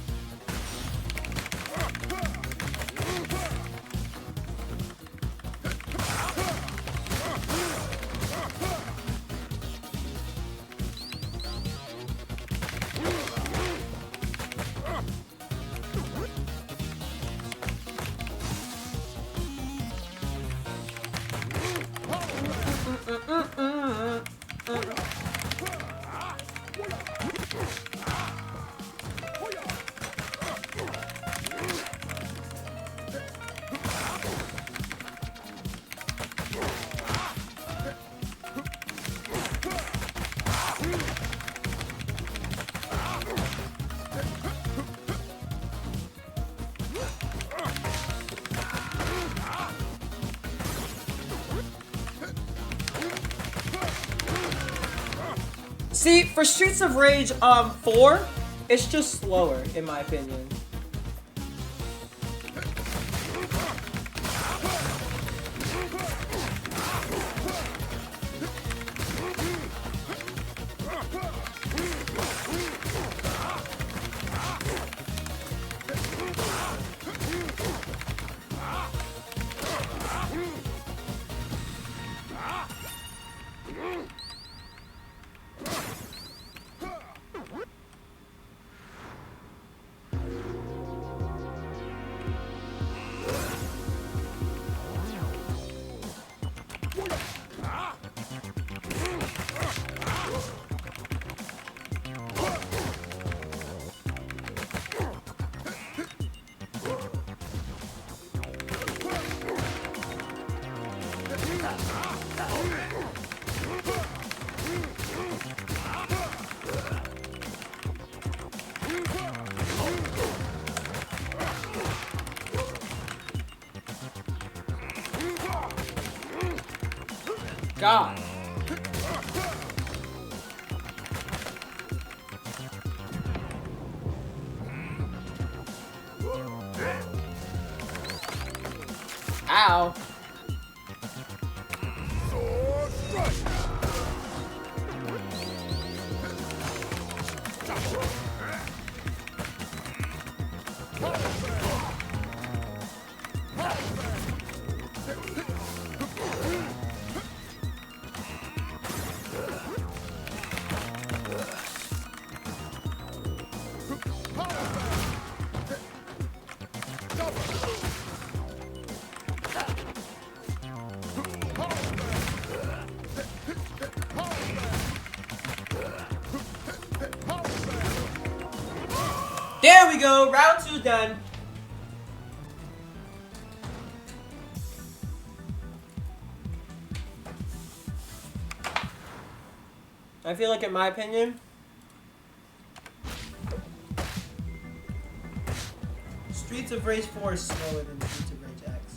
See, for Streets of Rage 4, it's just slower, in my opinion. God. Ow. There we go. Round 2 done. I feel like, in my opinion, Streets of Rage 4 is slower than Streets of Rage X.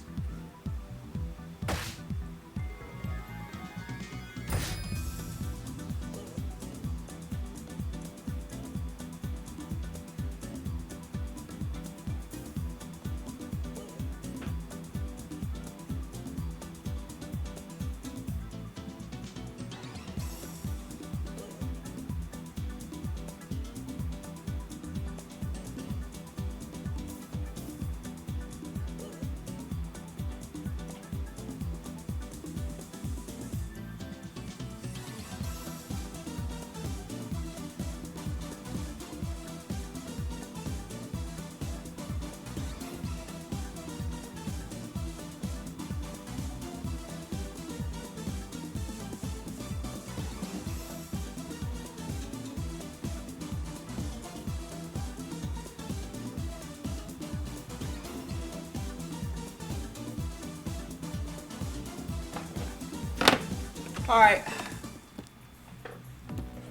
Alright.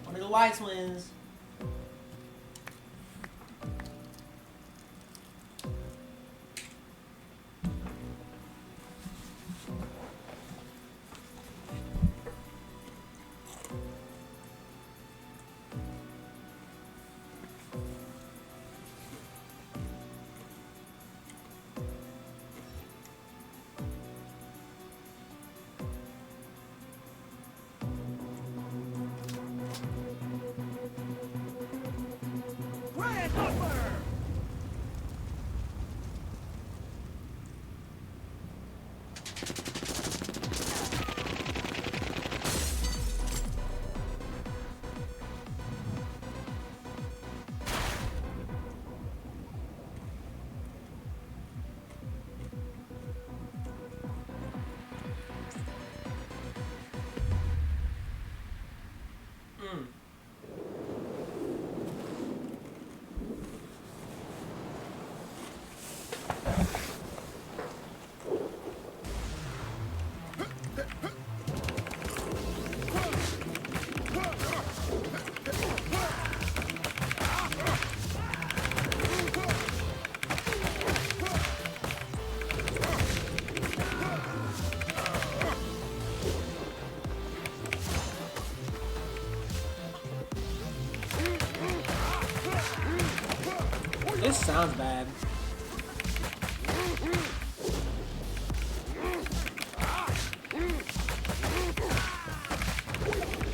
One of the wise wins. This sounds bad.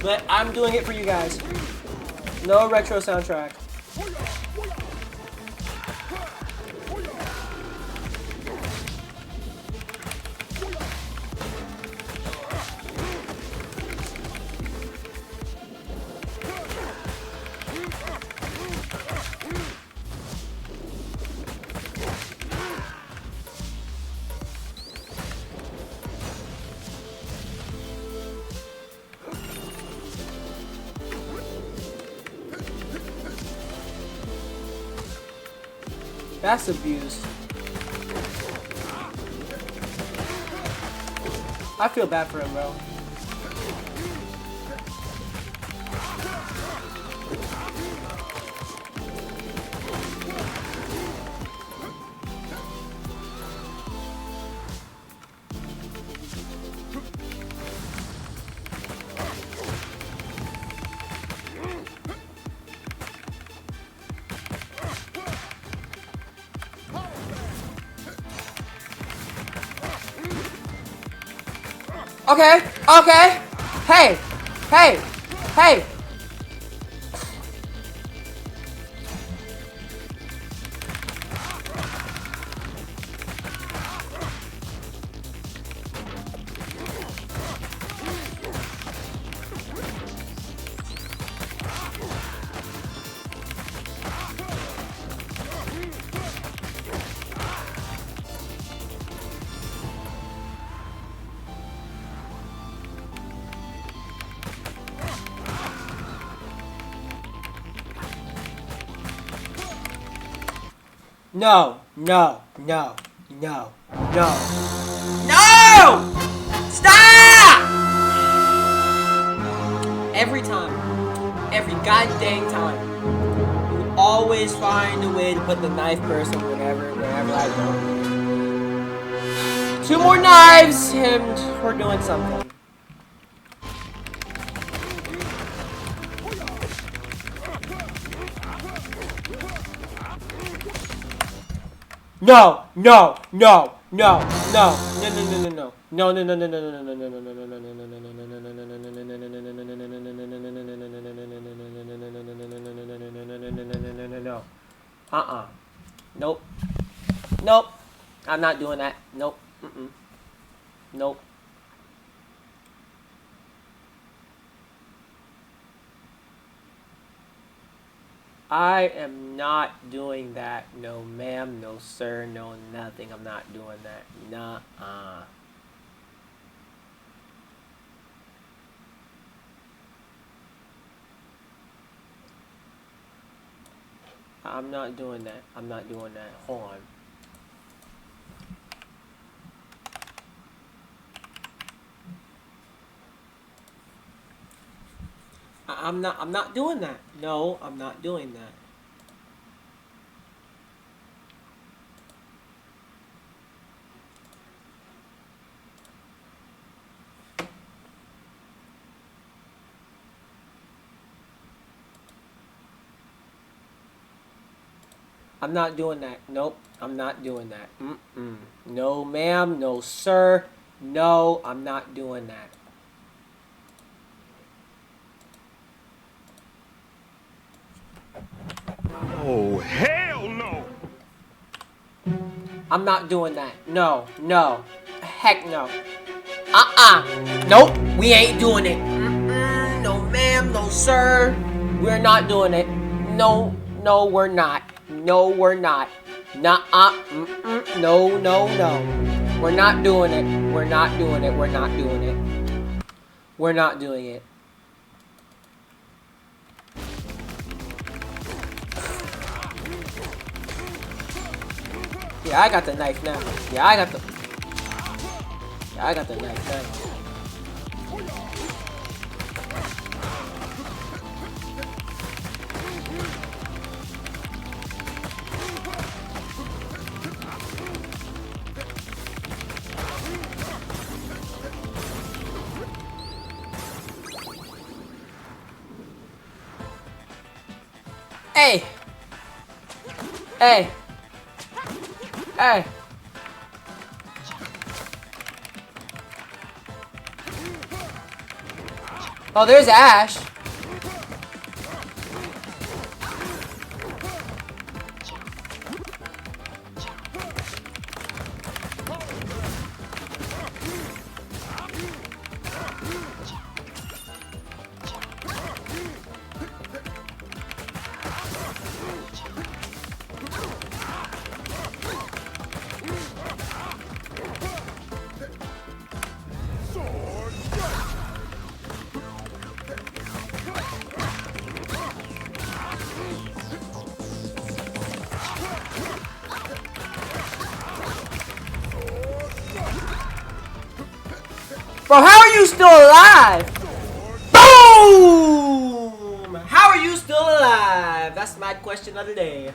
But I'm doing it for you guys. No retro soundtrack. That's abuse. I feel bad for him, bro. Okay, okay. Hey, hey, hey. No, no, no, no, no. No! Stop! Every time. Every goddamn time. You always find a way to put the knife person whenever I go. 2 more knives and we're doing something. No, no, no, no, no, no, no, no, no, no, no, no, no, no, no, no, no, no, no, no. Nope. Nope. I'm not doing that. Nope. Nope. I am not doing that. No ma'am, no sir, no nothing. I'm not doing that. Nuh-uh. I'm not doing that. I'm not doing that. Hold on. I'm not doing that. No, I'm not doing that. I'm not doing that. Nope, I'm not doing that. No ma'am, no sir. No, I'm not doing that. Oh, hell no! I'm not doing that. No, no. Heck no. Nope, we ain't doing it. No ma'am, no sir. We're not doing it. No, no, we're not. No, we're not. Nuh-uh. No, no, no. We're not doing it. We're not doing it. We're not doing it. We're not doing it. Yeah, I got the knife now. Yeah, I got the knife now. Hey! Hey! Hey! Oh, there's Ash. Bro, how are you still alive? Boom! How are you still alive? That's my question of the day.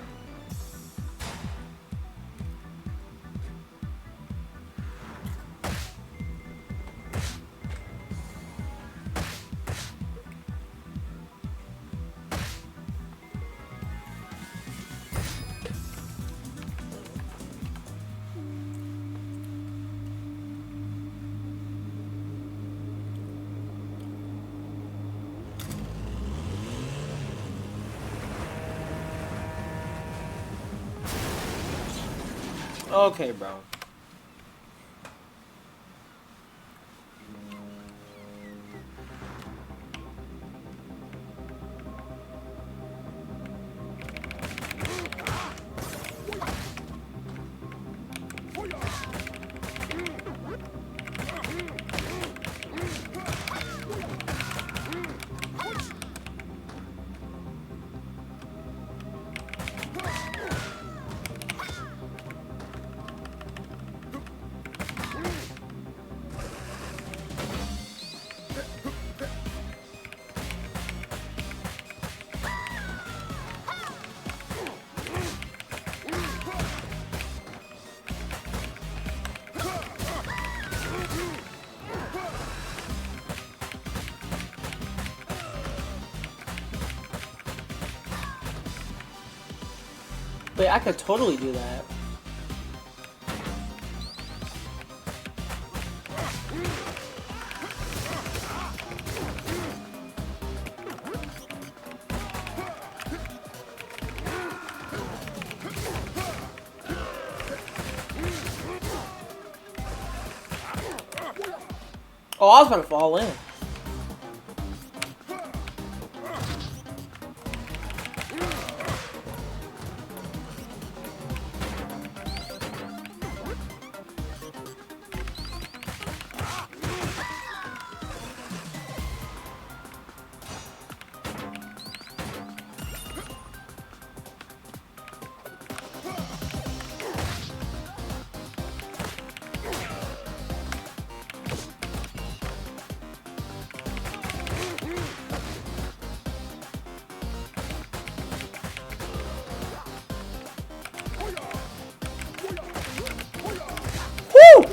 Okay, bro. Wait, I could totally do that. Oh, I was gonna fall in. Woo!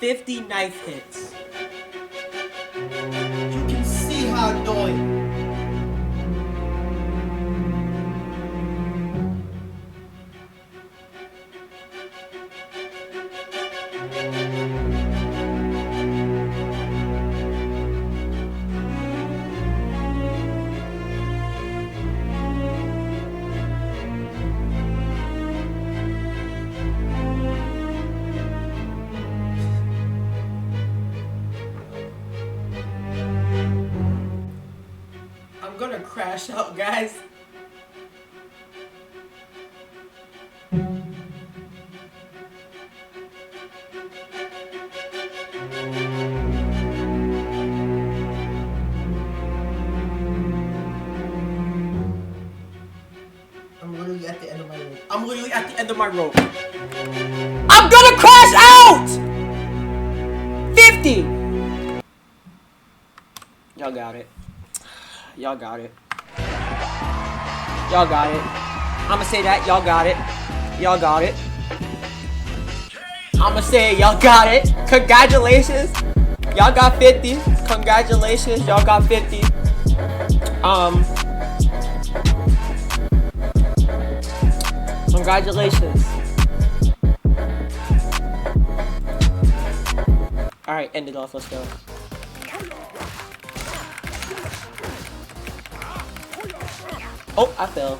$50 knife hits. You can see how annoying. I'm gonna crash out, guys. I'm literally at the end of my rope. I'm literally at the end of my rope. I'm gonna crash out! 50! Y'all got it. Y'all got it. Y'all got it. I'ma say that. Y'all got it. Y'all got it. I'ma say y'all got it. Congratulations. Y'all got 50. Congratulations. Y'all got 50. Congratulations. Alright, end it off. Let's go. Oh, I fell.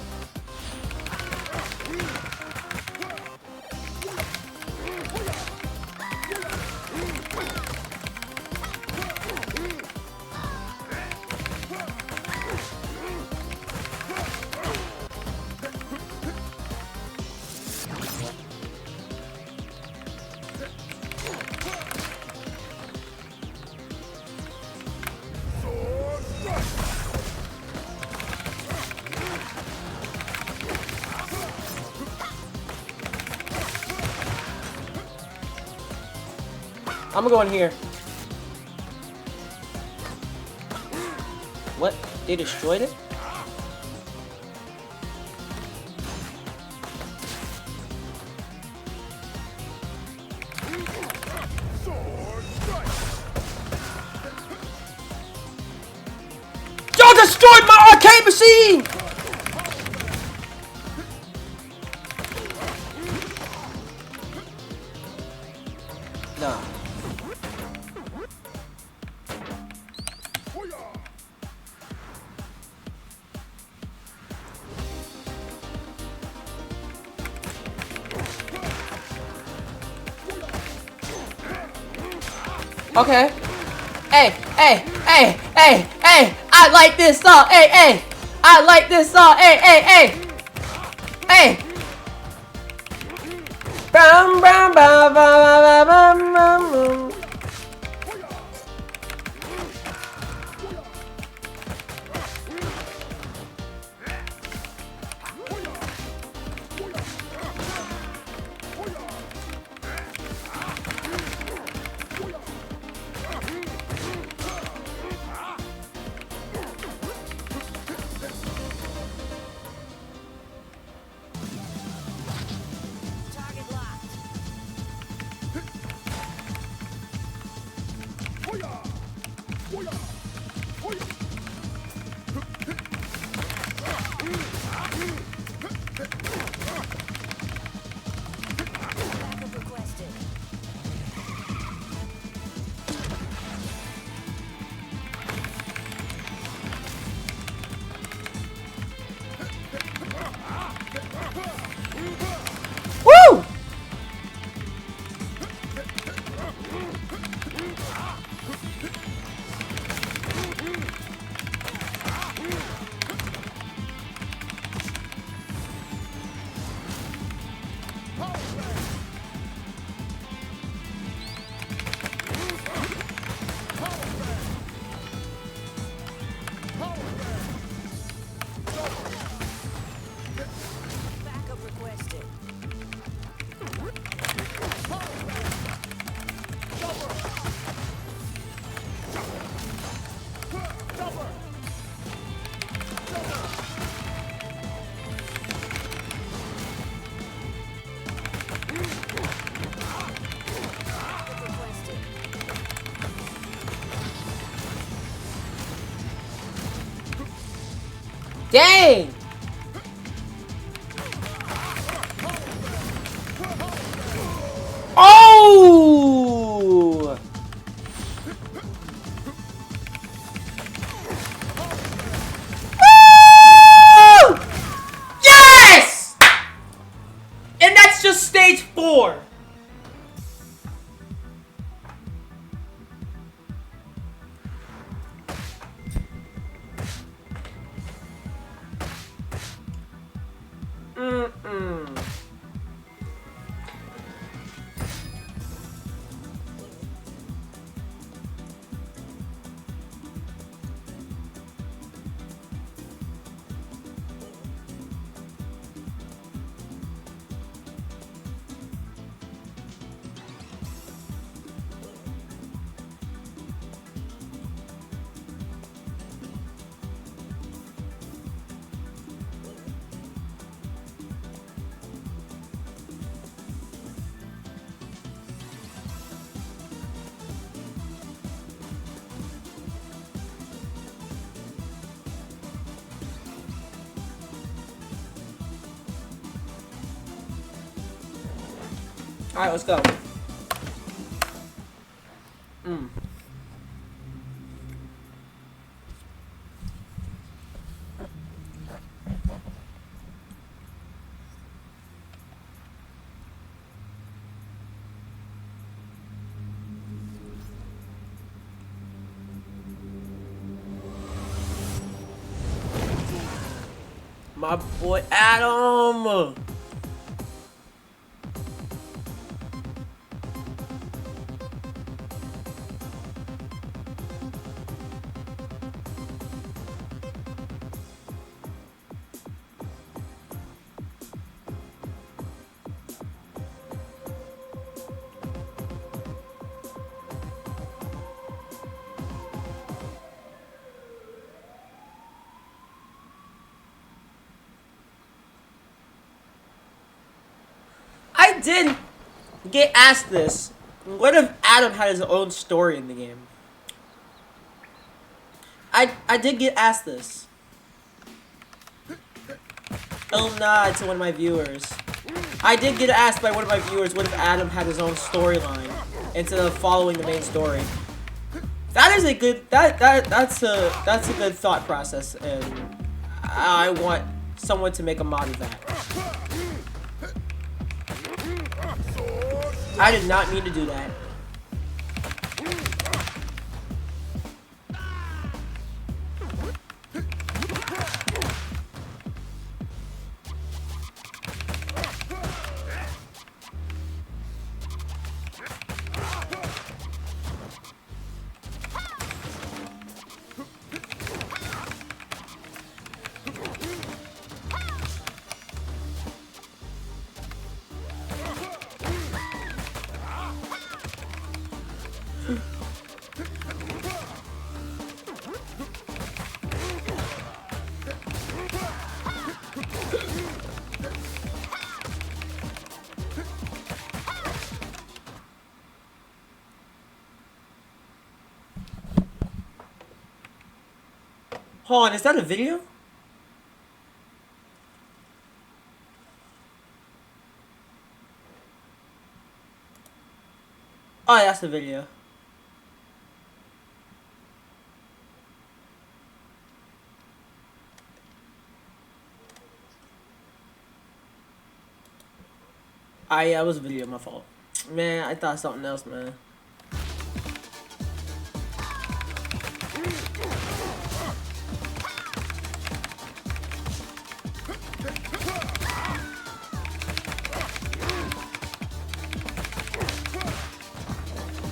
I'm gonna go in here. What? They destroyed it? Y'all destroyed my arcade machine! Nah. Okay. Hey, hey, hey, hey, hey! I like this song. Hey, hey! I like this song. Hey, hey, hey! Hey! Bam, bam, bam, bam, bam, bam, bam. Dang! Oh! Woo! Yes! And that's just stage 4. Alright, let's go. My boy Adam! I did get asked this. What if Adam had his own story in the game? I did get asked this. Oh nod to one of my viewers. I did get asked by one of my viewers, what if Adam had his own storyline instead of following the main story? That is a good that's a good thought process, and I want someone to make a mod of that. I did not mean to do that. Hold on, is that a video? Oh, that's the video. Yeah, it was a video, my fault. Man, I thought something else, man.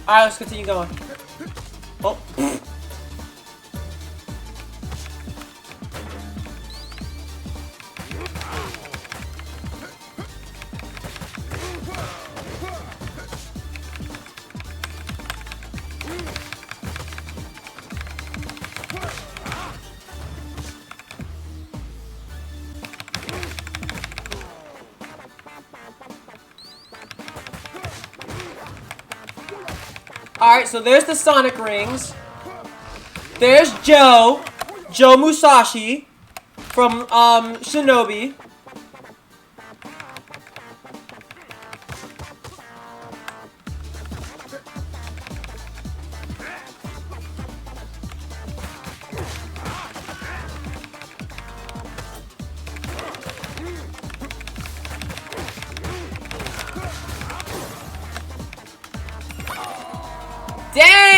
Alright, let's continue going. Oh. Alright, so there's the Sonic rings. There's Joe Musashi. from Shinobi. Dang!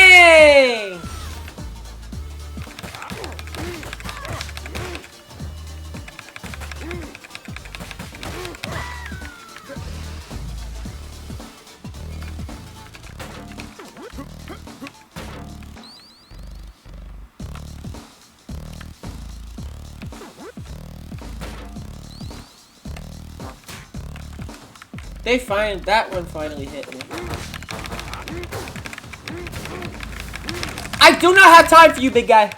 That one finally hit me. I do not have time for you, big guy.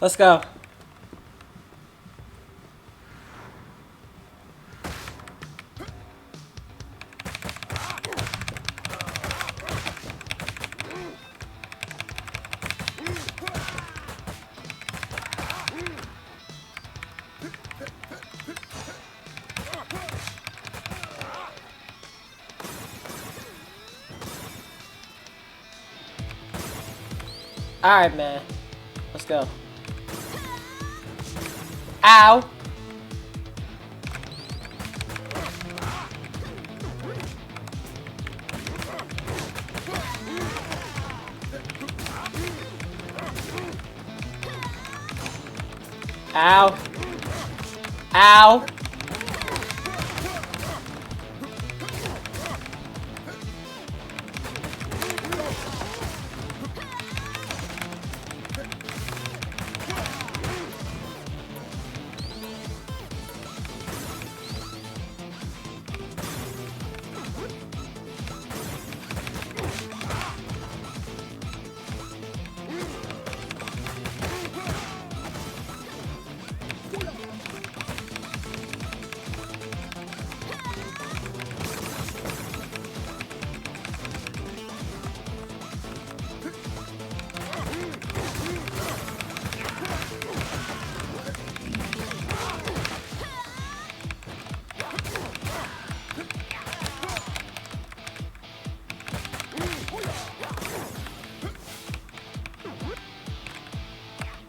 Let's go. Alright, man. Let's go. Ow! Ow! Ow!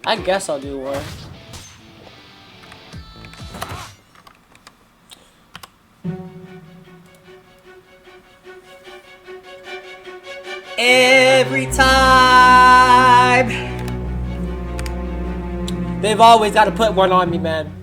I guess I'll do one. Every time they've always got to put one on me, man.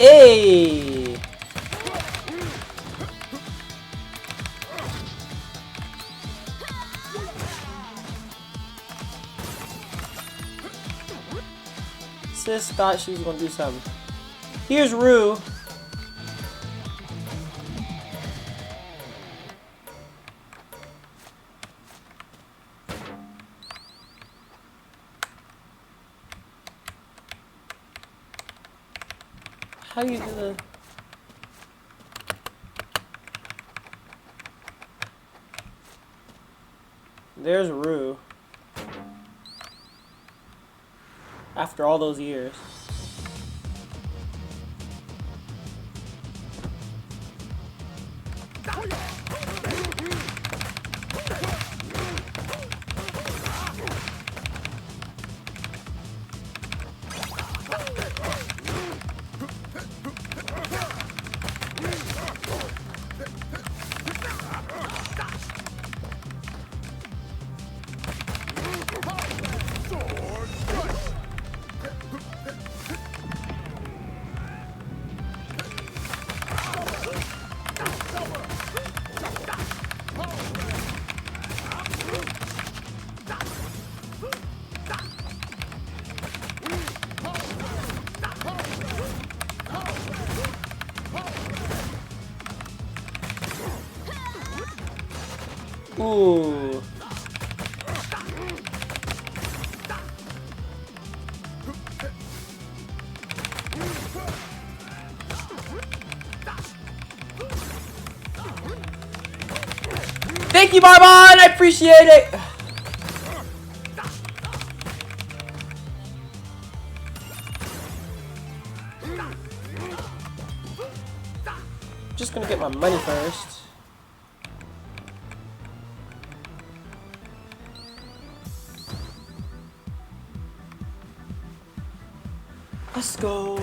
Hey! Sis thought she was gonna do something. Here's Rue. How do you do the... There's Rue. After all those years. Ooh. Thank you, Barbon! I appreciate it! Just gonna get my money first. Let's go.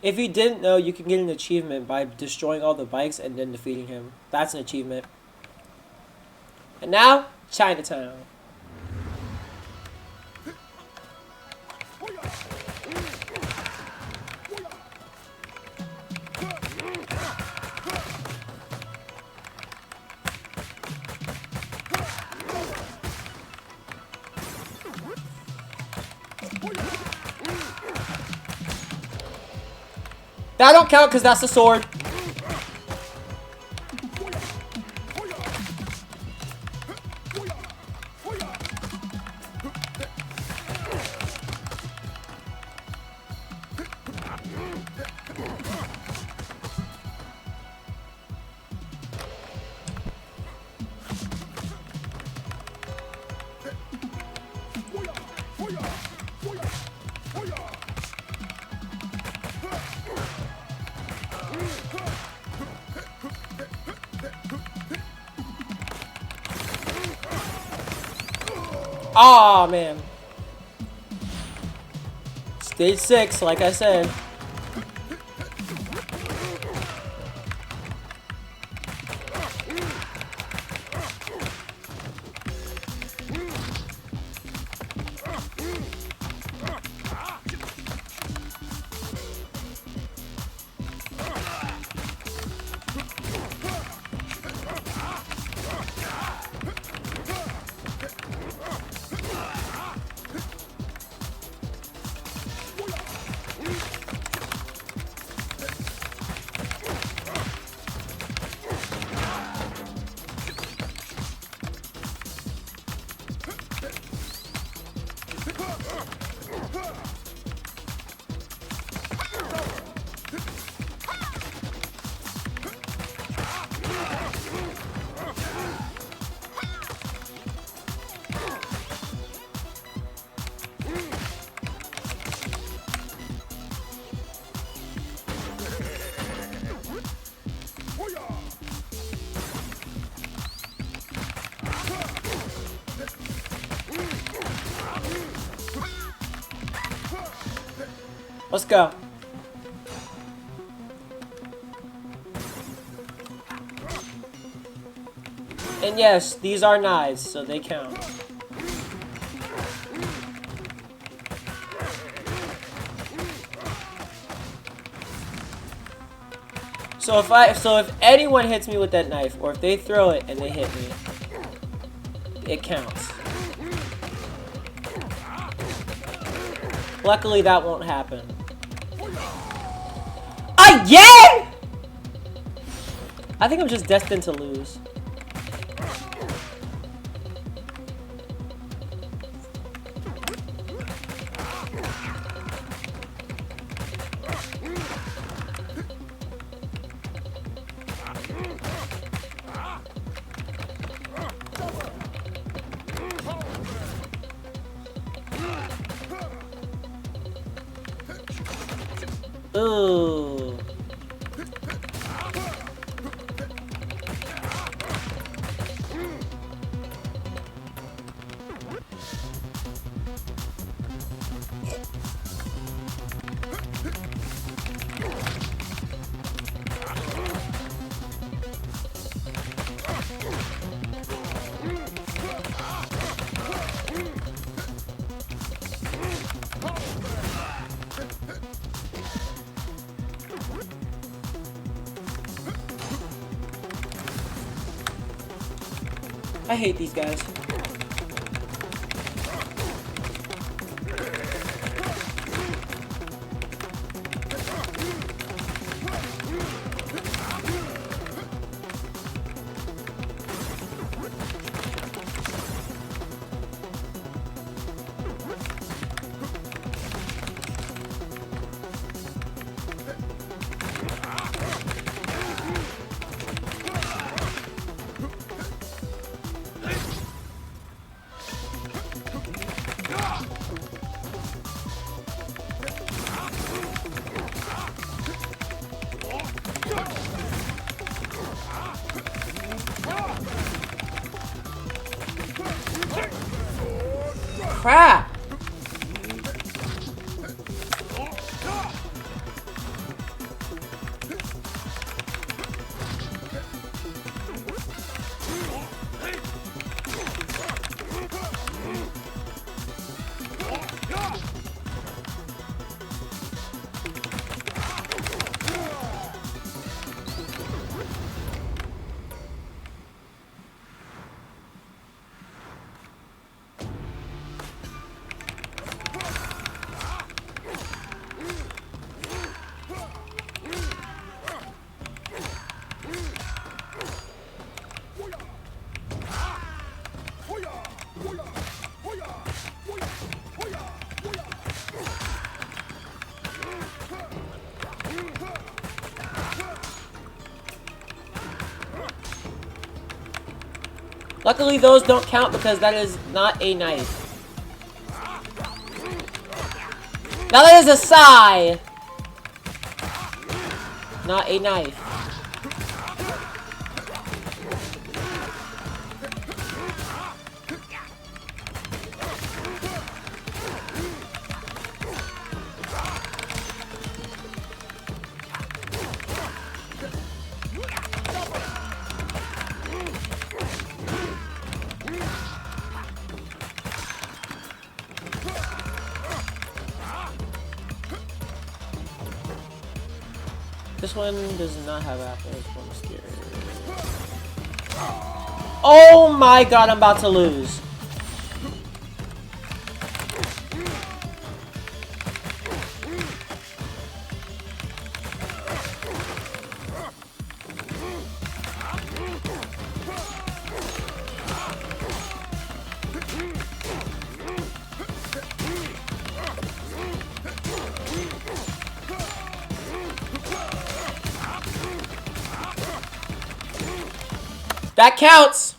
If you didn't know, you can get an achievement by destroying all the bikes and then defeating him. That's an achievement. And now, Chinatown. That don't count because that's the sword. Aw, man. Stage 6, like I said. Let's go. And yes, these are knives, so they count. So if anyone hits me with that knife, or if they throw it and they hit me, it counts. Luckily, that won't happen. Again? I think I'm just destined to lose. Ooh. I hate these guys. Crap! Luckily, those don't count because that is not a knife. Now that is a sigh, not a knife. This one does not have apples. I'm scared. Oh my god, I'm about to lose. That counts!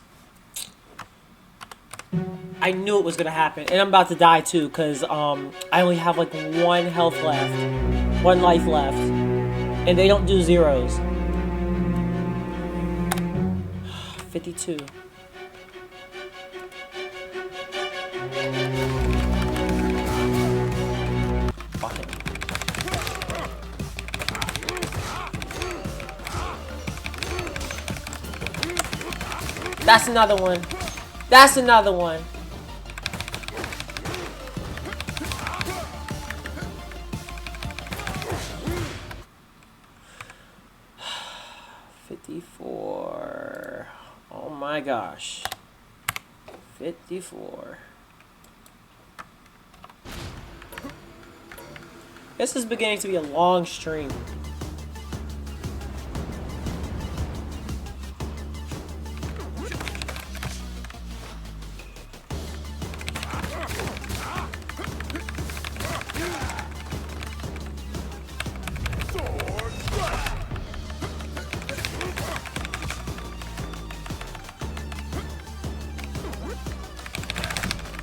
I knew it was gonna happen. And I'm about to die too, because I only have like 1 health left. 1 life left. And they don't do zeros. 52. Fuck it. That's another one. That's another one. $54. Oh my gosh. 54. This is beginning to be a long stream.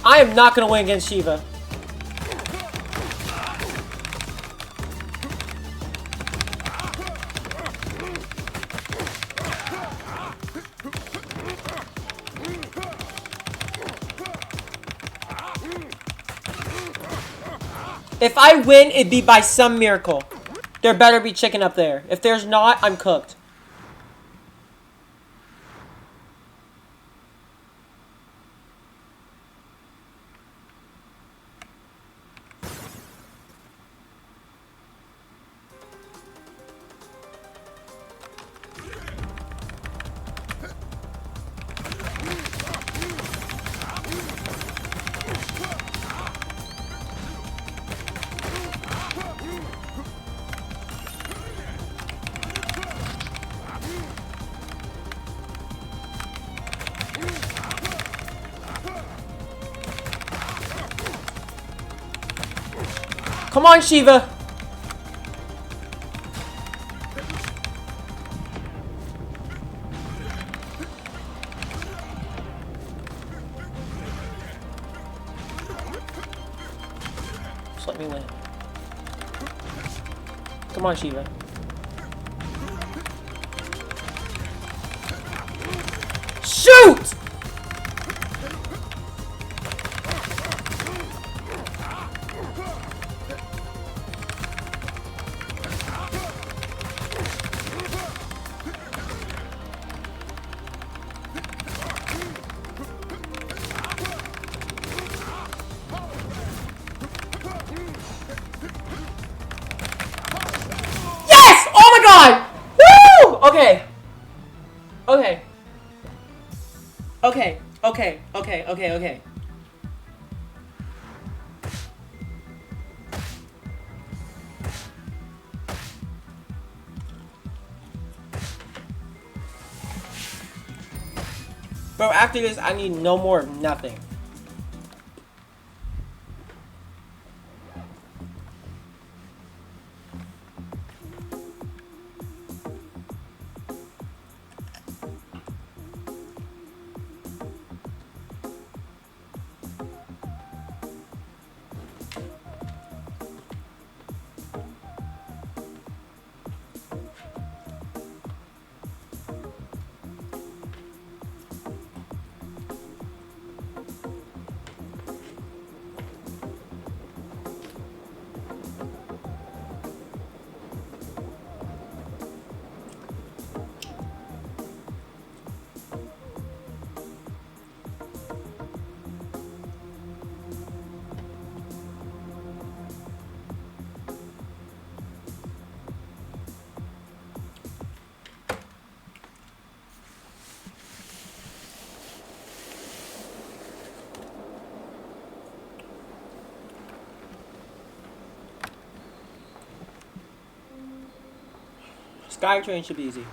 I am not gonna win against Shiva. If I win, it'd be by some miracle. There better be chicken up there. If there's not, I'm cooked. Come on, Shiva. Just let me win. Come on, Shiva. Shoot! Yes! Oh my god! Woo! Okay. Okay. Okay. Okay. Okay. Okay. Okay. Bro, after this, I need no more of nothing. Skytrain should be easy.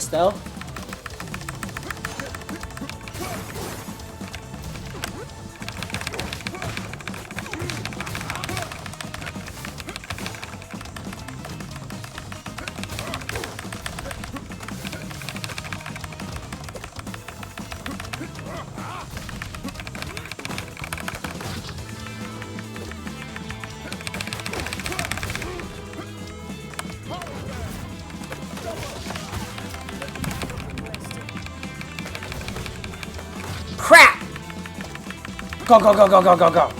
works though. Crap! Go, go, go, go, go, go, go.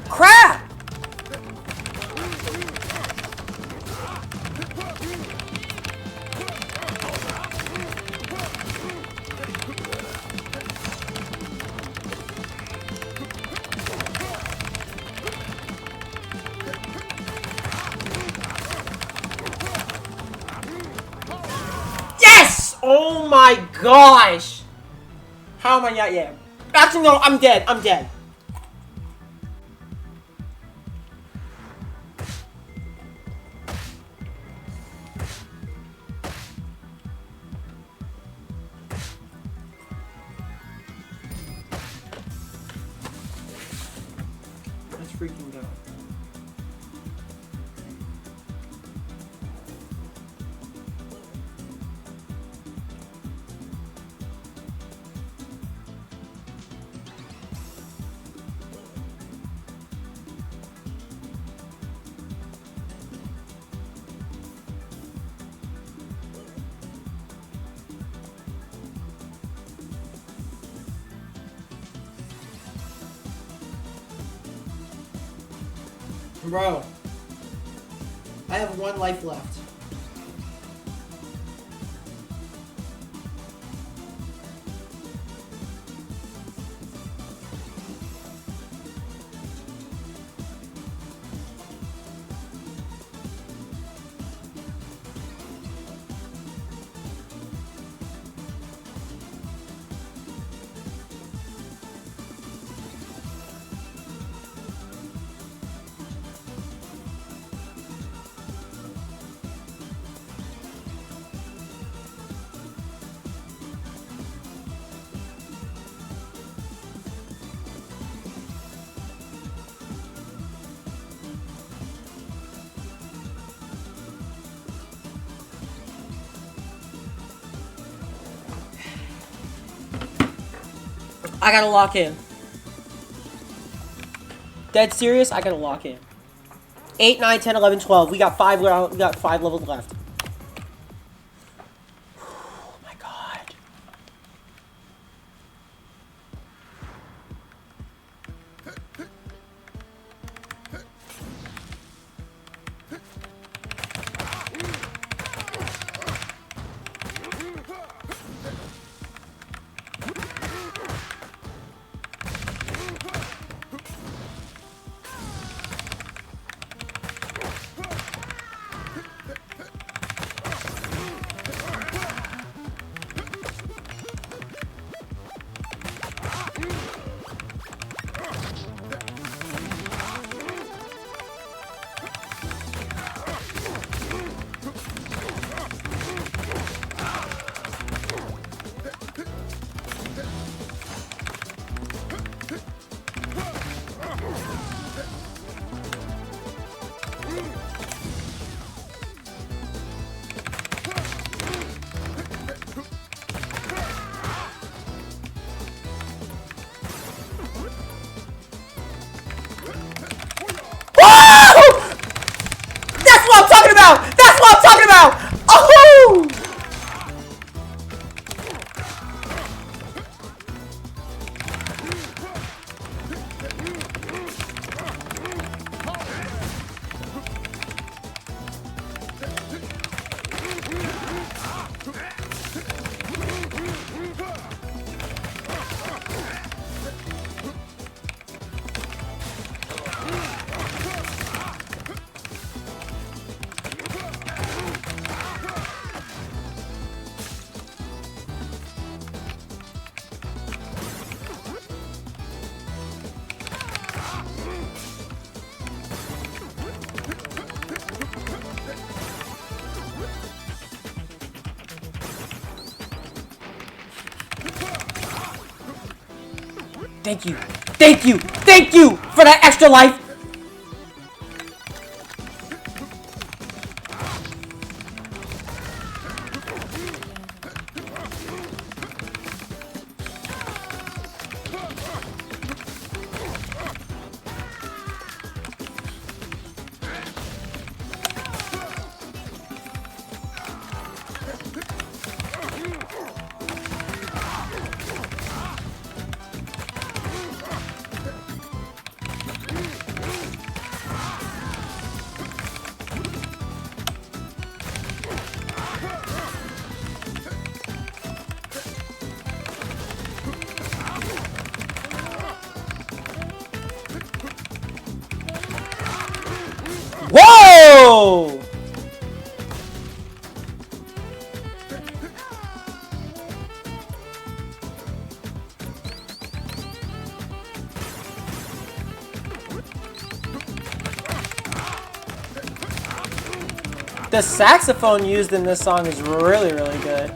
Crap! Yes! Oh my gosh! How am I not yet? Actually, no, I'm dead. I'm dead. Let's freaking go. Bro, I have 1 life left. I gotta lock in. Dead serious? I gotta lock in. 8, 9, 10, 11, 12. We got 5 levels left. Oh my god. Thank you. Thank you. Thank you for that extra life. Whoa! The saxophone used in this song is really, really good.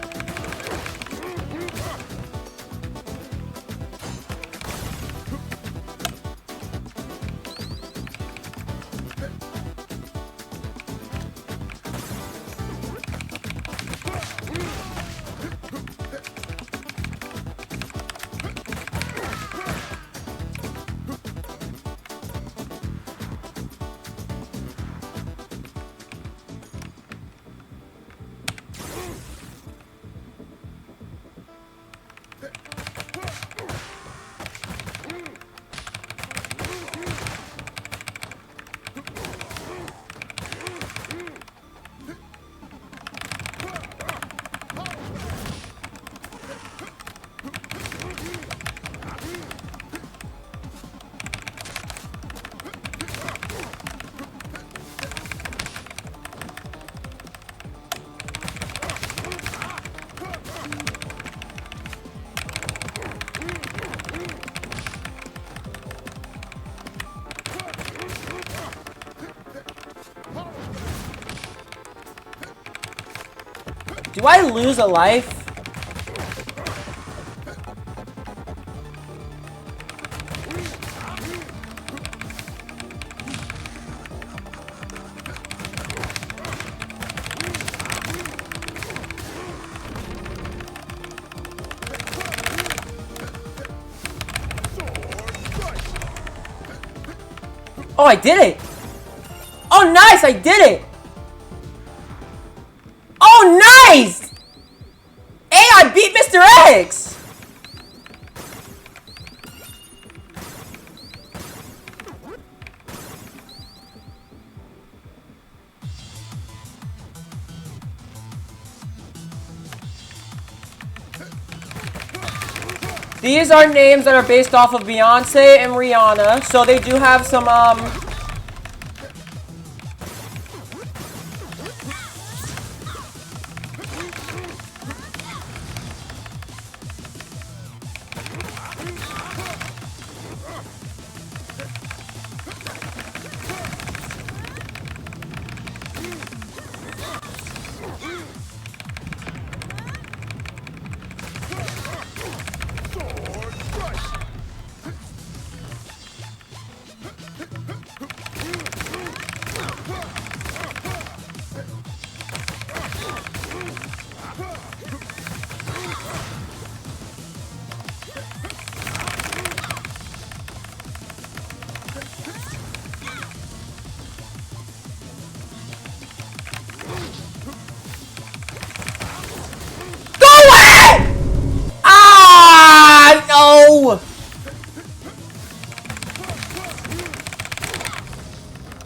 Do I lose a life? Oh, I did it! Oh, nice! I did it! Oh, nice! Hey, I beat Mr. X! These are names that are based off of Beyonce and Rihanna, so they do have some, no!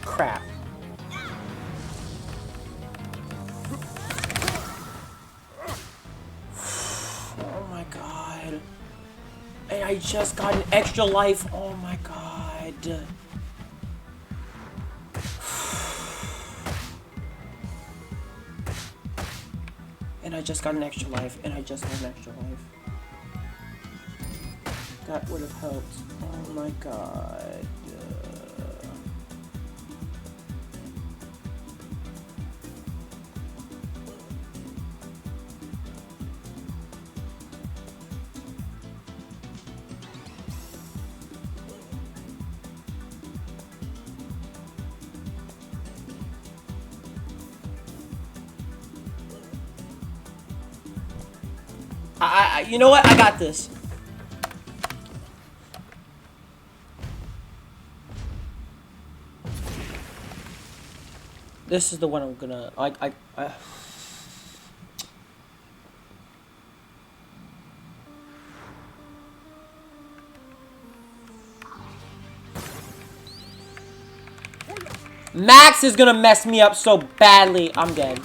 Crap. Oh my god. And I just got an extra life. Oh my god. And I just got an extra life. And I just got an extra life. That would have helped. Oh my god. You know what? I got this. This is the one I'm gonna. Max is gonna mess me up so badly. I'm dead.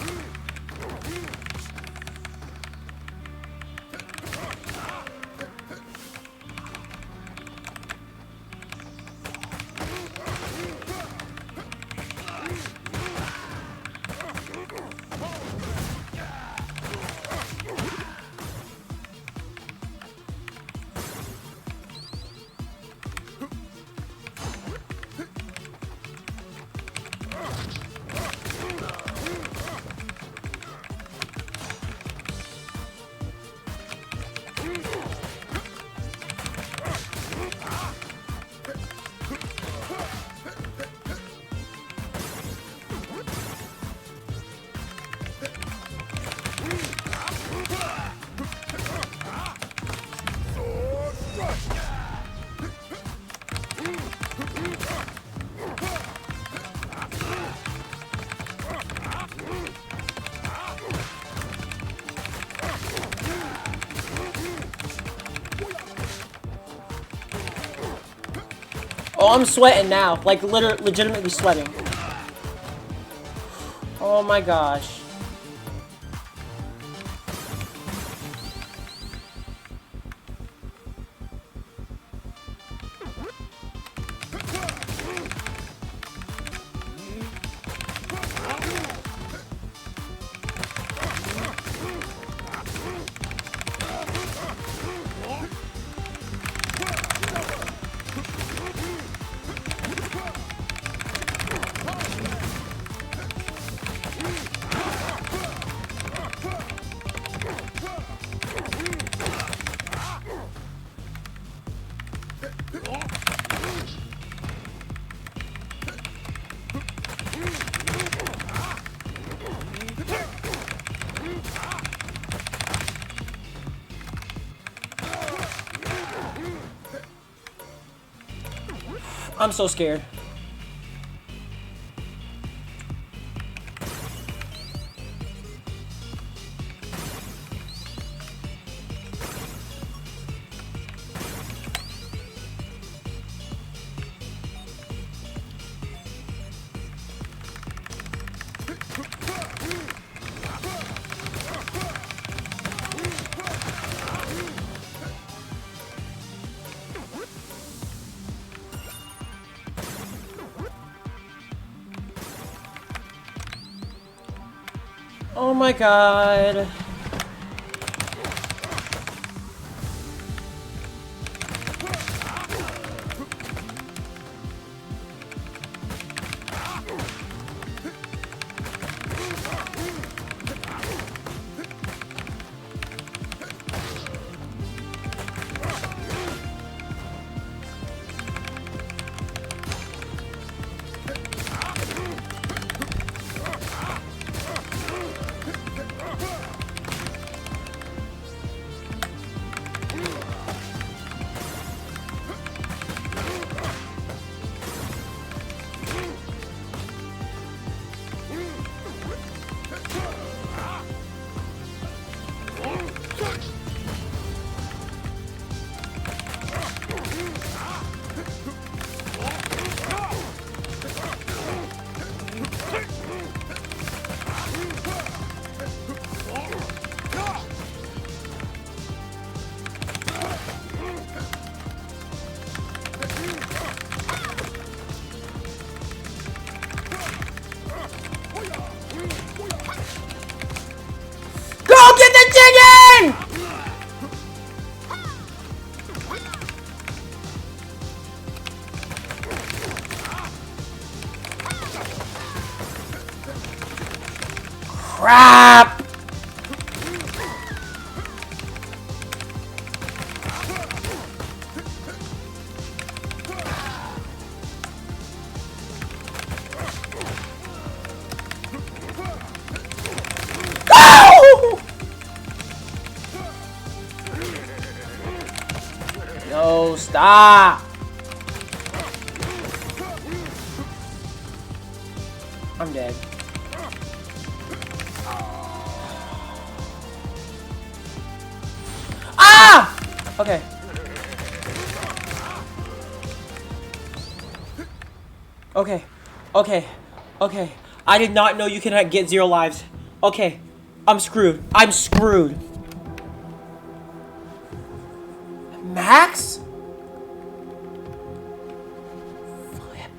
Oh, I'm sweating now. Like, legitimately sweating. Oh my gosh. I'm so scared. Oh my god. Go get the chicken! Crap! Stop! I'm dead. Ah! Okay. Okay. Okay. Okay. I did not know you can get 0 lives. Okay. I'm screwed. I'm screwed. Max? Flip.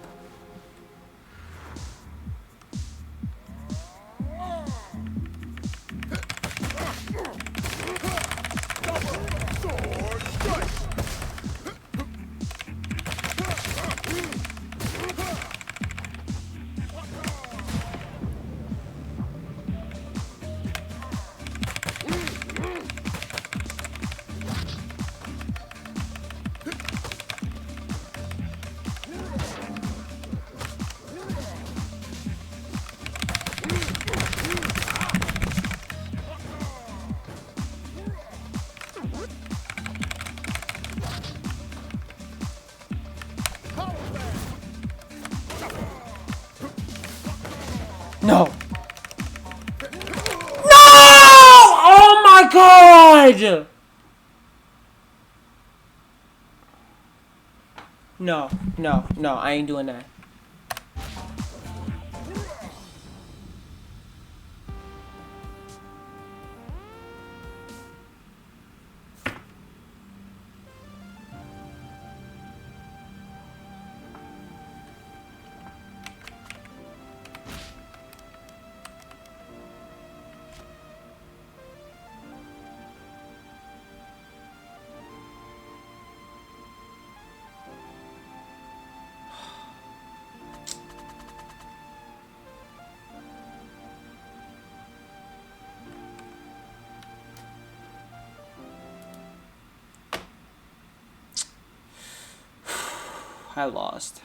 No. No! Oh my god! No, no, no, I ain't doing that. I lost.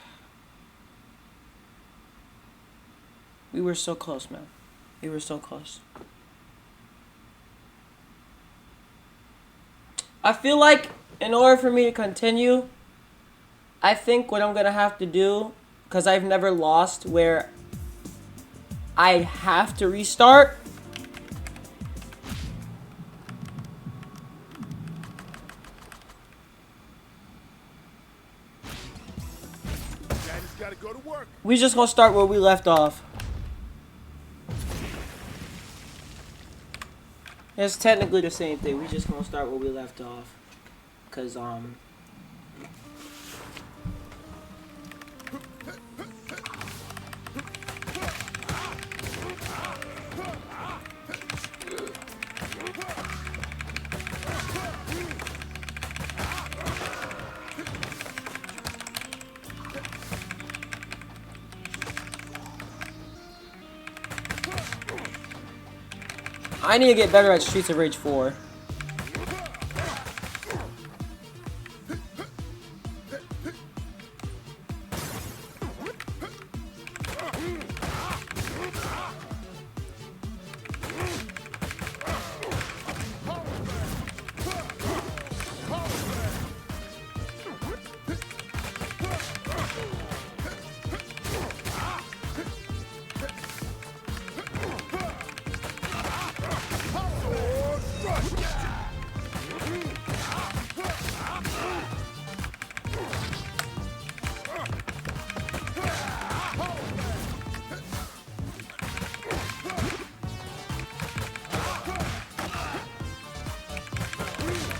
We were so close, man. We were so close. I feel like in order for me to continue, I think what I'm gonna have to do, because I've never lost where I have to restart. Gotta go to work. We just gonna start where we left off. It's technically the same thing. We just gonna start where we left off. Cause I need to get better at Streets of Rage 4.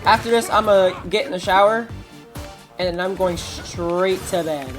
After this, I'm gonna get in the shower, and then I'm going straight to bed.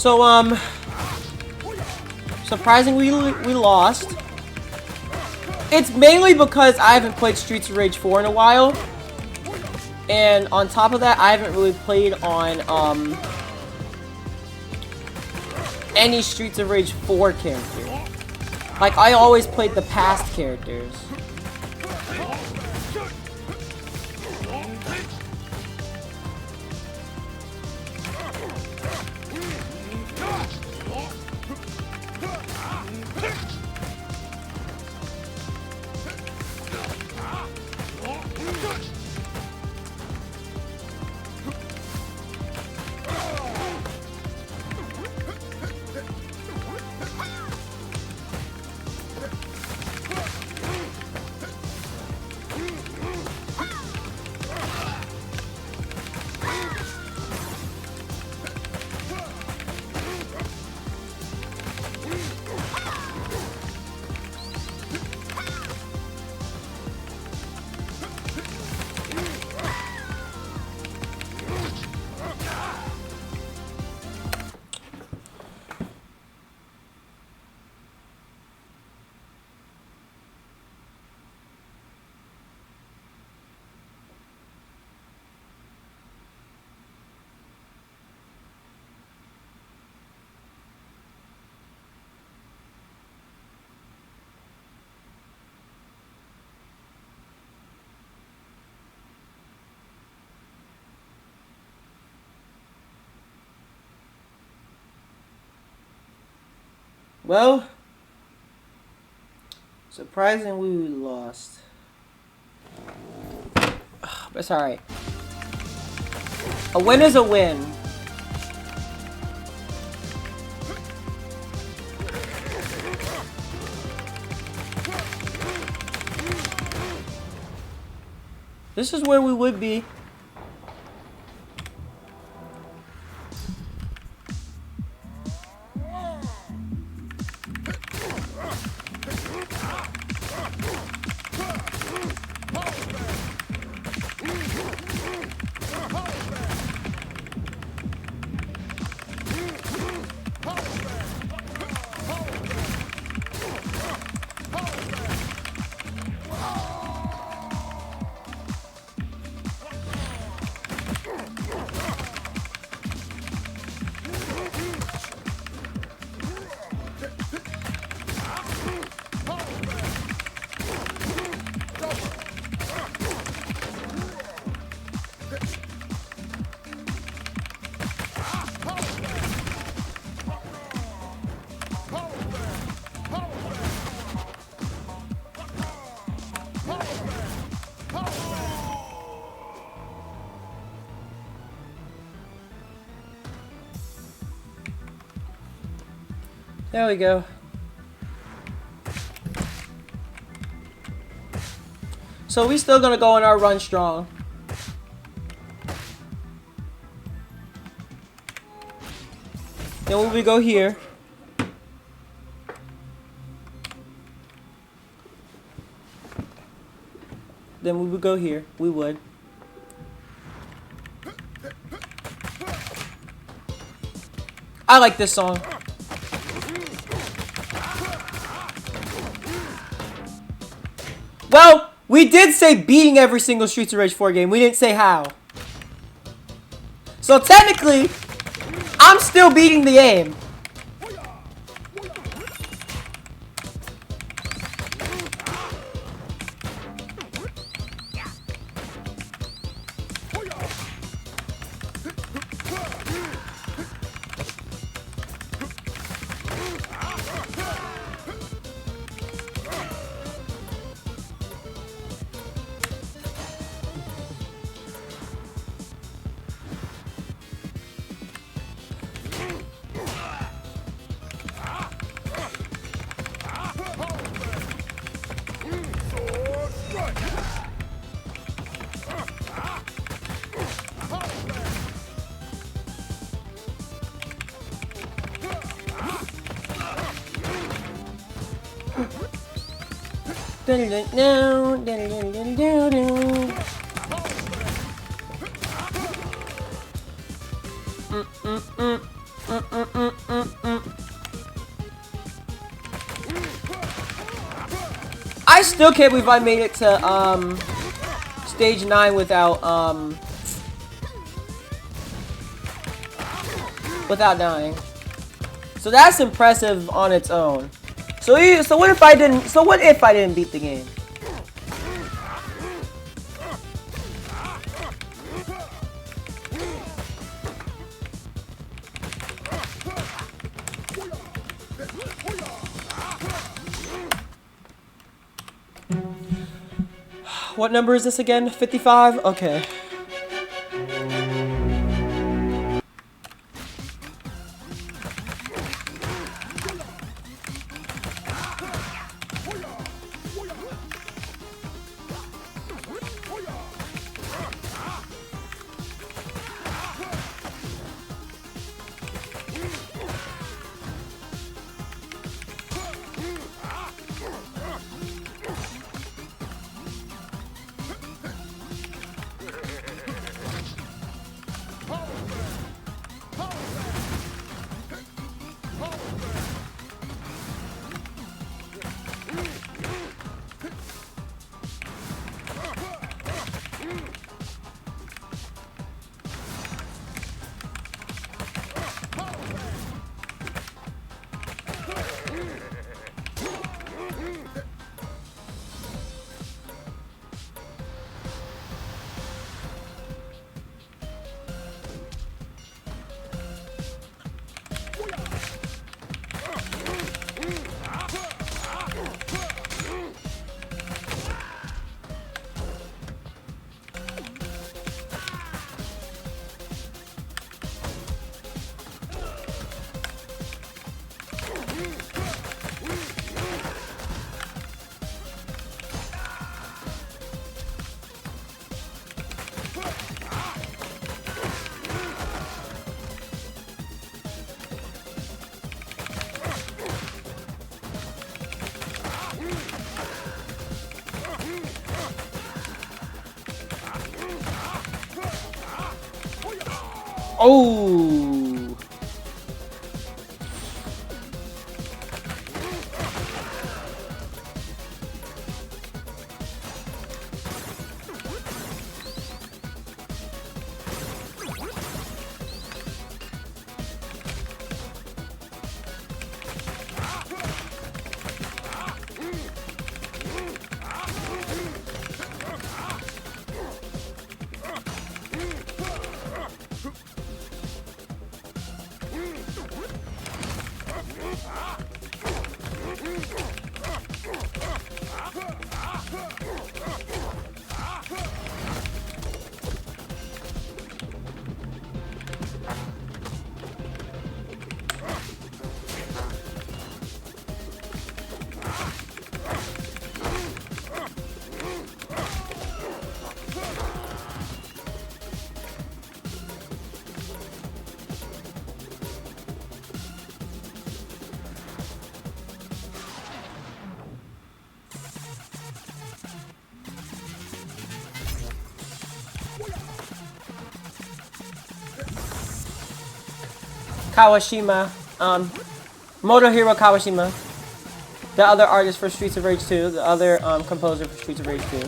So, surprisingly, we lost. It's mainly because I haven't played Streets of Rage 4 in a while. And on top of that, I haven't really played on, any Streets of Rage 4 character. Like, I always played the past characters. Well, surprisingly, we lost. But it's alright. A win is a win. This is where we would be. There we go. So we still gonna go on our run strong. Then we go here. Then we would go here. We would. I like this song. Well, we did say beating every single Streets of Rage 4 game. We didn't say how. So technically, I'm still beating the game. I still can't believe I made it to stage 9 without dying. So that's impressive on its own. So what if I didn't beat the game? What number is this again? 55? Okay. Oh. Kawashima, Motohiro Kawashima, the other artist for Streets of Rage 2, the other composer for Streets of Rage 2.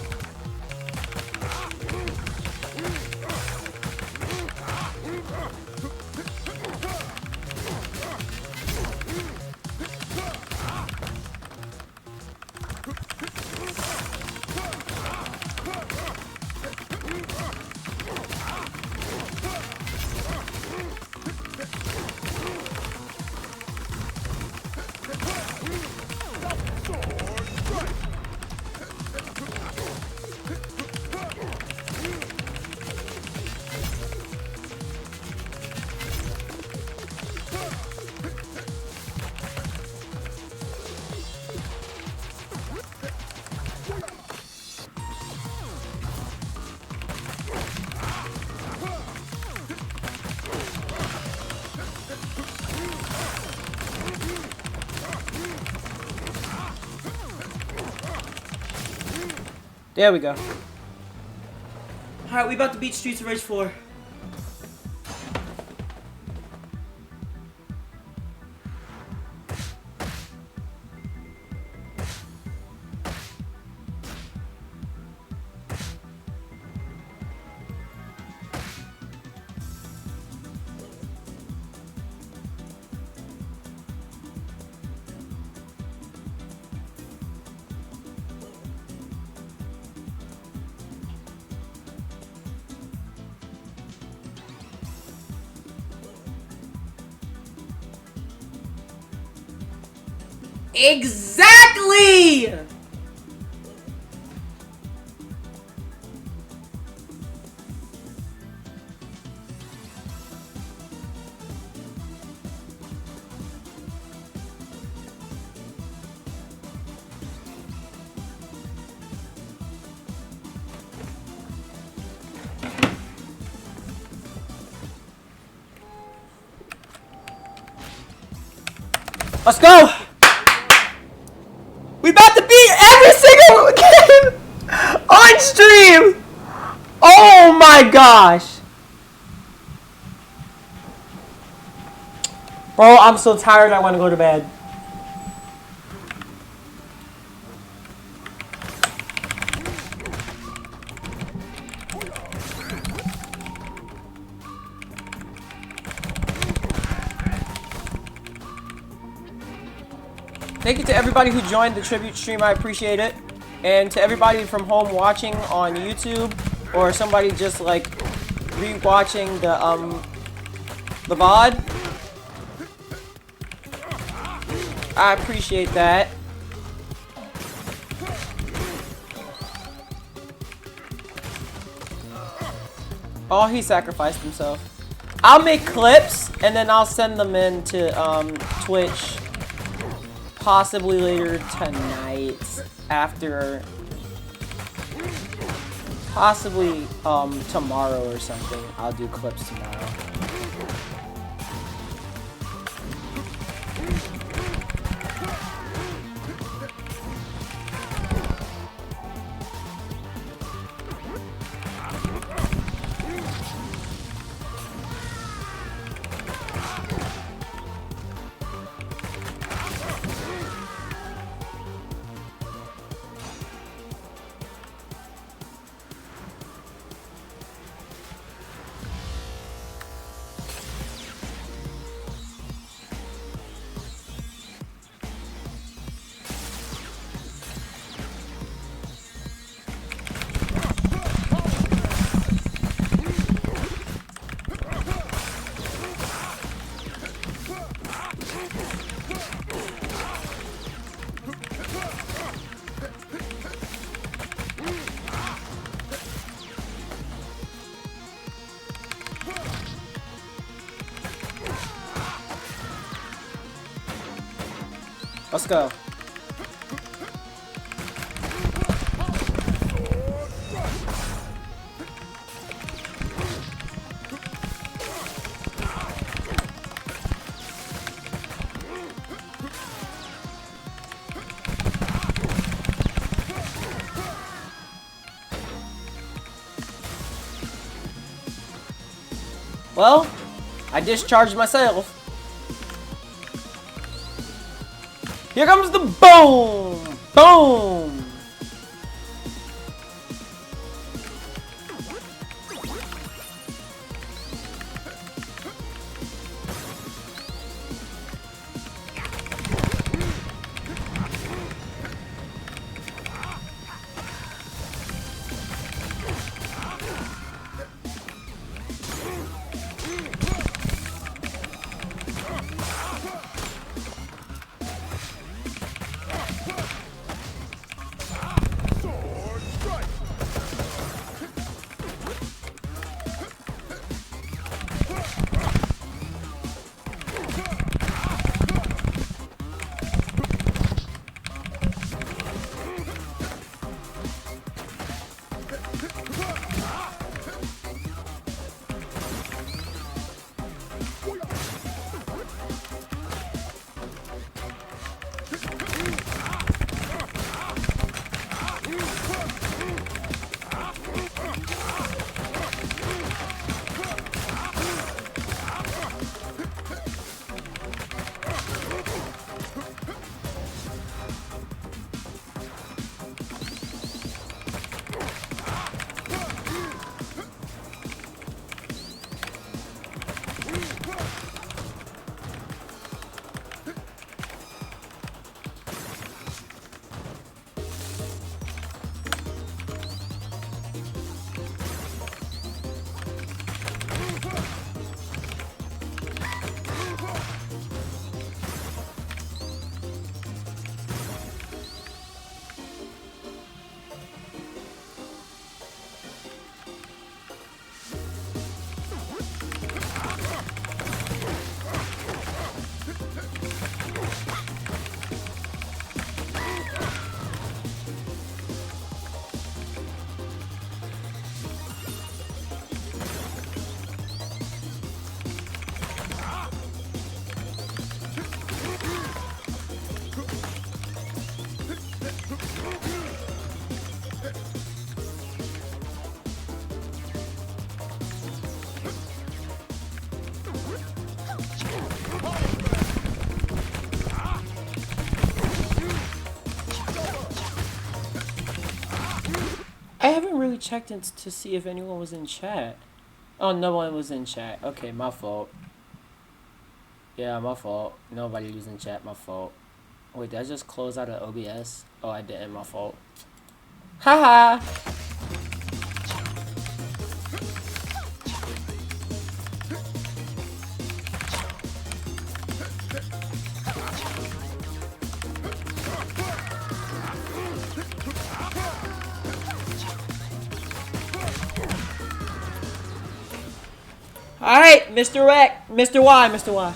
There we go. Alright, we about to beat Streets of Rage 4. Exactly! Let's go! We about to beat every single game on stream! Oh my gosh! Bro, I'm so tired I want to go to bed. Thank you to everybody who joined the tribute stream. I appreciate it. And to everybody from home watching on YouTube, or somebody just like re-watching the VOD. I appreciate that. Oh, he sacrificed himself. I'll make clips and then I'll send them in to Twitch. Possibly later tonight, after, possibly tomorrow or something. I'll do clips tomorrow. Let's go. Well, I discharged myself. Here comes the boom! Boom! literally checked to see if anyone was in chat. Oh, no one was in chat. Okay, my fault. Yeah, my fault. Nobody was in chat. My fault. Wait, did I just close out of OBS? Oh, I didn't. My fault. Haha. Alright, Mr. X, Mr. Y, Mr. Y.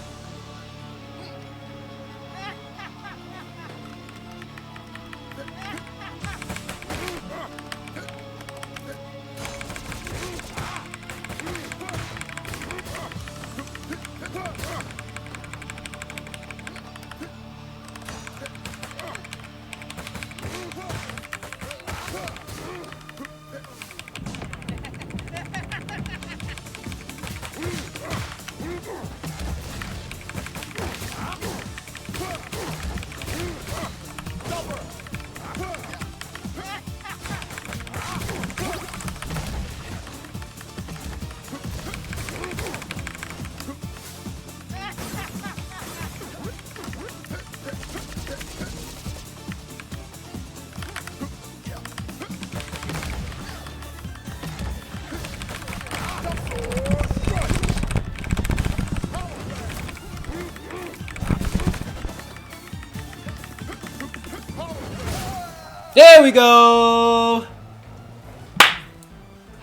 There we go.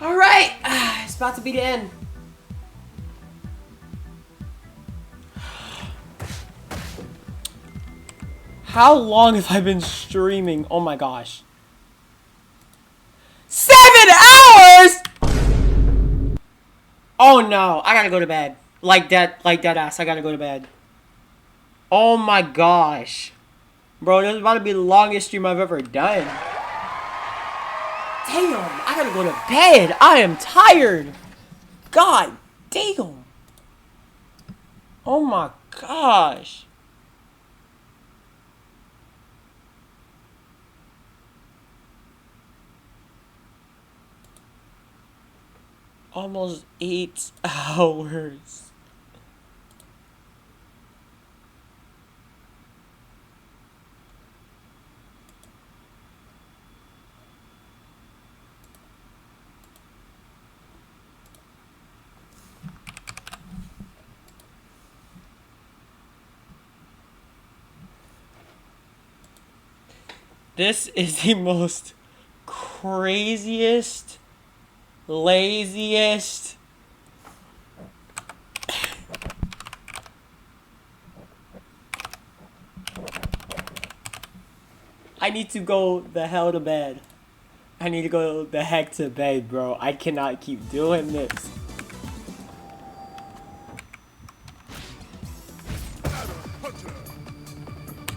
All right, it's about to be the end. How long have I been streaming? Oh my gosh. 7 hours? Oh no, I gotta go to bed. Like that ass, I gotta go to bed. Oh my gosh. Bro, this is about to be the longest stream I've ever done. Damn, I gotta go to bed. I am tired. God damn. Oh my gosh. Almost 8 hours. This is the most craziest, laziest. I need to go the hell to bed. I need to go the heck to bed, bro. I cannot keep doing this.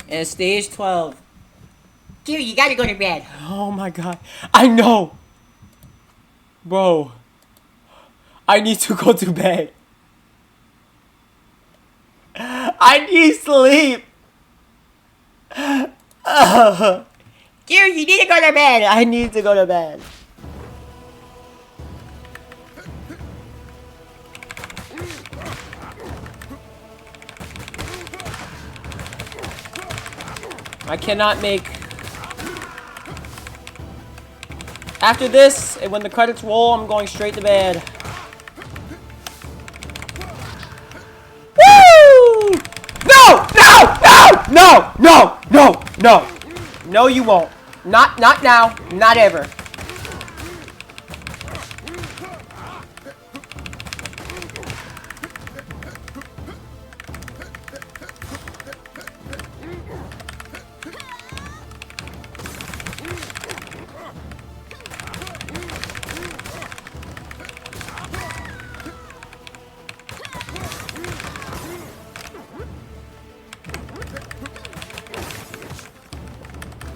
And stage 12. Dude, you gotta go to bed. Oh my god. I know. Bro. I need to go to bed. I need sleep. Dude, you need to go to bed. I need to go to bed. I cannot make... After this, and when the credits roll, I'm going straight to bed. Woo! No! No! No! No! No! No! No! No, you won't. Not now. Not ever.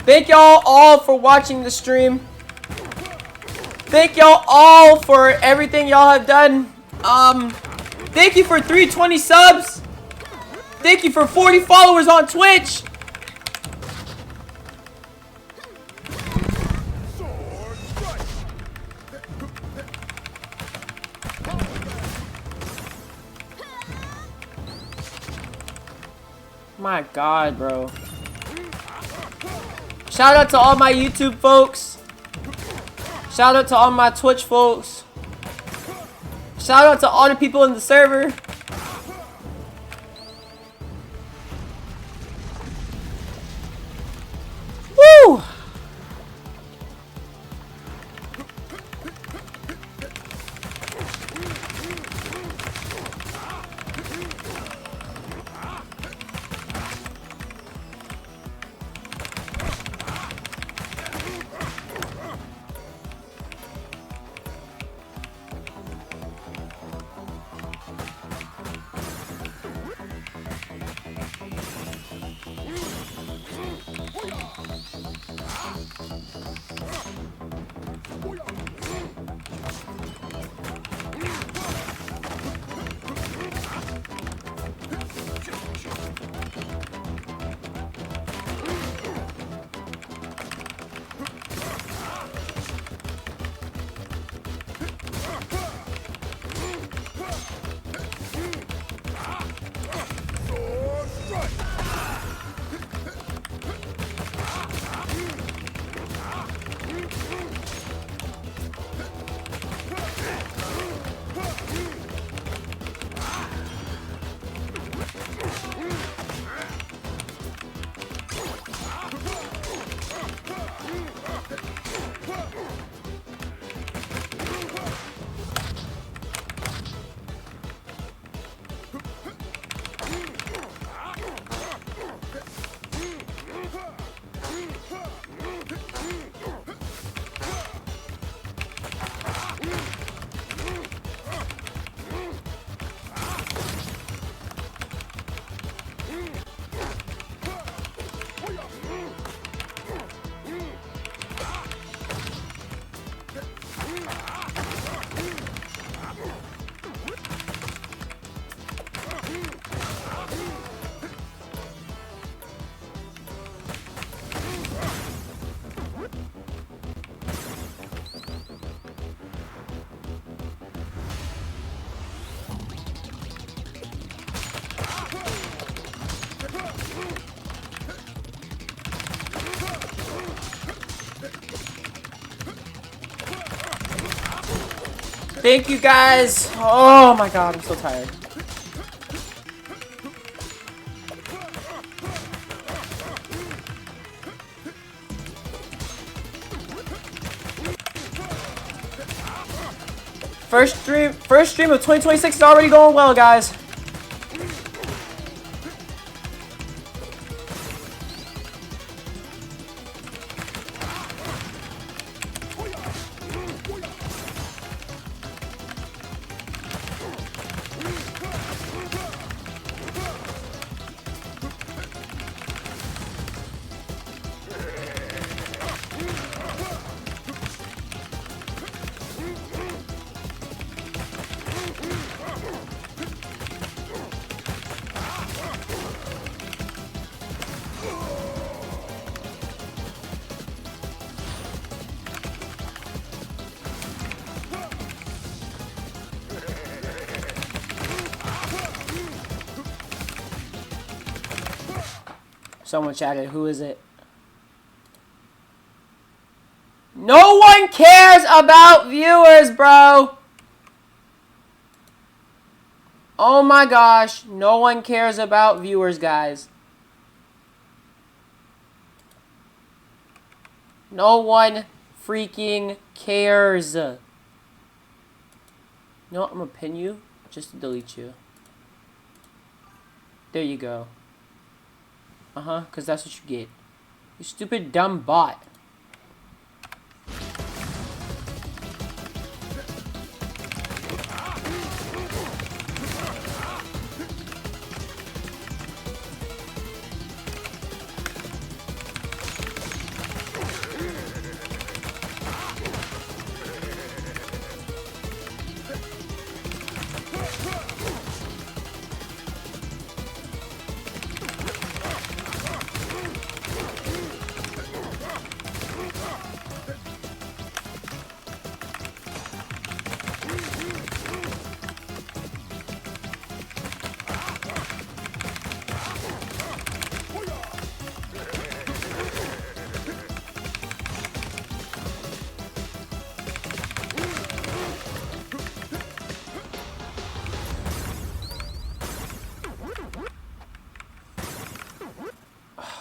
Thank y'all all for watching the stream. Thank y'all all for everything y'all have done. Thank you for 320 subs. Thank you for 40 followers on Twitch. My God, bro. Shout out to all my YouTube folks. Shout out to all my Twitch folks. Shout out to all the people in the server. Woo! Thank you guys. Oh my God, I'm so tired. First stream of 2026 is already going well, guys. Someone chatted, who is it? No one cares about viewers, bro. Oh my gosh, no one cares about viewers, guys. No one freaking cares. You know what? I'm gonna pin you just to delete you. There you go. Because that's what you get. You stupid dumb bot.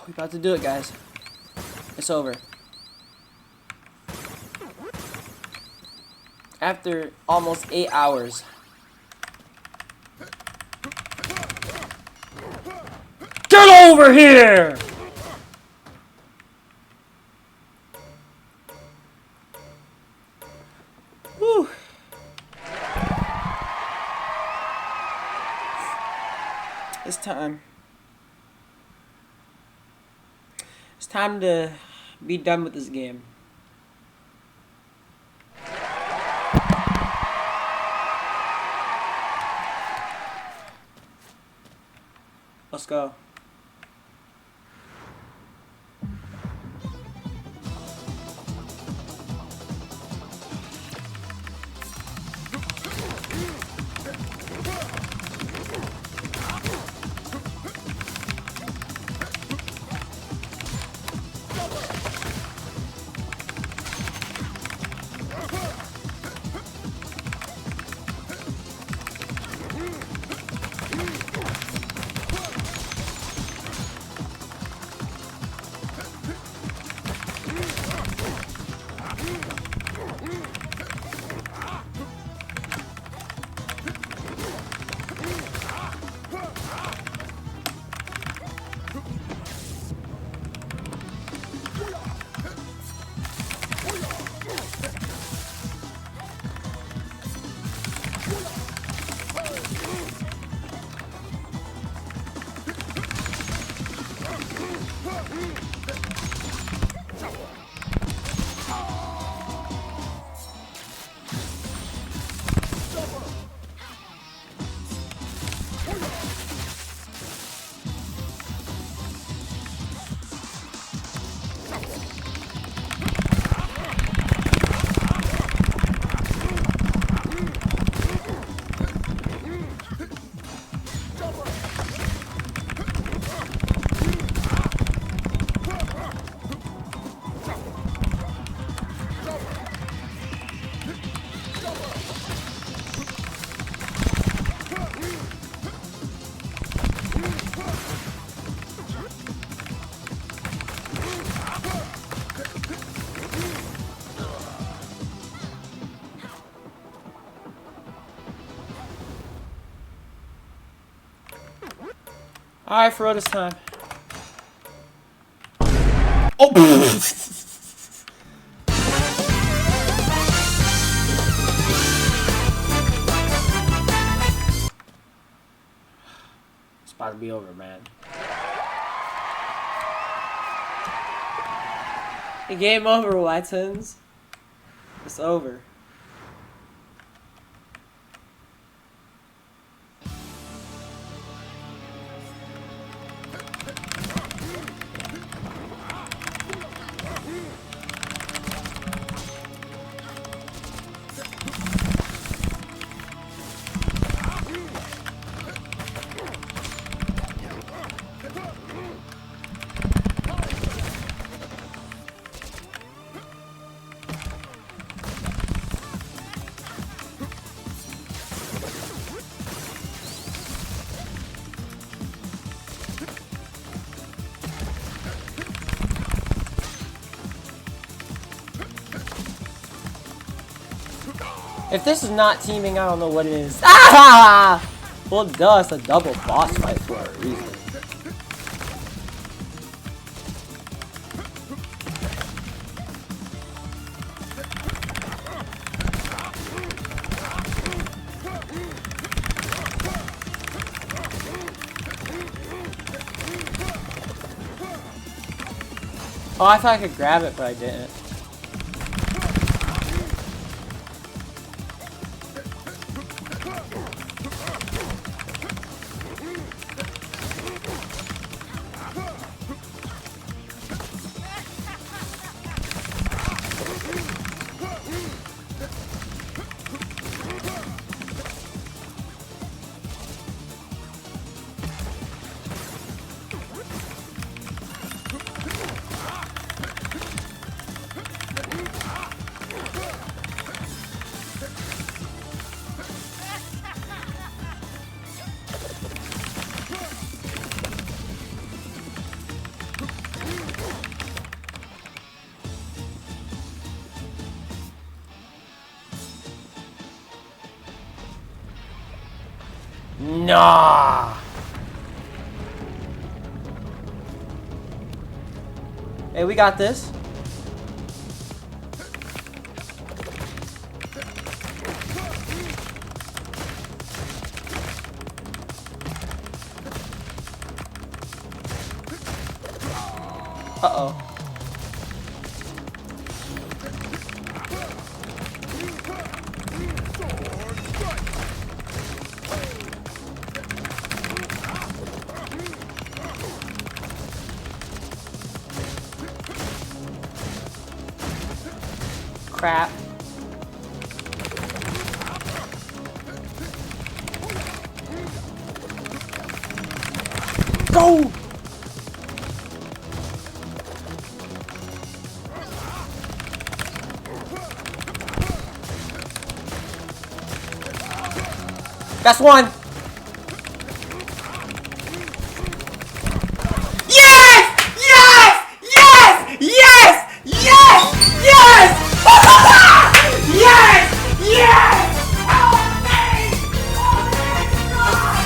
We about to do it, guys. It's over. After almost 8 hours. Get over here! Whew. It's time. It's time to be done with this game. Let's go. Alright, for this time. Oh! It's about to be over, man. The game over, Watsons. It's over. If this is not teaming, I don't know what it is. Ah! Well, duh, it's a double boss fight for a reason. Oh, I thought I could grab it, but I didn't. Nah. Hey, we got this. Uh-oh. Crap. Go! That's one. Yes! Yes! Yes! Yes! Yes! Yes! Yes! Yes! Help me! Oh my God!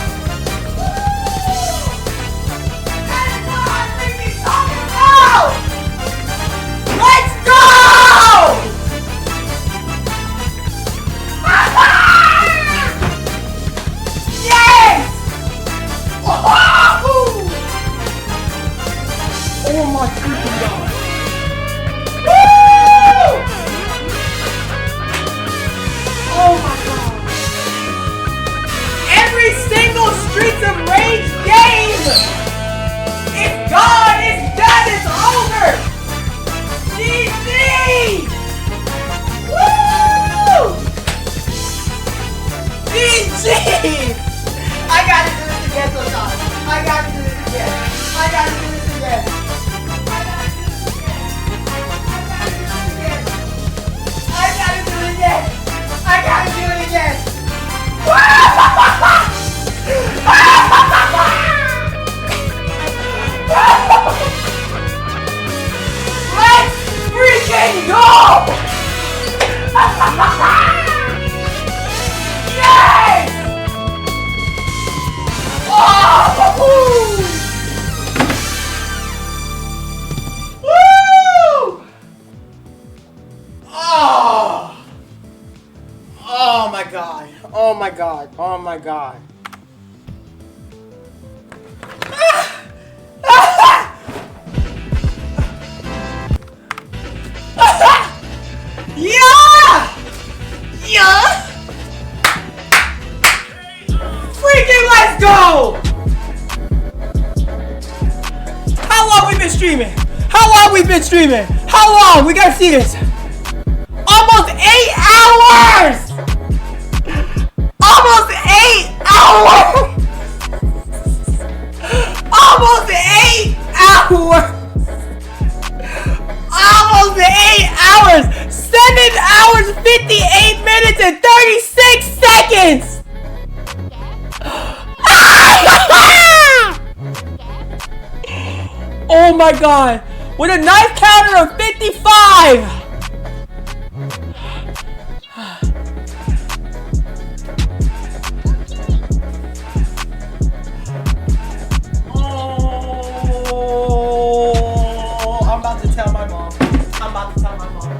That's what I'm really talking about! Let's go! Yes! Oh my freaking God! Woo! Oh my God! Every single Streets of Rage game! It's gone! It's done! It's over! GG! Woo! GG! I gotta do this again sometime. I gotta do this again. I gotta do this again. I gotta do this again. I gotta do it again. I gotta do it again. Let's freaking go! Yes! Oh! Woo! Oh! Oh my God! Oh my God! Oh my God! Yeah! Yeah! Freaking let's go! How long we been streaming? How long we been streaming? How long? We gotta see this. Almost 8 hours! Almost 8 hours! Almost 8 hours! Almost 8 hours! 7 hours, 58 minutes, and 36 seconds! Oh my God! With a knife counter of 55! Oh, I'm about to tell my mom. I'm about to tell my mom.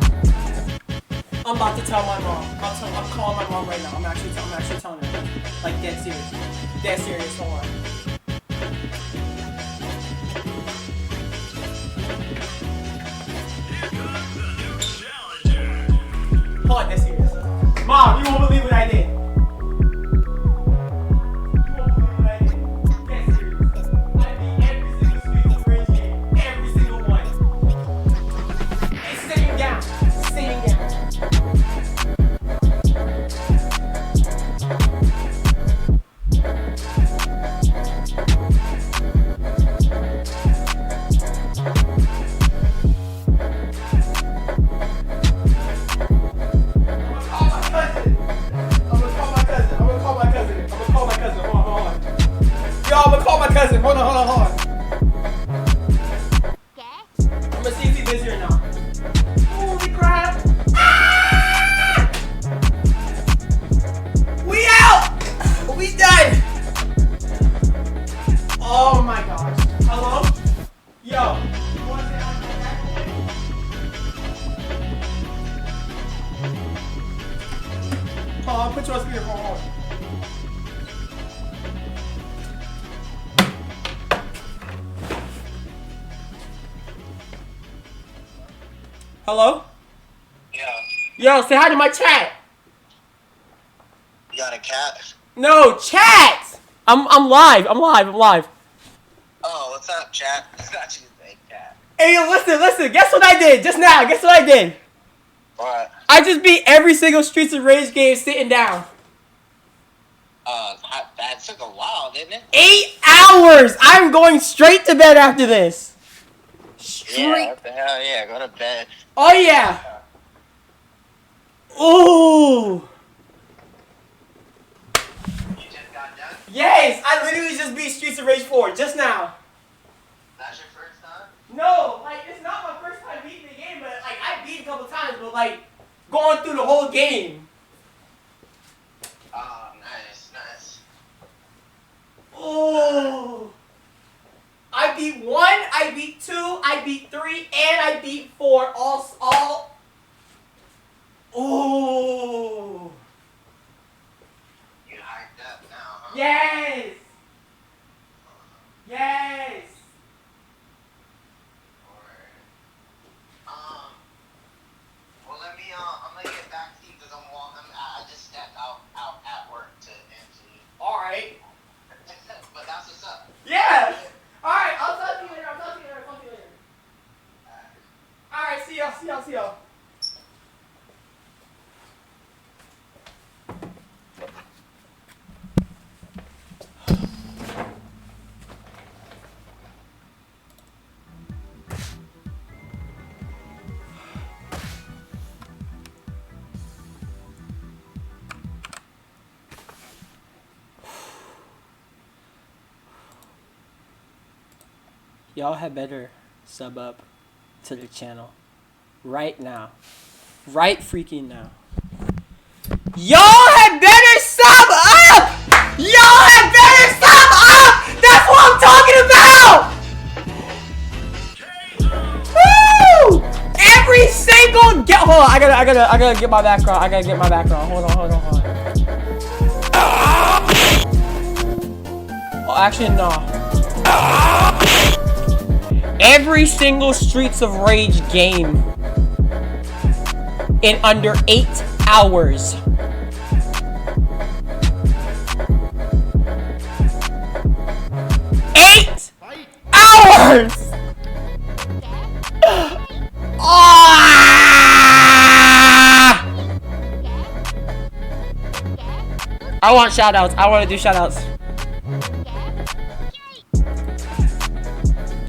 I'm about to tell my mom. I'm calling my mom right now. I'm actually telling her. Like dead serious. Dead serious. Hold on. Hold on, dead serious. Mom, you won't believe what I did. You won't believe what I did. Dead serious. I beat every single Streets of Rage game. Every single one. And sitting down. Sitting down. Cousin, hold on. I'm gonna see if he's busy or not. Holy crap! Ah! We out! We done! put you on speaker. Hold on. Hello? Yeah. Yo, say hi to my chat. You got a cat? No, chat! I'm live. Oh, what's up, chat? It's not you, big cat. Hey, yo, listen. Guess what I did just now? Guess what I did? What? I just beat every single Streets of Rage game sitting down. That took a while, didn't it? 8 hours! I'm going straight to bed after this. Yeah, what the hell, yeah, go to bed. Oh, yeah. Ooh. You just got done? Yes, I literally just beat Streets of Rage 4 just now. That's your first time? No, like, it's not my first time beating the game, but, like, I beat it a couple times, but, like, going through the whole game. Oh, nice. Oh. I beat 1, I beat 2, I beat 3, and I beat 4. All. Oh. You hyped up now, huh? Yes. Alright. Well, let me, I'm gonna get back to you because I just stepped out at work to answer you. All right. But that's what's up. Yeah. All right. I'll talk to you later. All right. See y'all. Y'all had better sub up to the channel right now. Right freaking now. Y'all had better sub up! That's what I'm talking about! Woo! Every single hold on, I gotta get my background. Hold on. Oh, actually, no. Every single Streets of Rage game in under 8 hours. I want shoutouts. I want to do shoutouts.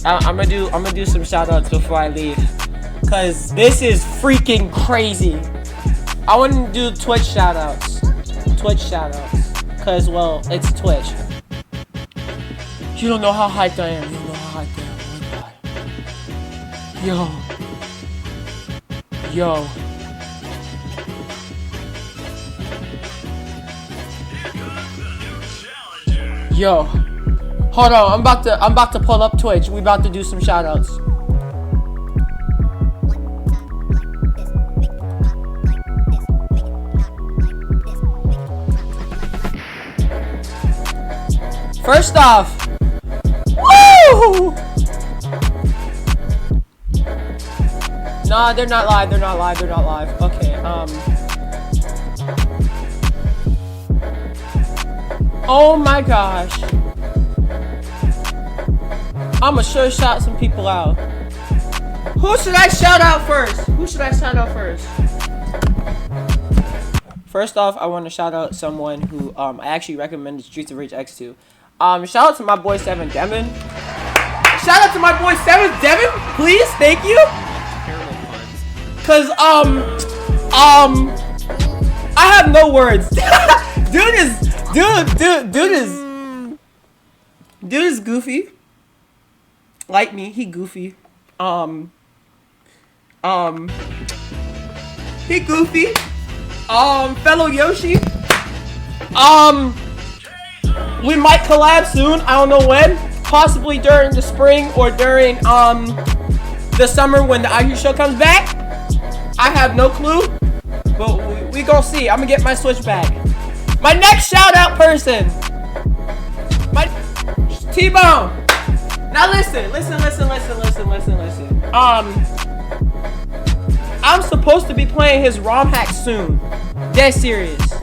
I'm gonna do some shoutouts before I leave, cause this is freaking crazy. I want to do Twitch shoutouts, cause well, it's Twitch. You don't know how hyped I am. Yo. Yo, hold on, I'm about to pull up Twitch. We about to do some shoutouts. First off, woo! Nah, they're not live. Okay, oh my gosh. I'ma sure shout some people out. Who should I shout out first? First off, I want to shout out someone who I actually recommended Streets of Rage X to. Shout out to my boy 7 Devin. Please, thank you. Cause I have no words. Dude is goofy. Like me, he goofy. He goofy. Fellow Yoshi. We might collab soon. I don't know when. Possibly during the spring or during the summer when the IU show comes back. I have no clue, but we gonna see. I'm gonna get my Switch back. My next shout out person. My T-Bone. Now listen. I'm supposed to be playing his ROM hack soon. Dead serious.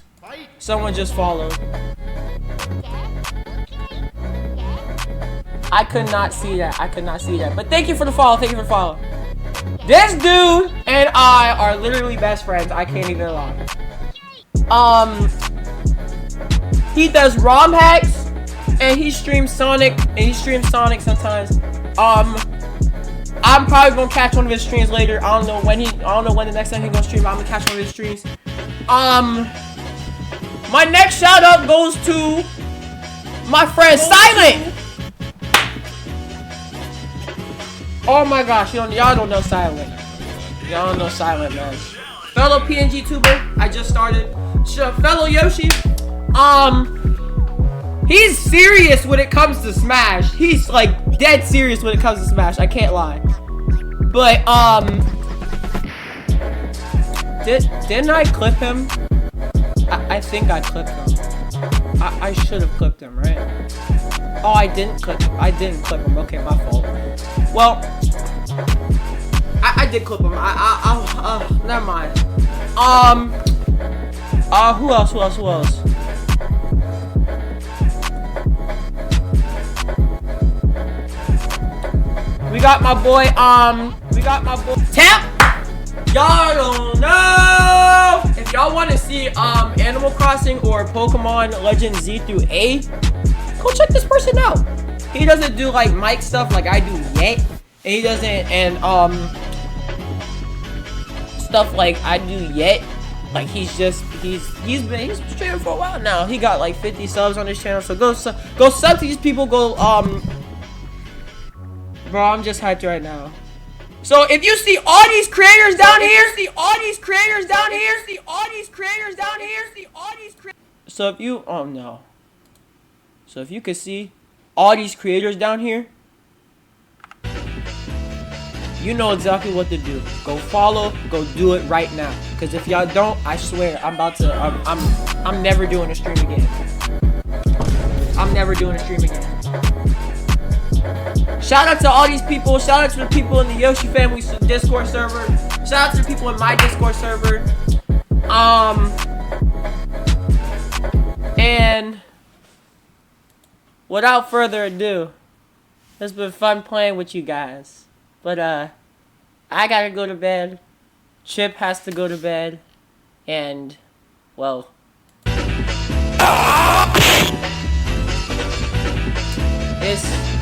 Someone just followed. I could not see that. But thank you for the follow. This dude and I are literally best friends. I can't even lie. He does ROM hacks and he streams Sonic sometimes. I'm probably gonna catch one of his streams later. I don't know when the next time he's gonna stream, but I'm gonna catch one of his streams. My next shout out goes to my friend Silent. Oh my gosh, y'all don't know Silent. Y'all don't know Silent, man. Fellow PNG tuber, I just started. Fellow Yoshi. He's serious when it comes to Smash. He's like dead serious when it comes to Smash. I can't lie. But didn't I clip him? I think I clipped him. I should have clipped him, right? Oh, I didn't clip him. Okay, my fault. Well, I did clip him. Never mind. Who else? We got my boy, Tap! Y'all don't know! If y'all want to see, Animal Crossing or Pokemon Legends Z through A, go check this person out. He doesn't do, like, mic stuff like I do yet. And he doesn't, stuff like I do yet. Like, he's been streaming for a while now. He got, like, 50 subs on his channel, so go sub to these people, bro, I'm just hyped right now. So if you see all these creators down here, so if you, oh no. So if you could see all these creators down here, you know exactly what to do. Go follow, go do it right now. Because if y'all don't, I swear, I'm never doing a stream again. Shout out to all these people. Shout out to the people in the Yoshi Family Discord server. Shout out to the people in my Discord server. And without further ado, it's been fun playing with you guys. But I gotta go to bed. Chip has to go to bed. And well, it's